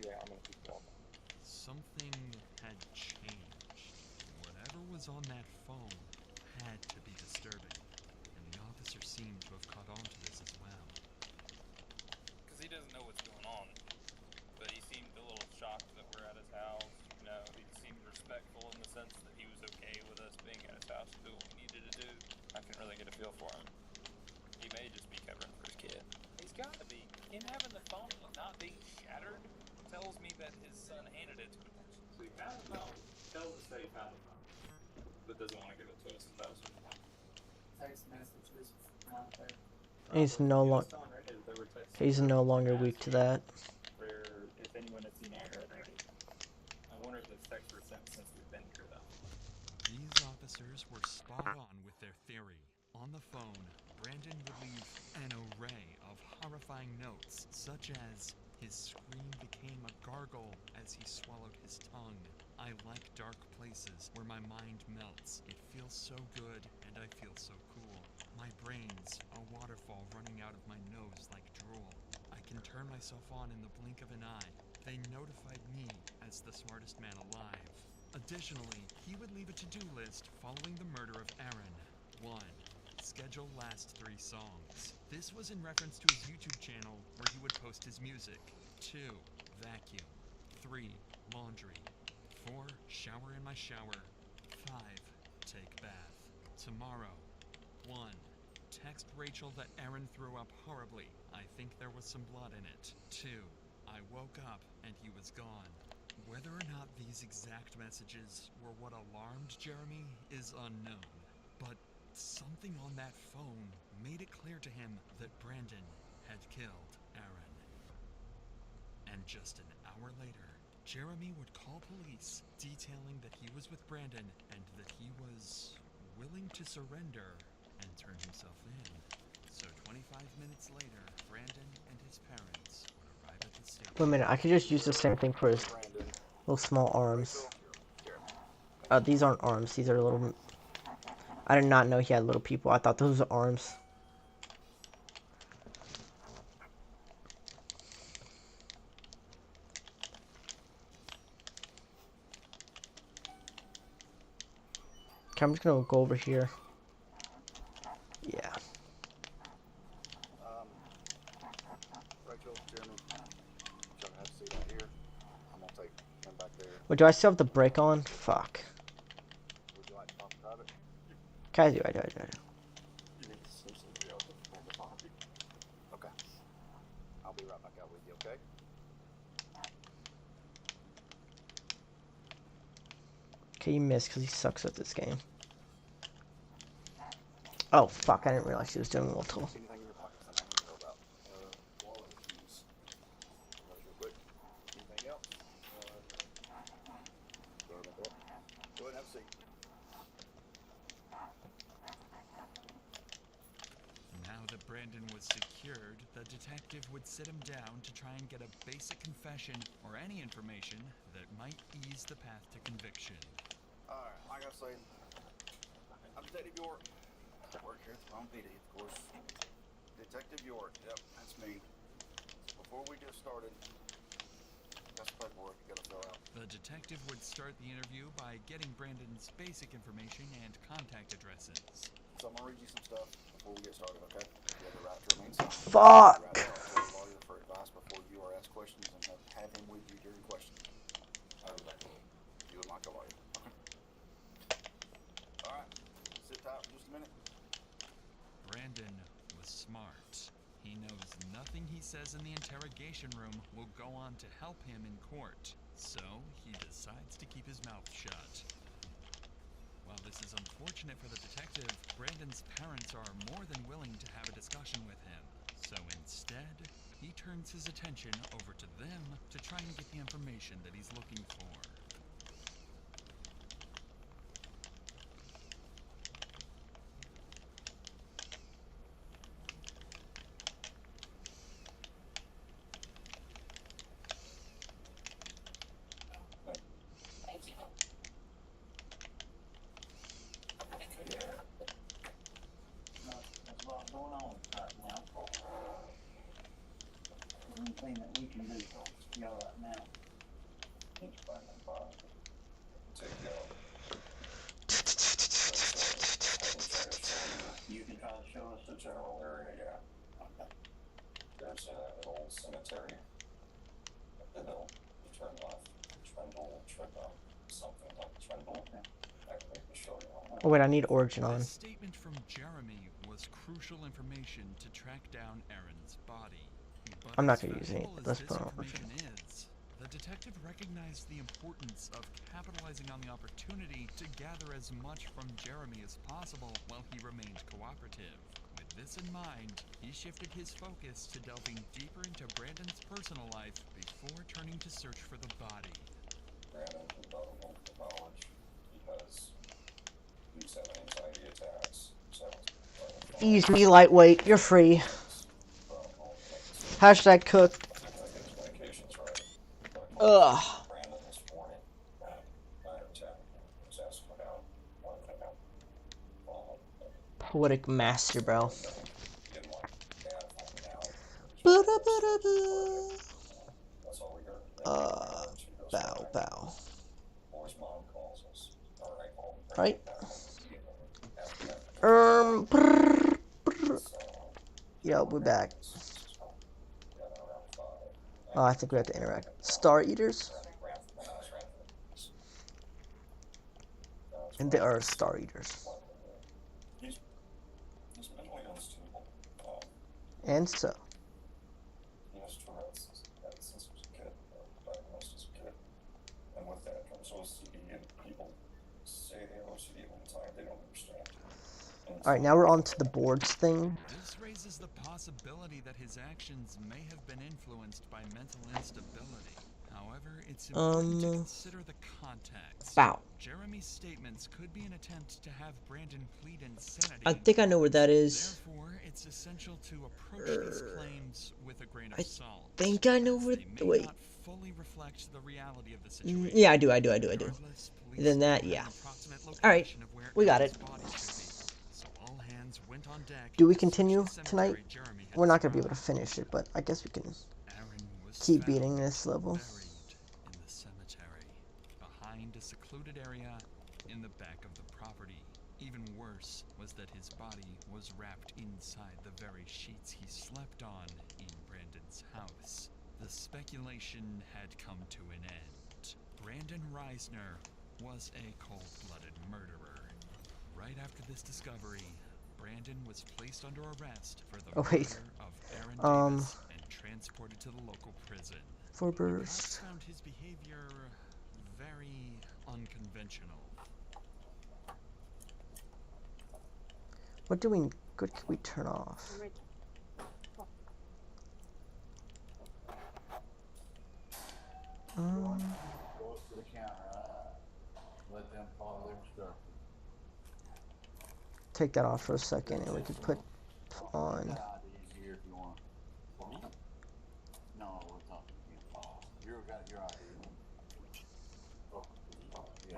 yeah, I'm gonna keep talking. Something had changed. Whatever was on that phone had to be disturbing, and the officer seemed to have caught on to this as well. Because he doesn't know what's going on, but he seemed a little shocked that we're at his house. You know, he seemed respectful in the sense that he was okay with us being at his house to do what we needed to do. I couldn't really get a feel for him. He may just be covering for his kid. He's got to be. Him having the phone not being shattered tells me that his son handed it to him. So he found the phone. Tells us that he found the phone, but doesn't want to give it to us. That was the point. Text messages not there. He's no longer weak to that. Where if anyone has seen it already. I wonder if the texts were sent since we've been here though. These officers were spot on with their theory. On the phone, Brandon would leave an array of horrifying notes, such as, his scream became a gargle as he swallowed his tongue. I like dark places where my mind melts. It feels so good, and I feel so cool. My brain's a waterfall running out of my nose like drool. I can turn myself on in the blink of an eye. They notified me as the smartest man alive. Additionally, he would leave a to-do list following the murder of Aaron. 1. schedule last 3 songs. This was in reference to his YouTube channel where he would post his music. 2. Vacuum. 3. Laundry. 4. Shower in my shower. 5. Take bath. Tomorrow. 1. Text Rachel that Aaron threw up horribly. I think there was some blood in it. 2. I woke up and he was gone. Whether or not these exact messages were what alarmed Jeremy is unknown, but something on that phone made it clear to him that Brandon had killed Aaron. And just an hour later, Jeremy would call police detailing that he was with Brandon and that he was willing to surrender and turn himself in. So 25 minutes later, Brandon and his parents would arrive at the station. Wait a minute, I could just use the same thing for his little small arms. These aren't arms, these are little... I did not know he had little people. I thought those were arms. Okay, I'm just gonna go over here. Yeah. Rachel, Jeremy, y'all have to see that here. I'm gonna take him back there. Wait, do I still have the brake on? Fuck. Would you like to talk about it? Okay, I do. You need to see somebody else in the lobby. Okay. I'll be right back out with you, okay? Okay, you missed because he sucks at this game. Oh, fuck, I didn't realize he was doing multiple. Anything in your pockets that I need to know about? Wallet or keys? Those real quick. Anything else? Go ahead and have a seat. Now that Brandon was secured, the detective would sit him down to try and get a basic confession or any information that might ease the path to conviction. Alright, like I say, I'm Detective York. I work here at the wrong PD, of course. Detective York, yep, that's me. Before we get started, that's paperwork you gotta fill out. The detective would start the interview by getting Brandon's basic information and contact addresses. So I'm gonna read you some stuff before we get started, okay? You have the right to remain silent. Fuck! You have to talk to a lawyer for advice before you are asked questions and have him with you during questions. You would like a lawyer. Alright, sit tight for just a minute. Brandon was smart. He knows nothing he says in the interrogation room will go on to help him in court, so he decides to keep his mouth shut. While this is unfortunate for the detective, Brandon's parents are more than willing to have a discussion with him, so instead, he turns his attention over to them to try and get the information that he's looking for. There's a lot going on right now. The only thing that we can do for y'all right now is find that body. Take y'all. You can try to show us the general area, yeah. Okay. There's an old cemetery. The hill, turn left, Trendle, something like Trendle. Okay. I can show you on that. Oh wait, I need Origin on. This statement from Jeremy was crucial information to track down Aaron's body. But I'm not as gonna use any. valuable as Let's this put on information Origin. is, the detective recognized the importance of capitalizing on the opportunity to gather as much from Jeremy as possible while he remained cooperative. With this in mind, he shifted his focus to delving deeper into Brandon's personal life before turning to search for the body. Brandon was vulnerable to college because he was having anxiety attacks. So Ease me, lightweight. You're free. Hashtag cook. Ugh. Brandon this morning, I was asking about one thing. Poetic master, bro. Bow, bow. Right? Yeah, we're back. Oh, I think we have to interact. Star Eaters? And they are Star Eaters. He's mentally unstable. And so. He has Tourette's since he was a kid, diagnosed as a kid. And with that comes OCD, and people say they have OCD all the time. They don't understand. Alright, now we're on to the boards thing. This raises the possibility that his actions may have been influenced by mental instability. However, it's important to consider the context. Wow. Jeremy's statements could be an attempt to have Brandon plead insanity. I think I know where that is. Therefore, it's essential to approach these claims with a grain of salt. I think I know where. They may Wait. not fully reflect the reality of the situation. Yeah, I do. Then that, yeah. Alright, we got it. So all hands went on deck. Do we continue tonight? We're not gonna be able to finish it, but I guess we can keep beating this level. In the cemetery, behind a secluded area in the back of the property. Even worse was that his body was wrapped inside the very sheets he slept on in Brandon's house. The speculation had come to an end. Brandon Reisner was a cold-blooded murderer. Right after this discovery, Brandon was placed under arrest for the murder of Aaron Davis and transported to the local prison. For Cops burst. found his behavior very unconventional. What good can we turn off? Goes to the counter. Let them follow their instructions. Take that off for a second, and we could put on. Here if you want. For me? No, we're talking to you. You got your ID. Oh, yeah.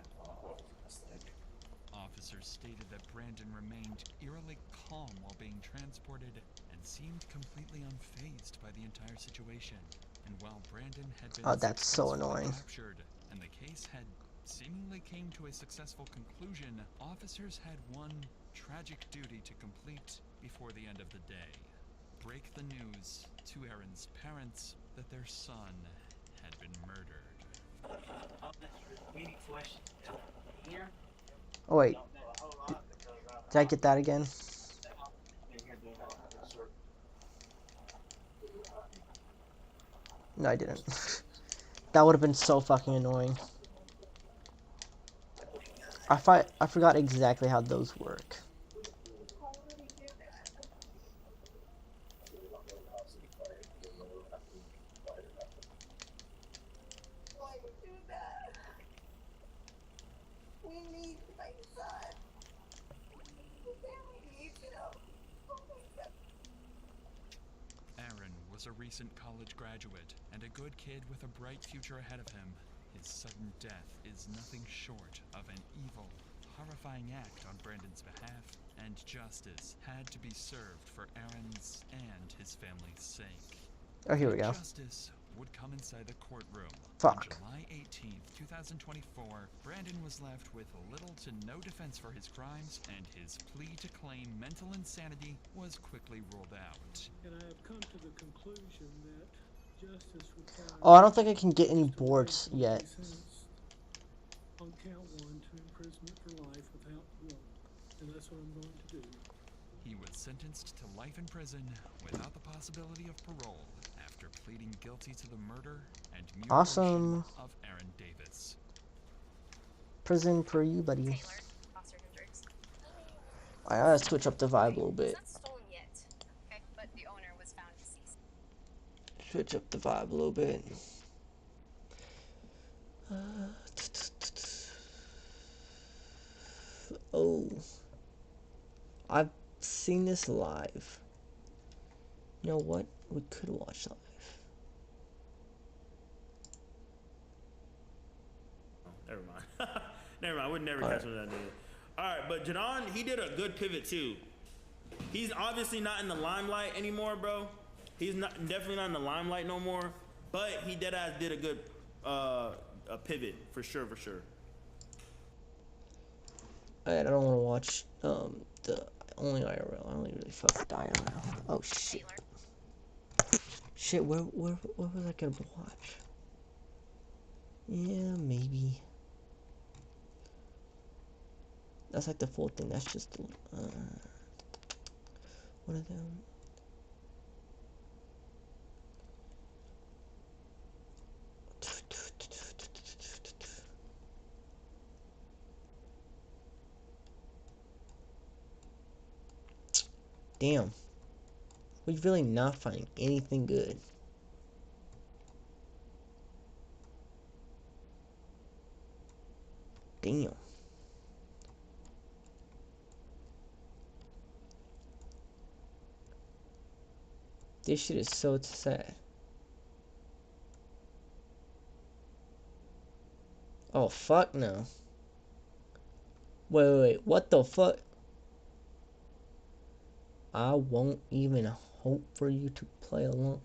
Officers stated that Brandon remained eerily calm while being transported and seemed completely unfazed by the entire situation. And while Brandon had been that's so annoying. captured and the case had seemingly came to a successful conclusion, officers had one tragic duty to complete before the end of the day. Break the news to Aaron's parents that their son had been murdered. Oh wait. Did I get that again? No, I didn't. That would have been so fucking annoying. I forgot exactly how those work. Aaron was a recent college graduate and a good kid with a bright future ahead of him. His sudden death is nothing short of an evil, horrifying act on Brandon's behalf, and justice had to be served for Aaron's and his family's sake. Oh, here we go. Justice would come inside the courtroom. Fuck. On July 18th, 2024, Brandon was left with little to no defense for his crimes, and his plea to claim mental insanity was quickly ruled out. And I have come to the conclusion that justice requires... Oh, I don't think I can get any boards yet. On count 1 to imprisonment for life without parole. And that's what I'm going to do. He was sentenced to life in prison without the possibility of parole after pleading guilty to the murder and mutilation of Aaron Davis. Prison for you, buddy. I gotta switch up the vibe a little bit. Switch up the vibe a little bit. Oh, I've seen this live. You know what? We could watch live. Never mind. Never mind. I would never catch what I did. All right, but Jadon, he did a good pivot too. He's obviously not in the limelight anymore, bro. He's definitely not in the limelight no more. But he deadass did a good a pivot for sure, for sure. I don't want to watch only IRL. I only really fuck with IRL. Oh shit. Shit, what was I gonna watch? Yeah, maybe. That's like the full thing. That's just one of them. Damn. We're really not finding anything good. Damn. This shit is so sad. Oh, fuck no. Wait, what the fuck? I won't even hope for you to play along.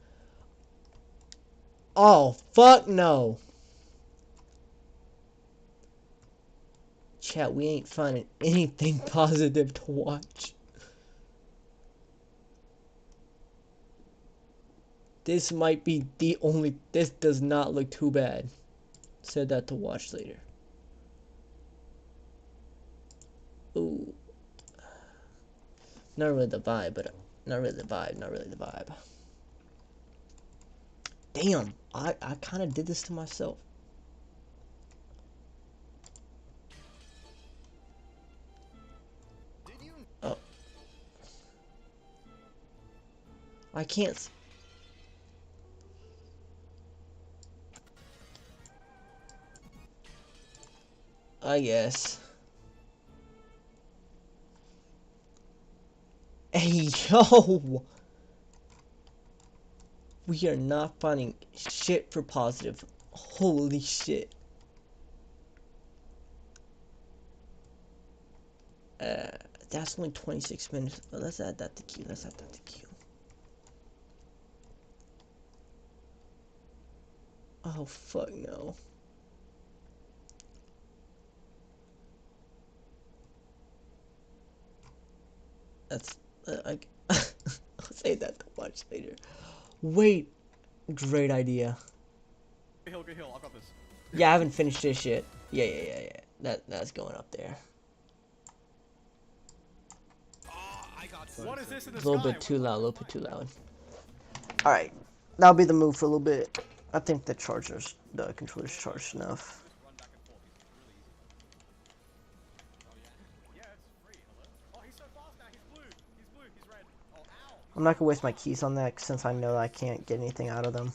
Oh, fuck no. Chat, we ain't finding anything positive to watch. This might be the only... This does not look too bad. Said that to watch later. Ooh. Not really the vibe, but... Not really the vibe. Damn, I kind of did this to myself. Oh. I can't... I guess. Hey, yo! We are not finding shit for positive. Holy shit. That's only 26 minutes. But let's add that to queue. Oh, fuck no. That's... I'll say that to watch later. Wait. Great idea. Good hill, I've got this. Yeah, I haven't finished this yet. Yeah. That's going up there. What is this in the A little bit too loud. Alright. That'll be the move for a little bit. I think the controller's charged enough. I'm not gonna waste my keys on that since I know I can't get anything out of them.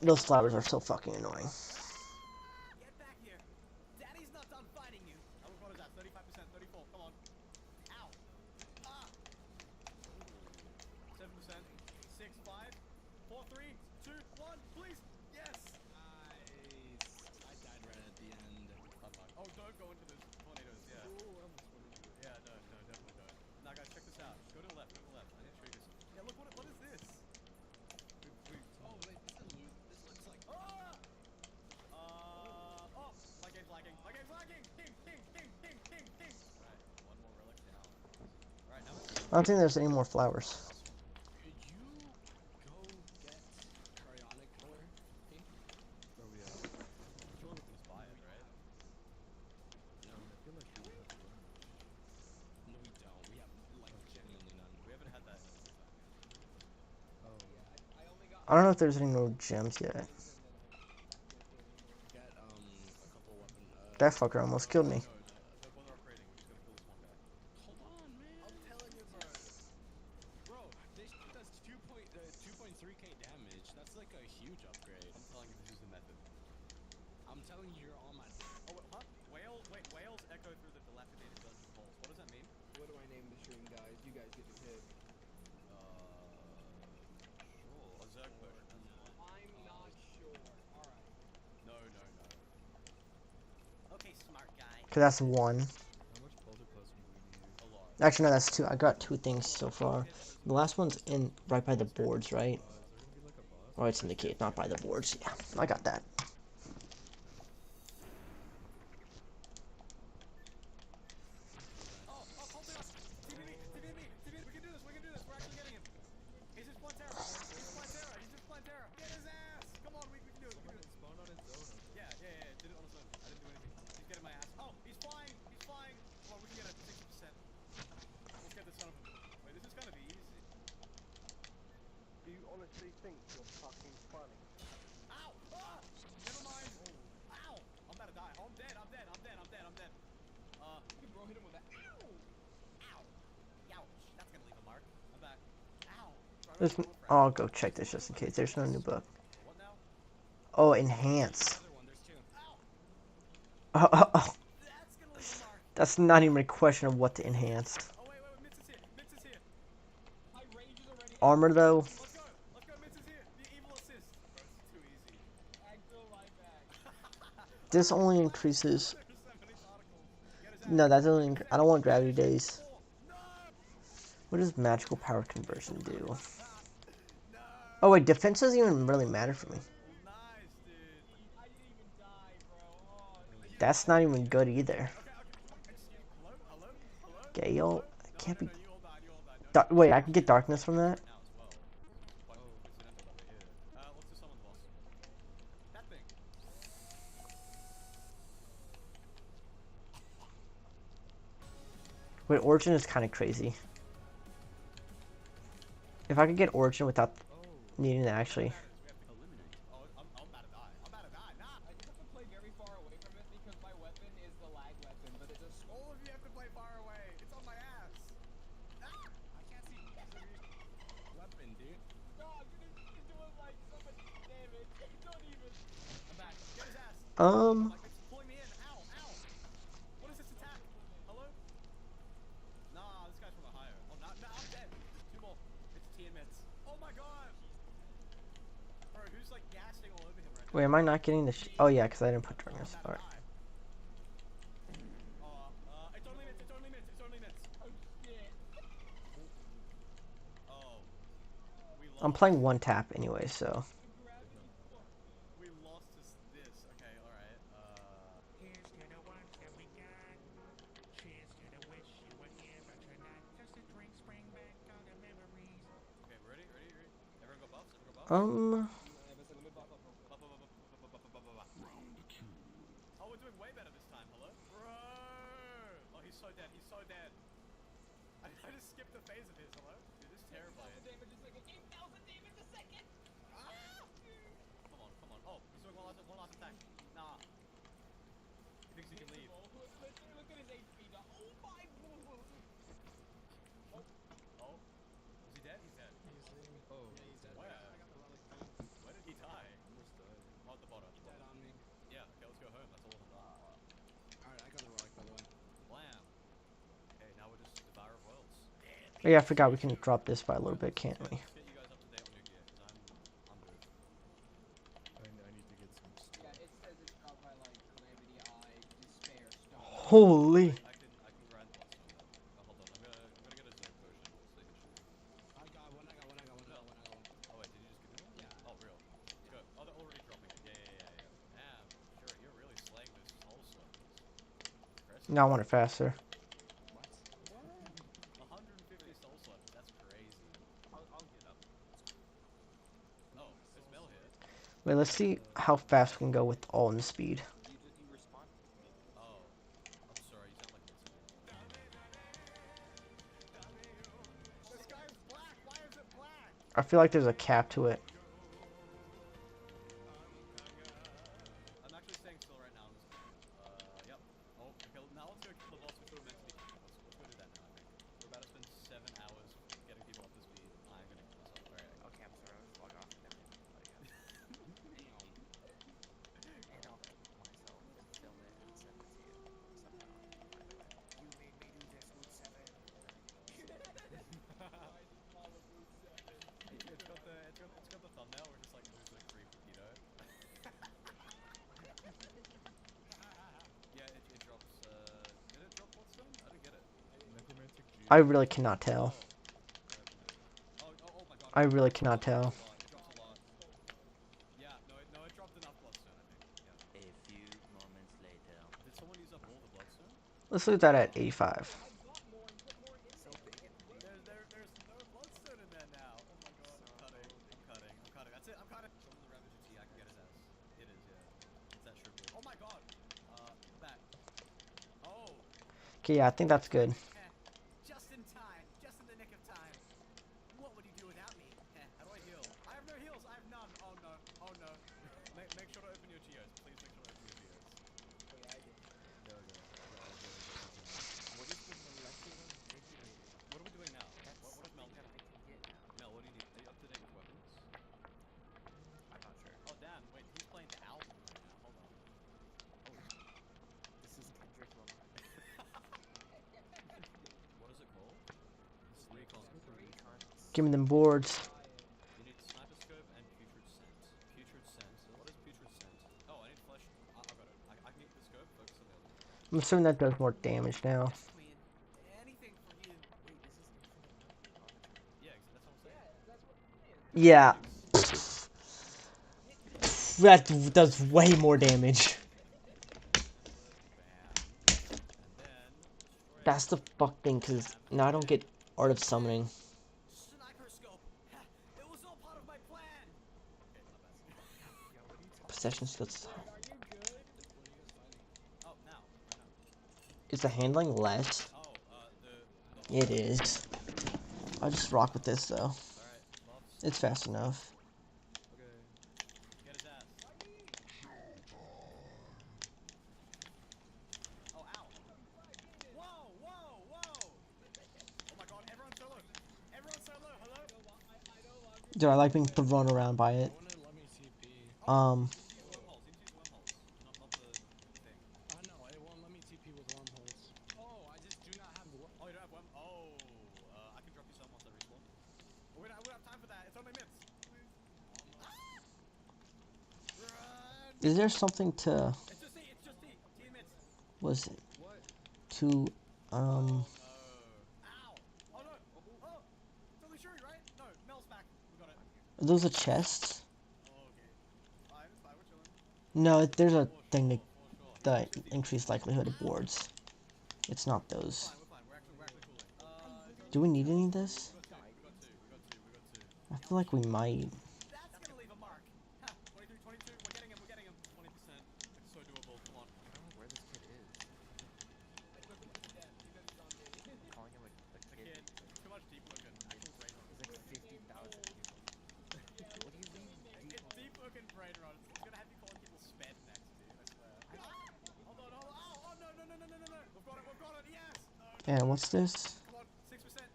Those flowers are so fucking annoying. Get back here. Daddy's not done fighting you. What is that? 35%, 34. Come on. Ow. Ah. 7%. 6, 5, 4, 3, 2, 1. Please. Yes. Nice. I died right at the end. Oh, don't go into those tornadoes. Yeah. Yeah, no, definitely don't. Now, guys, check this out. Go to the left. I need to show you this. Yeah, look, what is this? Oh, wait, is that loot? This looks like... Oh, my game's lagging. King. Alright, one more relic down. Alright, now I don't think there's any more flowers. could you go get cryonic ore? Where we at? I feel like we can just buy it, right? No, I feel like we have to. No, we don't. We have, like, genuinely none. We haven't had that in a long time. Oh, yeah. I only got... I don't know if there's any more gems yet. Get, a couple weapon, That fucker almost killed me. they're both upgrading. We're just gonna kill this one guy. Hold on, man. I'm telling you, bro. This does 2.3k damage. That's like a huge upgrade. I'm telling you, this is the method. I'm telling you, you're on my... Oh, wait, huh? Whales echo through the dilapidated dungeon halls. What does that mean? What do I name the stream, guys? You guys get to pick. Sure. A Zerg version. I'm not sure. Alright. No. Okay, smart guy. Cause that's one. How much puzzle plus do we need? A lot. Actually, no, that's two. I got 2 things so far. The last one's in right by the boards, right? Oh, it's in the cave, not by the boards. Yeah, I got that. There's, I'll go check this just in case. There's no new book. Oh, enhance. Oh. That's not even a question of what to enhance. Armor, though. This only increases... No, that doesn't... I don't want gravity days. What does magical power conversion do? Oh, wait, defense doesn't even really matter for me. That's not even good either. Gale? Can't be... Wait, I can get darkness from that? Wait, Origin is kind of crazy. If I could get Origin without needing to actually... Wait, am I not getting the oh yeah, because I didn't put darkness. Alright. I'm playing one tap anyway, so... Oh, we're doing way better this time. Hello? Bro! Oh, he's so dead. He's so dead. I just skipped the phase of his. Hello? Dude, this is terrifying. 8,000 damage a second. 8,000 damage a second! Ah! Come on, come on. Oh, he's doing one last attack. Nah. He thinks he can leave. Look at his HP. Oh my... Oh. Is he dead? He's dead. Oh, yeah, he's dead. Where did he die? Almost died. Oh, at the bottom. He died on me. Yeah, okay, let's go home. That's all of them. Alright, I got the relic, by the way. Blam. Okay, now we're just Devourer of Worlds. Oh yeah, I forgot we can drop this by a little bit, can't we? Get you guys up to date on your gear, because I'm good. I need to get some stuff. Yeah, it says it's dropped by, like, Calamity Eye, Despair, Stone. Holy! I can grind plus on that. Oh, hold on, I'm gonna get a Zerg potion. What's the issue? I got one. Oh wait, did you just give me one? Yeah. Oh, real. Let's go. Oh, they're already dropping it. Yeah. Damn. Sure, you're really slaying this soul slurpers. No, I want it faster. What? 150 soul slurpers. That's crazy. I'll get up. Oh, there's Mel here. Wait, let's see how fast we can go with all in the speed. You respond? Oh. I'm sorry, you sound like this guy is black! Why is it black? I feel like there's a cap to it. I'm actually staying still right now. Yep. Oh, okay, now let's go kill the boss before we're meant to be killing. Let's go do that now, I think. We're about to spend 7 hours getting people up to speed. I'm gonna kill myself. Alright. Okay, I'm sorry. I'll just log off and then and I'll myself and film it and send it to you somehow. You made me do this, Route 7. It's got the thumbnail. We're just like losing a creep, you know? Yeah, it drops, did it drop Bloodstone? I didn't get it. Necromantic G. I really cannot tell. Oh my god. I really cannot tell. It drops a lot. Yeah, no, it dropped enough Bloodstone, I think. Yeah. A few moments later. Did someone use up all the Bloodstone? Let's leave that at 85. There's no Bloodstone in there now. Oh my god. I'm cutting. That's it, I'm cutting. Show him the Ravager T, I can get his ass. It is, yeah. It's that triple. Oh my god. Back. Oh. Okay, yeah, I think that's good. Just in time. Just in the nick of time. What would you do without me? How do I heal? I have no heals. I have none. Oh no. Oh no. Make sure to open your geos. Please make sure to open your geos. Oh yeah, I did. Go. What is the molecular regulator? What are we doing now? What is Mel? Mel, what do you need? Give me them boards. You need sniper scope and putrid scent. Putrid scent. So what is putrid scent? Oh, I need flesh. I got it. I can get the scope. Focus on the other one. I'm assuming that does more damage now. Yes, queen. Anything from you. Wait, is this infinite arbitrary? Yeah, that's what I'm saying. Yeah. That does way more damage. That's the fuck thing, because now I don't get Art of Summoning. Sniper scope. It was all part of my plan. Okay, my bad. Yo, what are you talking? Possession skills. Are you good? What are you guys fighting? Oh, now. Right now. Is the handling less? Oh, It is. I'll just rock with this though. It's fast enough. Okay. Get his ass. Oh, ow. Whoa, whoa, whoa. Oh my god, everyone solo. Everyone solo, hello? Dude, I like being thrown around by it. I can drop you some once I respawn. We don't have time for that. It's on my mids. Is there something to... It's just T in mids. Was it? To, Ow. Oh no. Oh, it's only Shuri, right? No, Mel's back. We got it. Are those a chest? Oh, okay. Fine, we're chilling. No, there's a thing that increased likelihood of boards. It's not those. We're fine. We're actually cooling. Do we need any of this? We got two. I feel like we might. That's gonna leave a mark. 23, 22. We're getting him. 20%. It's so doable. Come on. I don't know where this kid is. Calling him a kid. Too much deep looking. Actual brain rot. It's like 50,000 people. What do you mean? It's deep looking brain rot. It's gonna have you calling people sped next, dude. I swear. Hold on. Oh, no. We've got it. Yes. And what's this? Come on. 6%.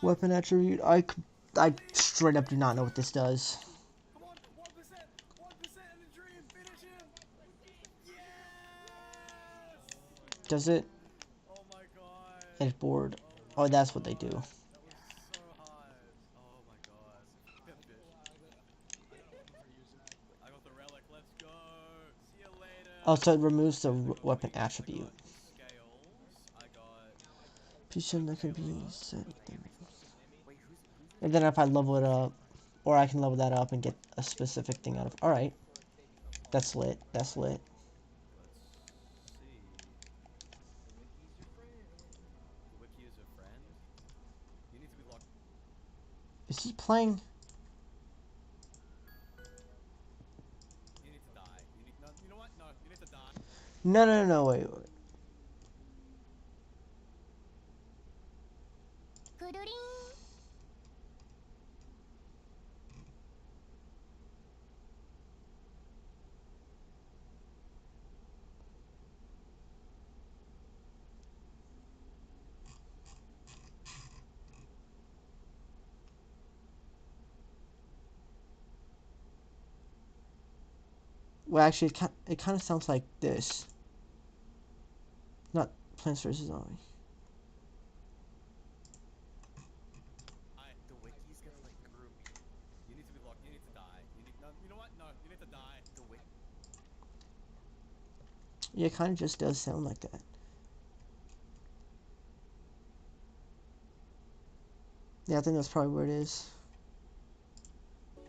Weapon attribute. I straight up do not know what this does. Come on. 1% in the dream. Finish him. Yes. Does it? Oh my god. Edge board. Oh, that's what they do. That was so hard. Oh my god. I got the relic. Let's go. See you later. Oh, so it removes the weapon attribute. Piece that can be set. And then if I level it up, or I can level that up and get a specific thing out of. All right, that's lit. That's lit. The wiki is your friend. You need to be locked. Is he playing? You need to die. No, you know what? No, you need to die. No, wait. Well, actually, it kind of sounds like this. Not Plants vs. Zombie. The wiki's gonna like groom me. You need to be locked. You need to die. You know what? No, you need to die. The wiki. Yeah, it kind of just does sound like that. Yeah, I think that's probably where it is.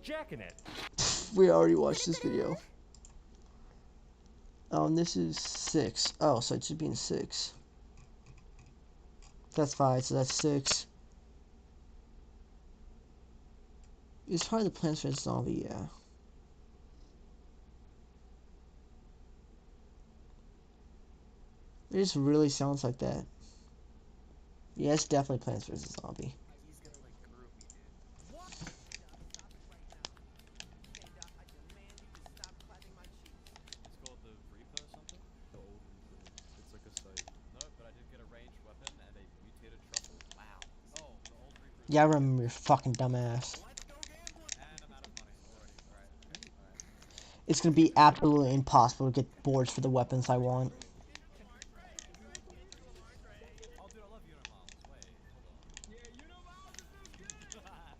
Jacking it. We already watched this video. And this is 6. Oh, so it should be in 6. That's 5, so that's 6. It's probably the Plants vs. Zombie, yeah. It just really sounds like that. Yeah, it's definitely Plants vs. Zombie. He's gonna like groom me, dude. What? Stop it right now. Kenda, I demand you to stop clapping my cheeks. It's called the Reaper or something? The old Reaper. It's like a site. No, but I did get a ranged weapon and a mutated truffle. Wow. Oh, the old Reaper. Yeah, I remember your fucking dumbass. And I'm out of money already. Alright. It's gonna be absolutely impossible to get boards for the weapons I want. Oh, dude, I love Unimounts. Wait, hold on. Yeah, Unimounts is good!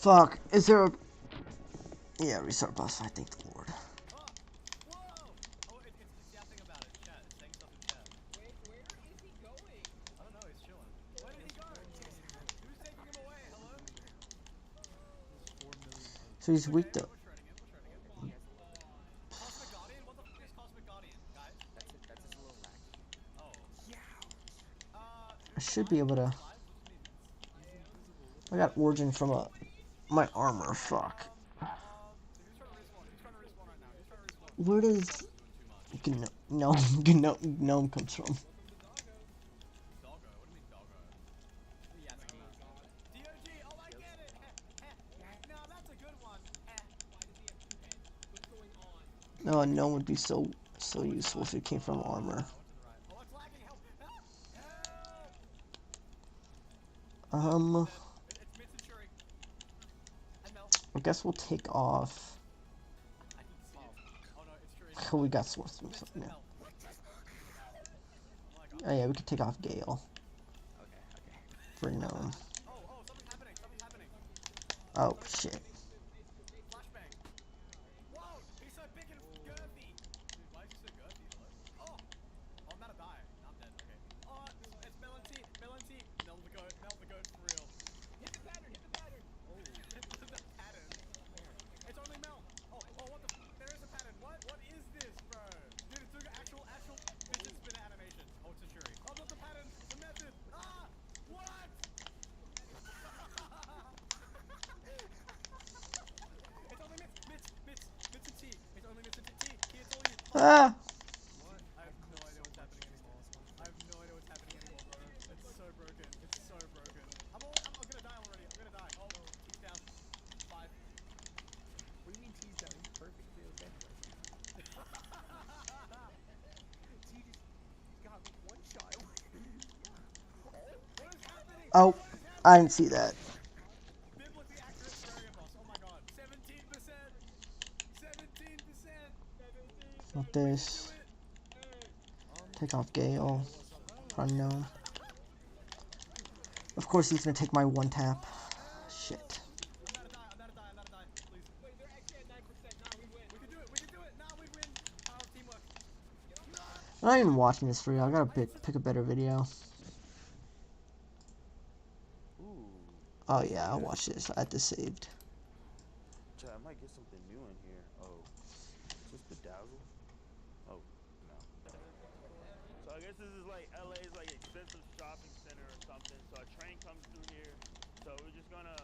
Fuck. Is there a... Yeah, restart boss fight, thank the Lord. Oh, it's that thing about it. Chat. It's saying stuff in chat. Where is he going? I don't know. He's chilling. Where did he go? Who's taking him away? Hello? So he's weak though. We're shredding him. Cosmic Guardian? What the fuck is Cosmic Guardian, guys? That's just a little lackey. Oh. Yeah. I should be able to... I got origin from my armor, fuck. Where does gnome comes from? Doggo? What do you mean doggo? Yeah, it's like DOG, oh I get it! No, that's a good one. Why does he have two heads? What's going on? No, a gnome would be so useful if it came from armor. Oh, it's lagging, help! It's Mitch and Shuri. And Mel. I guess we'll take off. I can see it. Oh no, it's Shuri. Oh, we got source now. Oh yeah, we could take off Gale. Okay. For gnome. Oh, something's happening. Oh shit. Flashbang. Whoa, he's so big and girthy. Dude, why is he so girthy? Hello? Oh, I'm about to die. No, I'm dead. Okay. Oh, it's Mel and T. Mel the goat for real. Hit the pattern. Oh, the pattern. It's only Mel. Oh, what the? There is a pattern. What is this, bro? Dude, it's doing actual fidget spinner animation. Oh, it's a Shuri. Oh, not the pattern. The method. Ah, what? It's only Mitch and T. It's only Mitch and T. He told you. Ah! What? I have no idea what's happening anymore. Bro. It's so broken. I'm gonna die already. Oh, he's down. 5. What do you mean T's down? He's perfectly okay. T just got one shot. What is happening? Oh, I didn't see that. Biblically accurate Terraria boss. Oh my god. 17%. Not this. Take off Gale. Unknown. Of course he's gonna take my one tap. Shit. I'm about to die. Please. Wait, they're actually at 9%. Nah, we win. We can do it. Nah, we win. Power of teamwork. I'm not even watching this for you. I gotta pick a better video. Oh yeah, I'll watch this. I had this saved. Chat, I might get something new in here. Oh, is this Bedazzle? Oh, no. So I guess this is like LA's like expensive shopping center or something. So a train comes through here. So we're just gonna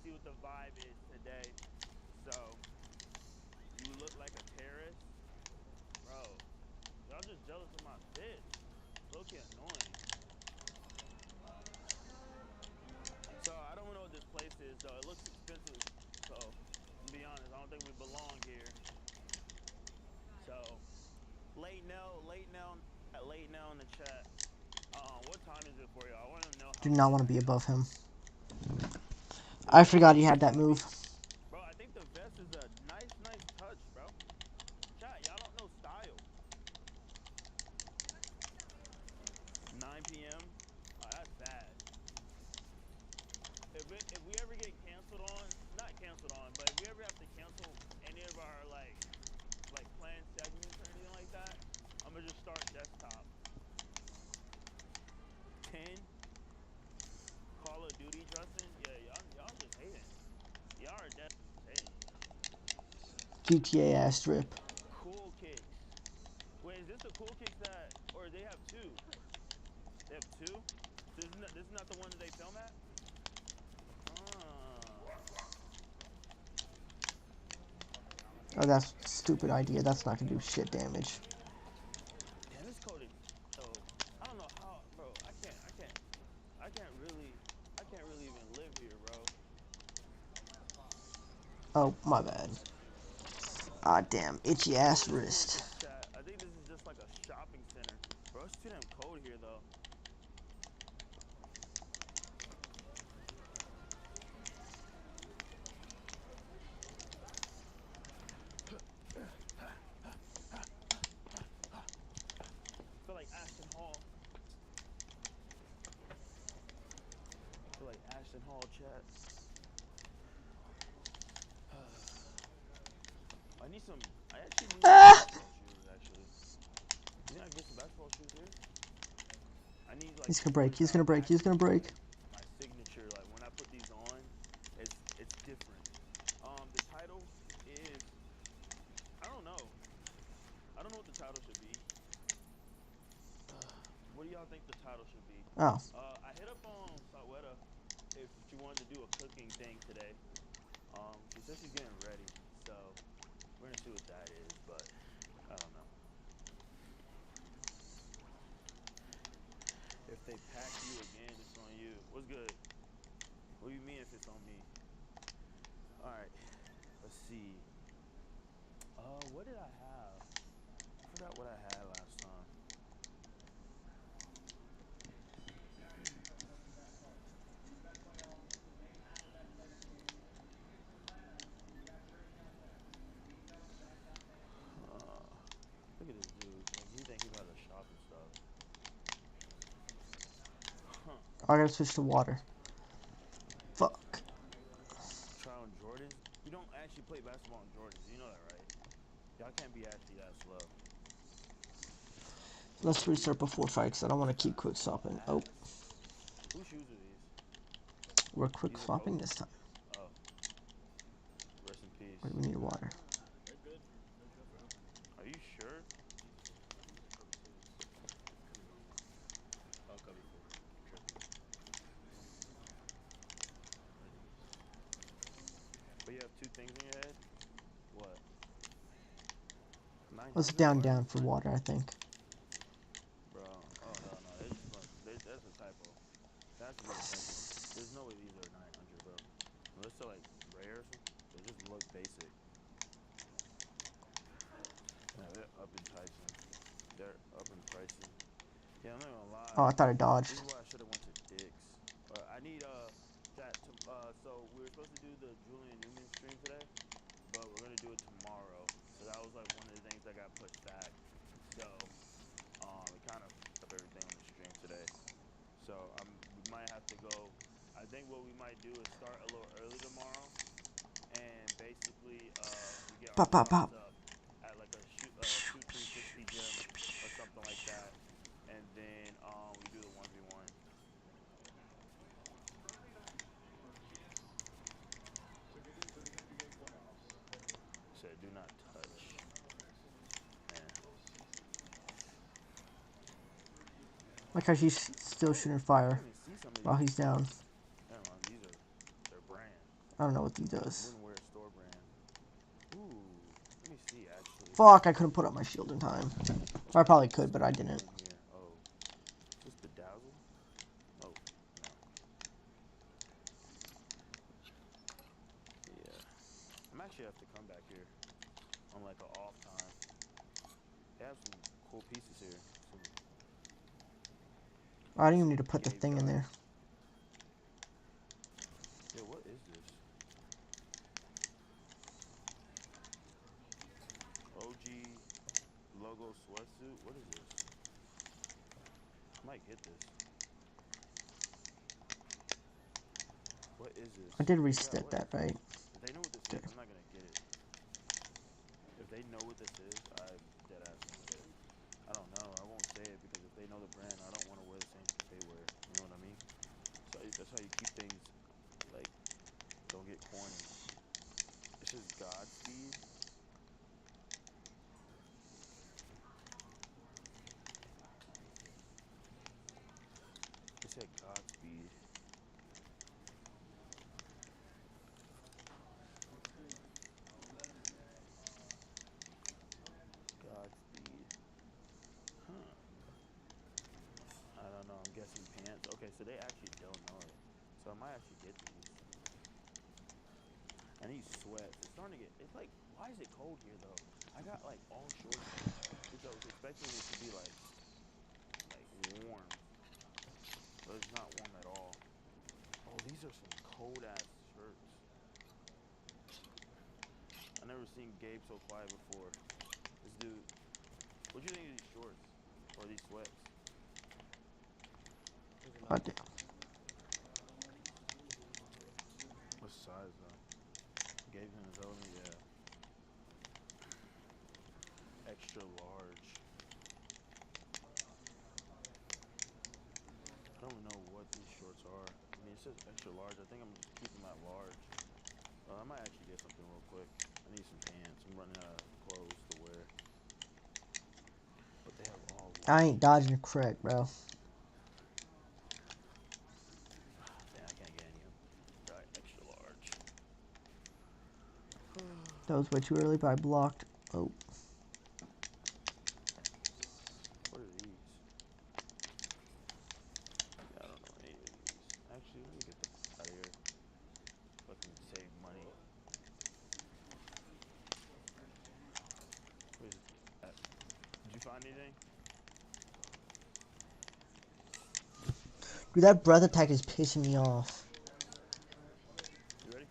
see what the vibe is today. So you look like a terrorist, bro. Y'all just jealous of my fit. Looking annoying. So I don't know what this place is though. It looks expensive. So to be honest, I don't think we belong here. So late Nell in the chat. What time is it for you? I want to know. Do not want to be above him. I forgot he had that move. Bro, I think the vest is a nice touch, bro. Chat, y'all don't know style. 9 p.m. Oh, that's bad. If we ever get canceled on, not canceled on, but if we ever have to cancel any of our like planned segments or anything like that, I'm gonna just start desktop. 10 Call of Duty dressing, yeah, y'all just hating. Y'all are definitely hating. GTA Astlibra. Cool kicks. Wait, is this the cool kicks that, or they have 2? They have 2? This is not the one that they film at? Oh, that's a stupid idea. That's not gonna do shit damage. Damn, this code is so. I don't know how, bro. I can't really even live here, bro. Oh, my bad. Ah, damn. Itchy ass wrist. I think this is just like a shopping center. Bro, it's too damn cold here, though. I feel like Ashton Hall, chat. need some. I actually need some Ah! basketball shoes. Actually, you think I can get some basketball shoes here? I need like. He's Some gonna break. ones He's that gonna are break. He's gonna actually break. like my signature. Like when I put these on, it's different. The title is. I don't know. I don't know what the title should be. What do y'all think the title should be? Oh. I hit up on Saweta if she wanted to do a cooking thing today. She said she's getting ready, so we're gonna see what that is, but I don't know. If they pack you again, it's on you. What's good? What do you mean if it's on me? Alright, let's see. What did I have? I forgot what I had last time. Look at this dude. Like, he think he about to shop and stuff. Huh. I gotta switch to water. Fuck. Try on Jordans? You don't actually play basketball on Jordans. You know that, right? Y'all can't be actually that slow. Let's restart before fight because I don't want to keep quick stopping. Oh. Whose shoes are these? We're quick These are swapping Kobe? this time. Oh. Rest in peace. Wait, we need water. They're good. They're good, bro. Are you sure? Oh, Kobe 4. But you have two things in your head? What? Let's 900? down What? down for water, I think. Bro, oh hell no. They just that's a typo. That has to be a typo. There's no way these are 900, bro. Unless they're like rare or something. They just look basic. Yeah, they're up in pricing. They're up in pricing. Yeah, I'm not gonna lie. Oh, I thought I dodged. This is why I should have went to Dick's. I need chat. So we were supposed to do the Julian Newman stream today, but we're gonna do it tomorrow. So that was like one of the things that got pushed back. So it kind of up everything on the stream today. So we might have to go. I think what we might do is start a little early tomorrow, and basically we get our Pop, pop, warm-ups pop. up at like a shoot 360 gym or something like that, and then we do the 1v1. Said do not touch. Man. Like how she's still shooting fire while he's down. Never mind, these are their brand. I don't know what he does. Wouldn't wear a store brand. Ooh, let me see actually. Fuck, I couldn't put up my shield in time. Or I probably could, but I didn't. Here. Oh, is this bedazzle? Oh, no. Yeah, I'm actually have to come back here on like an off time. They have some cool pieces here. I didn't even need to put the thing in there. Yeah, what is this? OG logo sweatsuit? What is this? I might get this. What is this? I did reset that, right? If they know what this is, I'm not gonna get it. If they know what this is, I'm dead ass gonna get it. I don't know. I won't say it because if they know the brand, I don't want to wear the same thing they wear. You know what I mean? So that's how you keep things like don't get corny. This is Godspeed. It said Godspeed. Godspeed. Huh. I don't know. I'm guessing pants. Okay, so they actually don't know it. So I might actually get these. And these sweats. It's starting to get. It's like, why is it cold here though? I got like all shorts because I was expecting it to be like warm, but it's not warm at all. Oh, these are some cold ass shirts. I never seen Gabe so quiet before. This dude. What do you think of these shorts or these sweats? I did. What size though? Gave him his own, yeah. shorts are. I mean, it says extra large. I think I'm just keeping them at large. I might actually get something real quick. I need some pants. I'm running out of clothes to wear. But they have all large. I ain't dodging Craig, bro. Damn, I can't get any of them. Right, extra large. That was way too early, but I blocked. Oh. What are these? Yeah, I don't know any of these. Actually, let me get the out of here. So I can save money. Where's that? Did you find anything? Dude, that breath attack is pissing me off. You ready?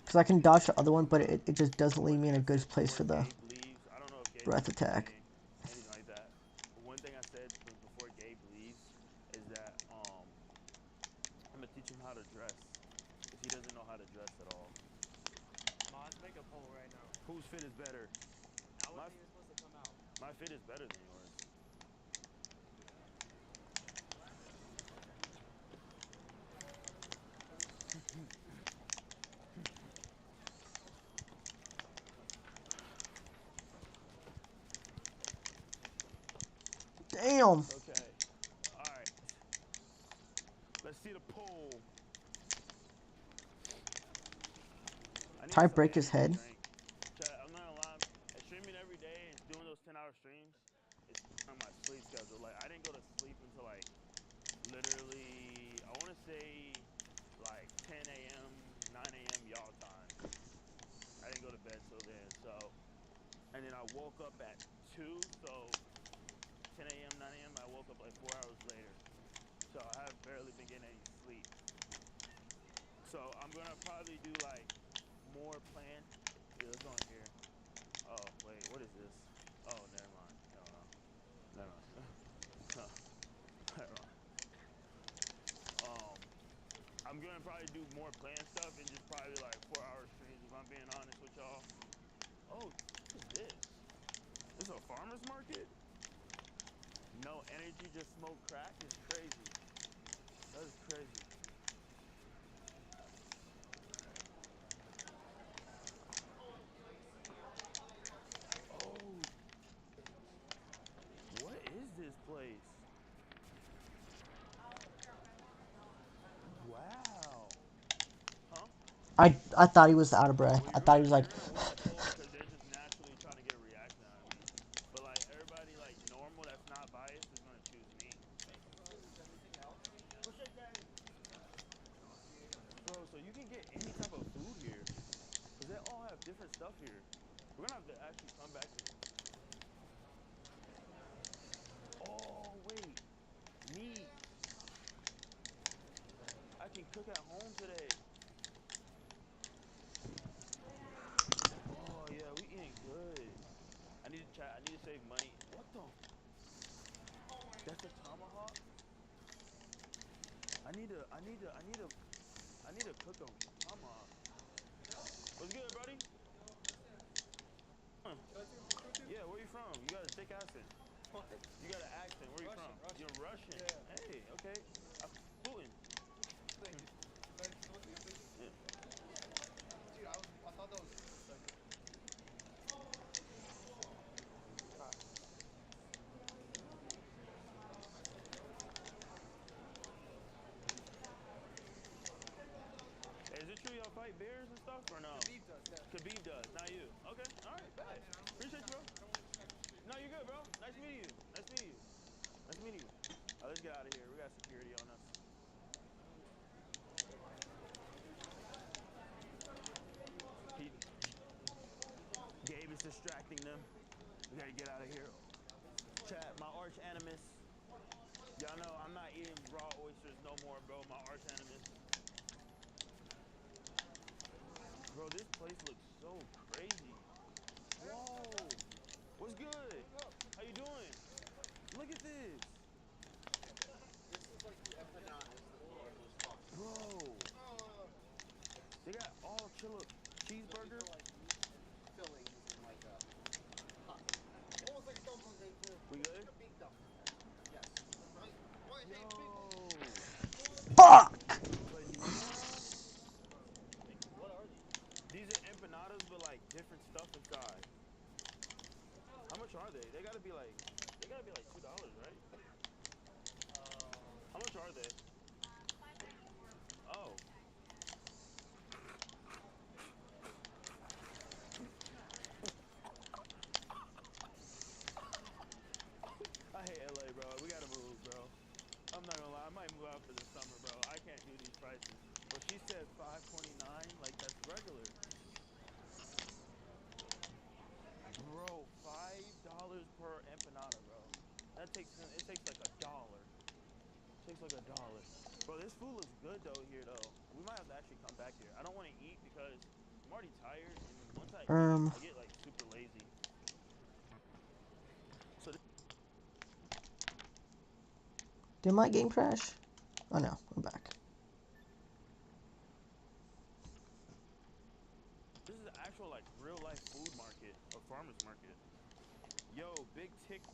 Because I can dodge the other one, but it just doesn't leave me in a good place for the breath attack. Anything like that. But one thing I said before Gabe leaves is that I'm gonna teach him how to dress. Because he doesn't know how to dress at all. Let's make a poll right now. Whose fit is better? That wasn't even supposed to come out. My fit is better than yours. Damn. Okay. Alright. Let's see the poll. Try to break his head. I'm not gonna lie. Streaming every day and doing those 10-hour streams, it's on my sleep schedule. Like, I didn't go to sleep until, like, literally, I want to say, like, 10 a.m., 9 a.m. y'all time. I didn't go to bed till then, so. And then I woke up at 2, so 10 a.m., 9 a.m., I woke up like 4 hours later. So I have barely been getting any sleep. So I'm going to probably do, like, more planned. Yeah, let's go in here. Oh, wait, what is this? Oh, never mind. Never mind. Never mind. I'm gonna probably do more planned stuff and just probably like 4-hour streams if I'm being honest with y'all. Oh, what is this? This is a farmer's market? No energy, just smoke crack is crazy. That is crazy. Oh, what is this place? Wow. Huh? I thought he was out of breath. I thought he was like. Because they're just naturally trying to get a reaction out of me. But like everybody like normal that's not biased is gonna choose me. Bro, so you can get any type of food here. Because they all have different stuff here. We're gonna have to actually come back to. Oh wait. Meat. I can cook at home today. Oh yeah, we eating good. I need to chat. I need to save money. What the? That's a tomahawk. I need to cook them. Tomahawk. What's good, buddy? Yeah, where you from? You got a thick accent. What? You got an accent. Where you from? Russian. You're Russian. Yeah. Hey, okay. I'm Putin. Thank you. Yeah. Dude, I thought that was like. Hey, is it true y'all fight bears and stuff or no? Khabib does, yeah. Khabib does, not you. Okay, all right, bet. Appreciate you, bro. No, you're good, bro. Nice meeting you. Nice meeting you. Nice meeting you. All right, let's get out of here. We got security on us. Gabe is distracting them. We gotta get out of here. Chat, my arch animus. Y'all know I'm not eating raw oysters no more, bro. My arch animus. Bro, this place looks so crazy. Whoa. What's good? How you doing? Look at this. This is like the empanadas that the locals talk to. Bro. They got all chilla cheeseburger. Like meat and fillings and like almost like a dumpling. We good? A big dumpling. Yes. Right. Right. Hey, people. like $1. Bro, this food looks good though here though. We might have to actually come back here. I don't want to eat because I'm already tired, and once I eat, I get like super lazy. So Did my game crash? Oh no, I'm back. this is an actual like real life food market or farmers market. Yo, big tickle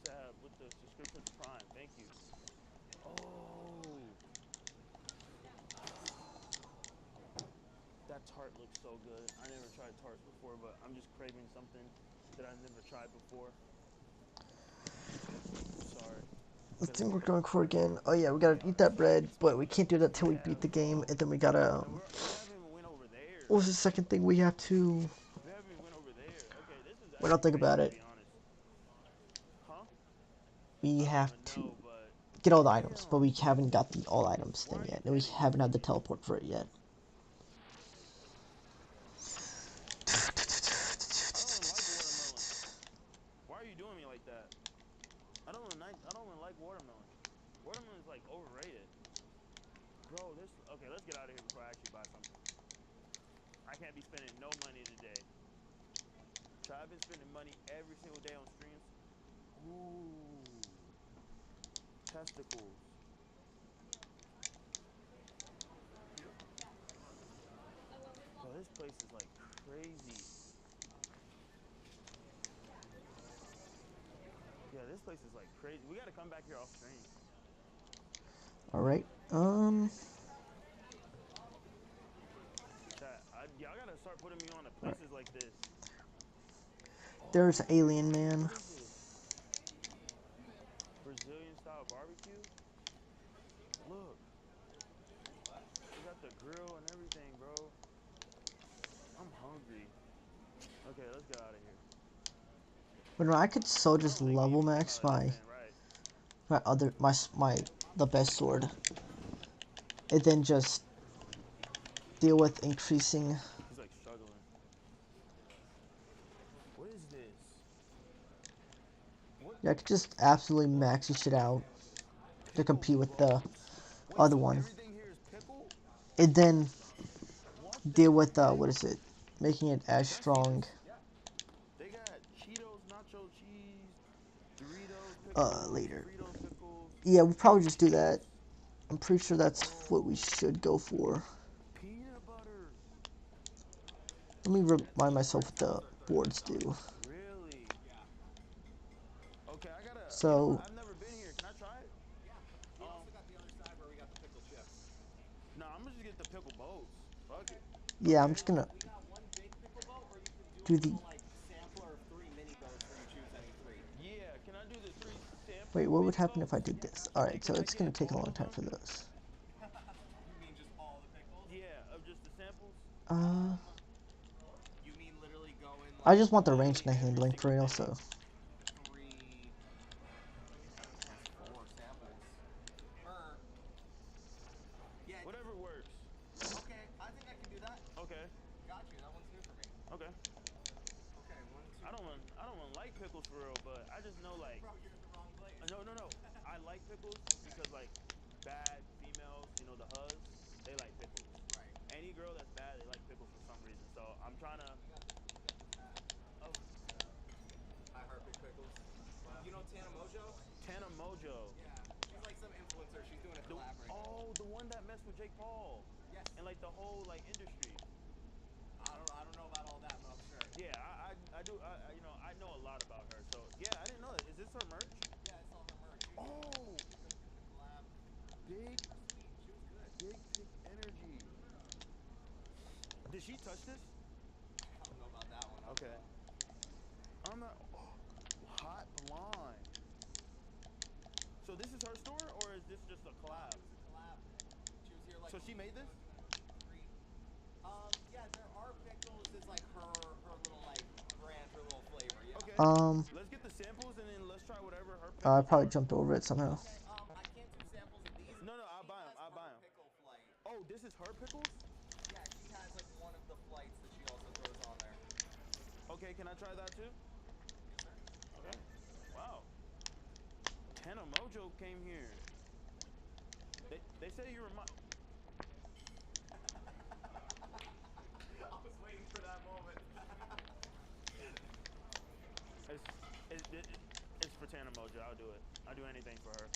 sab with the subscription to Prime. Thank you. Oh, that tart looks so good. I never tried tarts before, but I'm just craving something that I've never tried before. Sorry. I think we're going for again. Oh yeah, we gotta eat that bread, but we can't do that till we beat the game, and then we gotta. What was the second thing we have to? We haven't even went over there. Okay, this is We don't think about it. to be honest. Huh? We have to get all the items, but we haven't got the all items thing yet, and we haven't had the teleport for it yet. Why are you doing me like that? I don't even like watermelon. Watermelon is like overrated. Bro, this okay, let's get out of here before I actually buy something. I can't be spending no money today. So I've been spending money every single day on streams. Ooh. Testicles. Bro, this place is like crazy. Yeah, this place is like crazy. We gotta come back here off stream. Alright, Y'all gotta start putting me on to places like this. There's Alien Man. What is this? Brazilian style barbecue? Look. You got the grill and everything, bro. I'm hungry. Okay, let's get out of here. But no, I could so just level max the best sword, and then just deal with increasing. He's like struggling. What is this? Yeah, I could just absolutely max this shit out to compete with the other one, and then deal with what is it, making it as strong. They got Cheetos, nacho cheese, Doritos, pickles, Later. Fritos, pickles. Yeah, we'll probably just do that. I'm pretty sure that's what we should go for. Peanut butter. Let me remind myself what the boards do. Really? Yeah. Okay, I gotta. So. You know, I've never been here. Can I try it? Yeah. We also got the other side where we got the pickle chips. No, I'm gonna just get the pickle boats. Fuck it. Yeah, I'm just gonna. We got one big pickle boat, or you can do the a little like sampler of 3 mini boats where you choose any 3. Yeah, can I do the 3 samples? Wait, what would happen if I did this? Alright, so it's gonna take a long time for those. You mean just all the pickles? Yeah, of just the samples? You mean literally go in like I just want the range and the handling for real, so. 3, that's 4 samples. Or, yeah. Whatever works. Okay, I think I can do that. Okay. Got you. That one's new for me. Okay. Okay, 1, 2. I don't want like pickles for real, but I just know like. Bro, you're in the wrong place. No. I like pickles because like bad females, you know the huzz, they like pickles. Right. Any girl that's bad, they like pickles for some reason. So I'm trying to. Oh. I heart big pickles. You know Tana Mojo? Tana Mojo. Yeah. She's like some influencer. She's doing a collab right now. Oh, the one that messed with Jake Paul. Yes. And like the whole like industry. I don't know about all that, but I'm sure. Yeah, I do. You know, I know a lot about her. So yeah, I didn't know that. Is this her merch? Yeah, it's all her merch. Oh. Collab. Big. Sweet. She was good. Big Pick Energy. Did she touch this? I don't know about that one. Okay. I'm not. Oh, hot blonde. So this is her store, or is this just a collab? It was a collab. She was here like. So she made this? Yeah, there are pickles. It's like her little like brand, her little flavor. Yeah. Okay. Let's get the samples and then let's try whatever her. I probably jumped over it somehow. Okay. I can't do samples of these. No, I'll buy them. Pickle flight. Oh, this is her pickles? Yeah, she has like one of the flights that she also throws on there. Okay, can I try that too? Yes, sir. Okay. Wow. 10 Tana Mojo came here. They say you remind. I was waiting for that moment. It's for Tana Mojo. I'll do it. I'll do anything for her.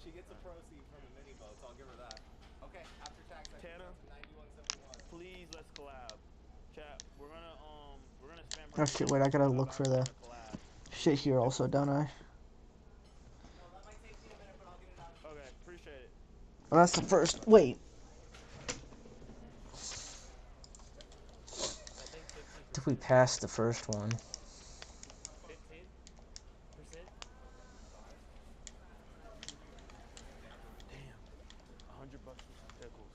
She gets a proceed from the mini boats. I'll give her that. Okay, after tax, I Tana, think that's 91.71. please let's collab. Chat. We're gonna spam her. Oh shit, wait, I gotta look for the shit here also, don't I? No, that might take me a minute, but I'll get it out. Okay, appreciate it. Well, that's the first. Wait. I think 50%. If we pass the first one. 15%? Damn, $100 for some pickles.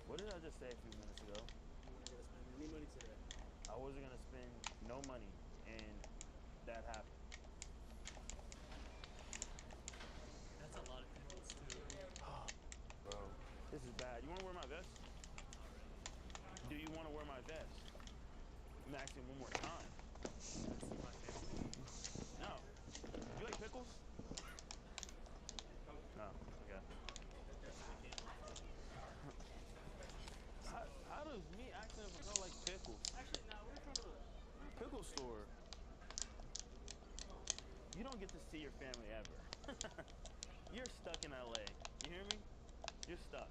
What did I just say a few minutes ago? You weren't gonna spend any money today. I wasn't gonna spend no money, and that happened. That's a lot of pickles too. Bro, this is bad. You wanna wear my vest? Do you wanna wear my vest? I'm asking one more time. See my family. No. You like pickles? No. Okay. That definitely came off funny. How does me asking if a girl likes pickles? Actually, no, we're in front of the Pickle store. You don't get to see your family ever. You're stuck in LA. You hear me? You're stuck.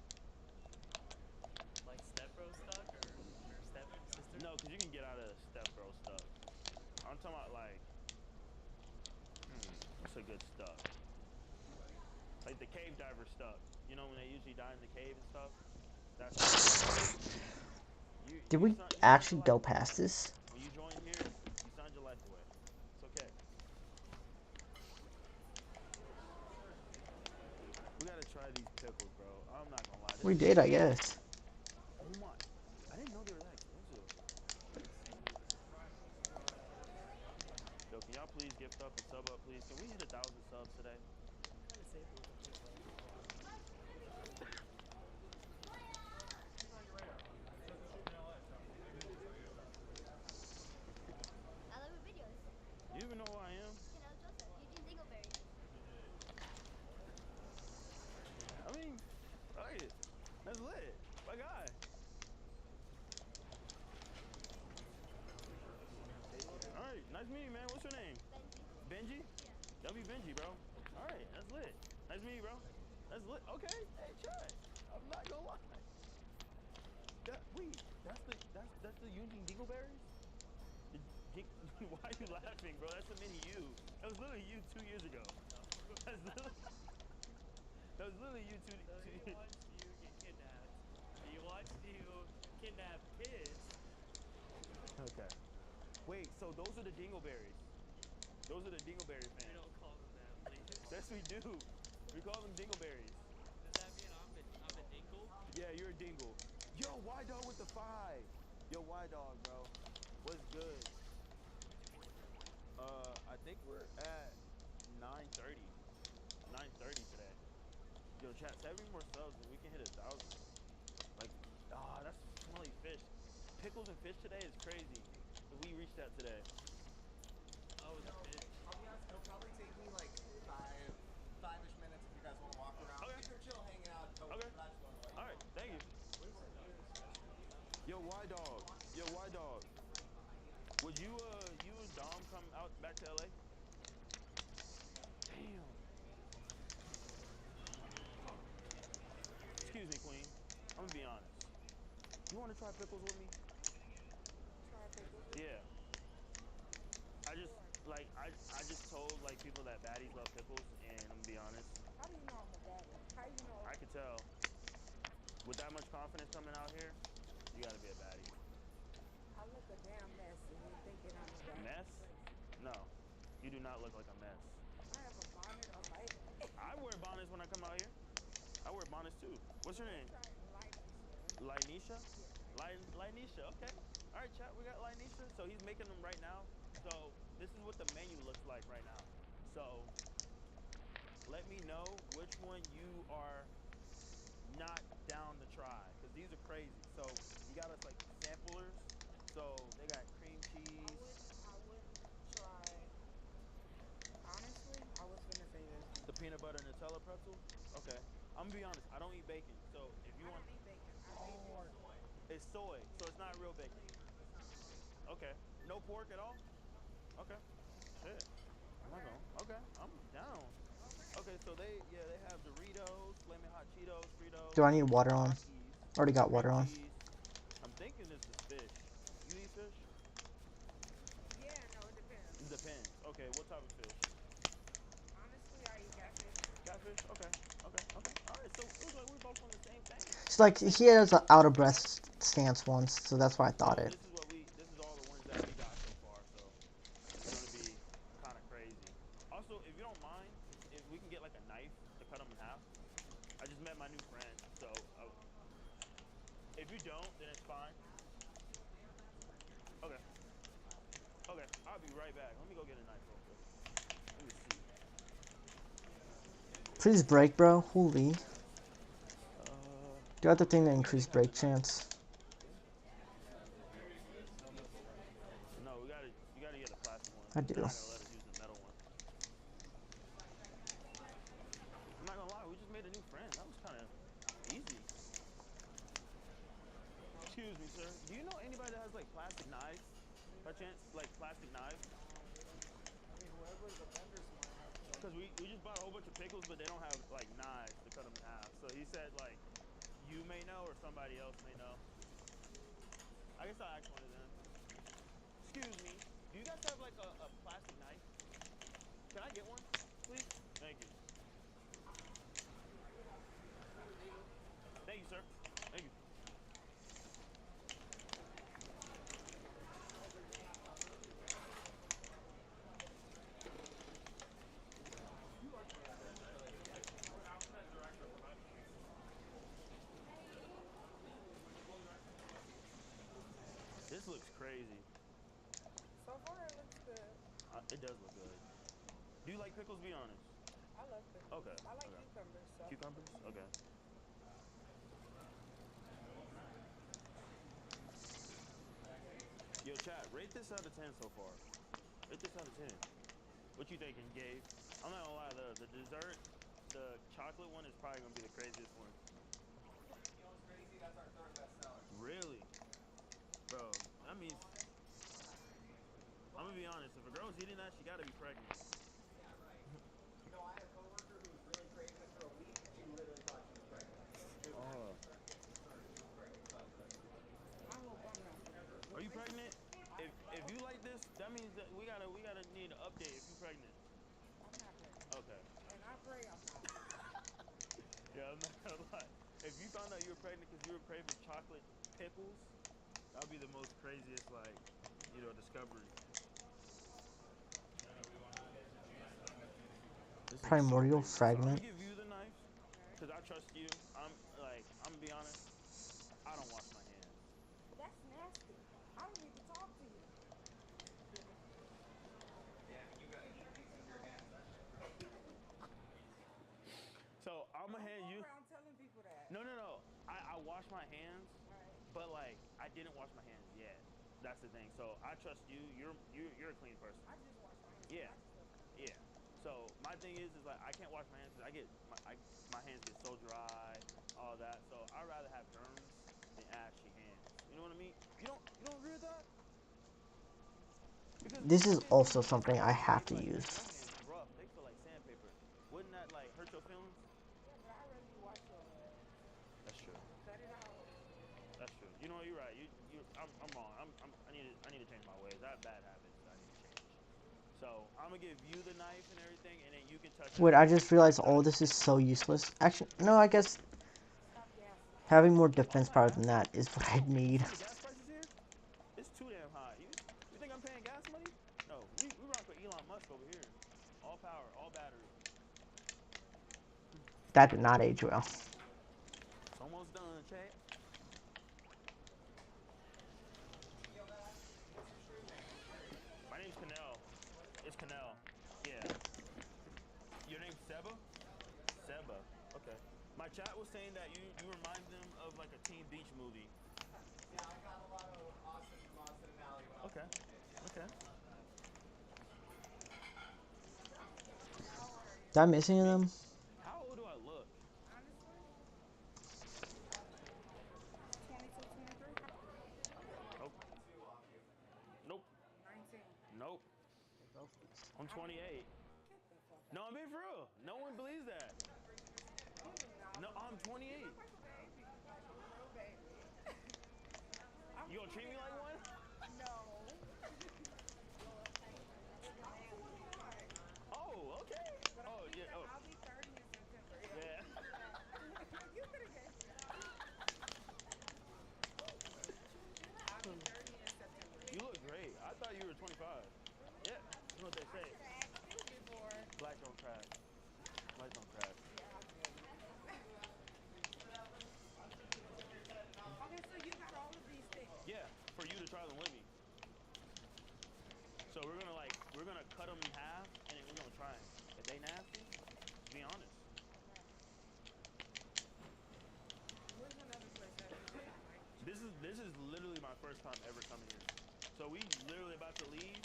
like stepbro stuck or step sister. No, because you can get out of stepbro stuff. I'm talking about like, what's a good stuff? Like the cave diver stuff. You know when they usually die in the cave and stuff? That's Did we actually go past this? when you join here, you signed your life away. It's okay. We gotta try these pickles, bro. I'm not gonna lie. We did, I guess. Oh my. I didn't know they were that expensive. Yo, can y'all please gift up and sub up, please? Can we hit 1,000 subs today? Trying to save it with the PS5. I love your videos. You even know who I am? You know, Joseph, Eugene Dingleberry. I mean, fuck it. That's lit. My guy. Alright, nice meeting you, man. What's your name? Benji. Benji? Yeah. W Benji, bro. Alright, that's lit. Nice meeting you, bro. That's lit. Okay. Hey, chat. I'm not gonna lie. Wait, that's the Eugene Dingleberries? Why are you laughing, bro? That's a mini you. That was literally you 2 years ago. That was literally you two. So he wants you to get kidnapped. He wants you kidnap kids. Okay. Wait, so those are the Dingleberries. Those are the Dingleberry fans. We don't call them that, please. Yes, we do. We call them Dingleberries. Does that mean I'm a dingle? Yeah, you're a dingle. Yo, Y Dog with the 5. Yo, Y Dog, bro. What's good? I think we're at 9:30. 9:30 today. Yo, chat, 70 more subs and we can hit 1,000. Like, that's smelly fish. Pickles and fish today is crazy. If we reach that today. Oh, the fish. I'll be honest, it'll probably take me like five-ish minutes if you guys want to walk around. Okay. If you're chill hanging out, go. Okay. But I just want to let you Alright, thank you. Yo, Y Dog. Yo, Y Dog. Would you and Dom come out back to LA? Damn. Excuse me, Queen. I'm gonna be honest. You wanna try pickles with me? Try pickles? Yeah. I just told like people that baddies love pickles, and I'm gonna be honest. How do you know I'm a baddie? How do you know? I could tell. With that much confidence coming out here, you gotta be a baddie. I look a damn mess and you're thinking I'm a baddie. Mess? No. You do not look like a mess. I have a bonnet on my head. I wear bonnets when I come out here. I wear bonnets too. What's your name? Linisha? Linisha, okay. Alright, chat, we got Linisha. So he's making them right now. So this is what the menu looks like right now. So let me know which one you are not down to try. Because these are crazy. So you got us like samplers. So they got cream cheese. I wouldn't try. Honestly, I was gonna peanut butter Nutella pretzel? Okay. I'm gonna be honest. I don't eat bacon, so if you want, I don't eat bacon. I eat pork. it's soy, so it's not real bacon. Okay. No pork at all? Okay. Shit. I'm not going. Okay. I'm down. Okay, so they have Doritos, Flaming Hot Cheetos, Fritos, Do I need water on? Takis, Already got cream water on. cheese. I'm thinking this is fish. You eat fish? Yeah, no, it depends. It depends. Okay, what type of fish? Honestly, I eat catfish. Catfish? Okay. Okay. Okay. All right. So it looks like we're both on the same thing. It's like he has an out of breath stance once, so that's why I thought So it. this is all the ones that we got so far. So it's gonna be kind of crazy. Also, if you don't mind, if we can get like a knife to cut them in half. I just met my new friend, so if you don't, then it's fine. Okay. Okay. I'll be right back. Let me go get a knife real quick. Let me see. Please break, bro. Holy. Do you have the thing to increase break chance? No, you gotta get the plastic one. I They're do. not gonna let us use the metal one. I'm not gonna lie, we just made a new friend. That was kind of easy. Excuse me, sir. Do you know anybody that has like plastic knives? By chance, like plastic knives? I mean, whoever the vendors might have. Because we just bought a whole bunch of pickles, but they don't have like knives to cut them in half. So he said like, you may know or somebody else may know. I guess I'll ask one of them. Excuse me, do you guys have like a plastic knife? Can I get one, please? Thank you. Thank you, sir. Thank you. This looks crazy. So far, it looks good. It does look good. Do you like pickles? Be honest. I love pickles. Okay. I like Okay. cucumbers. So. Cucumbers? Okay. Yo, chat, rate this out of 10 so far. Rate this out of 10. What you thinking, Gabe? I'm not gonna lie, the dessert, the chocolate one is probably gonna be the craziest one. You know what's crazy? That's our third best seller. Really? Bro, that means... I'm gonna be honest, if a girl's eating that, she gotta be pregnant. Yeah, right. You know, I had a coworker who was really craving it for a week, and she literally thought she was pregnant. It was Oh. started getting concerned she was pregnant. So. I hope I'm not. Are you pregnant? If you like this, that means that we gotta need an update if you're pregnant. I'm not pregnant. Okay. And I pray I'm not. Yeah, I'm not gonna lie. If you found out you were pregnant because you were craving chocolate pickles, that would be the most craziest, like, you know, discovery. Primordial So I'm fragment. gonna give you the knife because I trust you. I'm gonna be honest. I don't wash my hands. That's nasty. I don't need to talk to you. Yeah, I mean, you gotta eat these with your hands. That shit, bro. So I'm gonna hand you. Around telling people that. No. I wash my hands, Right. but like I didn't wash my hands yet. That's the thing. So I trust you. You're a clean person. I just wash my hands. Yeah. I just love them. Yeah. So my thing is like I can't wash my hands because my hands get so dry, all that. So I'd rather have germs than ashy hands. You know what I mean? You don't agree with that? Because This my is hands don't also feel something I dirty. have to Like use. your hands rough. They feel like sandpaper. Wouldn't that like hurt your feelings? Yeah, but I'd rather you wash your hands. That's true. Cut it out. That's true. You know, you're right. I'm wrong. I need to change my ways. I have bad habits that I need to change. So I'm gonna give you the knife and everything, and then you can touch. Wait, I just realized all this is so useless. Actually, no, I guess Stop gassing. having more defense power than that is what I need. The gas prices here? It's too damn high. You think I'm paying gas money? No, we rock with Elon Musk over here. All power, all battery. That did not age well. It's almost done, chat. My name's Canel. It's Canel. Yeah. Your name's Seba? Seba. Okay. My chat was saying that you remind them of like a Teen Beach movie. Yeah, I got a lot of Austin from Austin and Alley. Okay. Okay. How are you? Did I miss any of them? How old do I look? Honestly, 22, 23, Nope. Nope. 19. Nope. I'm 28. Get the fuck No, out. I'm being for real. No one believes that. You do not No, look I'm 22. You 28. look like a baby. Like a real baby. I'm You gonna treat me like 29. one? No. I'm 29. Oh, okay. But Oh, yeah. Oh, I'll be 30 in September. yeah. You could have guessed it. I'll be 30 in September. You look great. I thought you were 25. Really? Yeah, that's what they I say. should have asked you before. Black don't crack. White don't crack. Yeah, I feel you. Okay, so you got all of these things. Yeah, for you to try them with me. So we're gonna cut them in half, and then we're gonna try them. If they nasty, just be honest. Okay. Where's another place that you like? This is literally my first time ever coming here. So we literally about to leave.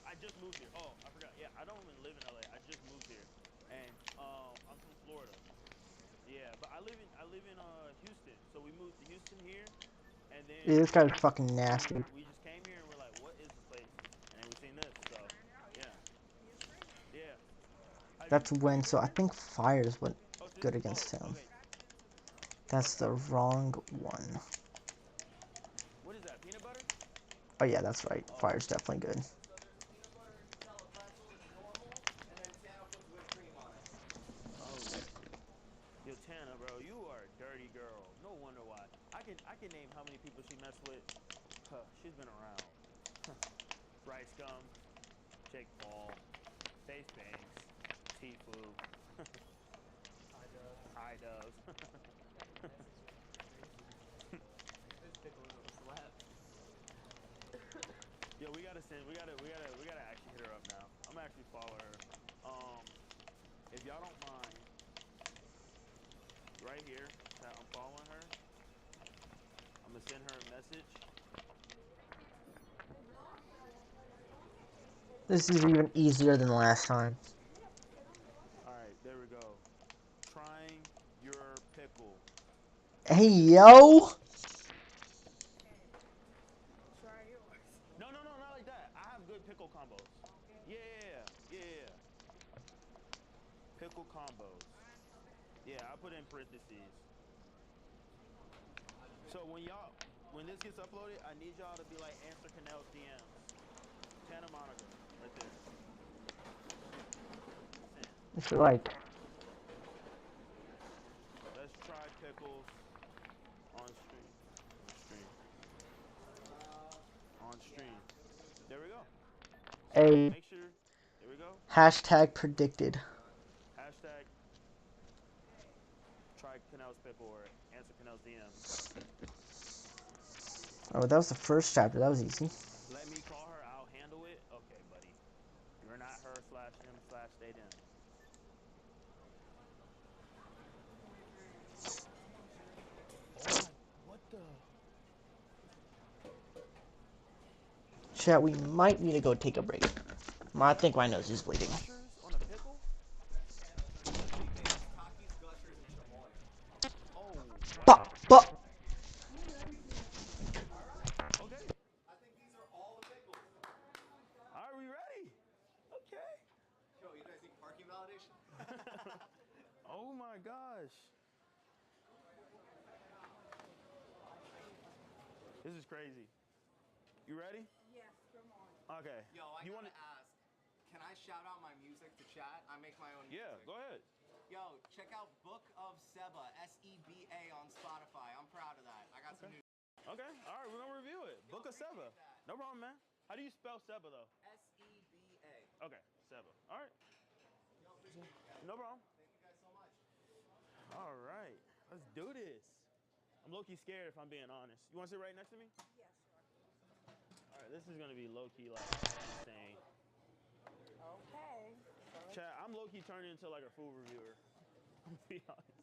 I just moved here. Oh, I forgot. Yeah, I don't even live in LA. I just moved here, and I'm from Florida. Yeah, but I live in Houston. So we moved to Houston here, and then Yeah, this guy's fucking nasty. we just came here and we're like, what is this place? And then we seen this. So yeah, yeah. That's when, so I think fire is what good against him. Okay. That's the wrong one. What is that? Peanut butter? Oh yeah, that's right. Fire's definitely good. So there's a peanut butter Nutella pretzel that's normal, and then Tana puts whipped cream on it. Oh, yo, Tana, bro, you are a dirty girl. No wonder why. I can name how many people she messed with. Huh, she's been around. Rice Gum, Jake Paul, Face Banks, Tifu, I-Dubs. This pickle is a slap. Yo, we gotta actually hit her up now. I'm gonna actually follow her. If y'all don't mind, right here, that I'm following her. I'm gonna send her a message. This is even easier than the last time. All right, there we go. Trying your pickle. Hey, yo! Try yours. No, not like that. I have good pickle combos. Yeah. Pickle combos. Yeah, I put in parentheses. So when this gets uploaded, I need y'all to be like, answer Canel's DMs. Tana Monica, right there. If you like. Let's try pickles on stream. On stream. There we go. Hey. Make sure. There we go. Hashtag predicted. Hashtag try Canel's pickle or answer Canel's DM. Oh, that was the first chapter. That was easy. Let me call her. I'll handle it. Okay, buddy. You're not her/him/stay them. Oh my, what the? Chat, we might need to go take a break. I think my nose is bleeding. On a pickle? Takis, gushers, and chamoy. Oh. But. Okay. I think these are all the pickles. Are we ready? Okay. Yo, you guys need parking validation? Oh my gosh. This is crazy. You ready? Yes, come on. Okay. Yo, I gotta ask. Can I shout out my music to chat? I make my own music. Yeah, go ahead. Yo, check out Book of Seba, S-E-B-A on Spotify. I'm proud of that. I got some new. Okay, all right, we're gonna review it. Book of Seba. No problem, man. How do you spell Seba though? S-E-B-A. Okay, Seba. All right. No problem. Thank you guys so much. All right, let's do this. I'm low-key scared if I'm being honest. You want to sit right next to me? Yeah, sure. All right, this is gonna be low-key like insane. Okay. Chat, I'm low-key turning into like a food reviewer. I'm gonna be honest.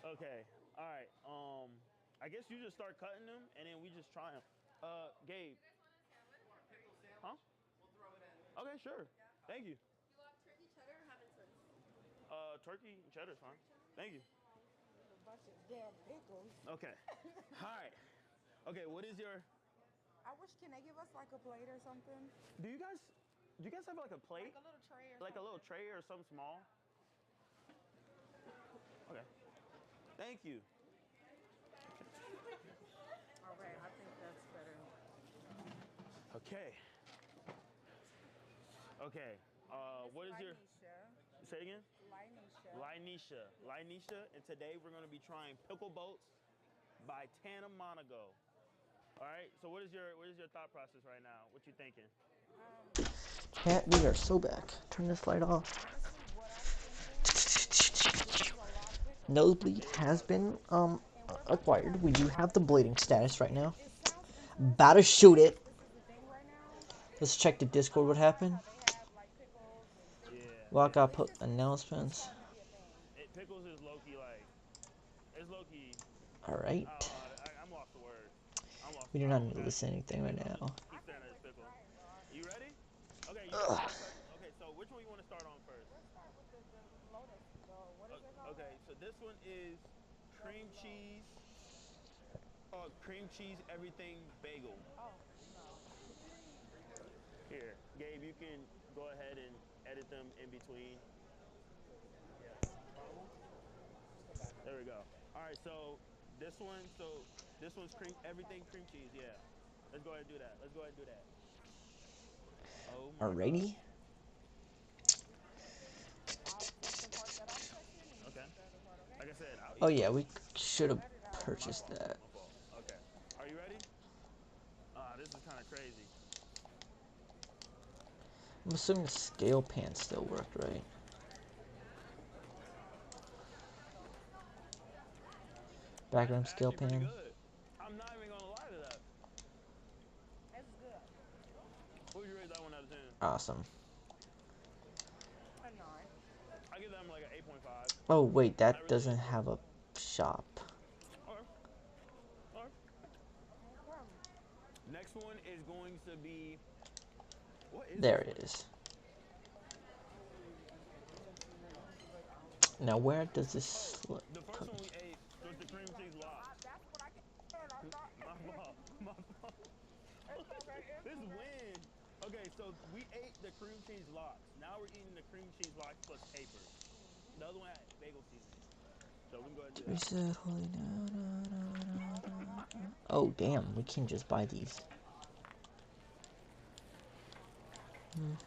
Okay. All right. I guess you just start cutting them and then we just try them. Gabe. Pickle sandwich? Huh? We'll throw it in. Okay, sure. Thank you. You want turkey cheddar or ham and turkey and cheddar is fine. Thank you. A bunch of damn pickles. Okay. All right. Okay, what is your... I wish, can they give us like a plate or something? Do you guys have like a plate? Like a little tray or Like a something. little tray or something small? Okay. Thank you. Okay, I think that's better. Okay. Okay. What is your... Say it again? Linisha. And today we're going to be trying Pickle Boats by Tana Monago. All right. So what is your thought process right now? What you thinking? Chat, we are so back. Turn this light off. Nosebleed has been acquired. We do have the bleeding status right now. About to shoot it. Let's check the Discord. What happened? Yeah. Well, I gotta put announcements. Pickles is low-key like... It's low-key... Alright. I don't know. I'm lost for words. We do not need to listen to anything right now. Keep staring at this pickle. You ready? Okay, you want to start? Okay, so which one you want to start on first? Let's start with the lotus. What is it called? Okay, so this one is cream cheese everything bagel. Oh, no. Here, Gabe, you can go ahead and edit them in between. There we go. All right, so this one's everything cream cheese. Yeah. Let's go ahead and do that. Oh my Alrighty. I'll take the part that I'm touching and you Okay. take the other part, okay? Like I said, I'll Oh eat yeah, it. we should have purchased that. My fault. Okay. Are you ready? This is kind of crazy. I'm assuming the scale pan still worked, right? Background scale pan. Pretty good. I'm not even gonna lie to that. It's good. What would you rate that one out of 10? Awesome. A 9. I give them like an 8.5. Oh wait, that doesn't have a shop. Or. Next one is going to be... What is There this it is. Now where does this look? The first one we ate was the cream cheese lox. That's what I get. My fault. This win. Okay, so we ate the cream cheese lox. Now we're eating the cream cheese lox plus capers. The other one had bagel seasoning. So we can go ahead and do that. Reset, holy no. Oh damn, we can just buy these.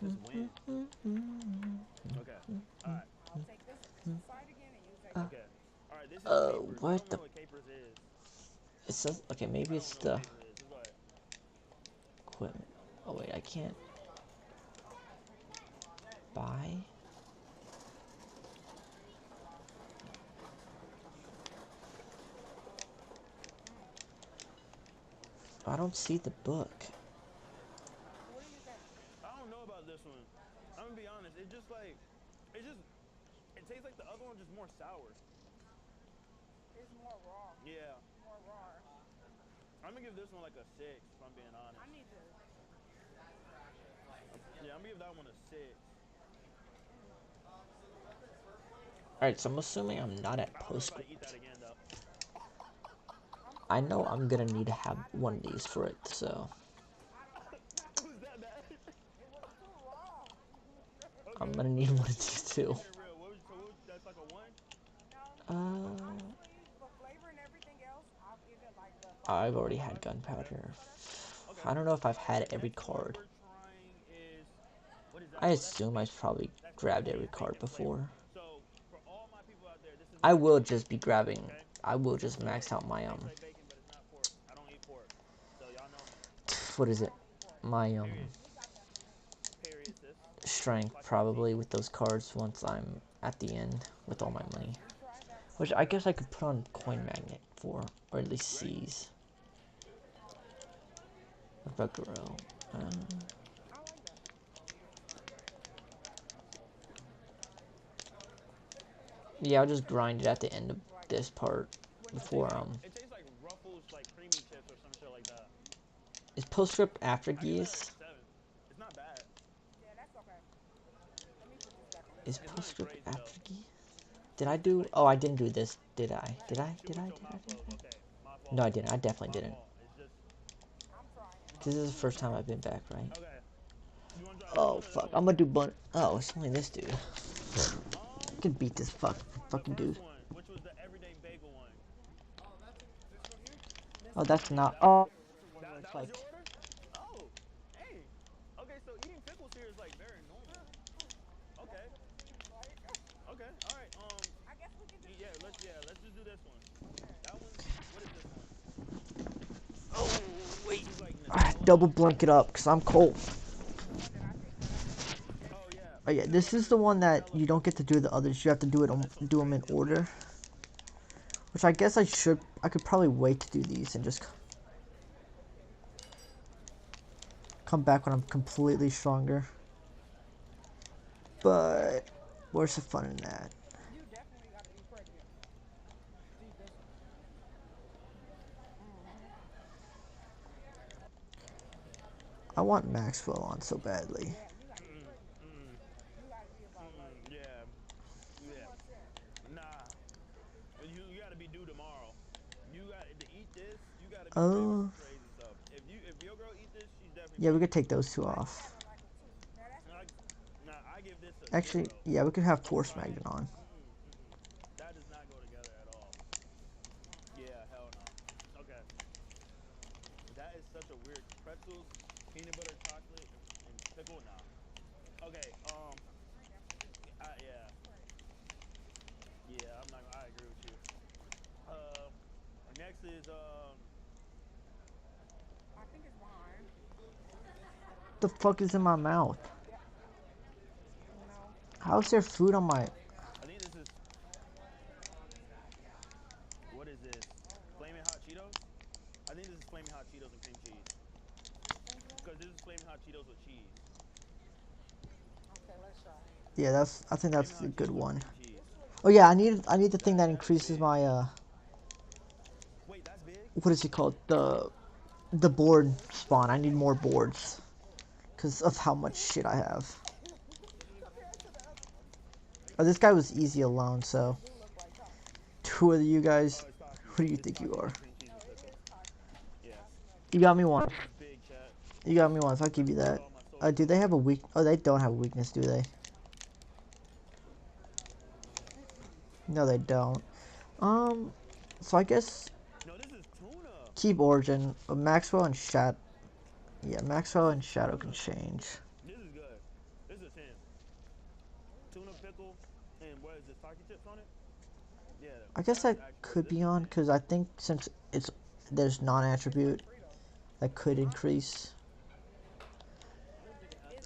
This win. Okay. Alright. I'll take this side again and you take Okay. Alright, this is capers. What I don't the? know what capers is. It says, okay, maybe it's the equipment. Oh wait, I can't buy. I don't see the book. I don't know about this one. I'm gonna be honest. It tastes like the other one, just more sour. It's more raw. Yeah. More raw. I'm gonna give this one like a 6, if I'm being honest. I need to. Yeah, I'm gonna give that one a 6. Alright, so I'm assuming I'm not at postscript. Eat that again, though. I know I'm gonna need to have one of these for it, so. Was that bad? I'm gonna need one of these too. That's like a 1? For flavor and everything else, I'll give it like the I've already had gunpowder. I don't know if I've had every card. I assume I've probably grabbed every card before. So, for all my people out there, this is I will just be grabbing. I will just max out my bacon, but it's not pork. I don't eat pork. So y'all know me. What is it? My strength probably with those cards once I'm at the end with all my money. Which I guess I could put on coin magnet for, or at least seize. What about grow? Yeah, I'll just grind it at the end of this part before It tastes like Ruffles, like creamy chips or some shit like that. Is postscript after geese? It's not bad. Yeah, that's okay. Let me put this back on. Is postscript after geese? Did I do? Oh, I didn't do this. Did I? Did I? Did I? Did I? No, I didn't. I definitely didn't. This is the first time I've been back, right? Oh fuck! I'm gonna do bun. Oh, it's only this dude. I can beat this fucking dude. Which was the everyday bagel one. Oh, that's not. Oh, That it's was like. your order? Oh, hey. Okay, so eating pickles here is like very normal. Okay. Okay. All right. I guess we can just let's just do this one. That one. What is this one? Oh wait. This is like Double blanket up, cause I'm cold. Oh yeah. Oh yeah, this is the one that you don't get to do the others. You have to do it. Do them in order. Which I guess I could probably wait to do these and just come back when I'm completely stronger. But where's the fun in that? You definitely gotta be pregnant. See this one. I want Maxwell on so badly. Yeah, you gotta be pregnant. You gotta be about like Yeah. 2 months in. Nah. You gotta be due tomorrow. You got to eat this. You gotta be Oh. crazy stuff. If your girl eat this, she's definitely. Yeah, we could take those two off. Nah, I give this a Actually, 0. yeah, we could have Force Magnet on. That does not go together at all. Yeah, hell no. Okay. That is such a weird pretzels, peanut butter, chocolate, and pickle. Nah. Okay. Yeah. Yeah, I agree with you. Next is I think it's mine. The fuck is in my mouth? No. How's there food on my? I think this is. What is this? Flaming Hot Cheetos? I think this is Flaming Hot Cheetos and cream cheese. Because this is Flaming Hot Cheetos with cheese. Okay, let's try. Yeah, I think that's a good one. Oh yeah, I need the thing that increases my Wait, that's big? what is it called? The board spawn. I need more boards because of how much shit I have. Oh, this guy was easy alone, so who are you guys? Who do you think you are? You got me once. You got me once. I'll give you that. Do they have a weak? Oh, they don't have a weakness, do they? No, they don't. So I guess keep Origin. Maxwell and Shadow. Yeah, Maxwell and Shadow can change. This is good. This is a 10. Tuna pickle and what is this? Taki chips on it? Yeah. I guess that could be on because I think since there's non-attribute that could increase.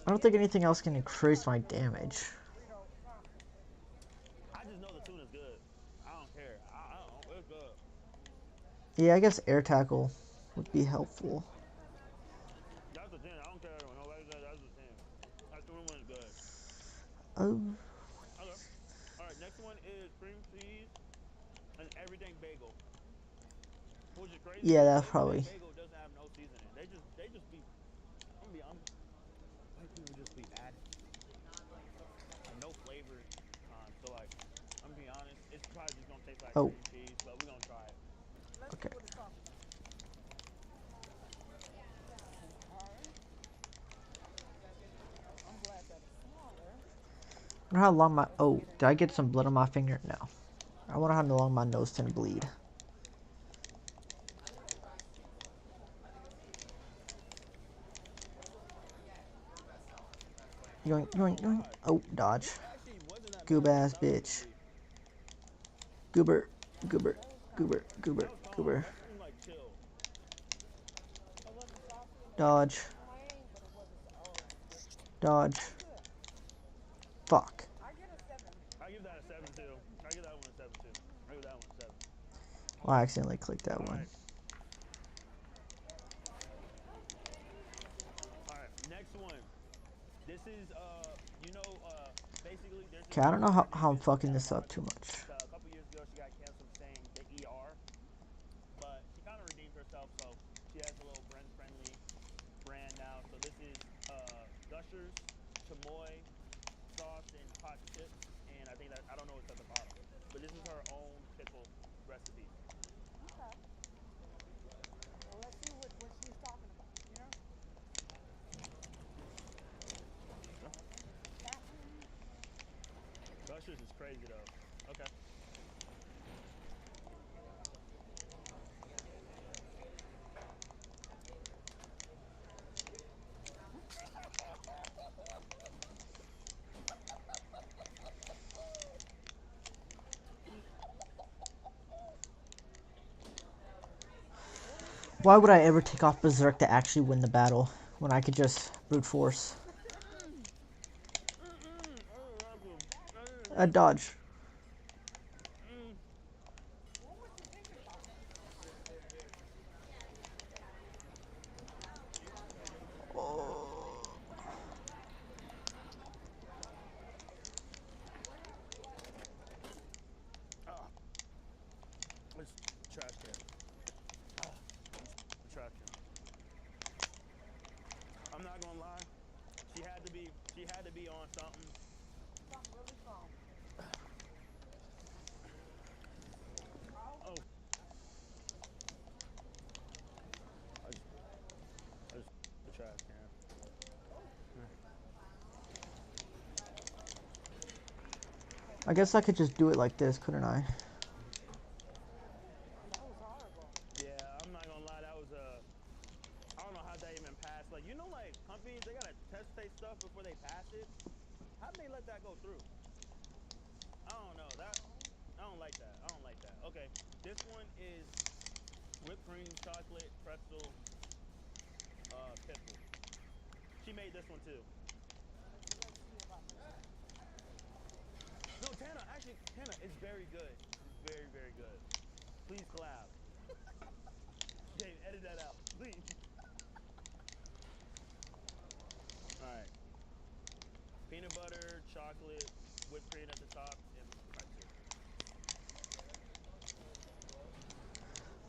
I don't think anything else can increase my damage. I just know the tuna's good. I don't care. I don't. It's good. Yeah, I guess air tackle would be helpful. That's a 10. I don't care. Nobody said that's a 10. That tuna one is good. Oh. Okay. All right. Next one is cream cheese and everything bagel. Which is crazy. Yeah, that's probably. Bagel doesn't have no seasoning. They just be. I'm gonna be honest. White people just be adding no flavor. So like, I'm gonna be honest. It's probably just gonna taste like cream cheese, but we're gonna try it. Okay. I'm glad that it's smaller. I wonder how long my. Oh, did I get some blood on my finger? No. I wonder how long my nose can bleed. Yoink, yoink, yoink. Oh, dodge. Goob ass bitch. Goober, goober, goober, goober, goober. Dodge. Dodge. Fuck. I give that a 7 too. I give that one a 7 too. I give that one a 7. Oh, I accidentally clicked that one. Alright, next one. This is basically there's Okay, I don't know how I'm fucking this up too much. a couple years ago she got canceled saying the ER. But she kinda redeemed herself, so she has a little friendly brand now. So this is Gushers, chamoy, sauce, and hot chips, and I think that I don't know what's at the bottom. is crazy though. Okay. Why would I ever take off Berserk to actually win the battle when I could just brute force? A dodge. It's trash can. Trash can. I'm not gonna lie. She had to be on something. Something really strong. Oh. I just the trash can. I guess I could just do it like this, couldn't I? That was horrible. Yeah, I'm not gonna lie. That was I don't know how that even passed. Like, you know, like companies, they gotta test their stuff before they pass it. How did they let that go through? I don't know. I don't like that. I don't like that. Okay, this one is whipped cream, chocolate, pretzel, pickle. She made this one too. No, Tana, actually, Tana, it's very good. It's very, very good. Please collab. Dave, edit that out, please. Alright. Peanut butter, chocolate, whipped cream at the top, and pretzel.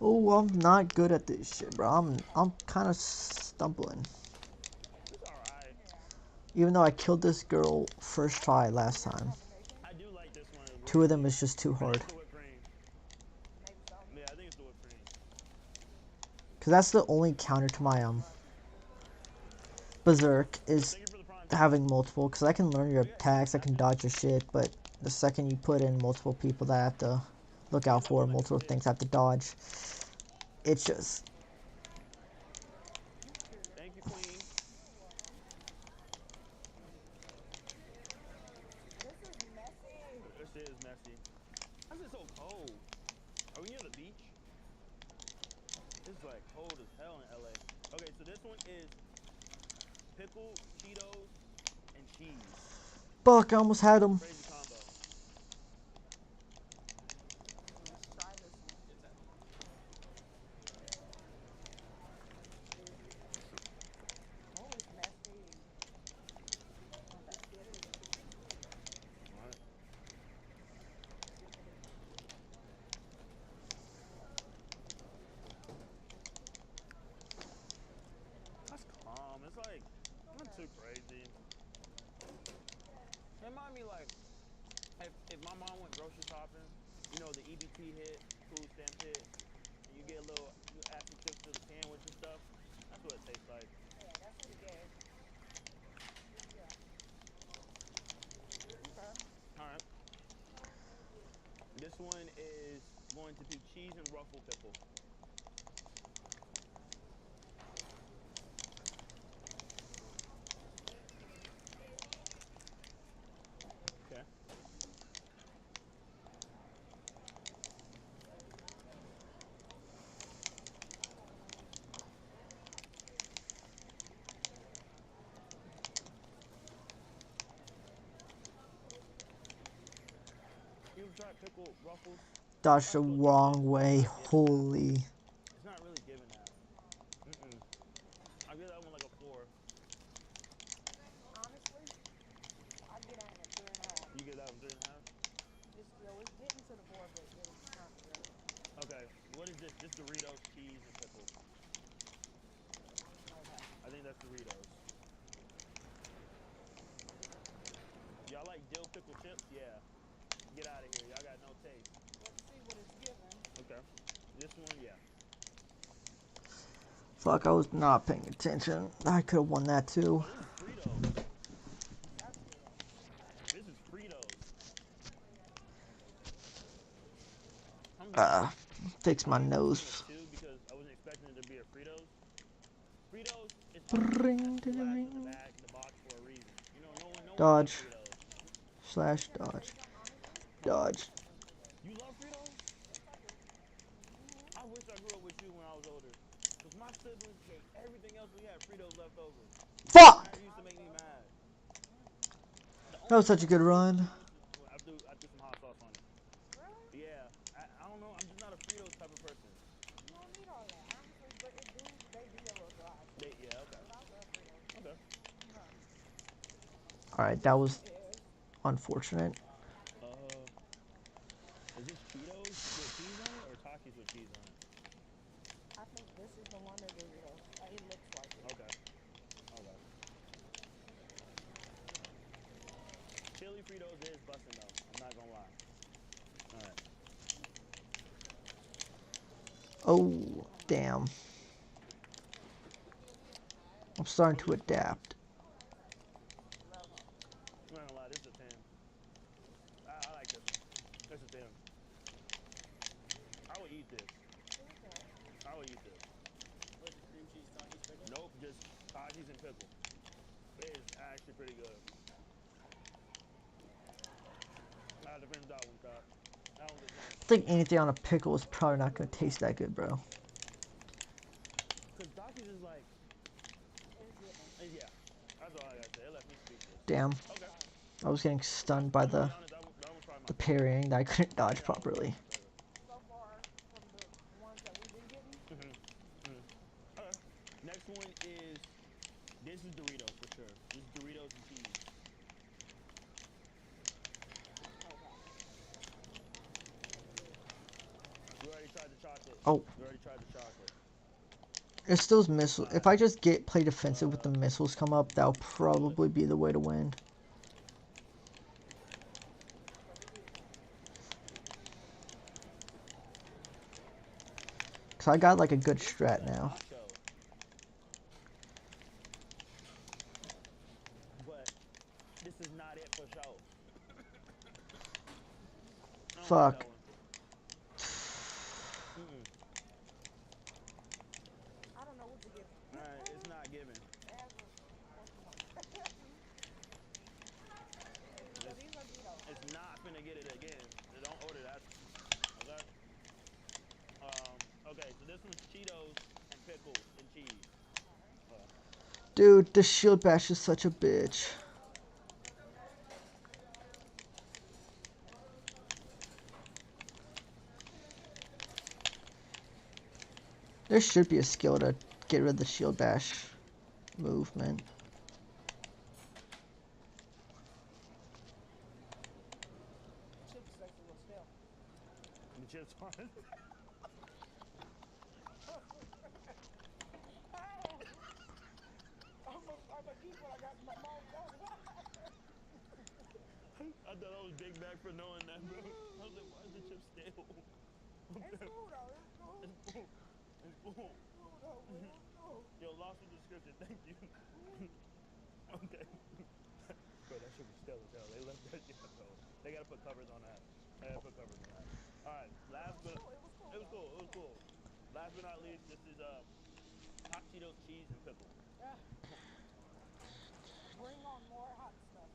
Oh, I'm not good at this shit, bro. I'm kind of stumbling. It's alright. Even though I killed this girl first try last time. I do like this one. Two of them is just too hard. It's the whipped cream. Yeah, I think it's the whipped cream. Cause that's the only counter to my Berserk is having multiple. Cause I can learn your attacks, I can dodge your shit, but the second you put in multiple people that I have to look out for, multiple things I have to dodge, it's just. Thank you, Queen. This is messy. This shit is messy. Why is it so cold? Are we near the beach? It's like cold as hell in LA. Okay, so this one is pickle, Cheetos, and cheese. Fuck, I almost had him. Crazy combo. Let's try this one. Oh, it's messy. Oh, that's good. Alright. That's calm. It's like not too crazy. It remind me like if my mom went grocery shopping, you know, the EBT hit, food stamp hit, and you get a little acid chips to the sandwich and stuff. That's what it tastes like. Yeah, that's pretty good. Yeah. Okay. Alright. This one is going to be cheese and ruffle pickle. Okay. You ever tried pickle ruffles? Dodged the wrong way. Holy. It's not really giving that. I give that one like a 4. Honestly, I get that one a 3.5. You give that one 3.5? It's getting to the 4, but it's not really. Okay. What is this? This Doritos, cheese, and pickle. Okay. I think that's Doritos. Y'all like dill pickle chips? Yeah. Get out of here. Y'all got no taste. Let's see what it's given. Okay. This one, yeah. Fuck, I was not paying attention. I could have won that too. Oh, this is Fritos. That's good. This is Fritos. Fix my nose. Too, because I wasn't expecting it to be a Fritos. Fritos is Ring to the last in ring. the bag, the box for a reason. You know, no one Dodge. loves Fritos. Slash dodge. Dodge. You love Fritos? I wish I grew up with you when I was older. Because my siblings ate everything else we had Fritos left over. Fuck! That used to make me mad. That was such a good run. I threw some hot sauce on it. Really? Yeah. I don't know. I'm just not a Fritos type of person. You don't need all that, honestly, but they be a little dry. Yeah, okay. But I love Fritos. Okay. Alright, that was unfortunate. Is this Cheetos with cheese on it or Takis with cheese on it? I think this is the one or Doritos. It looks like it. Okay. Chili Fritos is busting though. I'm not gonna lie. Alright. Oh, damn. I'm starting to adapt. I'm not gonna lie, this is a 10. I like this. This is a 10. I would eat this. I would eat this. What's the cream cheese Takis pickle? Nope, just Takis and pickle. It is actually pretty good. I had to finish that one, Scott. That one's a 10. I think anything on a pickle is probably not going to taste that good, bro. Because Takis is like... Yeah, that's all I gotta say. It left me speechless. Damn. Okay. I was getting stunned by the parrying that I couldn't dodge properly. So far, from the ones that we've been getting. Okay. Next one is... This is Doritos for sure. This is Doritos and cheese. We already tried the chocolate. Oh. We already tried the chocolate. It's those missiles. If I just play defensive with the missiles come up, that'll probably be the way to win. Cause I got like a good strat now. But this is not it for sure. Fuck. I don't know what to give. Alright, it's not given. It's not finna get it again. Don't order that. Okay? Okay, so this one's Cheetos and pickles and cheese. Dude, the shield bash is such a bitch. There should be a skill to get rid of the shield bash movement. Chips are a little stale. The chips on it. I'm a keep what I got in my mouth. I thought I was big back for knowing that, bro. I was like, why is the chip stale? It's cool though. It's cool. It's cool. It's cool. Yo, lost the description. Thank you. Okay. Bro, that should be stale as hell. They left that shit though. They gotta put covers on that. Alright, last but it was cool. Last but not least, this is hot Cheetos, cheese, and pickle. Bring on more hot stuff.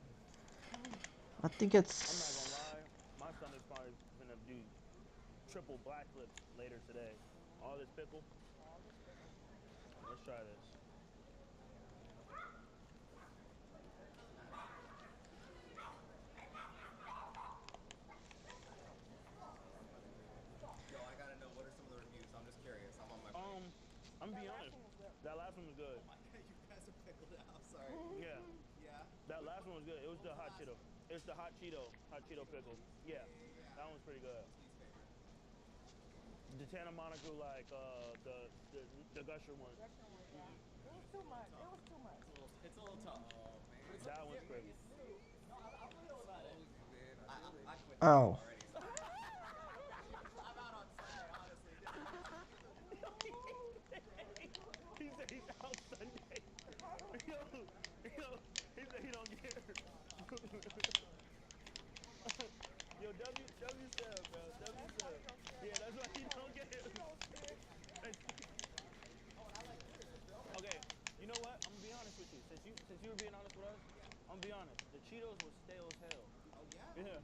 I think it's... I'm not gonna lie, my stomach's probably gonna do triple black flips later today. All this pickle. Let's try this. Yo, I gotta know, what are some of the reviews? I'm just curious. I'm on my phone. I'm gonna be honest. That last one was good. Oh my god, you guys are pickled out. I'm sorry. Yeah. Yeah? That last one was good. It was the hot Cheeto. It's the hot Cheeto pickle. Yeah. That one's pretty good. The Santa Monica, like the Gusher one. It was too much. It was too much. It's a little tough. Oh, man. That one's crazy. No, I'm real about it. I quit Oh. already. So. I'm out on Sunday, honestly. He said he's out Sunday. He said he don't care. Yo, W said, bro. W said. Yeah, that's you were being honest with us? I'm gonna be honest. The Cheetos were stale as hell. Oh yeah. Yeah.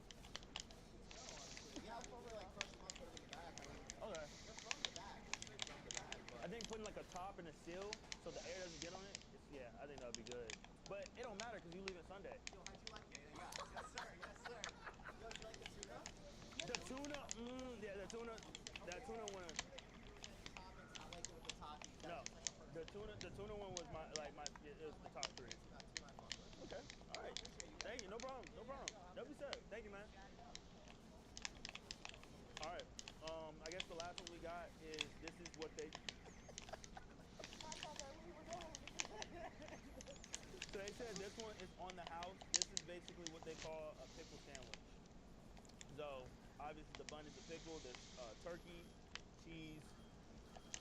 Yeah, we normally like crush them up, put them in the bag. I mean, Okay. they're from the bag. They're straight from the bag. But I think putting like a top and a seal so the air doesn't get on it. Yeah, I think that would be good. But it don't matter because you leave it Sunday. Yo, how'd you like it? Yeah, yes sir, yes sir. Yo, did you like the tuna? The tuna, yeah, the tuna one. Toppings, I like it with the toppings. No, That's just like a the tuna one was my it was the top 3. That's tuna I fuck with. Okay, all right. Thank you, no problem, no problem. That'll be said. Thank you, man. All right, I guess the last one we got is this is what they. So they said this one is on the house. This is basically what they call a pickle sandwich. So obviously the bun is a pickle. There's turkey, cheese.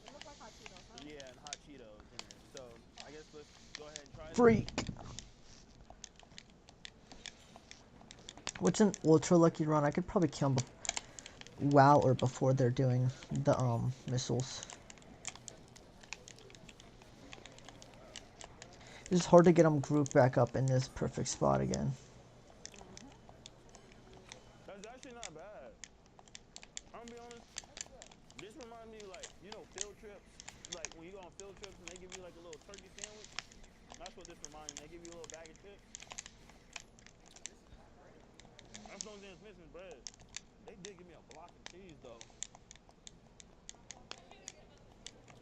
It looks like hot Cheetos, huh? Yeah, and hot Cheetos in it. So I guess let's go ahead and try it. Freak. What's an ultra lucky run? I could probably kill them while or before they're doing the missiles. It's hard to get them grouped back up in this perfect spot again. That's actually not bad. I'm gonna be honest. This reminds me like, you know, field trips. Like when you go on field trips and they give you like a little turkey sandwich. That's what this reminds me. They give you a little bag of chips. That's the only thing that's missing is bread. They did give me a block of cheese though.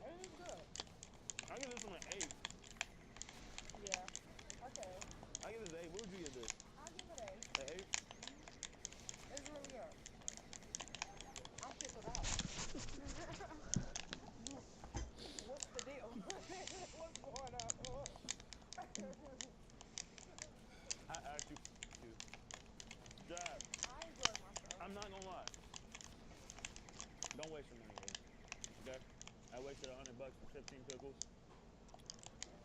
It is good. I give this one an 8. Yeah. Okay. I give this an 8. What would you give this? I'll give it an 8. An 8? It's really good. I'm pickled out. What's the deal? What's going on? I actually you. Dad, I enjoy myself. I'm not gonna lie. Don't waste your money here. Okay? I wasted $100 for 15 pickles.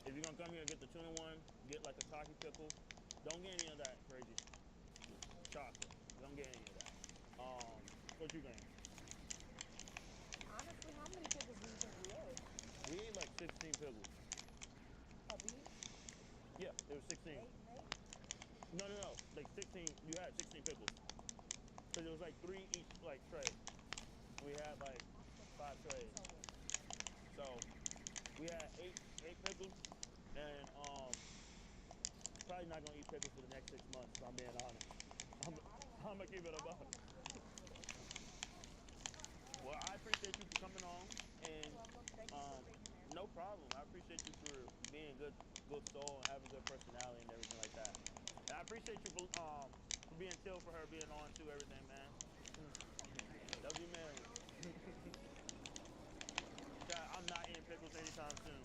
If you're gonna come here and get the tuna one, get like a taki pickle. Don't get any of that crazy chocolate. Don't get any of that. What you think? Honestly, how many pickles do you think we ate? We ate like 16 pickles. A beach? Yeah, there was 16. 8 and 8? No. Like 16. You had 16 pickles. Cause it was like 3 each like tray. We had like 5 trays. So we had 8 pickles, and probably not gonna eat pickles for the next 6 months. If I'm being honest. I'm gonna keep it a buck. Well, I appreciate you for coming on, and no problem. I appreciate you for being a good soul and having a good personality and everything like that. And I appreciate you for being chill for her being on too, everything, man. Love you, man. God, I'm not eating pickles anytime soon.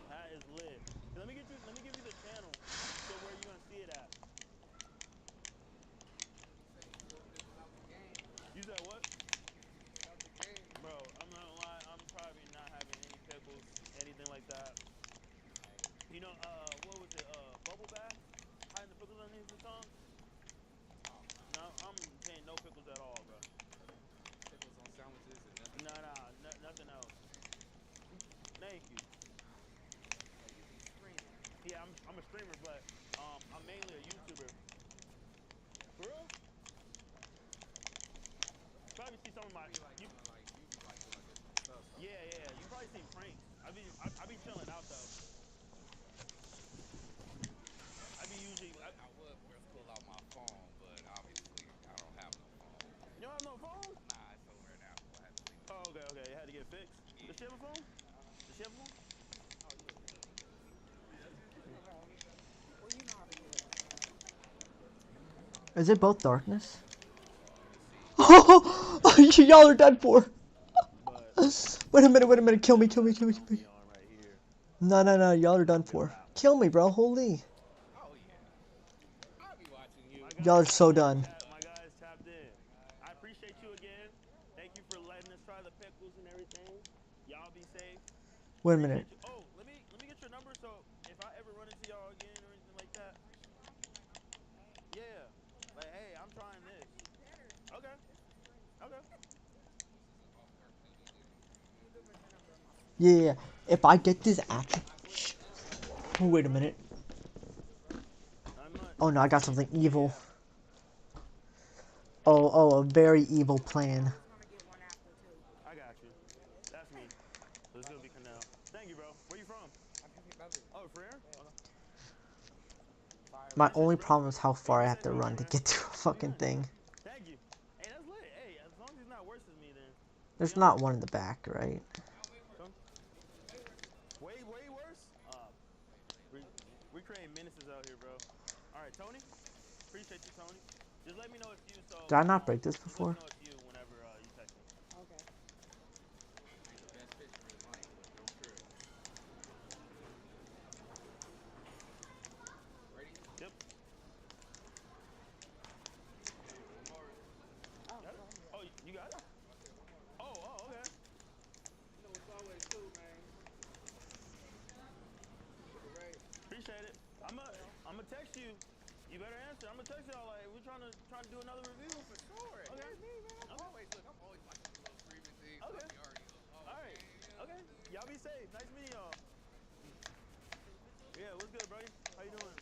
That is lit. Let me give you the channel so where you gonna see it at. You said what? Bro, I'm not gonna lie, I'm probably not having any pickles, anything like that. You know, what was it, bubble bath? Hiding the pickles underneath the tongue? No, I'm saying no pickles at all, bro. Pickles on sandwiches and nothing. Nothing else. Thank you. Yeah, I'm a streamer, but I'm mainly a YouTuber. For real? Probably see some of my. Yeah. You probably seen pranks. I be chilling out though. I be usually. I would first pull out my phone, but obviously I don't have no phone. You don't have no phone? Nah, it's over in Apple. I had to leave it. Oh, okay. You had to get fixed. Yeah. Does she have a phone? Does she have a phone? Oh yeah. Well, you know how to do it. Is it both darkness? Y'all are done for. Wait a minute. Kill me. No. Y'all are done for. Kill me, bro. Holy. Oh yeah. I'll be watching you. Y'all are so done. My guys tapped in. I appreciate you again. Thank you for letting us try the pickles and everything. Y'all be safe. Wait a minute. Oh, let me get your number so if I ever run into y'all again or anything like that. Yeah. Like, hey, I'm trying this. Okay. Yeah. If I get this action, Wait a minute. Oh no, I got something evil. Oh, a very evil plan. I got you. That's me. So it's gonna be Canal. Thank you, bro. Where you from? I'm from Beverly. Oh, Frere? Okay. My only problem is how far I have to run to get to a fucking thing. Thank you. Hey, that's lit. Hey, as long as he's not worse than me, then. There's not one in the back, right? Way worse? We creating menaces out here, bro. All right, Tony. Appreciate you, Tony. Just let me know if you Did I not break this Just let me before? know if you whenever you text me. Okay. The best picture is mine, but don't trip. Ready? Yep. Oh, you got it? Oh, okay. You know, it's always cool, man. Appreciate it. I'ma text you. You better answer. I'ma text y'all like we're trying to do another review. For sure. Okay. Yeah, me, man. I'm always watching the little streaming things. Okay. You already know. All right. Okay. Y'all be safe. Nice meeting y'all. Yeah, what's good, buddy? How you doing?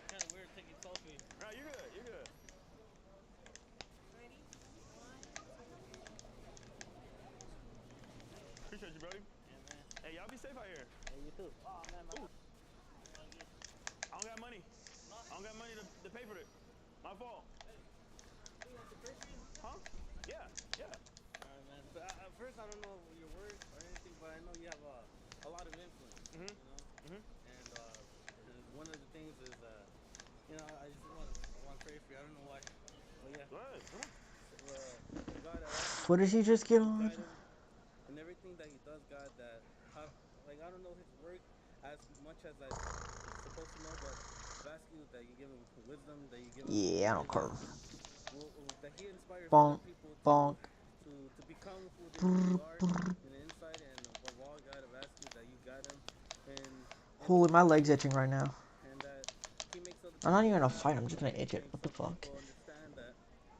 Kind of weird taking selfies. No, you're good. You're good. Appreciate you, buddy. Yeah, man. Hey, y'all be safe out here. Hey, you too. Oh, man. Ooh. I don't got money. I don't got money to pay for it. My fault. Huh? Yeah. Alright, man. But first, I don't know your work or anything, but I know you have a lot of influence. You know. And one of the things is, you know, I just want to pray for you. I don't know why. But yeah. Go ahead. Come on. God, What did he just get on? guide him and everything that he does, God. That I don't know his work as much as I'm supposed to know, but I ask you that you give him wisdom, that you give him Yeah, I don't care. that he inspires Bonk, other people bonk. to become who they really are in the inside, and above all, God, I've asked you that you guide him and Holy, my leg's itching right now. and that he makes other I'm not people even gonna laugh fight, I'm and just gonna make itch it. What the fuck? people understand that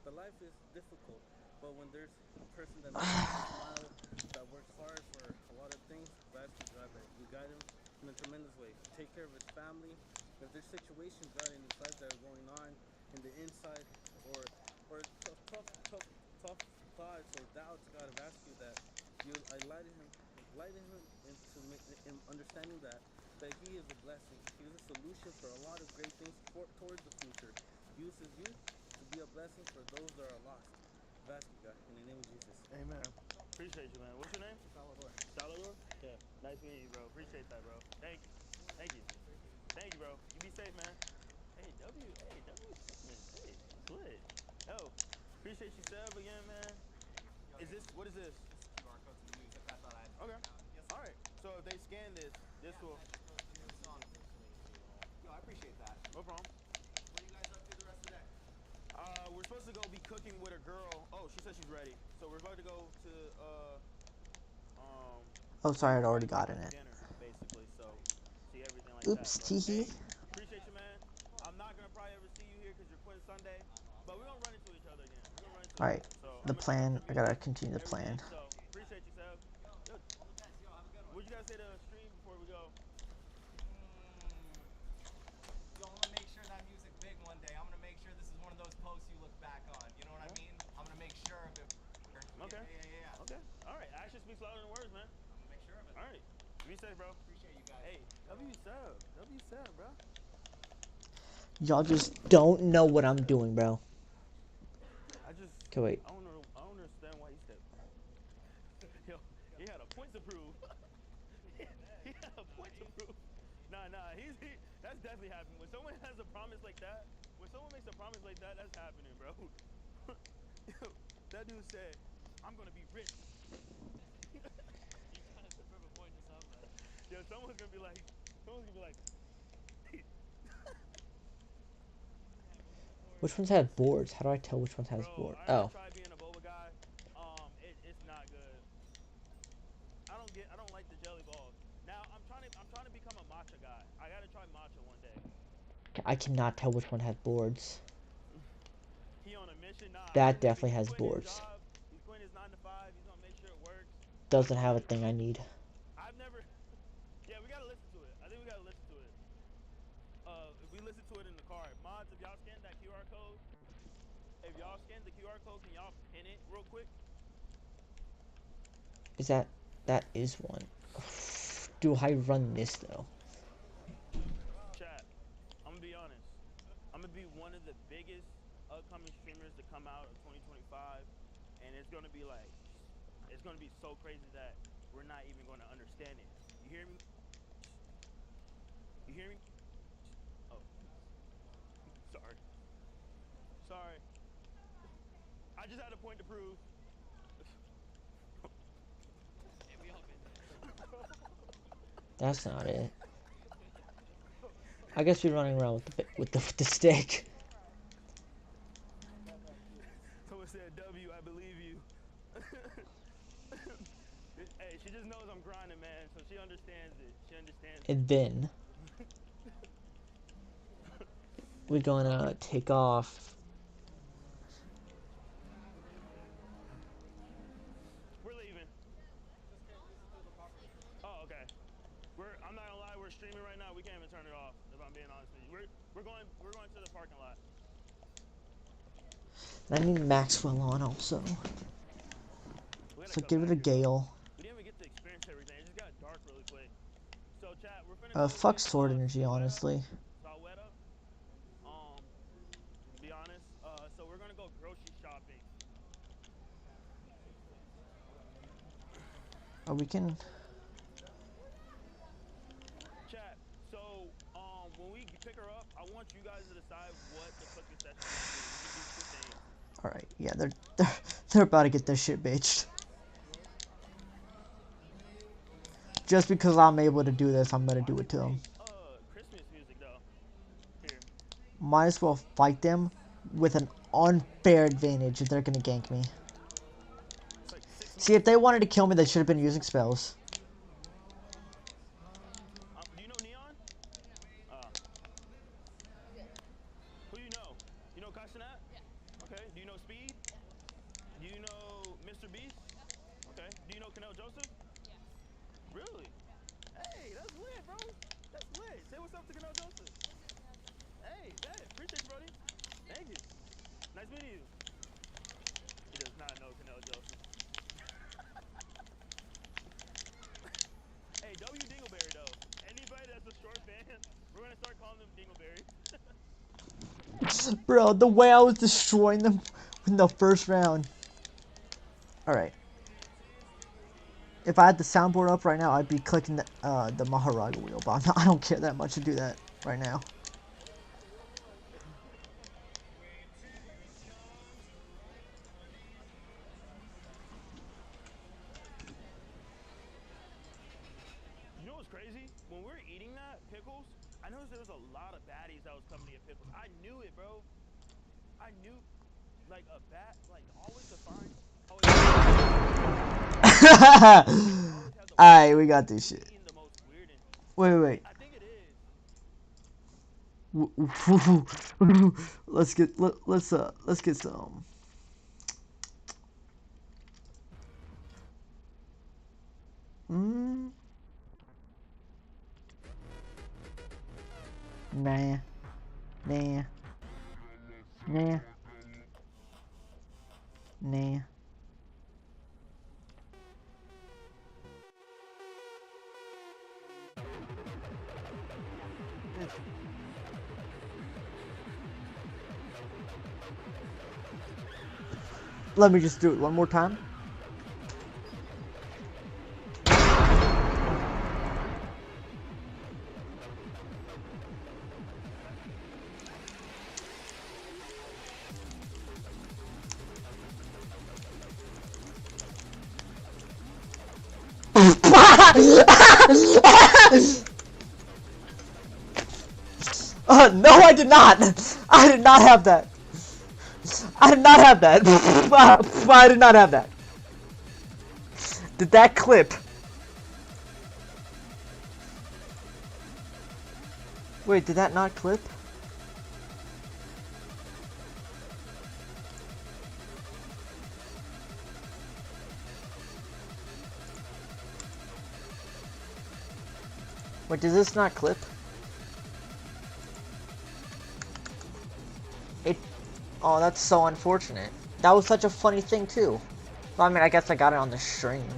the life is difficult, but when there's a person that makes people smile, that works hard for a lot of things, I ask you, God, that you guide him in a tremendous way. Take care of his family. If there's situations, God, in his life that are going on in the inside, or tough thoughts or doubts, God, I've asked you that you enlighten him into understanding that he is a blessing. He is a solution for a lot of great things towards the future. Uses you to be a blessing for those that are lost. I've asked you, God, in the name of Jesus. Amen. Appreciate you, man. What's your name? Salvador. Salvador? Yeah. Nice meeting you, bro. Appreciate that, bro. Thank you. Thank you, bro. You be safe, man. Hey, W Fitness. Hey, that's lit. Oh, appreciate you, Sev, again, man. What is this? QR code to the music. I thought I'd. Okay. All right. So if they scan this will. The new song. Yo, I appreciate that. No problem. What are you guys up to the rest of the day? We're supposed to go be cooking with a girl. Oh, she said she's ready. So we're about to go to Oh, sorry, I'd already gotten it. dinner, basically. So see everything like Oops, that. teehee. Appreciate you, man. I'm not gonna probably ever see you here because you're Quinn Sunday, but we're gonna run into each other again. Alright, the plan. I gotta continue the plan. So appreciate you, Seb. Yo, what you guys say to stream before we go? Yo, I'm gonna make sure that music big one day. I'm gonna make sure this is one of those posts you look back on. You know what I mean? I'm gonna make sure of it. Okay. Yeah. Okay. All right. Action speaks louder than words, man. I'm gonna make sure of it. All right. Be safe, bro. Appreciate you guys. Hey, W sub, bro. Y'all just don't know what I'm doing, bro. Okay, wait. I don't understand why he stepped. Yo, he had a point to prove. he had a point to prove. Nah, that's definitely happening. When someone has a promise like that, that's happening, bro. Yo, that dude said, I'm gonna be rich. You trying to prove a point to somebody. Yo, someone's gonna be like, Which ones have boards? How do I tell which one has board? Oh. try being a boba guy. It's not good. I don't like the jelly balls. Now I'm trying to become a matcha guy. I gotta try matcha one day. I cannot tell which one has boards. He on a mission. Nah, That definitely has boards. He's quitting his 9 to 5. He's gonna make sure it doesn't have a thing I need. I've never. Yeah, we gotta listen to it. I think we gotta listen to it. If we listen to it in the car, mods, if y'all scan that QR code, if y'all scan the QR code, can y'all pin it real quick? Is that is one? Do I run this though? Chat. I'm gonna be honest. I'm gonna be one of the biggest upcoming streamers to come out of 2025, and it's gonna be like, it's gonna be so crazy that we're not even gonna understand it. You hear me? You hear me? Oh, sorry. Sorry. I just had a point to prove. Hey, we all been there. That's not it. I guess you're running around with the stick. Someone said, W, I believe you. Hey, she just knows I'm grinding, man, so she understands it. She understands And then we're gonna take off. We're leaving. Oh, okay. I'm not gonna lie, we're streaming right now. We can't even turn it off, if I'm being honest with you. We're going to the parking lot. I need Maxwell on also. So give it a gale. We didn't even get to experience everything. It just got dark really quick. So chat, we're finna Fuck sword energy, honestly. Salweta. To be honest. So we're gonna go grocery shopping. Oh, we can. Chat. So when we pick her up, I want you guys to decide what the cooking session we're gonna do. We can do two things. All right, yeah, they're about to get their shit bitched. Just because I'm able to do this, I'm gonna do it to them. Christmas music though. Here. Might as well fight them with an unfair advantage if they're gonna gank me. See, if they wanted to kill me, they should have been using spells. Do you know Neon? Who you know? You know Castanat? Yeah. Okay. Do you know Speed? Yeah. Do you know Mr. Beast? Okay. Do you know Canel Joseph? Yeah. Really? Hey, that's lit, bro. That's lit. Say what's up to Canel Joseph. Hey, bet. Appreciate you, buddy. Thank you. Nice meeting you. He does not know Canel Joseph. Hey, W Dingleberry though. Anybody that's a short fan, we're gonna start calling them Dingleberry. Bro, the way I was destroying them in the first round. Alright. If I had the soundboard up right now, I'd be clicking the Maharaga wheel, but I don't care that much to do that right now. You know what's crazy? When we were eating that, pickles, I noticed there was a lot of baddies that was coming to get pickles. I knew it, bro. I knew, like, a bat, like, always defined. Alright, we got this shit. Wait. I think it is. Let's get some. Nah. Let me just do it one more time. No, I did not. I did not have that. I did not have that. I did not have that. Did that clip? Wait, did that not clip? Wait, does this not clip? It... Oh, that's so unfortunate. That was such a funny thing, too. Well, I mean, I guess I got it on the stream.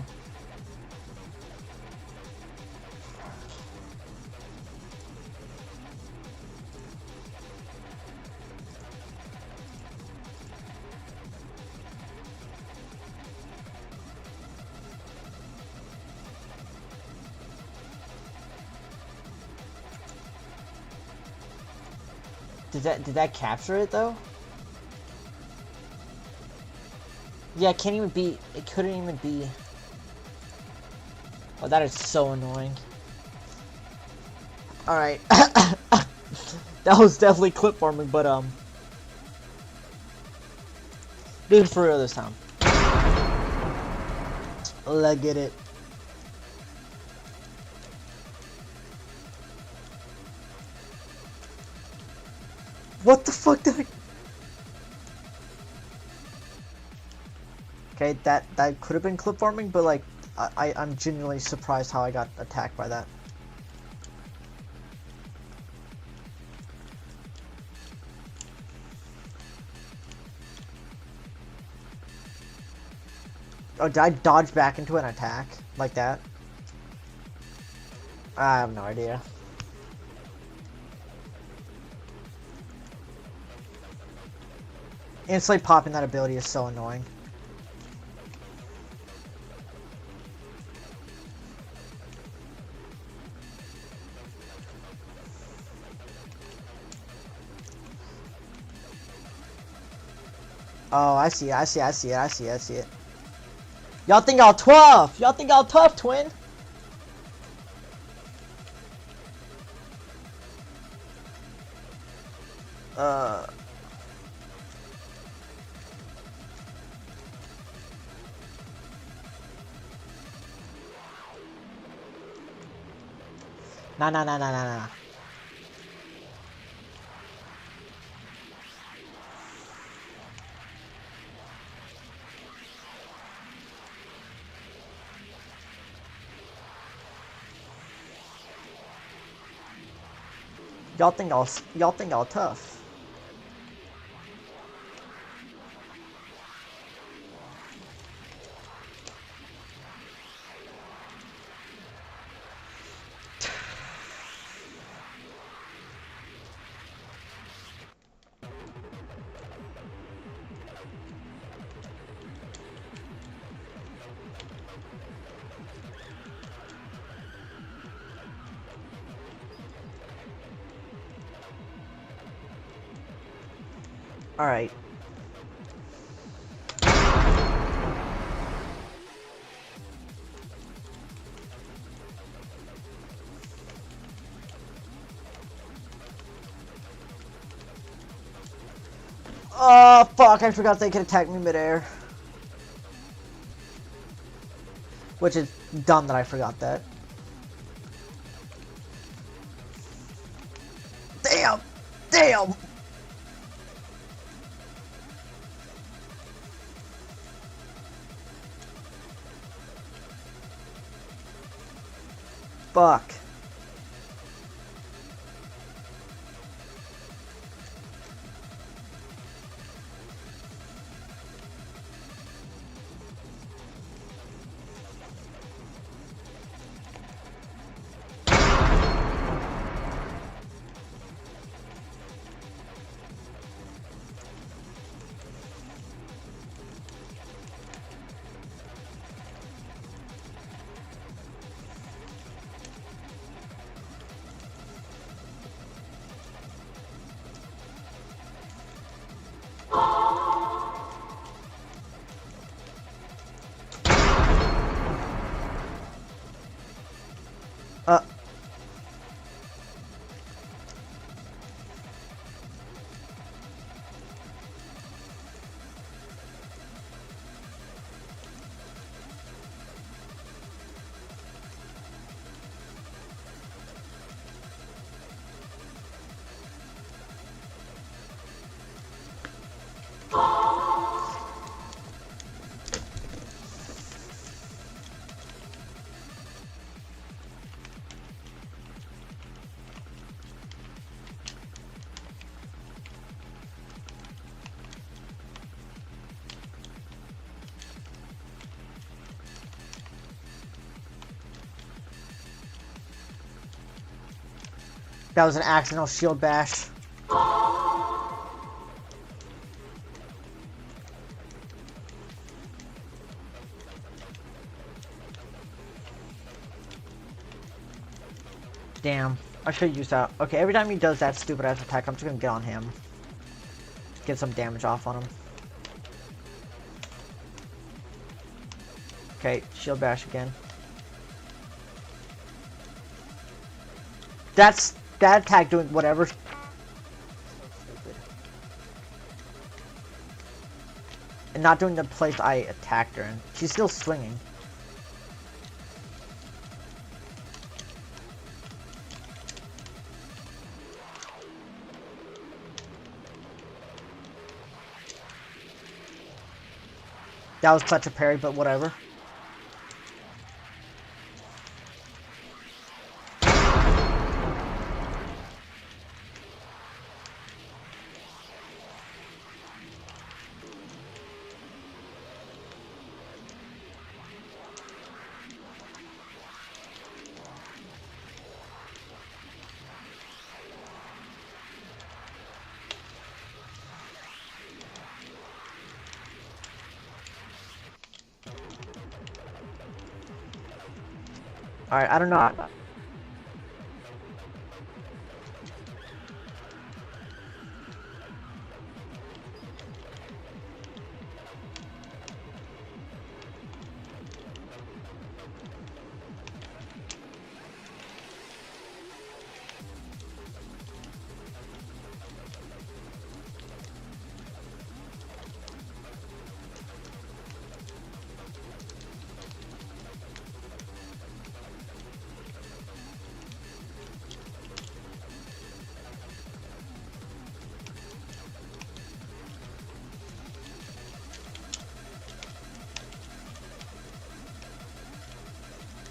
Did that capture it though? Yeah, it can't even be. It couldn't even be. Oh, that is so annoying. All right, that was definitely clip farming, but do it for real this time. Let's get it. What the fuck did I... Okay, that could have been clip farming, but like, I'm genuinely surprised how I got attacked by that. Oh, did I dodge back into an attack like that? I have no idea. Instantly popping that ability is so annoying. Oh, I see it. Y'all think y'all tough! Y'all think y'all tough, twin! Nah. Y'all think y'all tough. All right. Oh, fuck, I forgot they could attack me midair. Which is dumb that I forgot that. Damn! Fuck. That was an accidental shield bash. Damn. I should use that. Okay, every time he does that stupid ass attack, I'm just gonna get on him. Get some damage off on him. Okay, shield bash again. That's that attack doing whatever. So stupid. And not doing the place I attacked her in. She's still swinging. That was such a parry, but whatever. Alright, I don't know.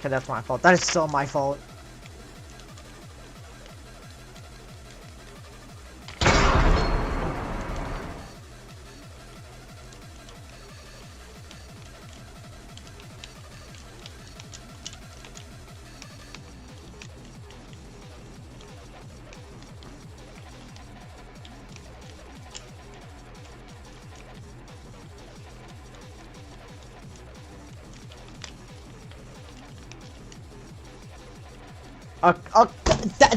Okay, that's my fault. That is so my fault.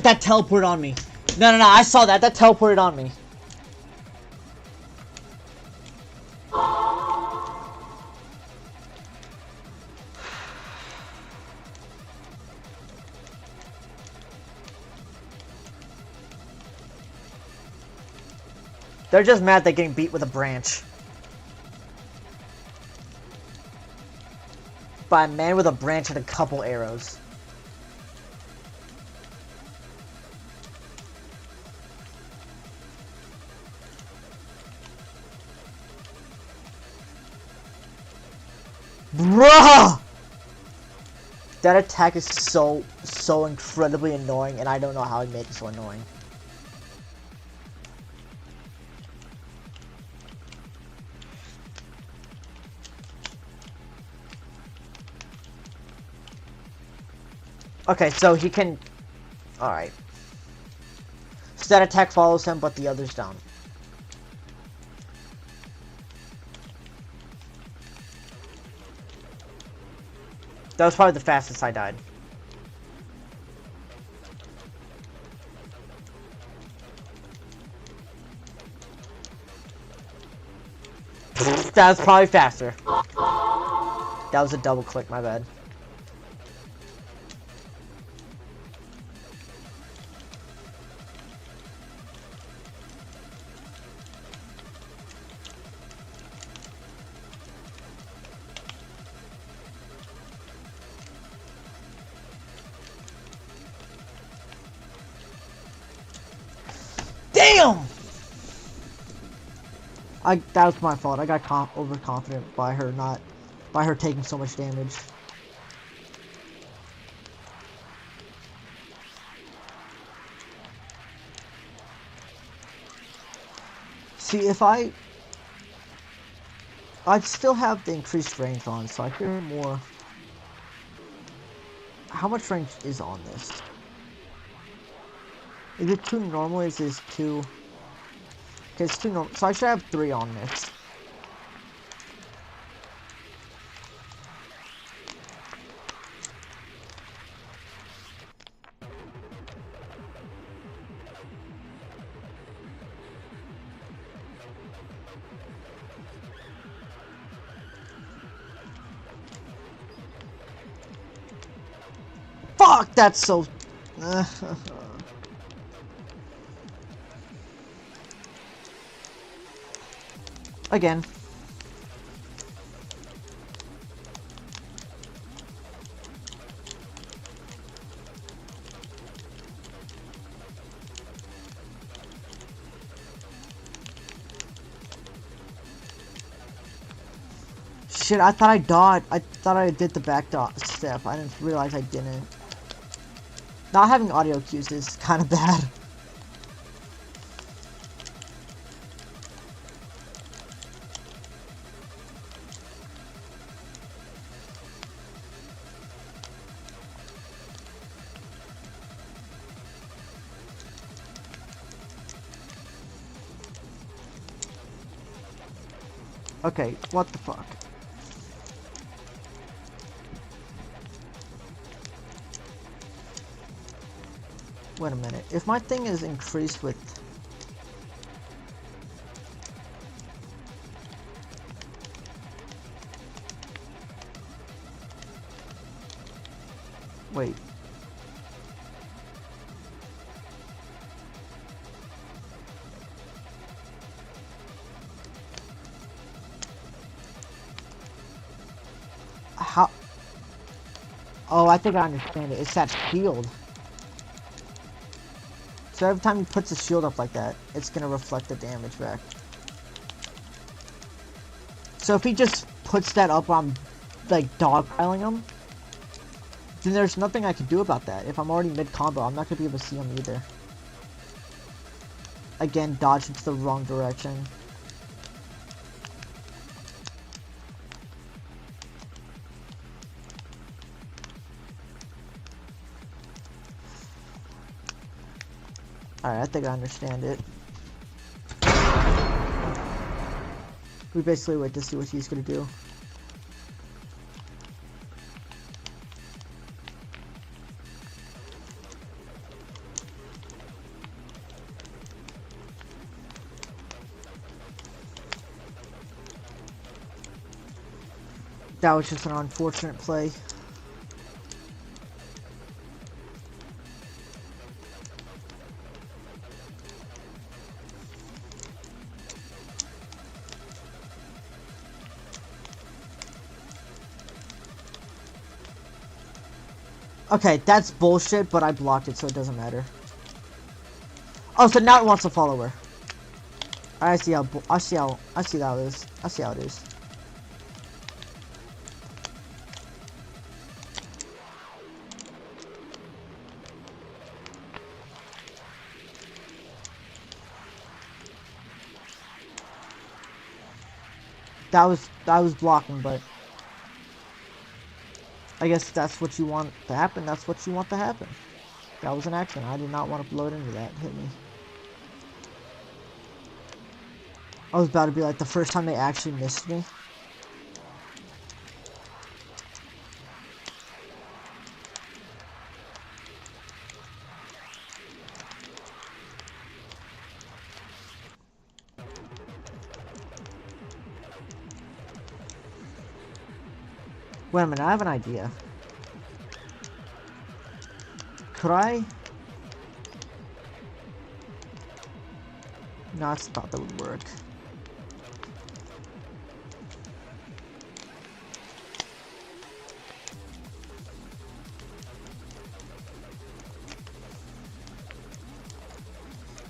That teleported on me. No, I saw that. That teleported on me. They're just mad they're getting beat with a branch. By a man with a branch and a couple arrows. Bruh! That attack is so incredibly annoying, and I don't know how he made it so annoying. Okay, so he can... Alright. So that attack follows him, but the others don't. That was probably the fastest I died. That was probably faster. That was a double click, my bad. Damn! That was my fault. I got overconfident by her taking so much damage. See, if I'd still have the increased range on, so I hear more. How much range is on this? Is it 2 normal? Is this 2? Okay, it's 2 normal. So I should have 3 on this. Fuck, that's so... Again. Shit, I thought I dodged. I thought I did the back dot step. I didn't realize I didn't. Not having audio cues is kind of bad. Okay, what the fuck? Wait a minute. If my thing is increased with... Wait. How? Oh, I think I understand it. It's that shield. So every time he puts the shield up like that, it's gonna reflect the damage back. So if he just puts that up while I'm, like, dogpiling him, then there's nothing I can do about that. If I'm already mid-combo, I'm not gonna be able to see him either. Again, dodge into the wrong direction. Alright, I think I understand it. We basically wait to see what he's gonna do. That was just an unfortunate play. Okay, that's bullshit, but I blocked it, so it doesn't matter. Oh, so now it wants a follower. I see how it is. I see how it is. That was blocking, but I guess that's what you want to happen. That's what you want to happen. That was an accident. I did not want to blow it into that. Hit me. I was about to be like the first time they actually missed me. Wait a minute, I have an idea. Could I? No, I just thought that would work.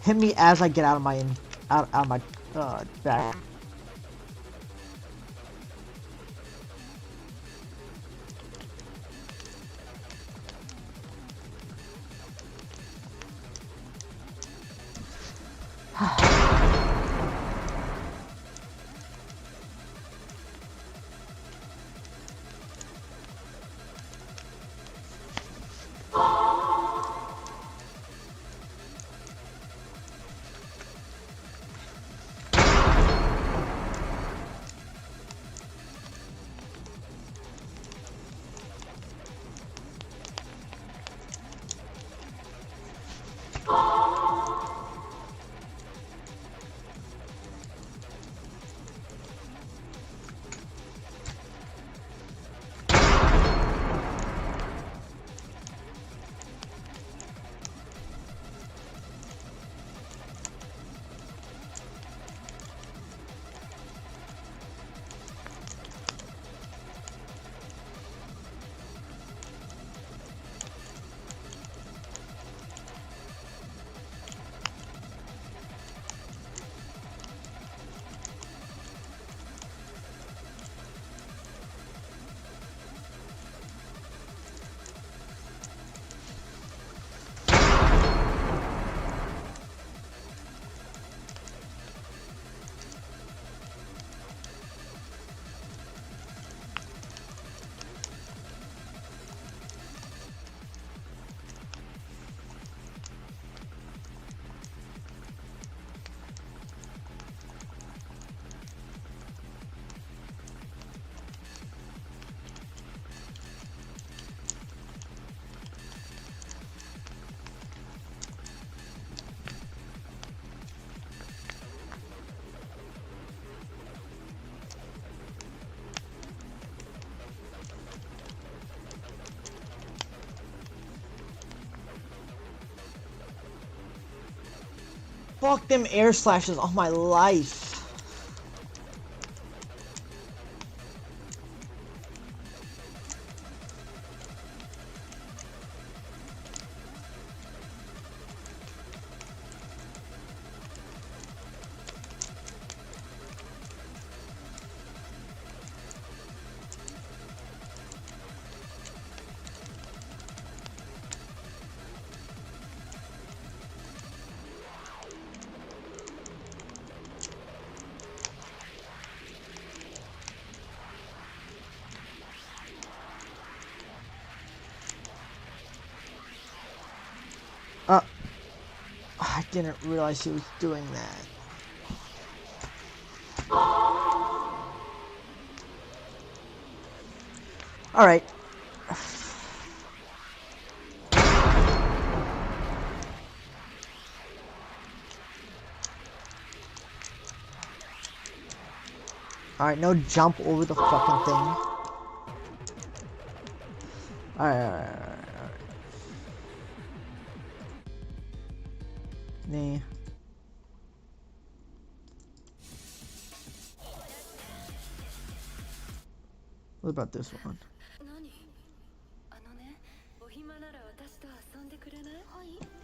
Hit me as I get out of my back. Fuck them air slashes all my life. I didn't realize he was doing that. Alright. Alright, no jump over the fucking thing. Alright. Nah. What about this one?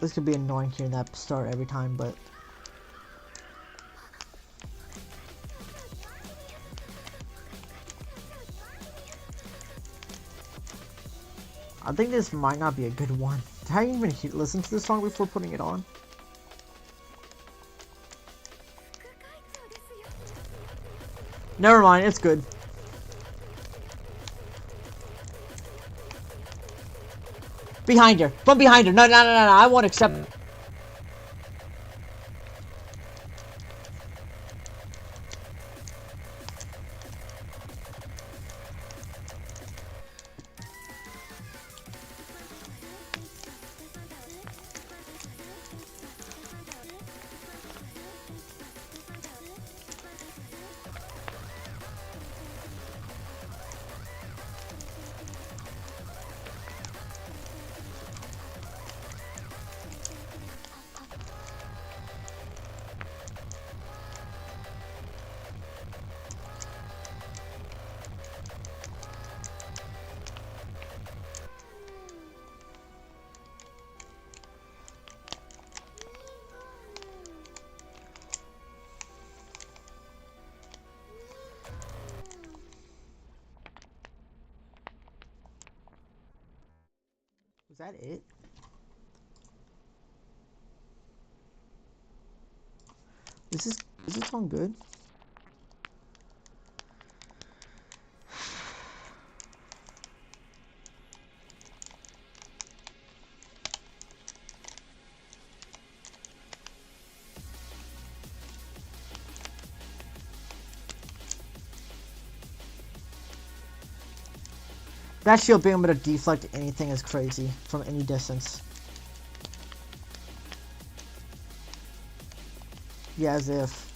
This could be annoying hearing that start every time, but I think this might not be a good one. Did I even listen to this song before putting it on? Never mind, it's good. Behind her. From behind her. No, I won't accept. Was that it? Is this song good? That shield being able to deflect anything is crazy from any distance. Yeah, as if.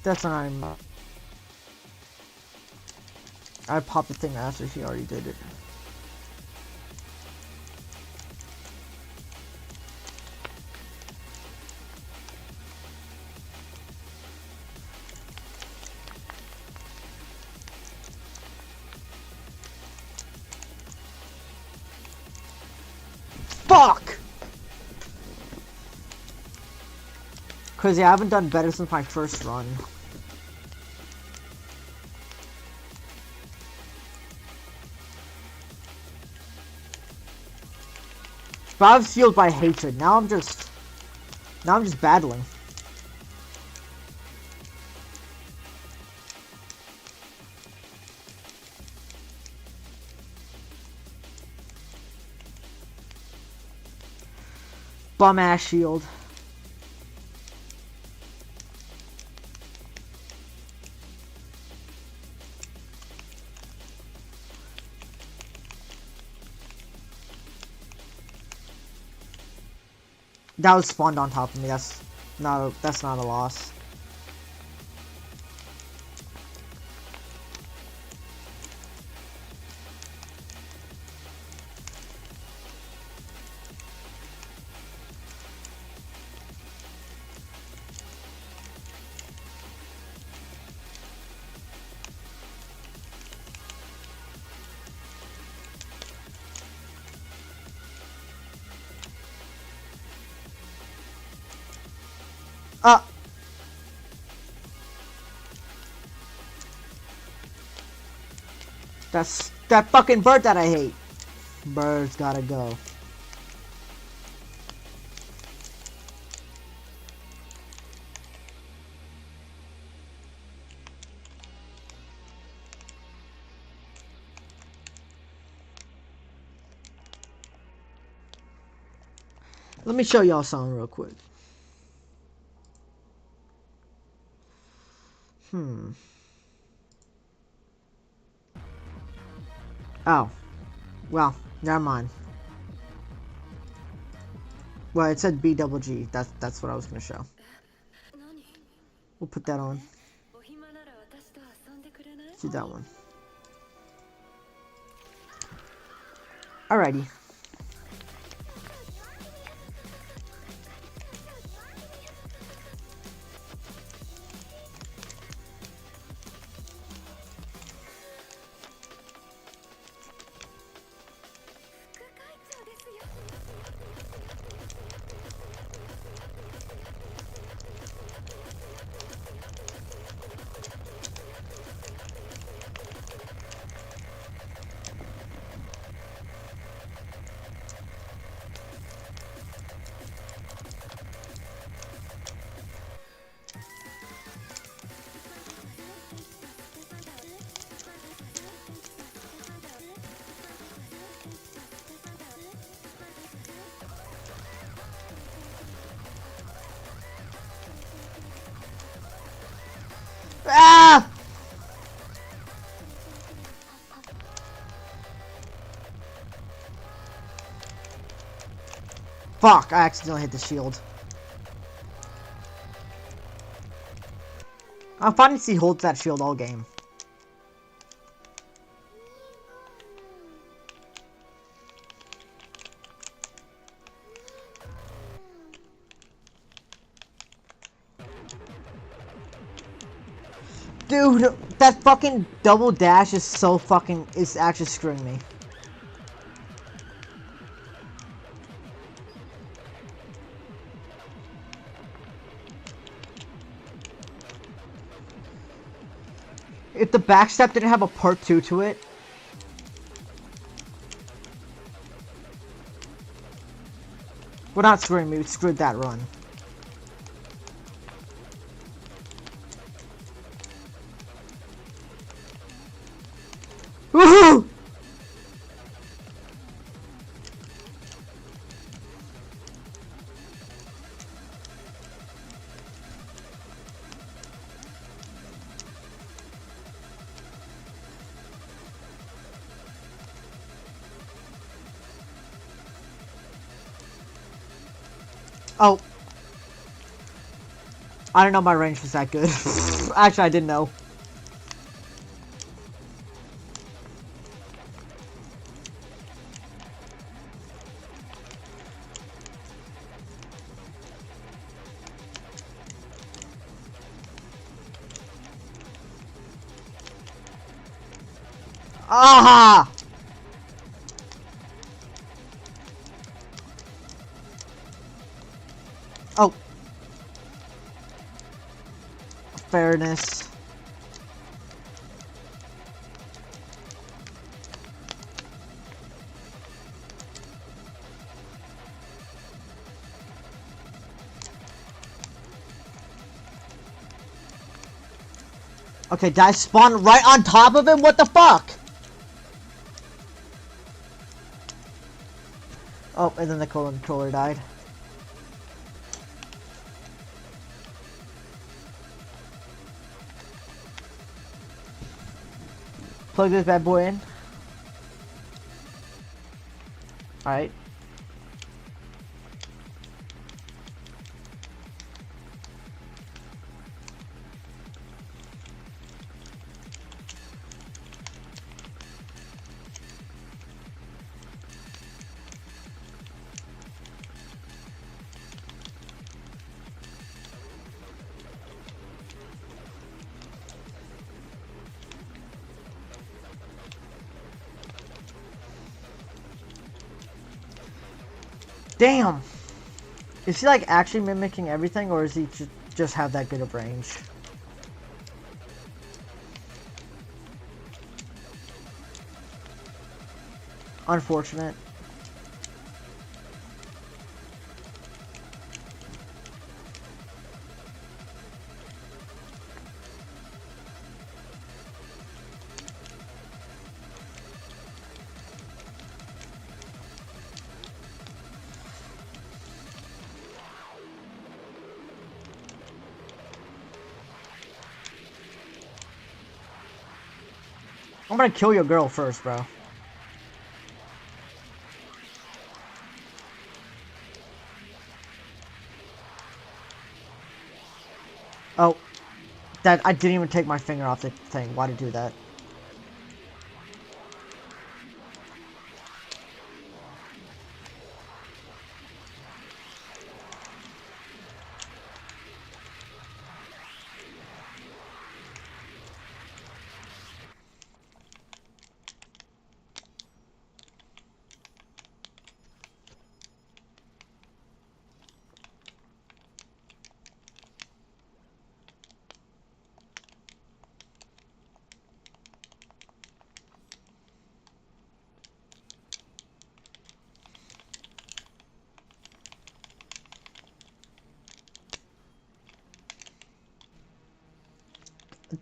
That's when I popped the thing after she already did it. Fuck! Cause yeah, I haven't done better since my first run. But I was fueled by hatred. Now I'm just battling. Bum ass shield. That was spawned on top of me. That's not a loss. That's that fucking bird that I hate. Bird's gotta go. Let me show y'all something real quick. Oh. Well, never mind. Well, it said B double G. That's what I was gonna show. We'll put that on. See that one. Alrighty. Ah! Fuck, I accidentally hit the shield. I'm finding he holds that shield all game. Dude, that fucking double dash is so fucking, is actually screwing me. If the backstep didn't have a part 2 to it. Well, not screwing me, it screwed that run. Woohoo! Oh. I didn't know my range was that good. Actually, I didn't know. Aha! Oh. Fairness. Okay, did I spawn right on top of him? What the fuck? Oh, and then the controller died. Plug this bad boy in. Alright. Damn! Is he like actually mimicking everything, or is he just have that good of range? Unfortunate. I'm gonna kill your girl first, bro. Oh. That I didn't even take my finger off the thing. Why did I do that?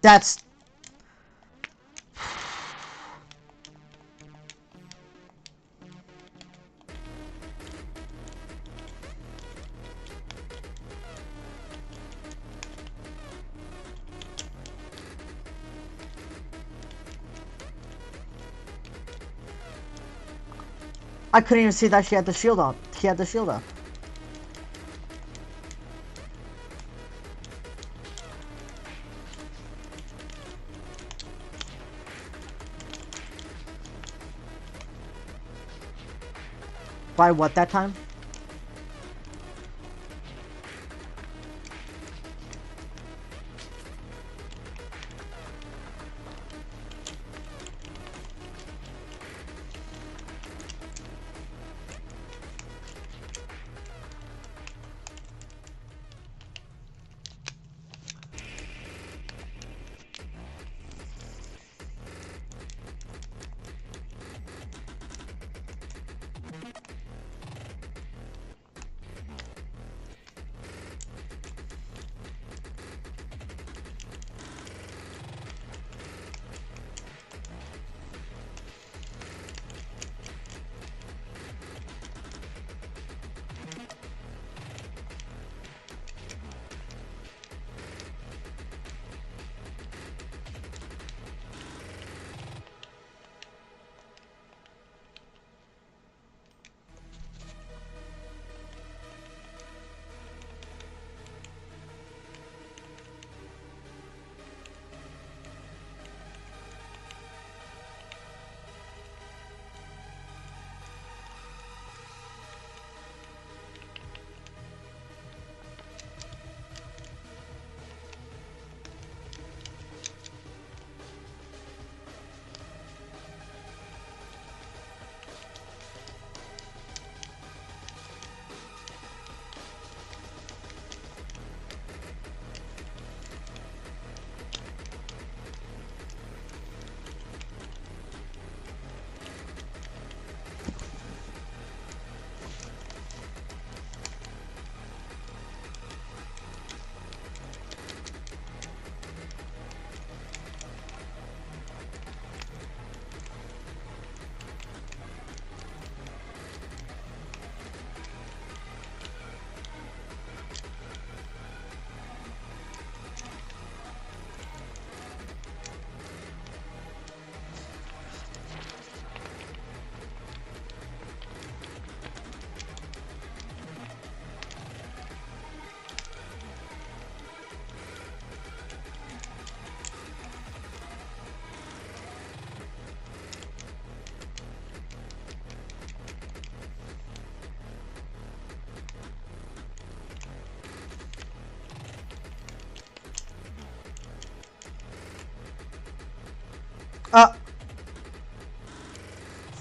That's... I couldn't even see that she had the shield on. He had the shield up. By what that time?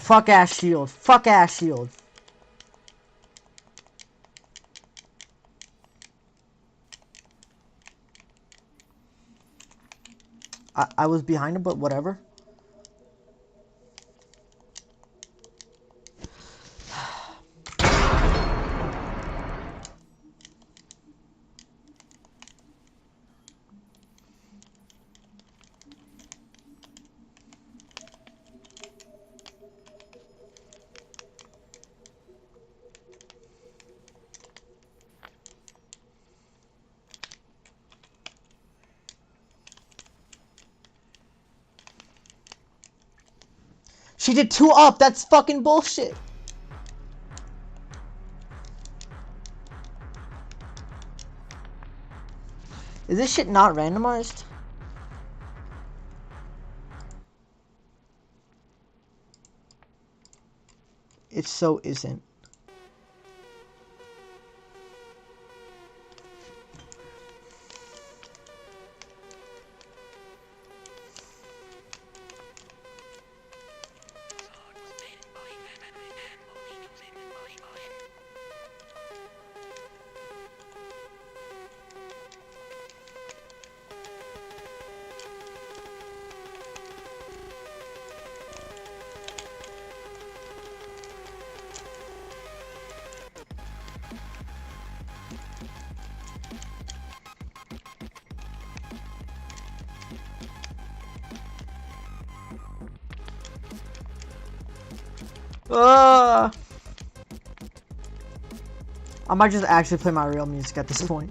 Fuck ass shield. Fuck ass shield. I was behind him, but whatever. She did 2 up. That's fucking bullshit. Is this shit not randomized? It so isn't. I might just actually play my real music at this point.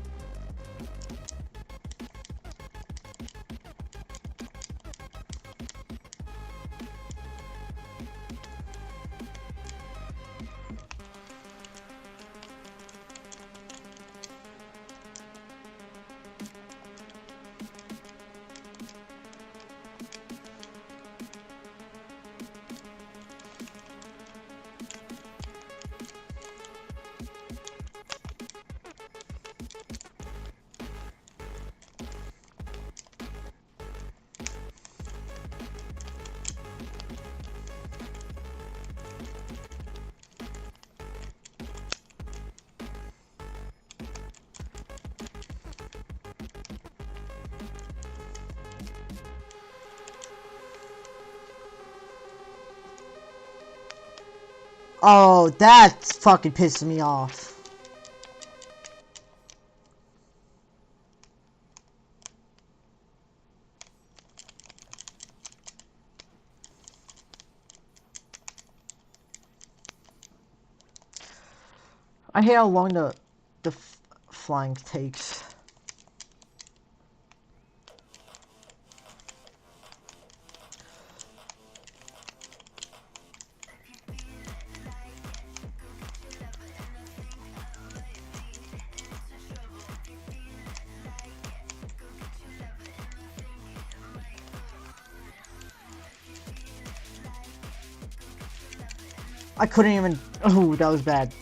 Oh, that's fucking pissing me off. I hate how long the flying takes. I couldn't even. Oh, that was bad.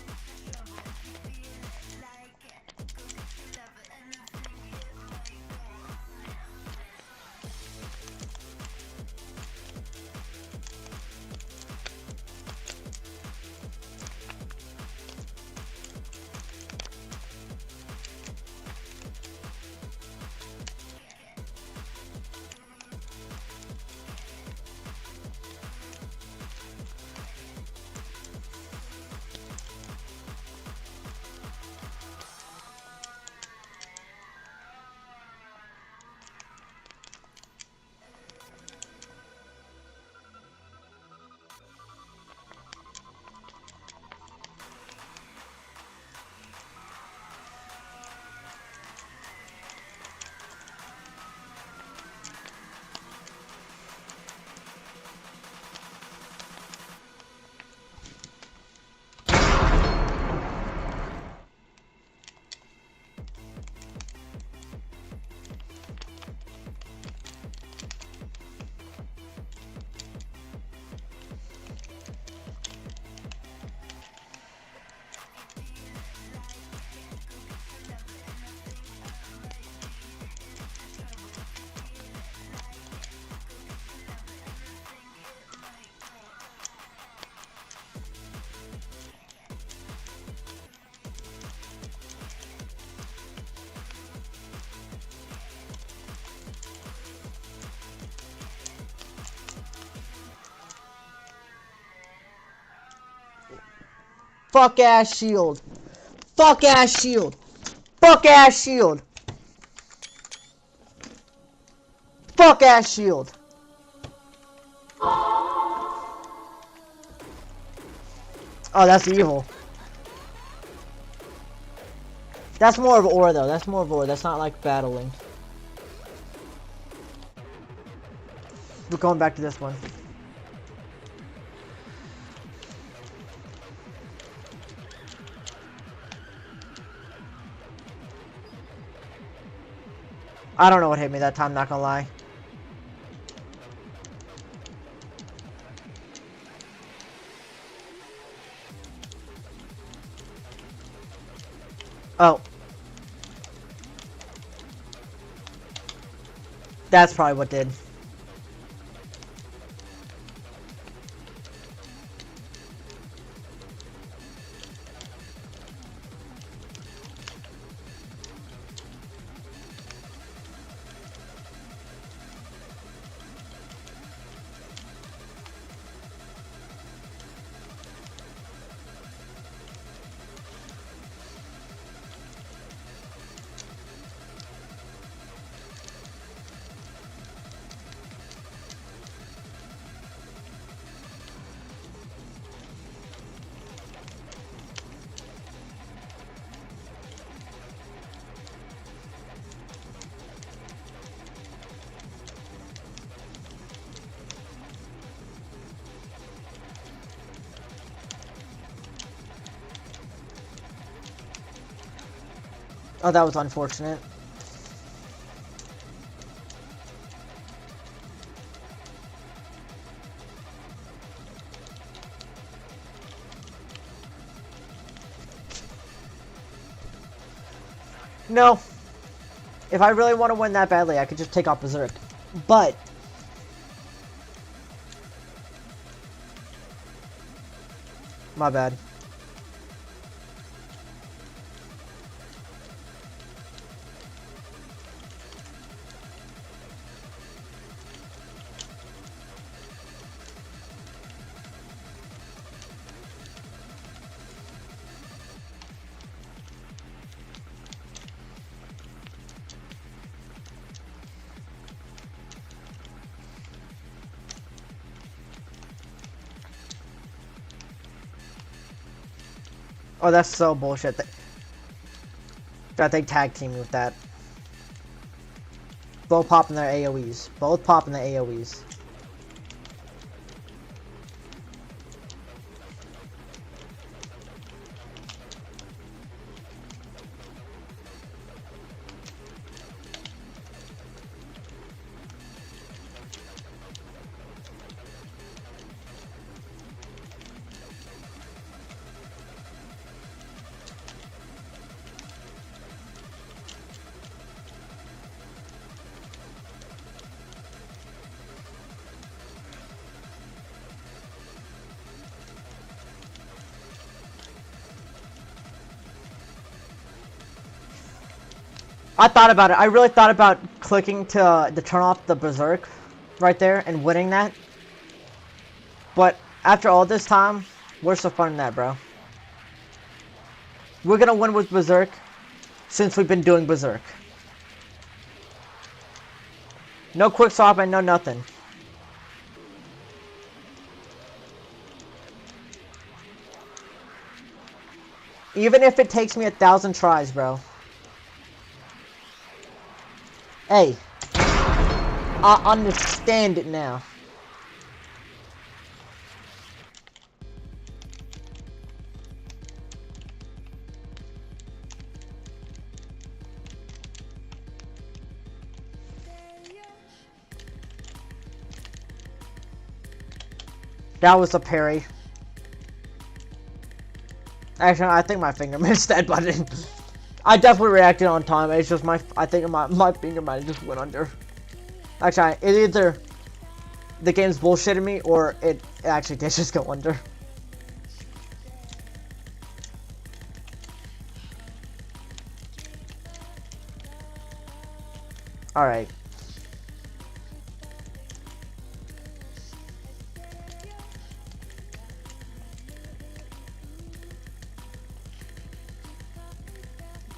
Fuck ass shield. Fuck ass shield. Fuck ass shield. Fuck ass shield. Oh, that's evil. That's more of ore though. That's more of ore. That's not like battling. We're going back to this one. I don't know what hit me that time, not gonna lie. Oh. That's probably what did. Oh, that was unfortunate. No. If I really want to win that badly, I could just take off Berserk. But my bad. Oh, that's so bullshit. That they tag team me with that. Both popping their AoEs. Both popping their AoEs. I thought about it. I really thought about clicking to turn off the Berserk right there and winning that. But after all this time, where's the fun in that, bro? We're gonna win with Berserk since we've been doing Berserk. No quick swap and no nothing. Even if it takes me 1,000 tries, bro. Hey, I understand it now. That was a parry. Actually, I think my finger missed that button. I definitely reacted on time. It's just I think my finger might have just went under. Actually, it either the game's bullshitting me or it actually did just go under. All right.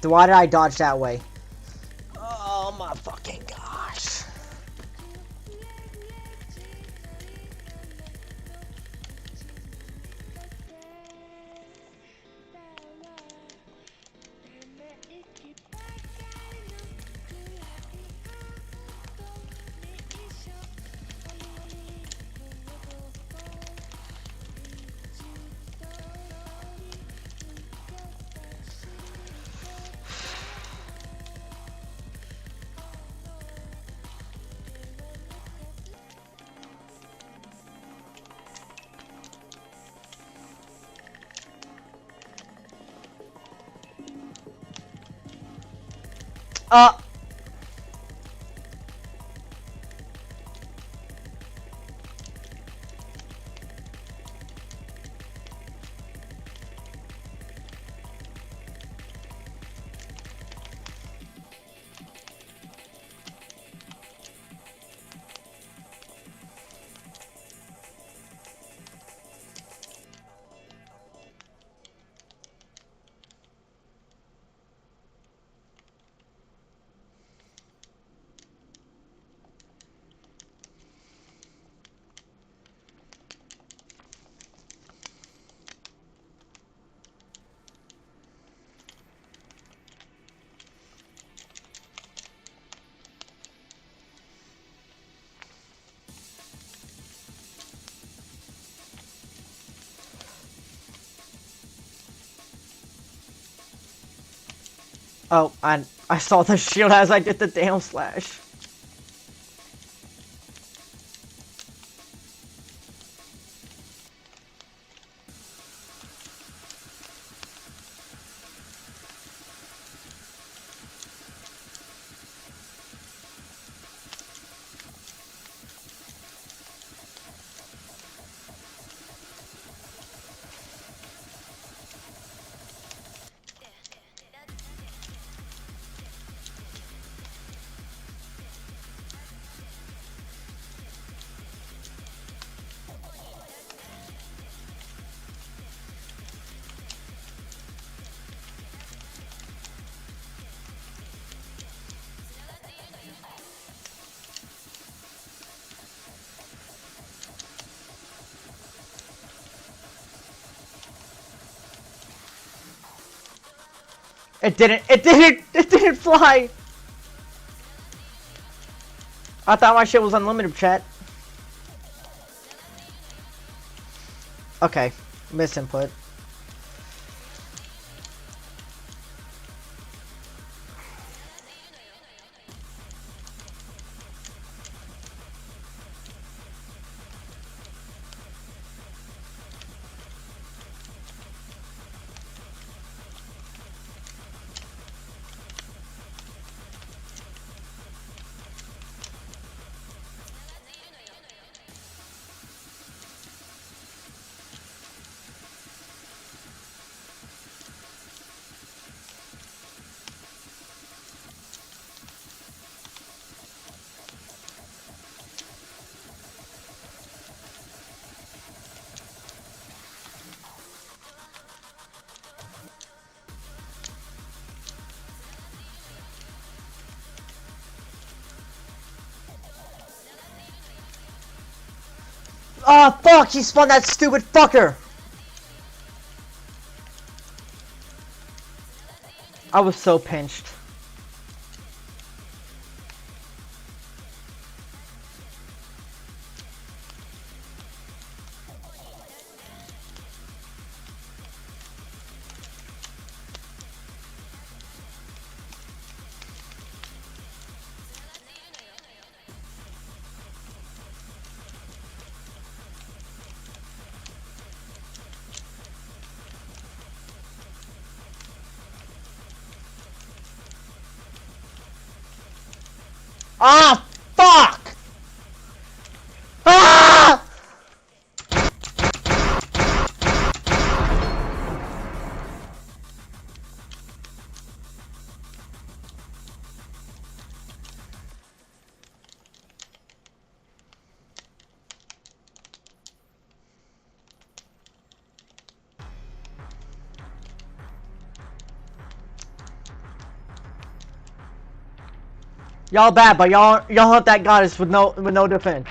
Why did I dodge that way? Oh my fucking gosh. Oh, and I saw the shield as I did the damn slash. It didn't fly! I thought my shit was unlimited, chat. Okay, misinput. Oh fuck, he spawned that stupid fucker! I was so pinched. Ah, fuck! Ah! Y'all bad, but y'all hunt that goddess with no defense.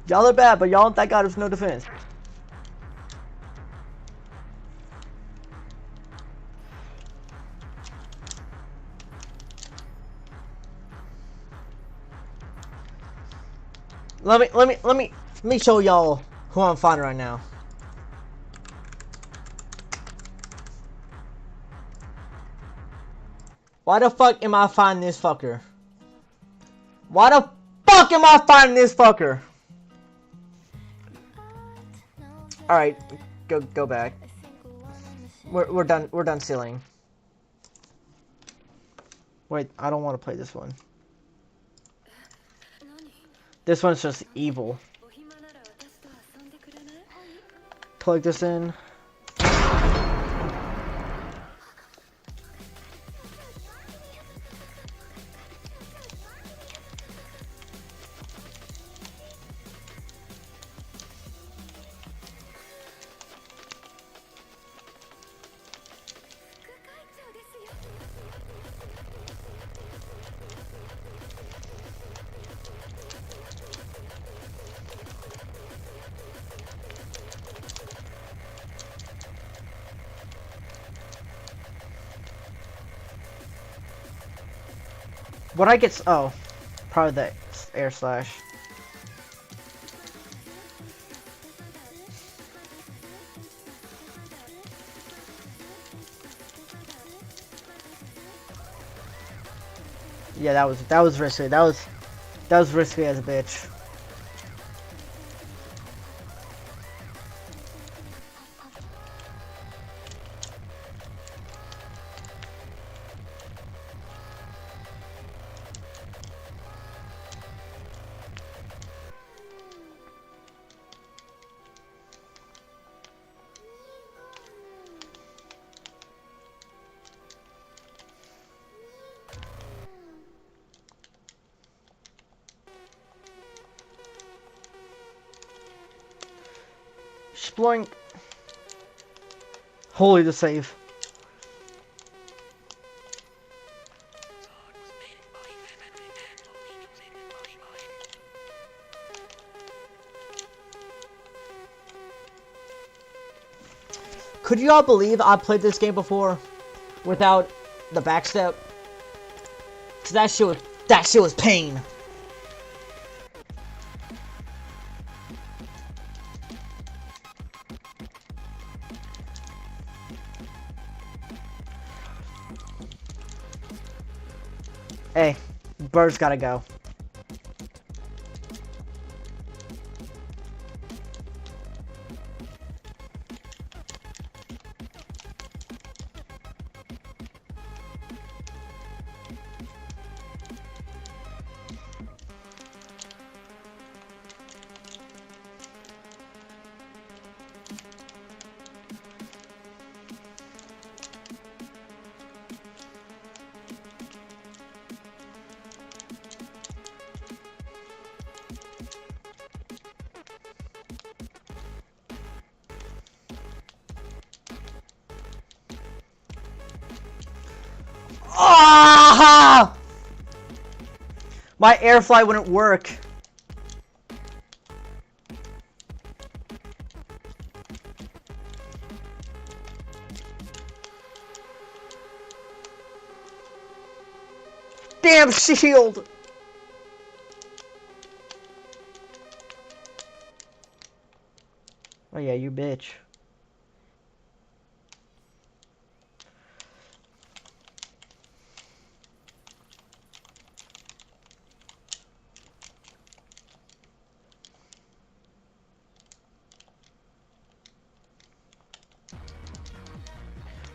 Y'all are bad, but y'all hunt that goddess with no defense. Let me show y'all who I'm fighting right now. Why the fuck am I fighting this fucker? Why the fuck am I fighting this fucker? All right, go back. We're done sealing. Wait, I don't want to play this one. This one's just evil. Plug this in. What I get? Oh, probably the air slash. Yeah, that was risky. That was risky as a bitch. Exploring. Holy the save. Could you all believe I played this game before without the backstep? Cause that shit was pain. Hey, bird's gotta go. Ah! My air fly wouldn't work. Damn shield! Oh yeah, you bitch.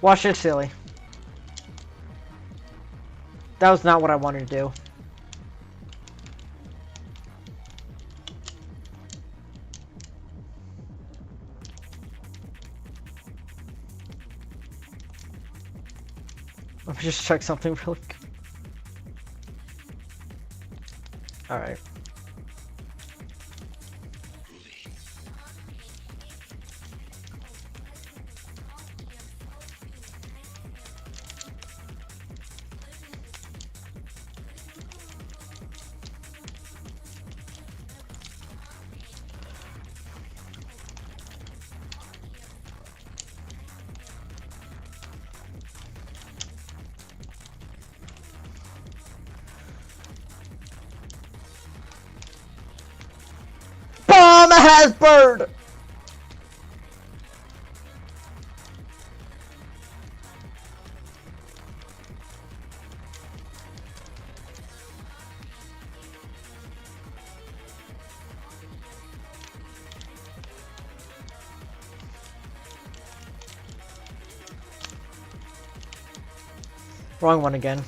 Watch this, silly. That was not what I wanted to do. Let me just check something really quick. Alright. ass bird! Wrong one again.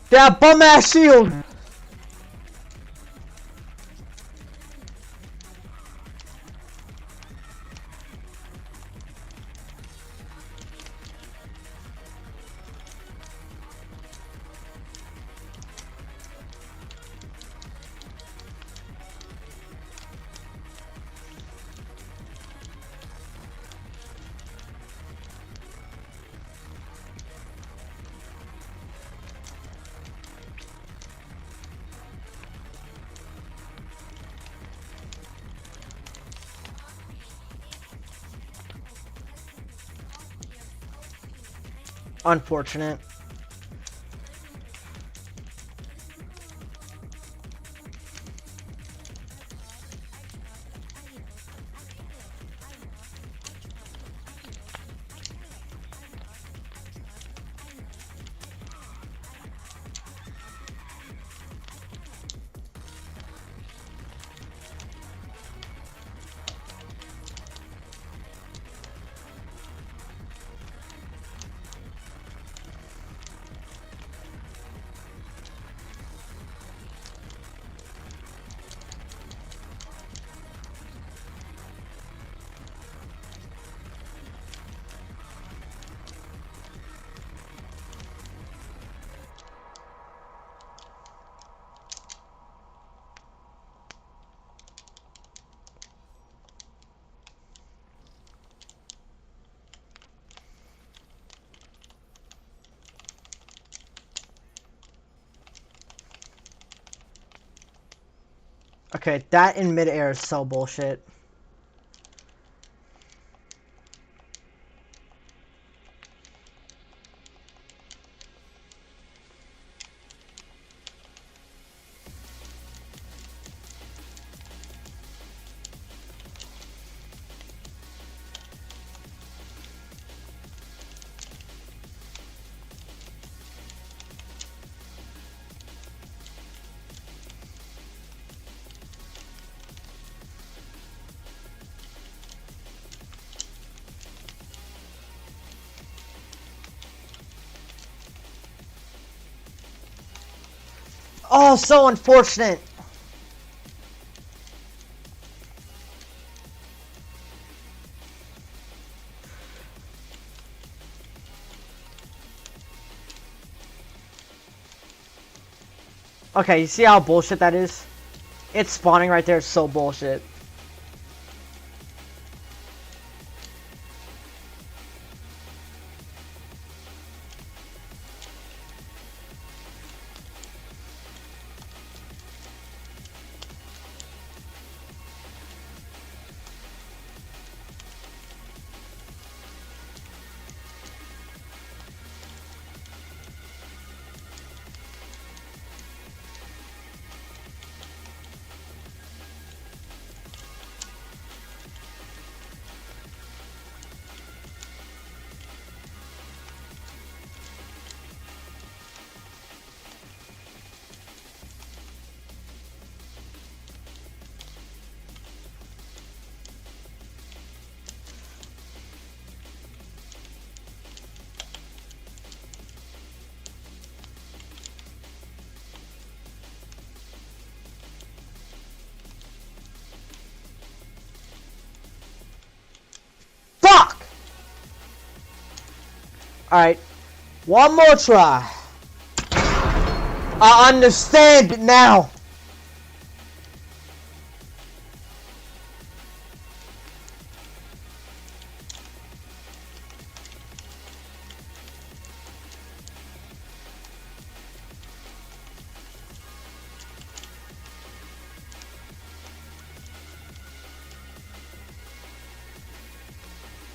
That bum ass shield! Unfortunate. Okay, that in midair is so bullshit. Oh, so unfortunate. Okay, you see how bullshit that is? It's spawning right there. It's so bullshit. Fuck! Alright. One more try. I understand it now.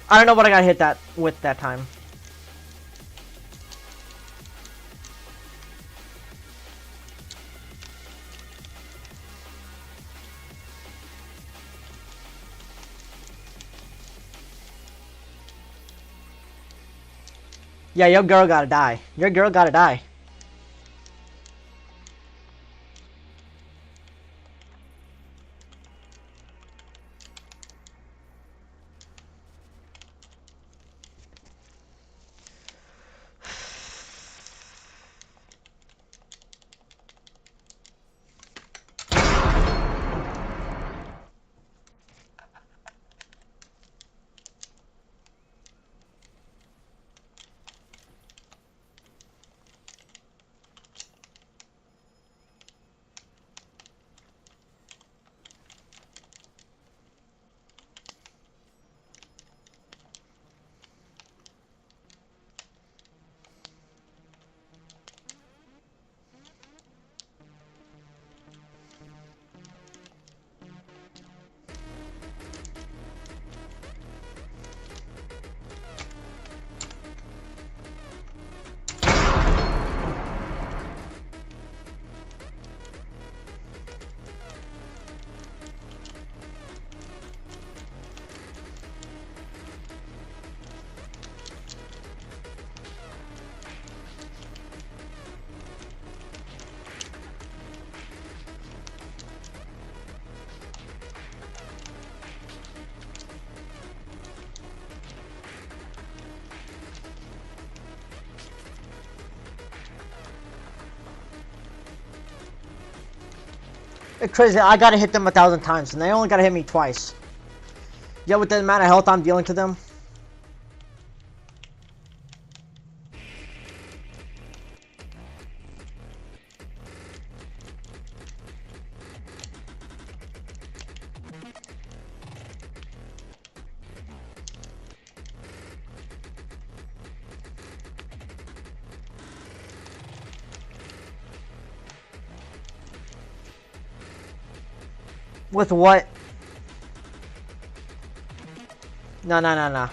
I don't know what I got hit that with that time. Yeah, your girl gotta die. Your girl gotta die. It's crazy. I gotta hit them 1,000 times, and they only gotta hit me twice. Yeah, with the amount of health I'm dealing to them. With what? No, no, no, no.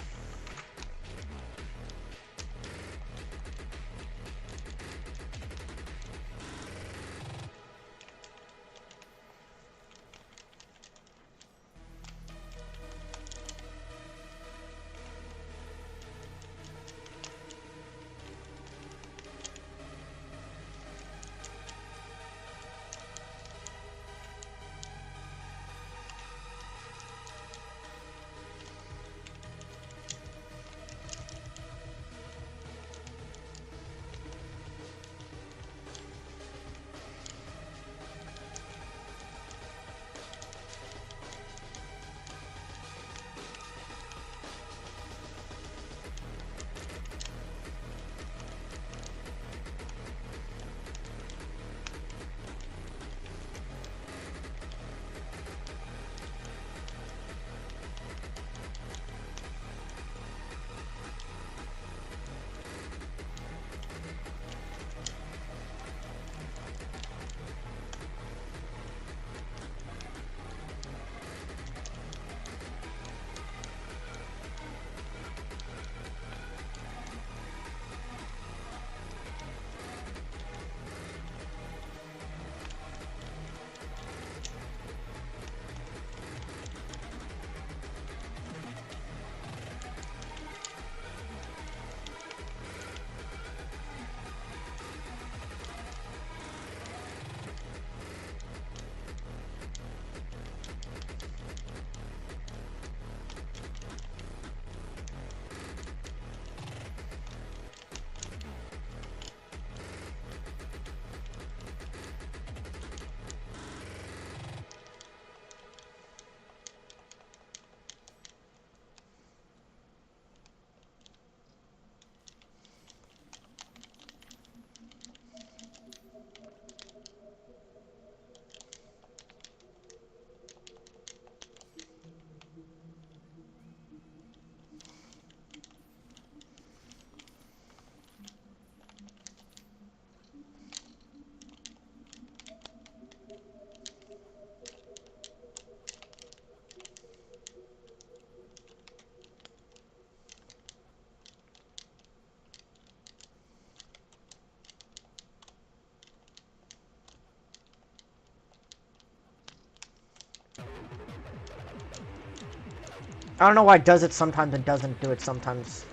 I don't know why it does it sometimes and doesn't do it sometimes.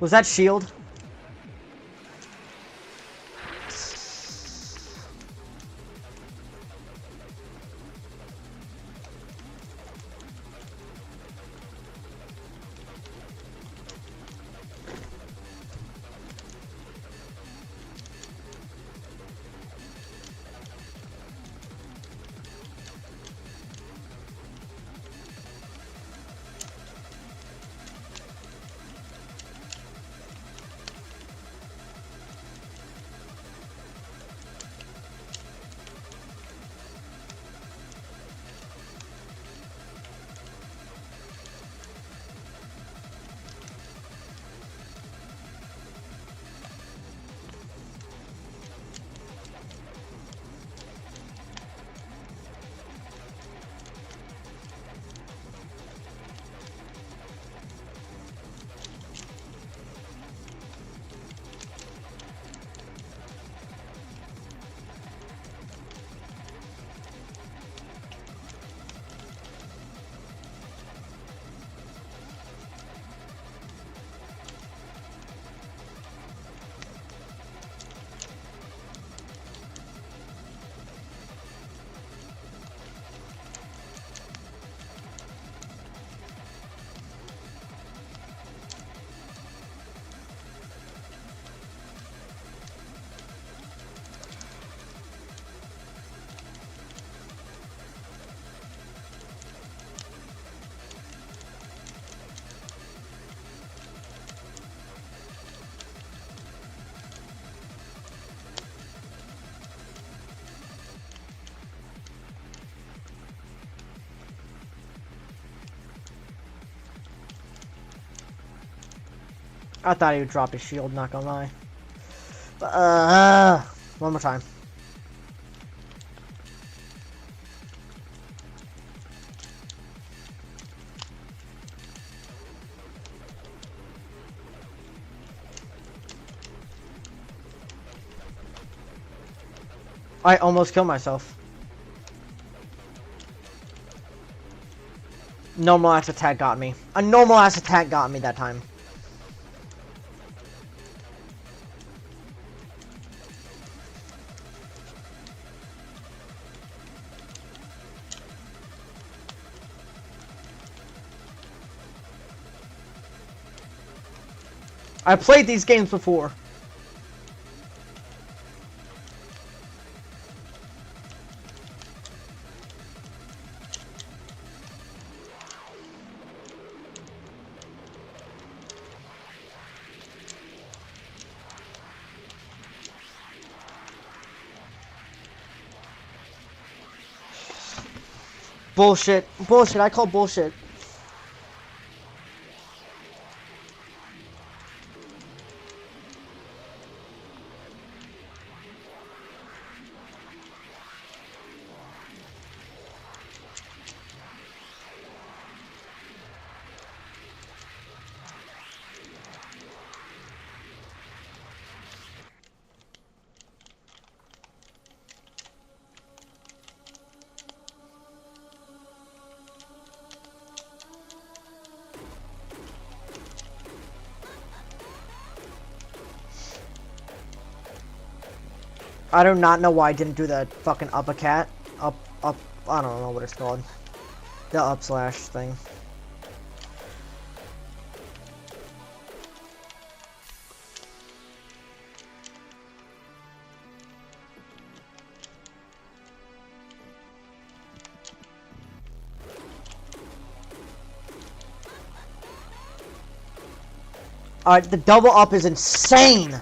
Was that shield? I thought he would drop his shield, not gonna lie. One more time. I almost killed myself. Normal ass attack got me. A normal ass attack got me that time. I played these games before. Bullshit. Bullshit. I call bullshit. I do not know why I didn't do the fucking uppercut. Up, I don't know what it's called. The up slash thing. Alright, the double up is insane!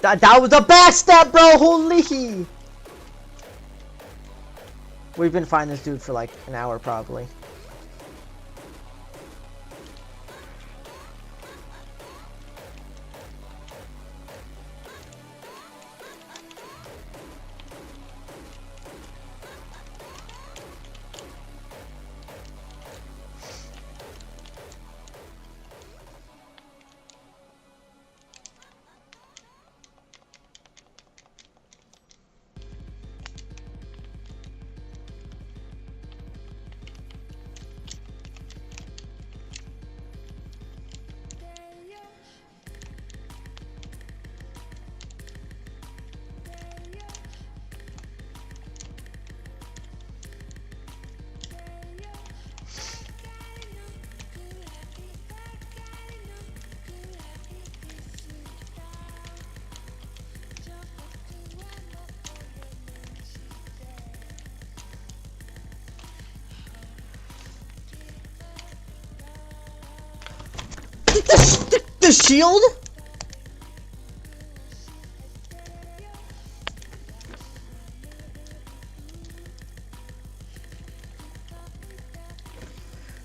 That was a backstab, bro! Holy! We've been finding this dude for like an hour, probably. The shield?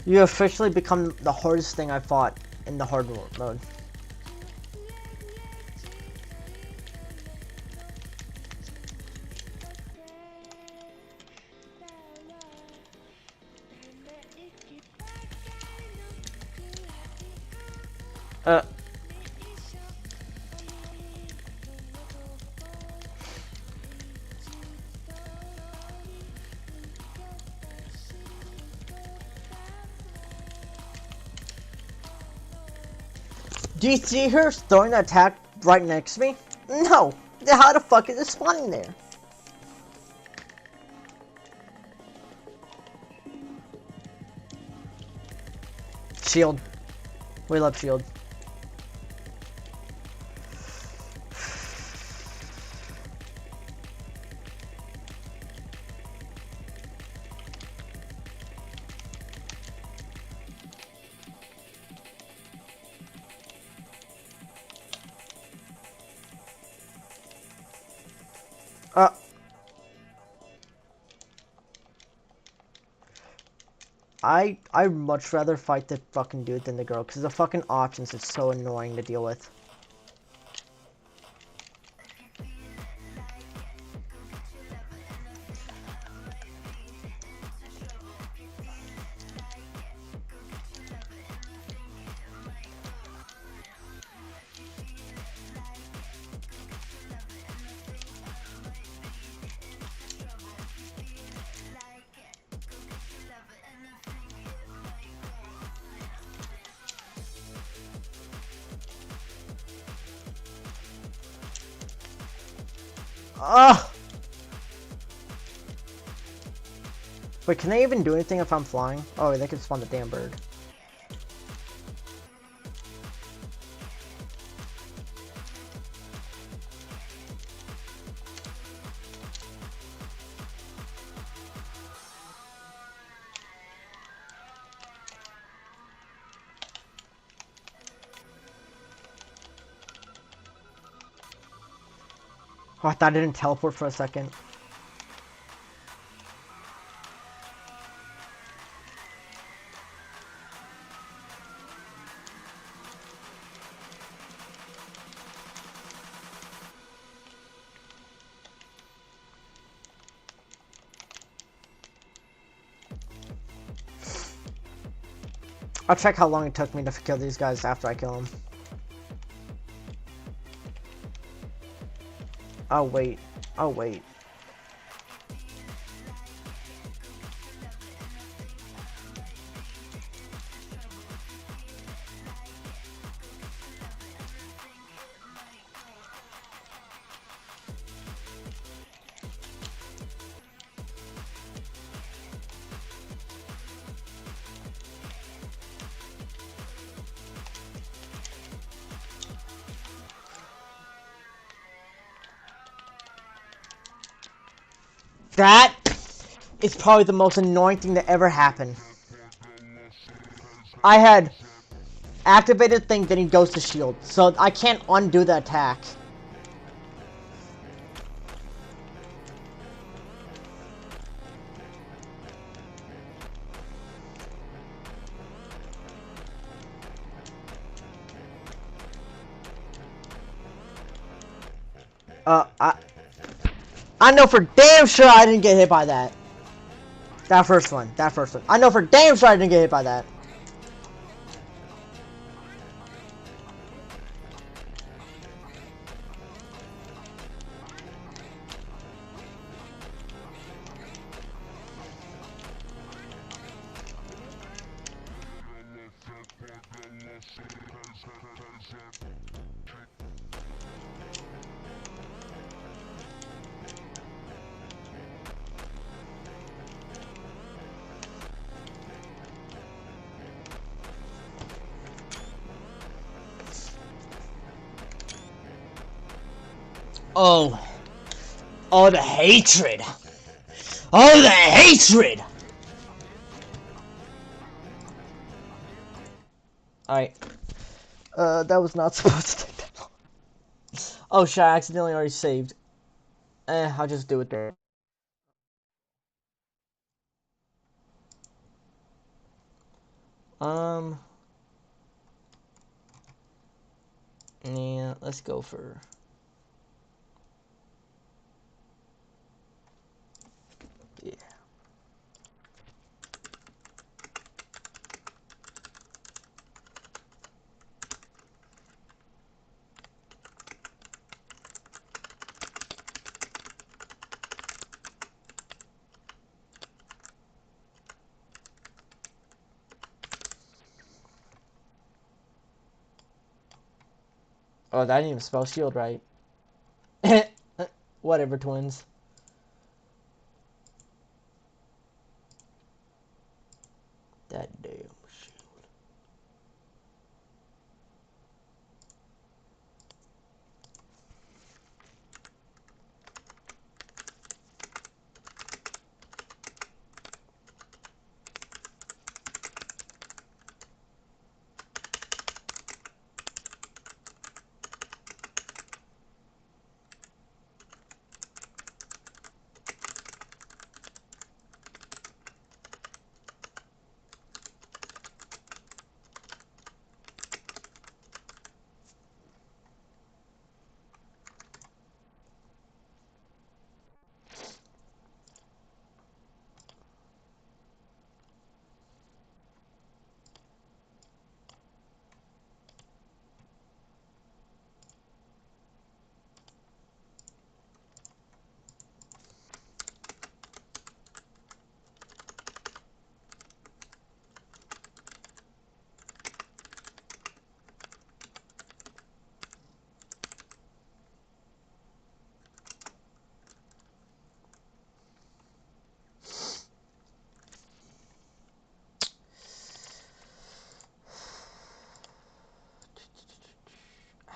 You officially become the hardest thing I fought in the hard mode. Do you see her throwing the attack right next to me? No! How the fuck is it spawning there? Shield. We love shield. I'd much rather fight the fucking dude than the girl, because the fucking options is so annoying to deal with. Ugh! Wait, can they even do anything if I'm flying? Oh, they can spawn the damn bird. Oh, I thought I didn't teleport for a second. I'll check how long it took me to kill these guys after I kill them. Oh wait. Oh wait. That is probably the most annoying thing that ever happened. I had activated thing, then he goes to shield, so I can't undo the attack. I know for damn sure I didn't get hit by that. That first one. I know for damn sure I didn't get hit by that. Oh. Oh, the hatred. Oh, the hatred. Alright. That was not supposed to take that long. Oh shit, I accidentally already saved. I'll just do it there. Yeah, let's go for... Yeah. Oh, that didn't even spell shield right. Whatever, twins. That damn shield.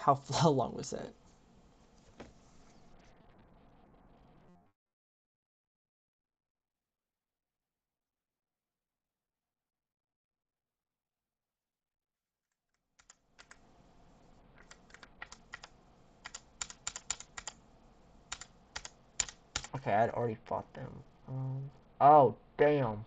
How long was that? Okay, I'd already fought them. Oh, damn.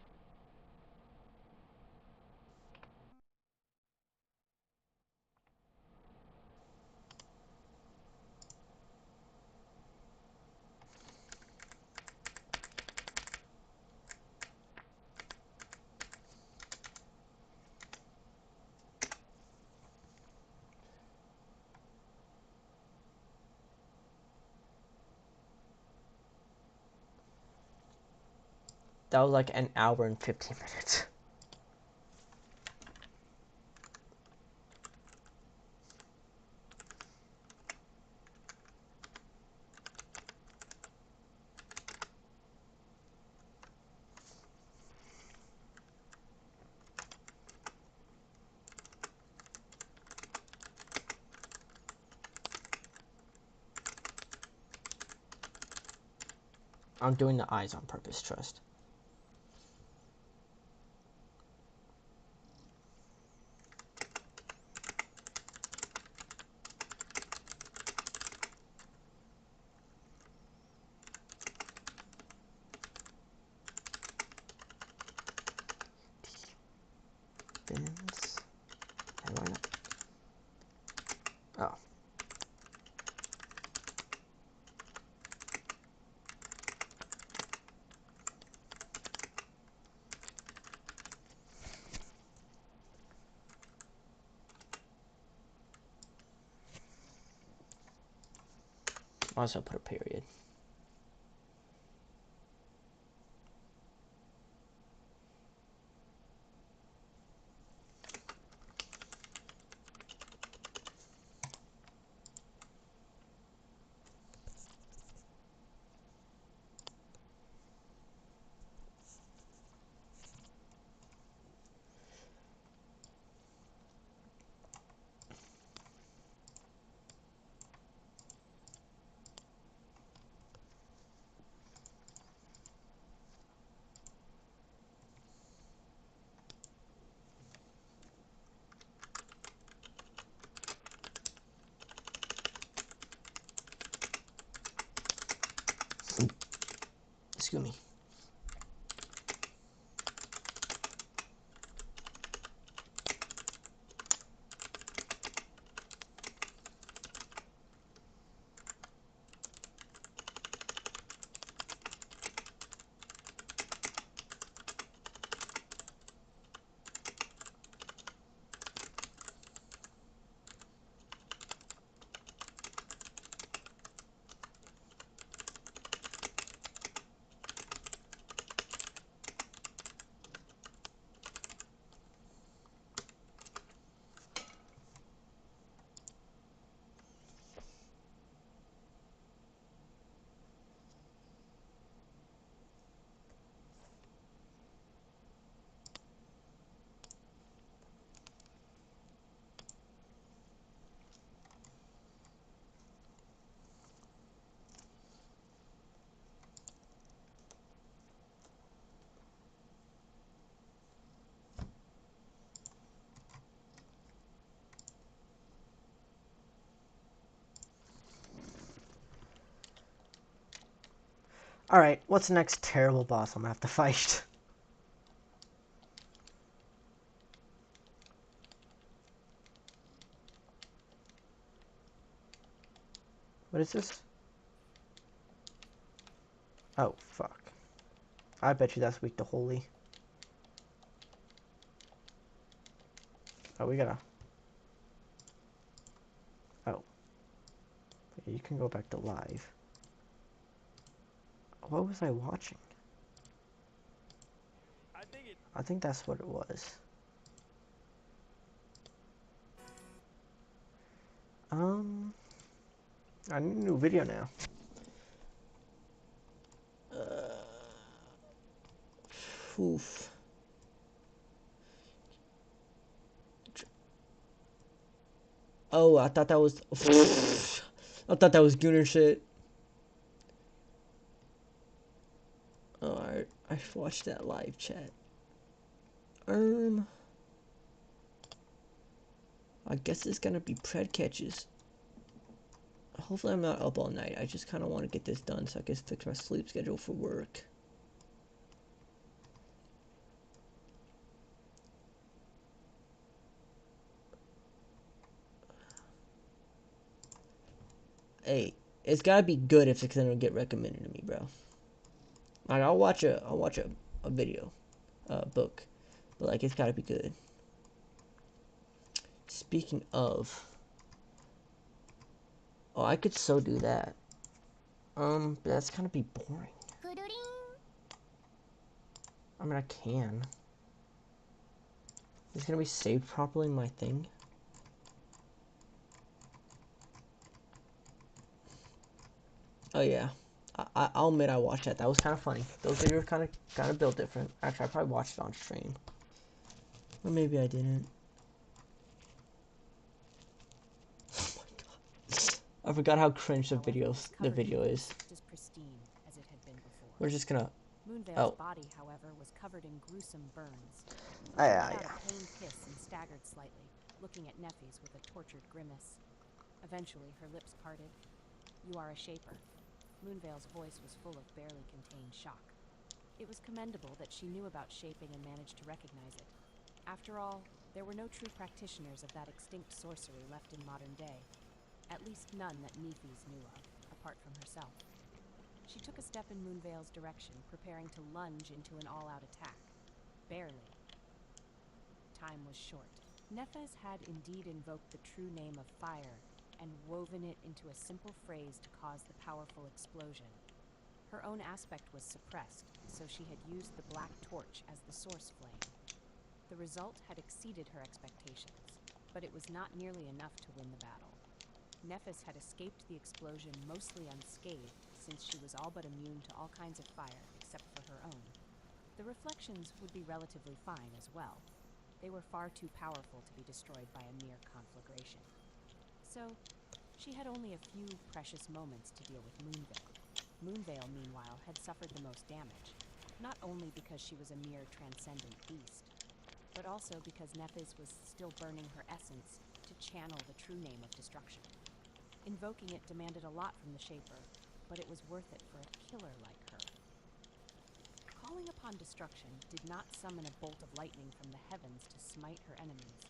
That was like an hour and 15 minutes. I'm doing the eyes on purpose, trust. Vids. How do I not? Oh. Also put a period. Excuse me. Alright, what's the next terrible boss I'm gonna have to fight? What is this? Oh, fuck. I bet you that's weak to holy. Oh, we gotta... Oh. You can go back to live. What was I watching? I think that's what it was. I need a new video now. Oof. Oh, I thought that was... I thought that was Gooner shit. Oh, I watched that live chat. I guess it's gonna be pred catches. Hopefully I'm not up all night. I just kind of want to get this done so I can fix my sleep schedule for work. Hey, it's gotta be good if it's gonna get recommended to me, bro. Like I'll watch a video, book, but like it's gotta be good. Speaking of, oh, I could so do that. But that's gonna be boring. I mean, I can. It's gonna be saved properly in my thing. Oh yeah, I'll admit I watched that. That was kind of funny. Those videos kind of built different. Actually, I probably watched it on stream, or maybe I didn't. Oh my god, I forgot how cringe the video is. We're just gonna. Moonvale's body, however, was covered in gruesome burns. She Yeah. let out a pained hiss and staggered slightly, looking at Neffy's with a tortured grimace. Eventually, her lips parted. "You are a shaper." Moonvale's voice was full of barely contained shock. It was commendable that she knew about shaping and managed to recognize it. After all, there were no true practitioners of that extinct sorcery left in modern day. At least none that Nephis knew of, apart from herself. She took a step in Moonvale's direction, preparing to lunge into an all-out attack. Barely. Time was short. Neffes had indeed invoked the true name of fire, and woven it into a simple phrase to cause the powerful explosion. Her own aspect was suppressed, so she had used the black torch as the source flame. The result had exceeded her expectations, but it was not nearly enough to win the battle. Nephis had escaped the explosion mostly unscathed, since she was all but immune to all kinds of fire except for her own. The reflections would be relatively fine as well. They were far too powerful to be destroyed by a mere conflagration. So, she had only a few precious moments to deal with Moonveil. Moonveil, meanwhile, had suffered the most damage, not only because she was a mere transcendent beast, but also because Nephis was still burning her essence to channel the true name of destruction. Invoking it demanded a lot from the Shaper, but it was worth it for a killer like her. Calling upon destruction did not summon a bolt of lightning from the heavens to smite her enemies,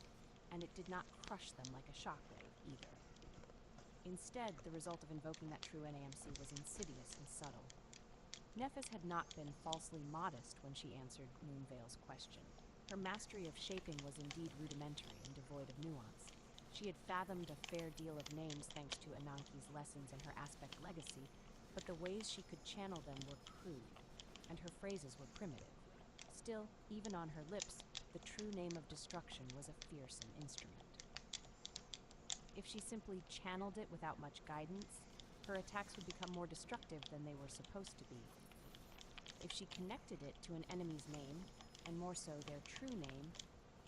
and it did not crush them like a shockwave either. Instead, the result of invoking that true NAMC was insidious and subtle. Nephis had not been falsely modest when she answered Moonveil's question. Her mastery of shaping was indeed rudimentary and devoid of nuance. She had fathomed a fair deal of names thanks to Ananke's lessons and her aspect legacy, but the ways she could channel them were crude, and her phrases were primitive. Still, even on her lips, the true name of destruction was a fearsome instrument. If she simply channeled it without much guidance, her attacks would become more destructive than they were supposed to be. If she connected it to an enemy's name, and more so their true name,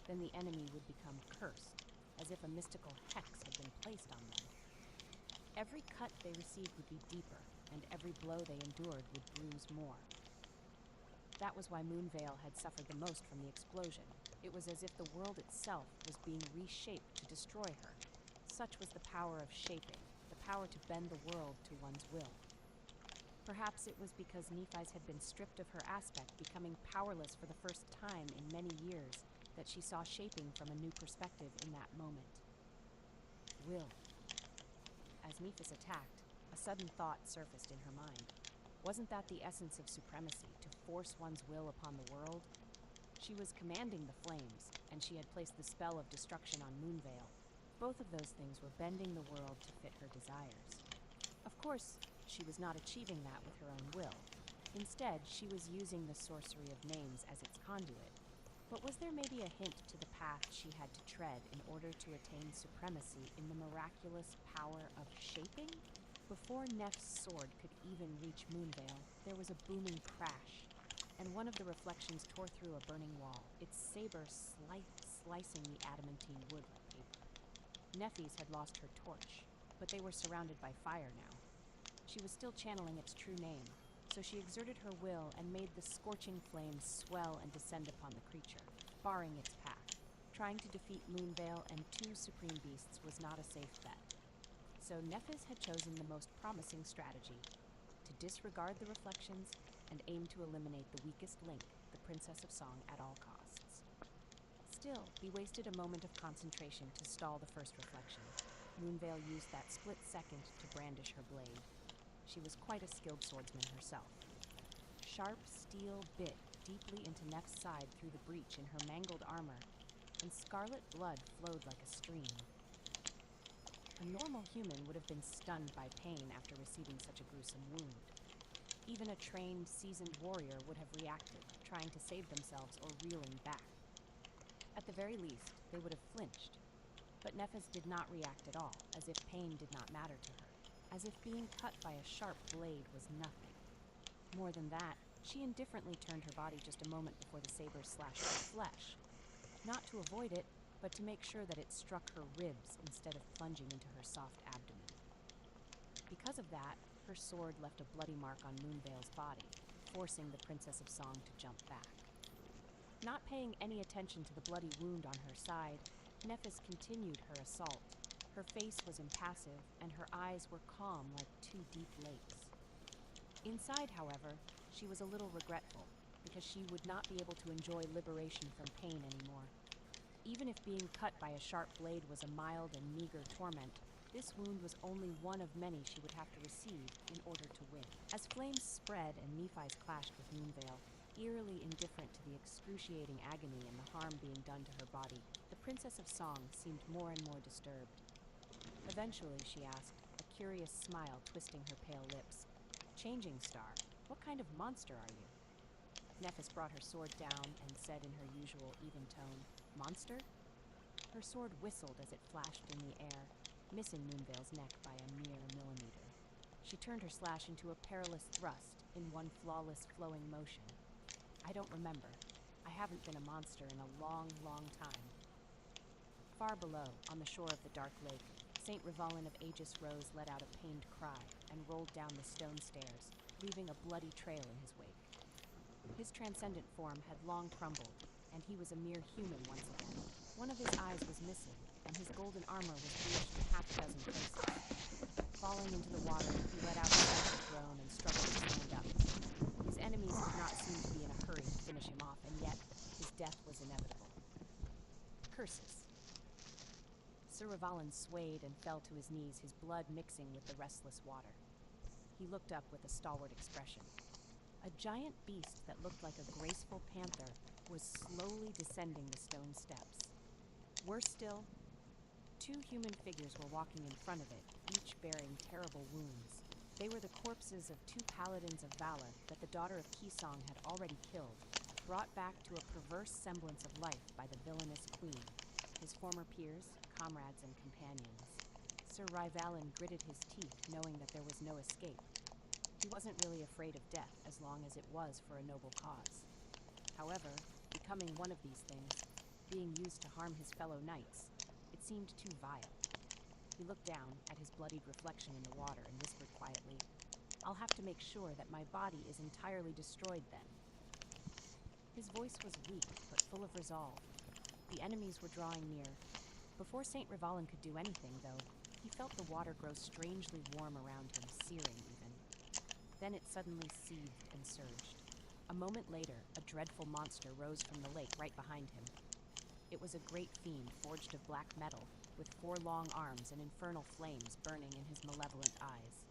then the enemy would become cursed, as if a mystical hex had been placed on them. Every cut they received would be deeper, and every blow they endured would bruise more. That was why Moonveil had suffered the most from the explosion. It was as if the world itself was being reshaped to destroy her. Such was the power of shaping, the power to bend the world to one's will. Perhaps it was because Nephis had been stripped of her aspect, becoming powerless for the first time in many years, that she saw shaping from a new perspective in that moment. Will. As Nephis attacked, a sudden thought surfaced in her mind. Wasn't that the essence of supremacy, to force one's will upon the world? She was commanding the flames, and she had placed the spell of destruction on Moonveil. Both of those things were bending the world to fit her desires. Of course, she was not achieving that with her own will. Instead, she was using the sorcery of names as its conduit. But was there maybe a hint to the path she had to tread in order to attain supremacy in the miraculous power of shaping? Before Neff's sword could even reach Moonveil, there was a booming crash, and one of the reflections tore through a burning wall, its saber slicing the adamantine wood like paper. Nephis had lost her torch, but they were surrounded by fire now. She was still channeling its true name, so she exerted her will and made the scorching flames swell and descend upon the creature, barring its path. Trying to defeat Moonveil and two supreme beasts was not a safe bet. So Nephis had chosen the most promising strategy, to disregard the reflections and aim to eliminate the weakest link, the Princess of Song, at all costs. Still, he wasted a moment of concentration to stall the first reflection. Moonveil used that split second to brandish her blade. She was quite a skilled swordsman herself. Sharp steel bit deeply into Neff's side through the breach in her mangled armor, and scarlet blood flowed like a stream. A normal human would have been stunned by pain after receiving such a gruesome wound. Even a trained, seasoned warrior would have reacted, trying to save themselves or reeling back. At the very least, they would have flinched. But Nephis did not react at all, as if pain did not matter to her, as if being cut by a sharp blade was nothing. More than that, she indifferently turned her body just a moment before the saber slashed her flesh. Not to avoid it, but to make sure that it struck her ribs instead of plunging into her soft abdomen. Because of that, her sword left a bloody mark on Moonveil's body, forcing the Princess of Song to jump back. Not paying any attention to the bloody wound on her side, Nephis continued her assault. Her face was impassive, and her eyes were calm like two deep lakes. Inside, however, she was a little regretful, because she would not be able to enjoy liberation from pain anymore. Even if being cut by a sharp blade was a mild and meager torment, this wound was only one of many she would have to receive in order to win. As flames spread and Nephis clashed with Moonveil, eerily indifferent to the excruciating agony and the harm being done to her body, the Princess of Song seemed more and more disturbed. Eventually, she asked, a curious smile twisting her pale lips. Changing Star, what kind of monster are you? Nephis brought her sword down and said in her usual even tone, Monster? Her sword whistled as it flashed in the air, missing Moonveil's neck by a mere millimeter. She turned her slash into a perilous thrust in one flawless flowing motion. I don't remember. I haven't been a monster in a long, long time. Far below, on the shore of the dark lake, Saint Rivalin of Aegis Rose let out a pained cry and rolled down the stone stairs, leaving a bloody trail in his wake. His transcendent form had long crumbled, and he was a mere human once again. One of his eyes was missing, and his golden armor was bleached in half a dozen places. Falling into the water, he let out a stifled groan and struggled to stand up. His enemies did not seem to be in a hurry to finish him off, and yet his death was inevitable. Curses. Sir Rivalin swayed and fell to his knees, his blood mixing with the restless water. He looked up with a stalwart expression. A giant beast that looked like a graceful panther was slowly descending the stone steps. Worse still, two human figures were walking in front of it, each bearing terrible wounds. They were the corpses of two paladins of valor that the daughter of Kisong had already killed, brought back to a perverse semblance of life by the villainous queen, his former peers, comrades, and companions. Sir Rivalin gritted his teeth, knowing that there was no escape. He wasn't really afraid of death as long as it was for a noble cause. However, becoming one of these things, being used to harm his fellow knights, it seemed too vile. He looked down at his bloodied reflection in the water and whispered quietly, I'll have to make sure that my body is entirely destroyed then. His voice was weak, but full of resolve. The enemies were drawing near. Before Saint Rivalin could do anything, though, he felt the water grow strangely warm around him, searing even. Then it suddenly seethed and surged. A moment later, a dreadful monster rose from the lake right behind him. It was a great fiend forged of black metal, with 4 long arms and infernal flames burning in his malevolent eyes.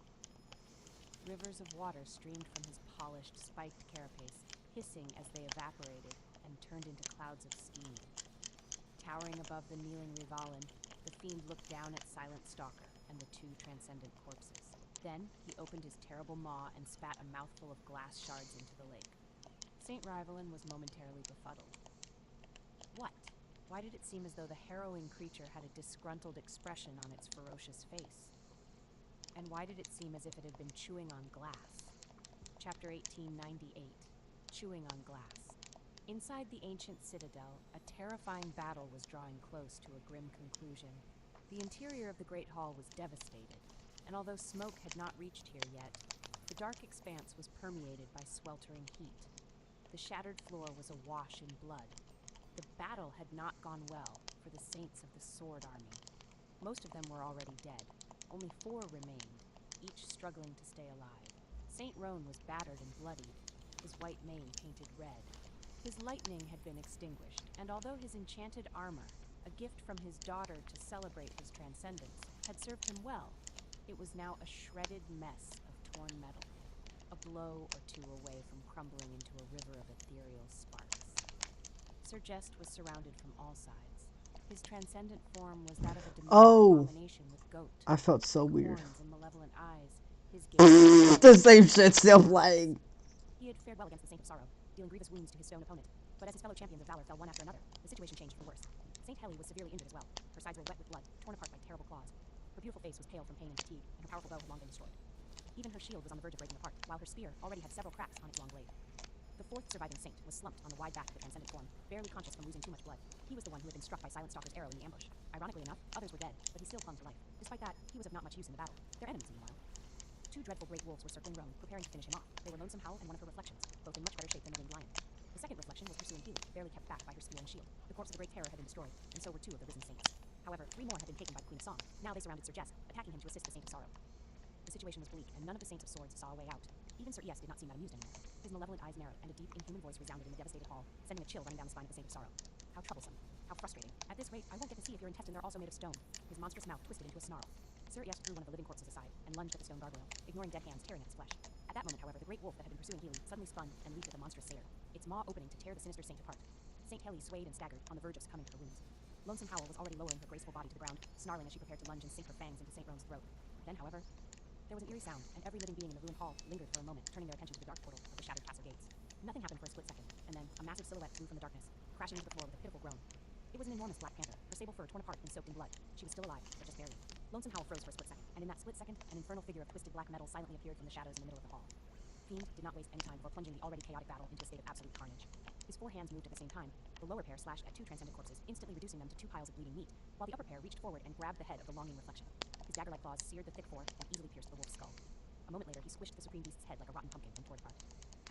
Rivers of water streamed from his polished, spiked carapace, hissing as they evaporated and turned into clouds of steam. Towering above the kneeling Rivalin, the fiend looked down at Silent Stalker and the 2 transcendent corpses. Then, he opened his terrible maw and spat a mouthful of glass shards into the lake. Saint Rivalin was momentarily befuddled. What? Why did it seem as though the harrowing creature had a disgruntled expression on its ferocious face? And why did it seem as if it had been chewing on glass? Chapter 1898, Chewing on Glass. Inside the ancient citadel, a terrifying battle was drawing close to a grim conclusion. The interior of the Great Hall was devastated, and although smoke had not reached here yet, the dark expanse was permeated by sweltering heat. The shattered floor was awash in blood. The battle had not gone well for the saints of the Sword Army. Most of them were already dead. Only 4 remained, each struggling to stay alive. Saint Roan was battered and bloodied, his white mane painted red. His lightning had been extinguished, and although his enchanted armor, a gift from his daughter to celebrate his transcendence, had served him well, it was now a shredded mess of torn metal, a blow or 2 away from crumbling into a river of ethereal sparks. Sir Jest was surrounded from all sides. His transcendent form was that of a demonic abomination with goat, I felt so weird. horns and malevolent eyes. His gaze The same shit still playing. He had fared well against the Saint of Sorrow, dealing grievous wounds to his stone opponent. But as his fellow champions of valor fell one after another, the situation changed for the worse. Saint Heli was severely injured as well. Her sides were wet with blood, torn apart by terrible claws. Her beautiful face was pale from pain and fatigue, and her powerful bow had long been destroyed. Even her shield was on the verge of breaking apart, while her spear already had several cracks on its long blade. The 4th surviving saint was slumped on the wide back of the transcendent form, barely conscious from losing too much blood. He was the one who had been struck by Silent Stalker's arrow in the ambush. Ironically enough, others were dead, but he still clung to life. Despite that, he was of not much use in the battle. Their enemies, meanwhile. 2 dreadful great wolves were circling Roan, preparing to finish him off. They were Lonesome Howl and one of her reflections, both in much better shape than the winged lion. The second reflection was pursuing Healy, barely kept back by her spear and shield. The corpse of the Great Terror had been destroyed, and so were 2 of the risen saints. However, 3 more had been taken by the Queen of Song. Now they surrounded Sir Jest, attacking him to assist the Saint of Sorrow. The situation was bleak, and none of the Saints of Swords saw a way out. Even Sir Es did not seem that amused anymore. His malevolent eyes narrowed, and a deep, inhuman voice resounded in the devastated hall, sending a chill running down the spine of the Saint of Sorrow. How troublesome. How frustrating. At this rate, I won't get to see if your intestines are also made of stone. His monstrous mouth twisted into a snarl. Sir Es drew one of the living corpses aside, and lunged at the stone gargoyle, ignoring dead hands tearing at his flesh. At that moment, however, the great wolf that had been pursuing Healy suddenly spun and leaped at the monstrous satyr, its maw opening to tear the sinister saint apart. Saint Heli swayed and staggered, on the verge of succumbing to her wounds. Lonesome Howl was already lowering her graceful body to the ground, snarling as she prepared to lunge and sink her fangs into St. Rome's throat. Then, however, there was an eerie sound, and every living being in the ruined hall lingered for a moment, turning their attention to the dark portal of the shattered castle gates. Nothing happened for a split second, and then a massive silhouette flew from the darkness, crashing into the floor with a pitiful groan. It was an enormous black panther, her sable fur torn apart and soaked in blood. She was still alive, but just barely. Lonesome Howl froze for a split second, and in that split second, an infernal figure of twisted black metal silently appeared from the shadows in the middle of the hall. Fiend did not waste any time before plunging the already chaotic battle into a state of absolute carnage. His 4 hands moved at the same time. The lower pair slashed at 2 transcendent corpses, instantly reducing them to 2 piles of bleeding meat, while the upper pair reached forward and grabbed the head of the longing reflection. His dagger-like claws seared the thick fur and easily pierced the wolf's skull. A moment later, he squished the supreme beast's head like a rotten pumpkin and tore it apart.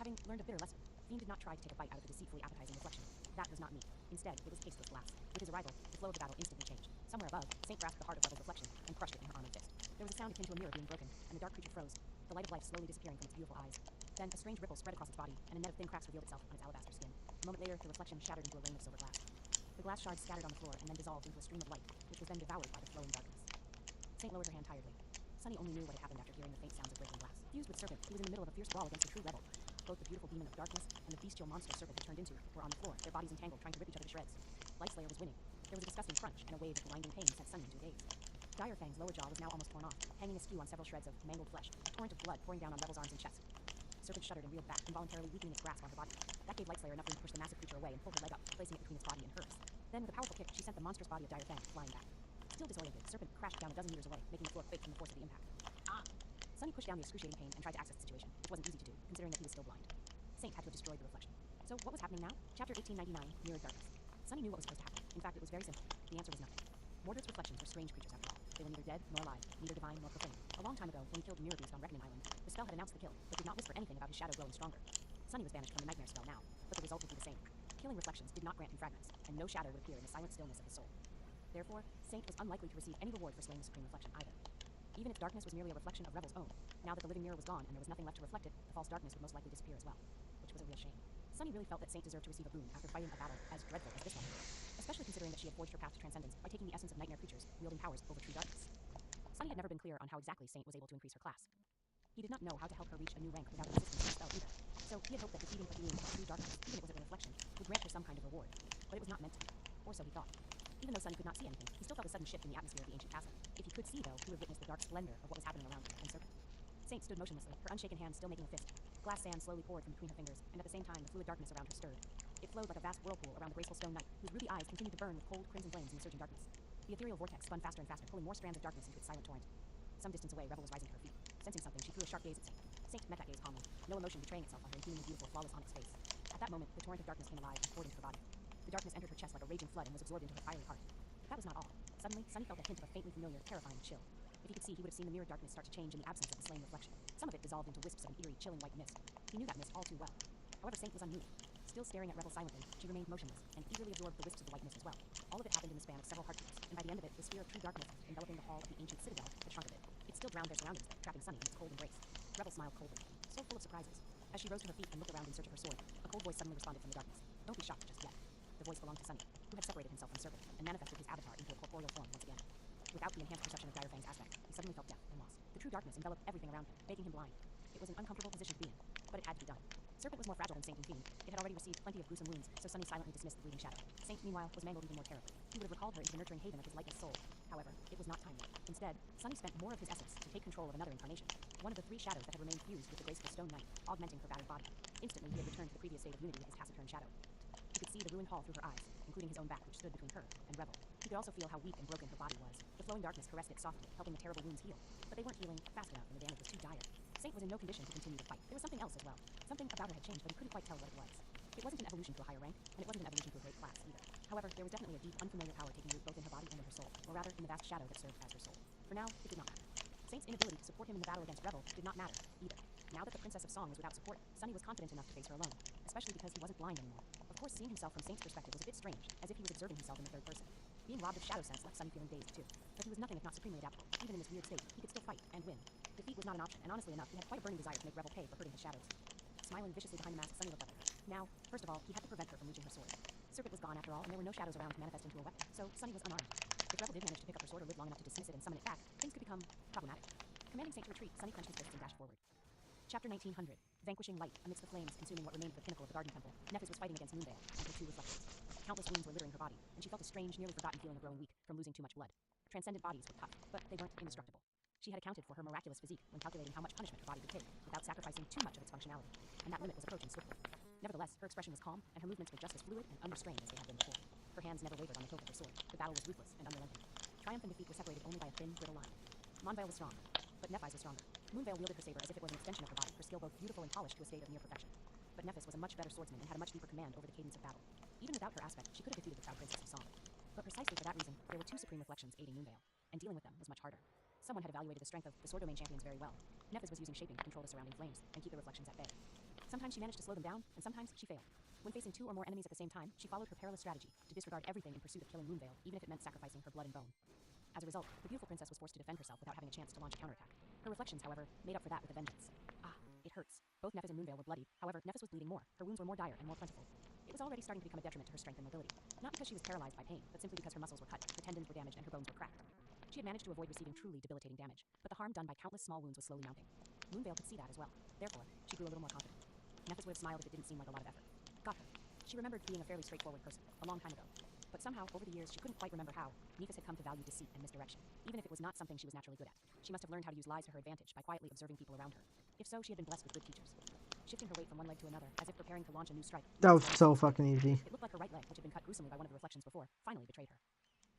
Having learned a bitter lesson, Fiend did not try to take a bite out of the deceitfully appetizing reflection. That was not meat. Instead, it was tasteless glass. With his arrival, the flow of the battle instantly changed. Somewhere above, Saint grasped the heart of Rebel's reflection and crushed it in her armored fist. There was a sound akin to a mirror being broken, and the dark creature froze, the light of life slowly disappearing from its beautiful eyes. Then a strange ripple spread across its body, and a net of thin cracks revealed itself on its alabaster skin. A moment later, the reflection shattered into a rain of silver glass. The glass shards scattered on the floor and then dissolved into a stream of light, which was then devoured by the flowing darkness. Saint lowered her hand tiredly. Sunny only knew what had happened after hearing the faint sounds of breaking glass. Fused with Serpent, he was in the middle of a fierce brawl against the true Rebel. Both the beautiful demon of darkness and the bestial monster Serpent had turned into were on the floor, their bodies entangled, trying to rip each other to shreds. Lightslayer was winning. There was a disgusting crunch, and a wave of blinding pain sent Sunny into a daze. Dire Fang's lower jaw was now almost torn off, hanging askew on several shreds of mangled flesh, a torrent of blood pouring down on Rebel's arms and chest. Serpent shuddered and reeled back, involuntarily weakening its grasp on her body. That gave Lightslayer enough room to push the massive creature away and pull her leg up, placing it between its body and hers. Then, with a powerful kick, she sent the monstrous body of Dire Fang flying back. Still disoriented, Serpent crashed down a dozen meters away, making the floor quake from the force of the impact. Ah! Sunny pushed down the excruciating pain and tried to access the situation, which wasn't easy to do, considering that he was still blind. Saint had to have destroyed the reflection. So, what was happening now? Chapter 1899, Mirrored Darkness. Sunny knew what was supposed to happen. In fact, it was very simple. The answer was nothing. Mordred's reflections were strange creatures after all. They were neither dead nor alive, neither divine nor profane. A long time ago, when he killed the Mirror Beast on Reckoning Island, the spell had announced the kill, but did not whisper anything about his shadow growing stronger. Sunny was banished from the nightmare spell now, but the result would be the same. Killing reflections did not grant him fragments, and no shadow would appear in the silent stillness of his soul. Therefore, Saint was unlikely to receive any reward for slaying the Supreme Reflection either. Even if darkness was merely a reflection of Rebel's own, now that the living mirror was gone and there was nothing left to reflect it, the false darkness would most likely disappear as well, which was a real shame. Sunny really felt that Saint deserved to receive a boon after fighting a battle as dreadful as this one, especially considering that she had forged her path to transcendence by taking the essence of nightmare creatures, wielding powers over true darkness. Sunny had never been clear on how exactly Saint was able to increase her class. He did not know how to help her reach a new rank without the assistance of the spell either, so he had hoped that defeating a being of true darkness, even if it was a reflection, would grant her some kind of reward, but it was not meant to be, or so he thought. Even though Sunny could not see anything, he still felt a sudden shift in the atmosphere of the ancient castle. If he could see, though, he would witness the dark splendor of what was happening around him and Serpent. Saint stood motionlessly, her unshaken hand still making a fist. Glass sand slowly poured from between her fingers, and at the same time, the fluid darkness around her stirred. It flowed like a vast whirlpool around the graceful stone knight, whose ruby eyes continued to burn with cold, crimson flames in the surging darkness. The ethereal vortex spun faster and faster, pulling more strands of darkness into its silent torrent. Some distance away, Rebel was rising to her feet. Sensing something, she threw a sharp gaze at Saint. Saint met that gaze calmly, no emotion betraying itself on her inhumanly beautiful, flawless onyx face. At that moment, the torrent of darkness came alive and poured into her body. The darkness entered her chest like a raging flood and was absorbed into her fiery heart. That was not all. Suddenly, Sunny felt a hint of a faintly familiar, terrifying chill. If he could see, he would have seen the mirrored darkness start to change in the absence of the slain reflection. Some of it dissolved into wisps of an eerie, chilling white mist. He knew that mist all too well. However, Saint was unmoved. Still staring at Rebel silently, she remained motionless, and eagerly absorbed the wisps of the white mist as well. All of it happened in the span of several heartbeats, and by the end of it, the sphere of true darkness enveloping the hall of the ancient citadel had shrunk a bit. It still drowned their surroundings, trapping Sunny in its cold embrace. Rebel smiled coldly, so full of surprises. As she rose to her feet and looked around in search of her sword, a cold voice suddenly responded from the darkness. Don't be shocked just yet. The voice belonged to Sunny, who had separated himself from Serpent and manifested his avatar into a corporeal form once again. Without the enhanced perception of Dire Fang's aspect, he suddenly felt deaf and lost. The true darkness enveloped everything around him, making him blind. It was an uncomfortable position to be in, but it had to be done. Serpent was more fragile than Saint and Fiend. It had already received plenty of gruesome wounds, so Sunny silently dismissed the bleeding shadow. Saint, meanwhile, was mangled even more terribly. He would have recalled her into the nurturing haven of his lightless soul. However, it was not time yet. Instead, Sunny spent more of his essence to take control of another incarnation, one of the 3 shadows that had remained fused with the graceful stone knight, augmenting her battered body. Instantly, he had returned to the previous state of unity with his taciturn shadow. He could see the ruined hall through her eyes, including his own back, which stood between her and Rebel. He could also feel how weak and broken her body was. The flowing darkness caressed it softly, helping the terrible wounds heal, but they weren't healing fast enough and the damage was too dire. Saint was in no condition to continue to fight. There was something else as well. Something about her had changed, but he couldn't quite tell what it was. It wasn't an evolution to a higher rank, and it wasn't an evolution to a great class either. However, there was definitely a deep, unfamiliar power taking root both in her body and in her soul, or rather, in the vast shadow that served as her soul. For now, it did not matter. Saint's inability to support him in the battle against Rebel did not matter either. Now that the Princess of Song was without support, Sunny was confident enough to face her alone, especially because he wasn't blind anymore. Of course, seeing himself from Saint's perspective was a bit strange, as if he was observing himself in the third person. Being robbed of shadow sense left Sunny feeling dazed too, but he was nothing if not supremely adaptable. Even in this weird state, he could still fight and win. Defeat was not an option, and honestly enough, he had quite a burning desire to make Rebel pay for hurting his shadows. Smiling viciously behind the mask, Sunny looked up at her. Now, first of all, he had to prevent her from reaching her sword. Serpent was gone after all, and there were no shadows around to manifest into a weapon, so Sunny was unarmed. If Rebel did manage to pick up her sword or live long enough to dismiss it and summon it back, things could become problematic. Commanding Saint to retreat, Sunny clenched his fists and dashed forward. Chapter 1900. Vanquishing light. Amidst the flames consuming what remained of the pinnacle of the Garden Temple, Nephis was fighting against Moondale and her 2 reflections. Countless wounds were littering her body, and she felt a strange, nearly forgotten feeling of growing weak from losing too much blood. Transcendent bodies were tough, but they weren't indestructible. She had accounted for her miraculous physique when calculating how much punishment her body could take without sacrificing too much of its functionality, and that limit was approaching swiftly. Nevertheless, her expression was calm, and her movements were just as fluid and unrestrained as they had been before. Her hands never wavered on the hilt of her sword. The battle was ruthless and unrelenting. Triumph and defeat were separated only by a thin, brittle line. Monvale was strong, but Nephis was stronger. Moonvale wielded her saber as if it was an extension of her body, her skill both beautiful and polished to a state of near perfection. But Nephis was a much better swordsman and had a much deeper command over the cadence of battle. Even without her aspect, she could have defeated the proud princess of song. But precisely for that reason, there were two supreme reflections aiding Moonvale, and dealing with them was much harder. Someone had evaluated the strength of the sword domain champions very well. Nephis was using shaping to control the surrounding flames and keep the reflections at bay. Sometimes she managed to slow them down, and sometimes she failed. When facing two or more enemies at the same time, she followed her perilous strategy to disregard everything in pursuit of killing Moonvale, even if it meant sacrificing her blood and bone. As a result, the beautiful princess was forced to defend herself without having a chance to launch a counterattack. Her reflections, however, made up for that with a vengeance. Ah, it hurts. Both Nephis and Moonvale were bloodied. However, Nephis was bleeding more. Her wounds were more dire and more plentiful. It was already starting to become a detriment to her strength and mobility. Not because she was paralyzed by pain, but simply because her muscles were cut, her tendons were damaged, and her bones were cracked. She had managed to avoid receiving truly debilitating damage, but the harm done by countless small wounds was slowly mounting. Moonvale could see that as well. Therefore, she grew a little more confident. Nephis would have smiled if it didn't seem like a lot of effort. Got her. She remembered being a fairly straightforward person, a long time ago. But somehow, over the years, she couldn't quite remember how Nephis had come to value deceit and misdirection, even if it was not something she was naturally good at. She must have learned how to use lies to her advantage by quietly observing people around her. If so, she had been blessed with good teachers. Shifting her weight from one leg to another, as if preparing to launch a new strike. That was so fucking easy. It looked like her right leg, which had been cut gruesomely by one of the reflections before, finally betrayed her.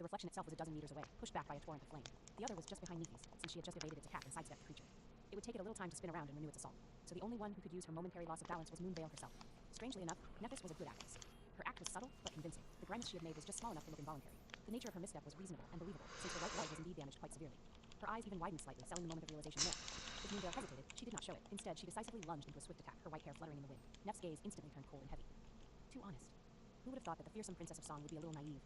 The reflection itself was a dozen meters away, pushed back by a torrent of flame. The other was just behind Nephis, since she had just evaded its attack and sidestepped the creature. It would take it a little time to spin around and renew its assault, so the only one who could use her momentary loss of balance was Moonvale herself. Strangely enough, Nephis was a good actress. Her act was subtle, but convincing. The grimace she had made was just small enough to look involuntary. The nature of her misstep was reasonable and believable, since her right leg was indeed damaged quite severely. Her eyes even widened slightly, selling the moment of realization more. If Moonvale hesitated, she did not show it. Instead, she decisively lunged into a swift attack, her white hair fluttering in the wind. Neff's gaze instantly turned cold and heavy. Too honest. Who would have thought that the fearsome princess of song would be a little naive?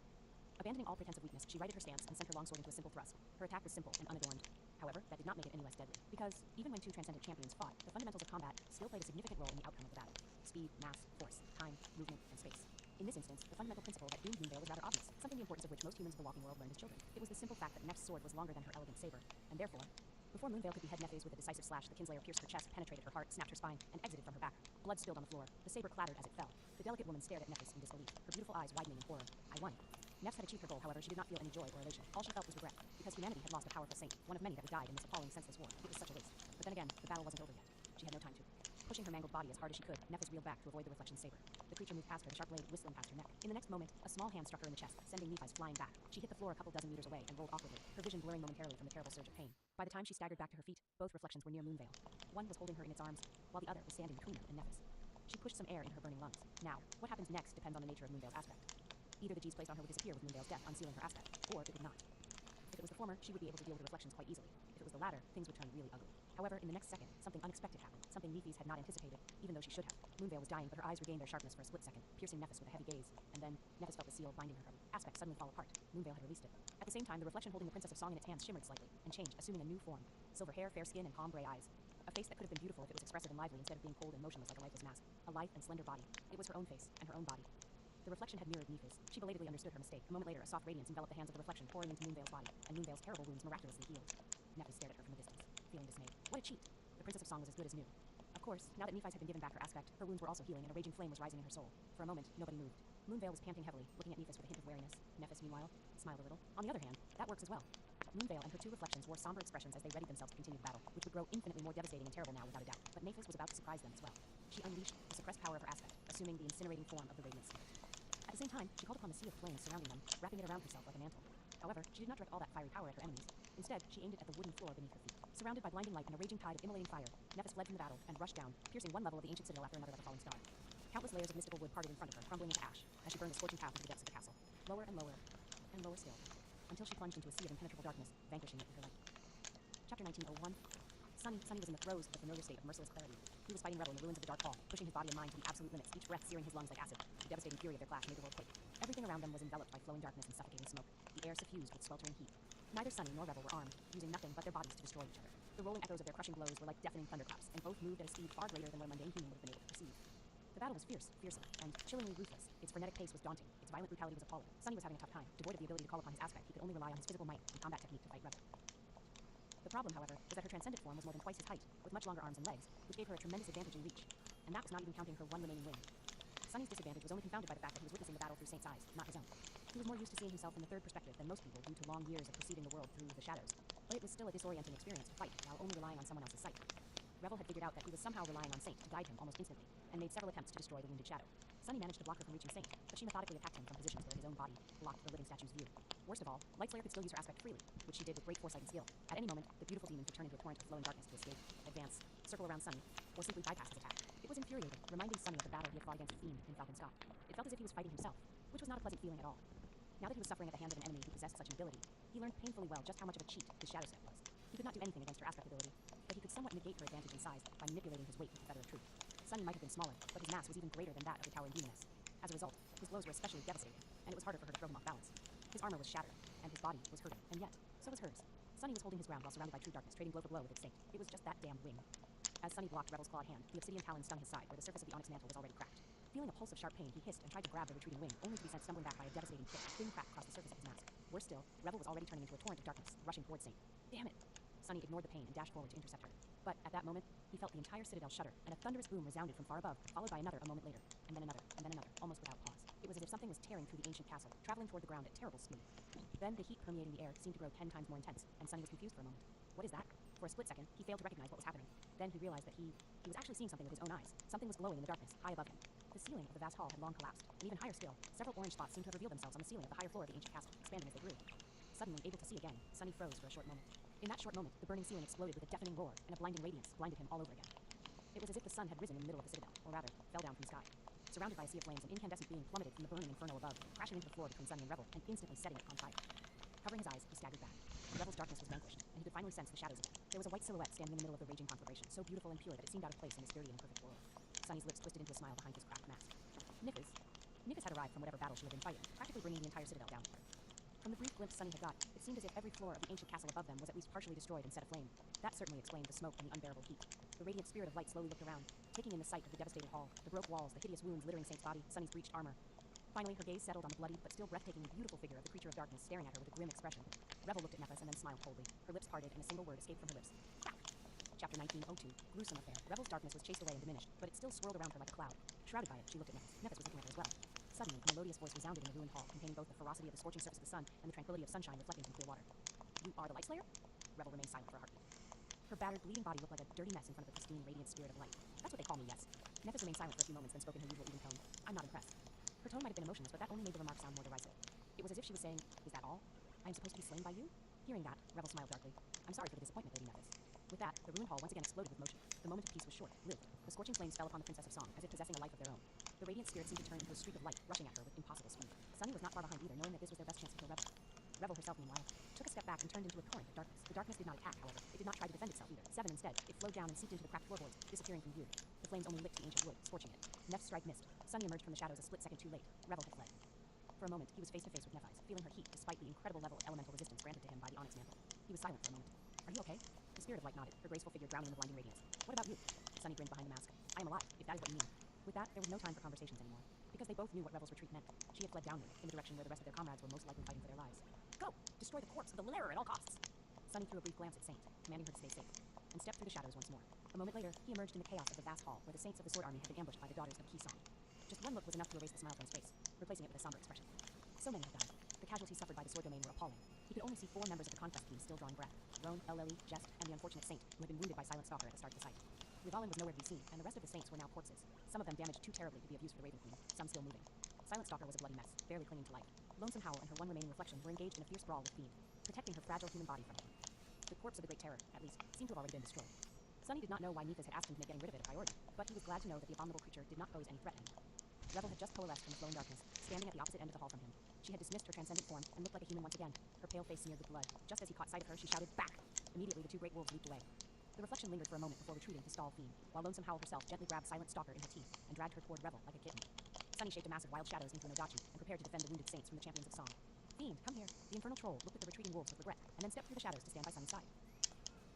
Abandoning all pretense of weakness, she righted her stance and sent her longsword into a simple thrust. Her attack was simple and unadorned. However, that did not make it any less deadly, because even when two transcendent champions fought, the fundamentals of combat still played a significant role in the outcome of the battle. Speed, mass, force, time, movement, and space. In this instance, the fundamental principle that doomed Moonvale was rather obvious, something the importance of which most humans of the walking world learned as children. It was the simple fact that Neff's sword was longer than her elegant saber, and therefore, before Moonvale could behead Neffes with a decisive slash, the kinslayer pierced her chest, penetrated her heart, snapped her spine, and exited from her back. Blood spilled on the floor. The saber clattered as it fell. The delicate woman stared at Neffes in disbelief, her beautiful eyes widening in horror. I won. Neffs had achieved her goal, however, she did not feel any joy or elation. All she felt was regret, because humanity had lost a powerful saint, one of many that would die in this appalling, senseless war. It was such a waste. But then again, the battle wasn't over yet. She had no time to. Pushing her mangled body as hard as she could, Neffes reeled back to avoid the reflection saber. The creature moved past her, the sharp blade whistling past her neck. In the next moment, a small hand struck her in the chest, sending Nephis flying back. She hit the floor a couple dozen meters away and rolled awkwardly, her vision blurring momentarily from the terrible surge of pain. By the time she staggered back to her feet, both reflections were near Moonvale. One was holding her in its arms, while the other was standing between her and Neffes. She pushed some air into her burning lungs. Now, what happens next depends on the nature of Moonvale's aspect. Either the G's placed on her would disappear with Moonvale's death, unsealing her aspect, or it would not. If it was the former, she would be able to deal with the reflections quite easily. If it was the latter, things would turn really ugly. However, in the next second, something unexpected happened, something Nephis had not anticipated, even though she should have. Moonvale was dying, but her eyes regained their sharpness for a split second, piercing Neffes with a heavy gaze, and then Neffes felt the seal binding her aspect suddenly fall apart. Moonvale had released it. At the same time, the reflection holding the Princess of Song in its hands shimmered slightly, and changed, assuming a new form. Silver hair, fair skin, and calm gray eyes. A face that could have been beautiful if it was expressive and lively instead of being cold and motionless like a lifeless mask. A lithe and slender body. It was her own face, and her own body. The reflection had mirrored Nephis. She belatedly understood her mistake. A moment later, a soft radiance enveloped the hands of the reflection, pouring into Moonvale's body, and Moonvale's terrible wounds miraculously healed. Neffes stared at her from a distance, feeling dismayed. What a cheat! The Princess of Song was as good as new. Of course, now that Nephis had been given back her aspect, her wounds were also healing, and a raging flame was rising in her soul. For a moment, nobody moved. Moonvale was panting heavily, looking at Nephis with a hint of wariness. Neffes, meanwhile, smiled a little. On the other hand, that works as well. Moonvale and her two reflections wore somber expressions as they readied themselves to continue the battle, which would grow infinitely more devastating and terrible now without a doubt. But Nephis was about to surprise them as well. She unleashed the suppressed power of her aspect, assuming the incinerating form of the radiant spirit. At the same time, she called upon the sea of flames surrounding them, wrapping it around herself like a mantle. However, she did not direct all that fiery power at her enemies. Instead, she aimed it at the wooden floor beneath her feet. Surrounded by blinding light and a raging tide of immolating fire, Neffes fled from the battle and rushed down, piercing one level of the ancient citadel after another like a falling star. Countless layers of mystical wood parted in front of her, crumbling into ash, as she burned the scorching path into the depths of the castle. Lower and lower, and lower still, until she plunged into a sea of impenetrable darkness, vanquishing it with her light. Chapter 1901. Sunny was in the throes of the familiar state of merciless clarity. He was fighting Rebel in the ruins of the Dark Hall, pushing his body and mind to the absolute limits, each breath searing his lungs like acid. The devastating fury of their clash made the world quake. Everything around them was enveloped by flowing darkness and suffocating smoke. The air suffused with sweltering heat. Neither Sunny nor Rebel were armed, using nothing but their bodies to destroy each other. The rolling echoes of their crushing blows were like deafening thunderclaps, and both moved at a speed far greater than what a mundane human would have been able to perceive. The battle was fierce, fearsome, and chillingly ruthless. Its frenetic pace was daunting. Its violent brutality was appalling. Sunny was having a tough time. Devoid of the ability to call upon his aspect, he could only rely on his physical might and combat technique to fight Rebel. The problem, however, was that her transcendent form was more than twice his height, with much longer arms and legs, which gave her a tremendous advantage in reach. And that was not even counting her one remaining wing. Sunny's disadvantage was only confounded by the fact that he was witnessing the battle through Saint's eyes, not his own. He was more used to seeing himself from the third perspective than most people due to long years of perceiving the world through the shadows, but it was still a disorienting experience to fight while only relying on someone else's sight. Revel had figured out that he was somehow relying on Saint to guide him almost instantly, and made several attempts to destroy the wounded shadow. Sunny managed to block her from reaching Saint, but she methodically attacked him from positions where his own body blocked the living statue's view. Worst of all, Lightslayer could still use her aspect freely, which she did with great foresight and skill. At any moment, the beautiful demon could turn into a torrent of flowing darkness to escape, advance, circle around Sunny, or simply bypass his attack. It was infuriating, reminding Sunny of the battle he had fought against Fiend in Falcon Sky. It felt as if he was fighting himself, which was not a pleasant feeling at all. Now that he was suffering at the hands of an enemy who possessed such an ability, he learned painfully well just how much of a cheat his shadow step was. He could not do anything against her aspect ability, but he could somewhat negate her advantage in size by manipulating his weight with the feather of truth. Sunny might have been smaller, but his mass was even greater than that of the towering demoness. As a result, his blows were especially devastating, and it was harder for her to throw him off balance. His armor was shattered, and his body was hurting, and yet, so was hers. Sunny was holding his ground while surrounded by true darkness, trading blow for blow with its Saint. It was just that damn wing. As Sunny blocked Revel's clawed hand, the obsidian talon stung his side, where the surface of the onyx mantle was already cracked. Feeling a pulse of sharp pain, he hissed and tried to grab the retreating wing, only to be sent stumbling back by a devastating kick, a thin crack across the surface of his mask. Worse still, Revel was already turning into a torrent of darkness, rushing towards Saint. Damn it! Sunny ignored the pain and dashed forward to intercept her. But at that moment, he felt the entire citadel shudder, and a thunderous boom resounded from far above, followed by another a moment later, and then another, almost without pause. It was as if something was tearing through the ancient castle, traveling toward the ground at terrible speed. Then the heat permeating the air seemed to grow 10 times more intense, and Sunny was confused for a moment. What is that? For a split second, he failed to recognize what was happening. Then he realized that he was actually seeing something with his own eyes. Something was glowing in the darkness, high above him. The ceiling of the vast hall had long collapsed, and even higher still, several orange spots seemed to have revealed themselves on the ceiling of the higher floor of the ancient castle, expanding as they grew. Suddenly, able to see again, Sunny froze for a short moment. In that short moment, the burning ceiling exploded with a deafening roar, and a blinding radiance blinded him all over again. It was as if the sun had risen in the middle of the citadel, or rather, fell down from the sky. Surrounded by a sea of flames, an incandescent being plummeted from the burning inferno above, crashing into the floor between Sunny and Revel, and instantly setting it on fire. Covering his eyes, he staggered back. Revel's darkness was vanquished, and he could finally sense the shadows again. There was a white silhouette standing in the middle of the raging conflagration, so beautiful and pure that it seemed out of place in this dirty and imperfect world. Sunny's lips twisted into a smile behind his cracked mask. Nifis had arrived from whatever battle she had been fighting, practically bringing the entire citadel down with her. From the brief glimpse Sunny had got, it seemed as if every floor of the ancient castle above them was at least partially destroyed and set aflame. That certainly explained the smoke and the unbearable heat. The radiant spirit of light slowly looked around, taking in the sight of the devastated hall, the broke walls, the hideous wounds littering Saint's body, Sunny's breached armor. Finally, her gaze settled on the bloody, but still breathtakingly beautiful figure of the creature of darkness staring at her with a grim expression. Revel looked at Nefis and then smiled coldly. Her lips parted and a single word escaped from her lips. Crack! Chapter 1902. Gruesome Affair. Revel's darkness was chased away and diminished, but it still swirled around her like a cloud. Shrouded by it, she looked at Nefis. Nefis was looking at her as well. Suddenly, a melodious voice resounded in the ruined hall, containing both the ferocity of the scorching surface of the sun and the tranquility of sunshine reflecting from clear water. You are the Lightslayer? Revel remained silent for a heartbeat. Her battered, bleeding body looked like a dirty mess in front of the pristine, radiant spirit of light. That's what they call me, yes. Nefis remained silent for a few moments, then spoke in her usual even tone. I'm not impressed. Her tone might have been emotionless, but that only made the remark sound more derisive. It was as if she was saying, is that all? I am supposed to be slain by you? Hearing that, Revel smiled darkly. I'm sorry for the disappointment, Lady Nefis. With that, the ruined hall once again exploded with motion. The moment of peace was short, lived. The scorching flames fell upon the Princess of Song, as if possessing a life of their own. The radiant spirit seemed to turn into a streak of light, rushing at her with impossible speed. Sunny was not far behind either, knowing that this was their best chance to kill Revel. Revel herself, meanwhile, took a step back and turned into a torrent of darkness. The darkness did not attack, however. It did not try to defend itself either. Instead, it flowed down and seeped into the cracked floorboards, disappearing from view. The flames only licked the ancient wood, scorching it. Neff's strike missed. Sunny emerged from the shadows a split second too late. Revel had fled. For a moment, he was face to face with Nephi's, feeling her heat despite the incredible level of elemental resistance granted to him by the onyx mantle. He was silent for a moment. Are you okay? The spirit of light nodded, her graceful figure drowning in the blinding radiance. What about you? Sunny grinned behind the mask. I am alive, if that is what you mean. With that, there was no time for conversations anymore, because they both knew what Revel's retreat meant. She had fled downward, in the direction where the rest of their comrades were most likely fighting for their lives. Go! Destroy the corpse of the Larer at all costs! Sunny threw a brief glance at Saint, commanding her to stay safe, and stepped through the shadows once more. A moment later, he emerged in the chaos of the vast hall, where the Saints of the Sword Army had been ambushed by the daughters of Kisong. Just one look was enough to erase the smile from his face, replacing it with a somber expression. So many had died. The casualties suffered by the Sword Domain were appalling. He could only see 4 members of the Conquest team still drawing breath. Roan, Eleli, Jest, and the unfortunate Saint, who had been wounded by Silent Stalker at the start of the fight. Rivalin was nowhere to be seen, and the rest of the Saints were now corpses, some of them damaged too terribly to be of use for the Raven Queen, some still moving. Silent Stalker was a bloody mess, barely clinging to life. Lonesome Howl and her one remaining reflection were engaged in a fierce brawl with Fiend, protecting her fragile human body from him. The corpse of the Great Terror, at least, seemed to have already been destroyed. Sunny did not know why Nephis had asked him to make getting rid of it a priority, but he was glad to know that the abominable creature did not pose any threat anymore. Revel had just coalesced from the flowing darkness, standing at the opposite end of the hall from him. She had dismissed her transcendent form and looked like a human once again, her pale face smeared with blood. Just as he caught sight of her, she shouted, "Back!" Immediately, the 2 great wolves leaped away. The reflection lingered for a moment before retreating to stall Fiend, while Lonesome Howl herself gently grabbed Silent Stalker in her teeth and dragged her toward Revel like a kitten. Sunny shaped a mass of wild shadows into an Odachi and prepared to defend the wounded Saints from the champions of Song. Fiend, come here! The infernal troll looked at the retreating wolves with regret, and then stepped through the shadows to stand by Sunny's side.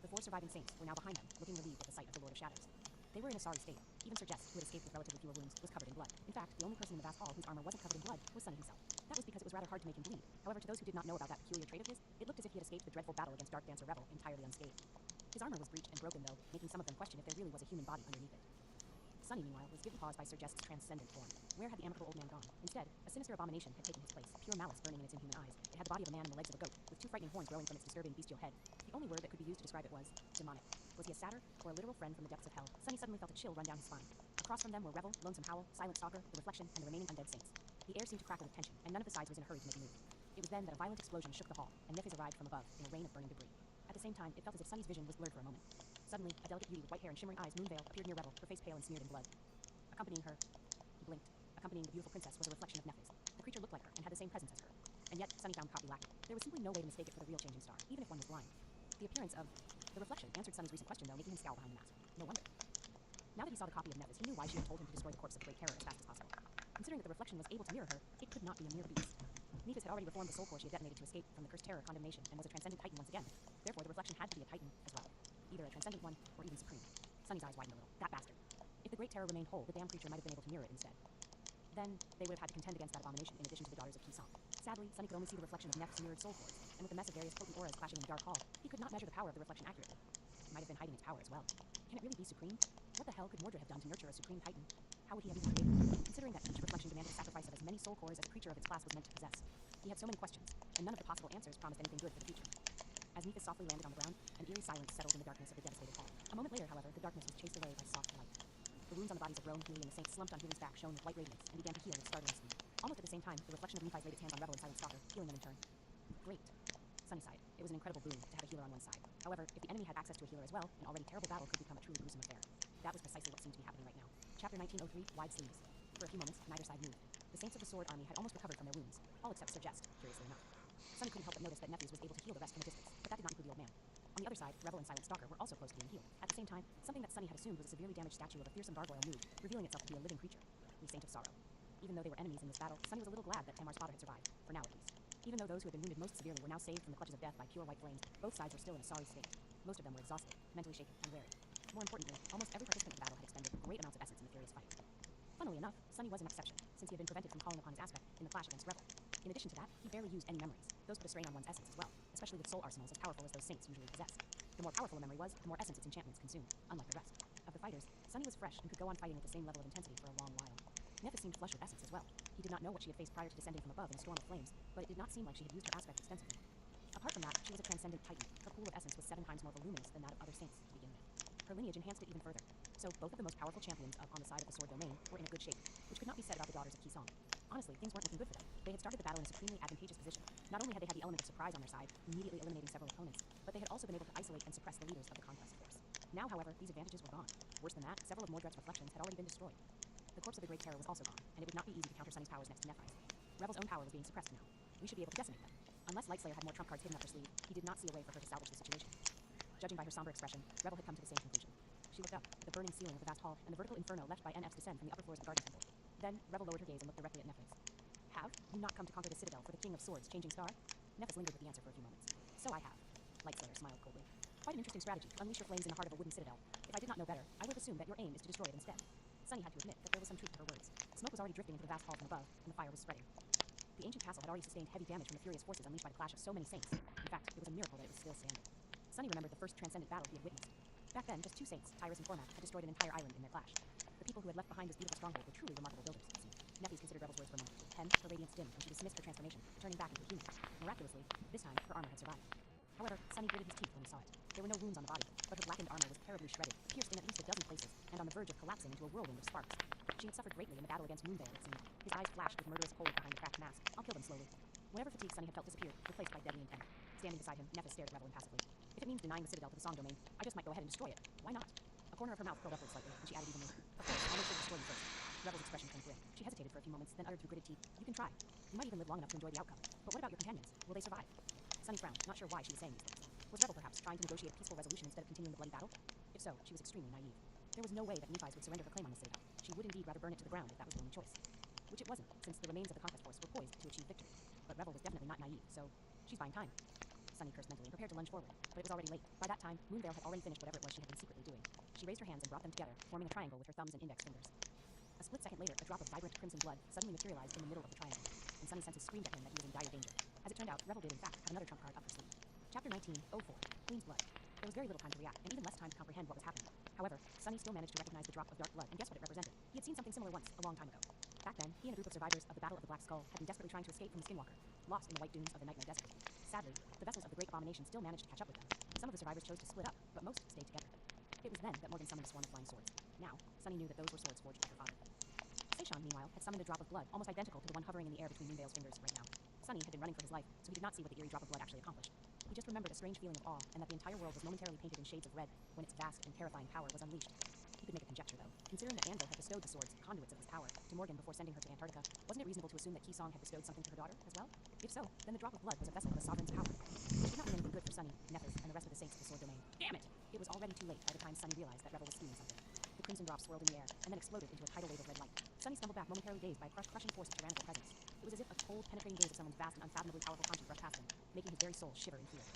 The 4 surviving Saints were now behind them, looking relieved at the sight of the Lord of Shadows. They were in a sorry state. Even Sir Jess, who had escaped with relatively fewer wounds, was covered in blood. In fact, the only person in the vast hall whose armor wasn't covered in blood was Sunny himself. That was because it was rather hard to make him bleed. However, to those who did not know about that peculiar trait of his, it looked as if he had escaped the dreadful battle against Dark Dancer Revel entirely unscathed. His armor was breached and broken, though, making some of them question if there really was a human body underneath it. Sunny, meanwhile, was given pause by Sir Jest's transcendent form. Where had the amicable old man gone? Instead, a sinister abomination had taken his place, pure malice burning in its inhuman eyes. It had the body of a man and the legs of a goat, with two frightening horns growing from its disturbing bestial head. The only word that could be used to describe it was demonic. Was he a satyr, or a literal friend from the depths of hell? Sunny suddenly felt a chill run down his spine. Across from them were Revel, Lonesome Howl, Silent Stalker, the Reflection, and the remaining undead saints. The air seemed to crackle with tension, and none of the sides was in a hurry to make a move. It was then that a violent explosion shook the hall, and Nefes arrived from above in a rain of burning debris. At the same time, it felt as if Sunny's vision was blurred for a moment. Suddenly, a delicate beauty with white hair and shimmering eyes, Moonveil, appeared near Revel, her face pale and smeared in blood. Accompanying her, he blinked. Accompanying the beautiful princess was a reflection of Nefes. The creature looked like her and had the same presence as her. And yet, Sunny found copy lacking. There was simply no way to mistake it for the real changing star, even if one was blind. The appearance of the reflection answered Sunny's recent question, though, making him scowl behind the mask. No wonder. Now that he saw the copy of Nefes, he knew why she had told him to destroy the corpse of the Great Terror as fast as possible. Considering that the reflection was able to mirror her, it could not be a mere beast. Nefes had already reformed the soul core she had detonated to escape from the cursed terror condemnation and was a transcendent titan once again. Therefore, the reflection had to be a titan as well. Either a transcendent one, or even supreme. Sunny's eyes widened a little. That bastard. If the Great Terror remained whole, the damn creature might have been able to mirror it instead. Then, they would have had to contend against that abomination in addition to the daughters of Kisong. Sadly, Sunny could only see the reflection of Nef's mirrored soul cores, and with the mess of various potent auras clashing in the dark hall, he could not measure the power of the reflection accurately. It might have been hiding its power as well. Can it really be supreme? What the hell could Mordred have done to nurture a supreme titan? How would he have even created it? Considering that each reflection demanded a sacrifice of as many soul cores as a creature of its class was meant to possess. He had so many questions, and none of the possible answers promised anything good for the future. As Nefes softly landed on the ground, an eerie silence settled in the darkness of the devastated hall. A moment later, however, the darkness was chased away by soft light. The wounds on the bodies of Roan, Healy, and the saints slumped on Healy's back shone with white radiance and began to heal with startling speed. Almost at the same time, the reflection of Nephi's laid its hands on Revel and Silent Stalker, healing them in turn. Great. Sunny sighed. It was an incredible boon to have a healer on one side. However, if the enemy had access to a healer as well, an already terrible battle could become a truly gruesome affair. That was precisely what seemed to be happening right now. Chapter 1903, Wide Sleeves. For a few moments, neither side moved. The saints of the Sword Army had almost recovered from their wounds, all except Sir Jest, curiously enough. Sunny couldn't help but notice that Nefes was able to heal the rest from a distance, but that did not include the old man. On the other side, Revel and Silent Stalker were also close to being healed. At the same time, something that Sunny had assumed was a severely damaged statue of a fearsome gargoyle moved, revealing itself to be a living creature, the Saint of Sorrow. Even though they were enemies in this battle, Sunny was a little glad that Tamar's father had survived, for now at least. Even though those who had been wounded most severely were now saved from the clutches of death by pure white flames, both sides were still in a sorry state. Most of them were exhausted, mentally shaken, and weary. More importantly, almost every participant of the battle had expended great amounts of essence in the furious fight. Funnily enough, Sunny was an exception, since he had been prevented from calling upon his aspect in the clash against Revel. In addition to that, he barely used any memories. Those put a strain on one's essence as well, especially with soul arsenals as powerful as those saints usually possess. The more powerful a memory was, the more essence its enchantments consumed, unlike the rest. Of the fighters, Sunny was fresh and could go on fighting at the same level of intensity for a long while. Nefes seemed flush with essence as well. He did not know what she had faced prior to descending from above in a storm of flames, but it did not seem like she had used her aspect extensively. Apart from that, she was a transcendent titan. Her pool of essence was 7 times more voluminous than that of other saints to begin with. Her lineage enhanced it even further. So both of the most powerful champions on the side of the sword domain were in a good shape, which could not be said about the daughters of Kisong. Honestly, things weren't looking good for them. They had started the battle in a supremely advantageous position. Not only had they had the element of surprise on their side, immediately eliminating several opponents, but they had also been able to isolate and suppress the leaders of the conquest force. Now, however, these advantages were gone. Worse than that, several of Mordred's reflections had already been destroyed. The corpse of the Great Terror was also gone, and it would not be easy to counter Sunny's powers next to Nephi's. Revel's own power was being suppressed now. We should be able to decimate them. Unless Lightslayer had more trump cards hidden up her sleeve, he did not see a way for her to salvage the situation. Judging by her somber expression, Revel had come to the same conclusion. She looked up at the burning ceiling of the vast hall and the vertical inferno left by NF's descent from the upper floors of the Garden Temple. Then, Revel lowered her gaze and looked directly at Nefes. Have you not come to conquer the citadel for the King of Swords, Changing Star? Nefes lingered with the answer for a few moments. So I have. Lightslayer smiled coldly. Quite an interesting strategy, to unleash your flames in the heart of a wooden citadel. If I did not know better, I would have assumed that your aim is to destroy it instead. Sunny had to admit that there was some truth to her words. Smoke was already drifting into the vast hall from above, and the fire was spreading. The ancient castle had already sustained heavy damage from the furious forces unleashed by the clash of so many saints. In fact, it was a miracle that it was still standing. Sunny remembered the first transcendent battle he had witnessed. Back then, just 2 saints, Tyrus and Cormac, had destroyed an entire island in their clash. The people who had left behind this beautiful stronghold were truly remarkable builders, it seemed. Nefes considered Revel's words for a moment. Then, her radiance dimmed, and she dismissed her transformation, turning back into a human. Miraculously, this time, her armor had survived. However, Sunny gritted his teeth when he saw it. There were no wounds on the body, but her blackened armor was terribly shredded, pierced in at least a dozen places, and on the verge of collapsing into a whirlwind of sparks. She had suffered greatly in the battle against Moonveil, it seemed. His eyes flashed with murderous cold behind the cracked mask. I'll kill them slowly. Whatever fatigue Sunny had felt disappeared, replaced by deadly intent. Standing beside him, Nefes stared at Revel impassively. If it means denying the citadel to the Song domain, I just might go ahead and destroy it. Why not? A corner of her mouth curled upward slightly, and she added evenly, of course, I'll make sure to destroy you first. Revel's expression turned grim. She hesitated for a few moments, then uttered through gritted teeth, you can try. You might even live long enough to enjoy the outcome. But what about your companions? Will they survive? Sunny frowned, not sure why she was saying these things. Was Revel perhaps trying to negotiate a peaceful resolution instead of continuing the bloody battle? If so, she was extremely naive. There was no way that Nephi's would surrender her claim on the citadel. She would indeed rather burn it to the ground if that was the only choice. Which it wasn't, since the remains of the conquest force were poised to achieve victory. But Revel was definitely not naive, so she's buying time. Sunny cursed mentally and prepared to lunge forward, but it was already late. By that time, Moonveil had already finished whatever it was she had been secretly doing. She raised her hands and brought them together, forming a triangle with her thumbs and index fingers. A split second later, a drop of vibrant crimson blood suddenly materialized in the middle of the triangle, and Sunny's senses screamed at him that he was in dire danger. As it turned out, Revel did in fact have another trump card up her sleeve. Chapter 1904, Queen's Blood. There was very very little time to react, and even less time to comprehend what was happening. However, Sunny still managed to recognize the drop of dark blood and guess what it represented. He had seen something similar once, a long time ago. Back then, he and a group of survivors of the Battle of the Black Skull had been desperately trying to escape from the Skinwalker, lost in the white dunes of the Nightmare Desert. Sadly, the vessels of the Great Abomination still managed to catch up with them. Some of the survivors chose to split up, but most stayed together. It was then that Morgan summoned a swarm of flying swords. Now, Sunny knew that those were swords forged by her father. Seishan, meanwhile, had summoned a drop of blood, almost identical to the one hovering in the air between Moonveil's fingers right now. Sunny had been running for his life, so he did not see what the eerie drop of blood actually accomplished. He just remembered a strange feeling of awe, and that the entire world was momentarily painted in shades of red when its vast and terrifying power was unleashed. He could make a conjecture, though. Considering that Anvil had bestowed the swords, conduits of his power, to Morgan before sending her to Antarctica, wasn't it reasonable to assume that Kisong had bestowed something to her daughter as well? If so, then the drop of blood was a vessel of the sovereign's power, which did not mean anything good for Sunny, Nephis, and the rest of the saints of the sword domain. Damn it! It was already too late by the time Sunny realized that Rebel was scheming something. The crimson drop swirled in the air, and then exploded into a tidal wave of red light. Sunny stumbled back, momentarily dazed by a crushing force of tyrannical presence. It was as if a cold, penetrating gaze of someone's vast and unfathomably powerful conscience brushed past him, making his very soul shiver in fear.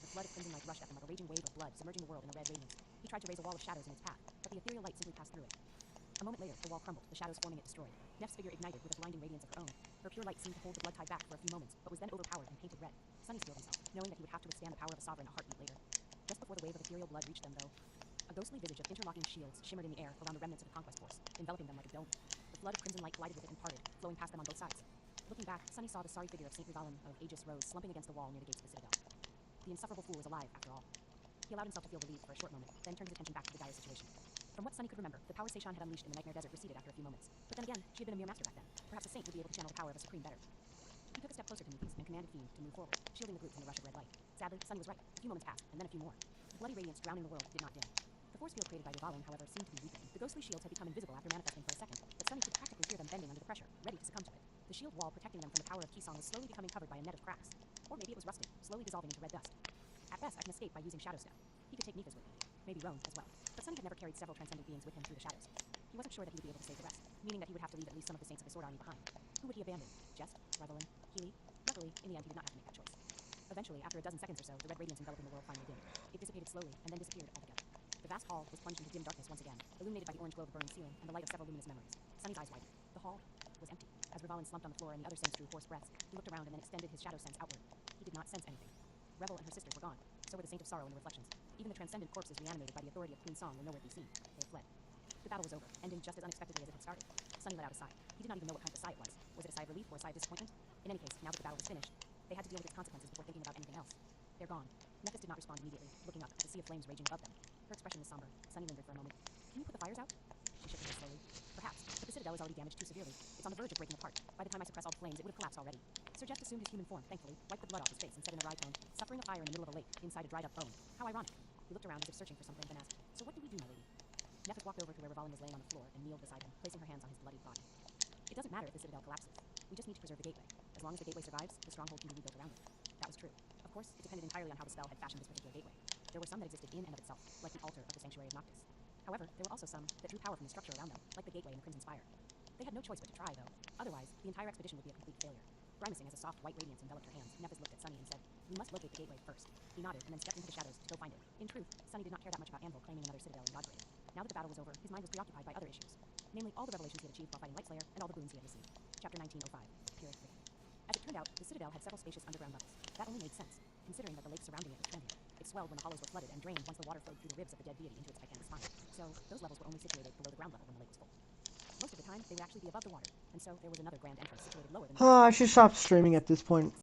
The flood of crimson light rushed at him like a raging wave of blood, submerging the world in a red radiance. He tried to raise a wall of shadows in its path, but the ethereal light simply passed through it. A moment later, the wall crumbled, the shadows forming it destroyed. Neff's figure ignited with a blinding radiance of her own. Her pure light seemed to hold the blood tide back for a few moments, but was then overpowered and painted red. Sunny steeled himself, knowing that he would have to withstand the power of a sovereign a heartbeat later. Just before the wave of ethereal blood reached them, though, a ghostly visage of interlocking shields shimmered in the air around the remnants of the conquest force, enveloping them like a dome. The flood of crimson light glided with it and parted, flowing past them on both sides. Looking back, Sunny saw the sorry figure of St. Rivalin of Aegis Rose slumping against the wall near the gates of the citadel. The insufferable fool was alive, after all. He allowed himself to feel relieved for a short moment, then turned his attention back to the dire situation. From what Sunny could remember, the power Seishan had unleashed in the Nightmare Desert receded after a few moments. But then again, she had been a mere master back then. Perhaps a saint would be able to channel the power of a supreme better. He took a step closer to Nupes and commanded Fiend to move forward, shielding the group from the rush of red light. Sadly, Sunny was right. A few moments passed, and then a few more. The bloody radiance drowning the world did not dim. The force field created by Rivalin, however, seemed to be weakening. The ghostly shields had become invisible after manifesting for a second, but Sunny could practically hear them bending under the pressure, ready to succumb to it. The shield wall protecting them from the power of Kisong was slowly becoming covered by a net of cracks. Or maybe it was rusting, slowly dissolving into red dust. At best, I can escape by using Shadow Step. He could take Nika's with him, maybe Roan as well. But Sunny had never carried several transcendent beings with him through the shadows. He wasn't sure that he would be able to save the rest, meaning that he would have to leave at least some of the saints of the Sword Army behind. Who would he abandon? Jest? Revelin? Healy? Luckily, in the end, he did not have to make that choice. Eventually, after a dozen seconds or so, the red radiance enveloping the world finally dimmed. It dissipated slowly, and then disappeared altogether. The vast hall was plunged into dim darkness once again, illuminated by the orange glow of the burning ceiling and the light of several luminous memories. Sunny's eyes widened. The hall was empty. As Rivalin slumped on the floor and the other saints drew hoarse breaths, he looked around and then extended his shadow sense outward. He did not sense anything. Revel and her sisters were gone. So were the Saint of Sorrow and the Reflections. Even the transcendent corpses reanimated by the authority of Queen Song were nowhere to be seen. They had fled. The battle was over, ending just as unexpectedly as it had started. Sunny let out a sigh. He did not even know what kind of sigh it was. Was it a sigh of relief or a sigh of disappointment? In any case, now that the battle was finished, they had to deal with its consequences before thinking about anything else. They're gone. Nephis did not respond immediately, looking up at the sea of flames raging above them. Her expression was somber. Sunny lingered for a moment. Can you put the fires out? She shook her head slowly. Perhaps, but the citadel is already damaged too severely. It's on the verge of breaking apart. By the time I suppress all the flames, it would have collapsed already. Sir Jest assumed his human form, thankfully, wiped the blood off his face, and said in a wry tone, suffering a fire in the middle of a lake, inside a dried up bone. How ironic. He looked around as if searching for something, then asked, so what do we do, my lady? Nephis walked over to where Rivalin was laying on the floor and kneeled beside him, placing her hands on his bloodied body. It doesn't matter if the citadel collapses. We just need to preserve the gateway. As long as the gateway survives, the stronghold can be rebuilt around it. That was true. Of course, it depended entirely on how the spell had fashioned this particular gateway. There were some that existed in and of itself, like the altar of the Sanctuary of Noctis. However, there were also some that drew power from the structure around them, like the gateway and the Crimson Spire. They had no choice but to try, though. Otherwise, the entire expedition would be a complete failure. Grimacing as a soft white radiance enveloped her hands, Nephis looked at Sunny and said, we must locate the gateway first. He nodded and then stepped into the shadows to go find it. In truth, Sunny did not care that much about Anvil claiming another citadel in Godgrave. Now that the battle was over, his mind was preoccupied by other issues. Namely, all the revelations he had achieved while fighting Lightslayer and all the boons he had received. Chapter 1905. Pyrrhic Victory. As it turned out, the citadel had several spacious underground levels. That only made sense, considering that the lake surrounding it was transient. It swelled when the hollows were flooded and drained once the water flowed through the ribs of the dead deity into its titanic spine. So, those levels were only situated below the ground level when the lake was full. Most of the time, they would actually be above the water, and so there was another grand entrance situated lower than the I should stop streaming at this point.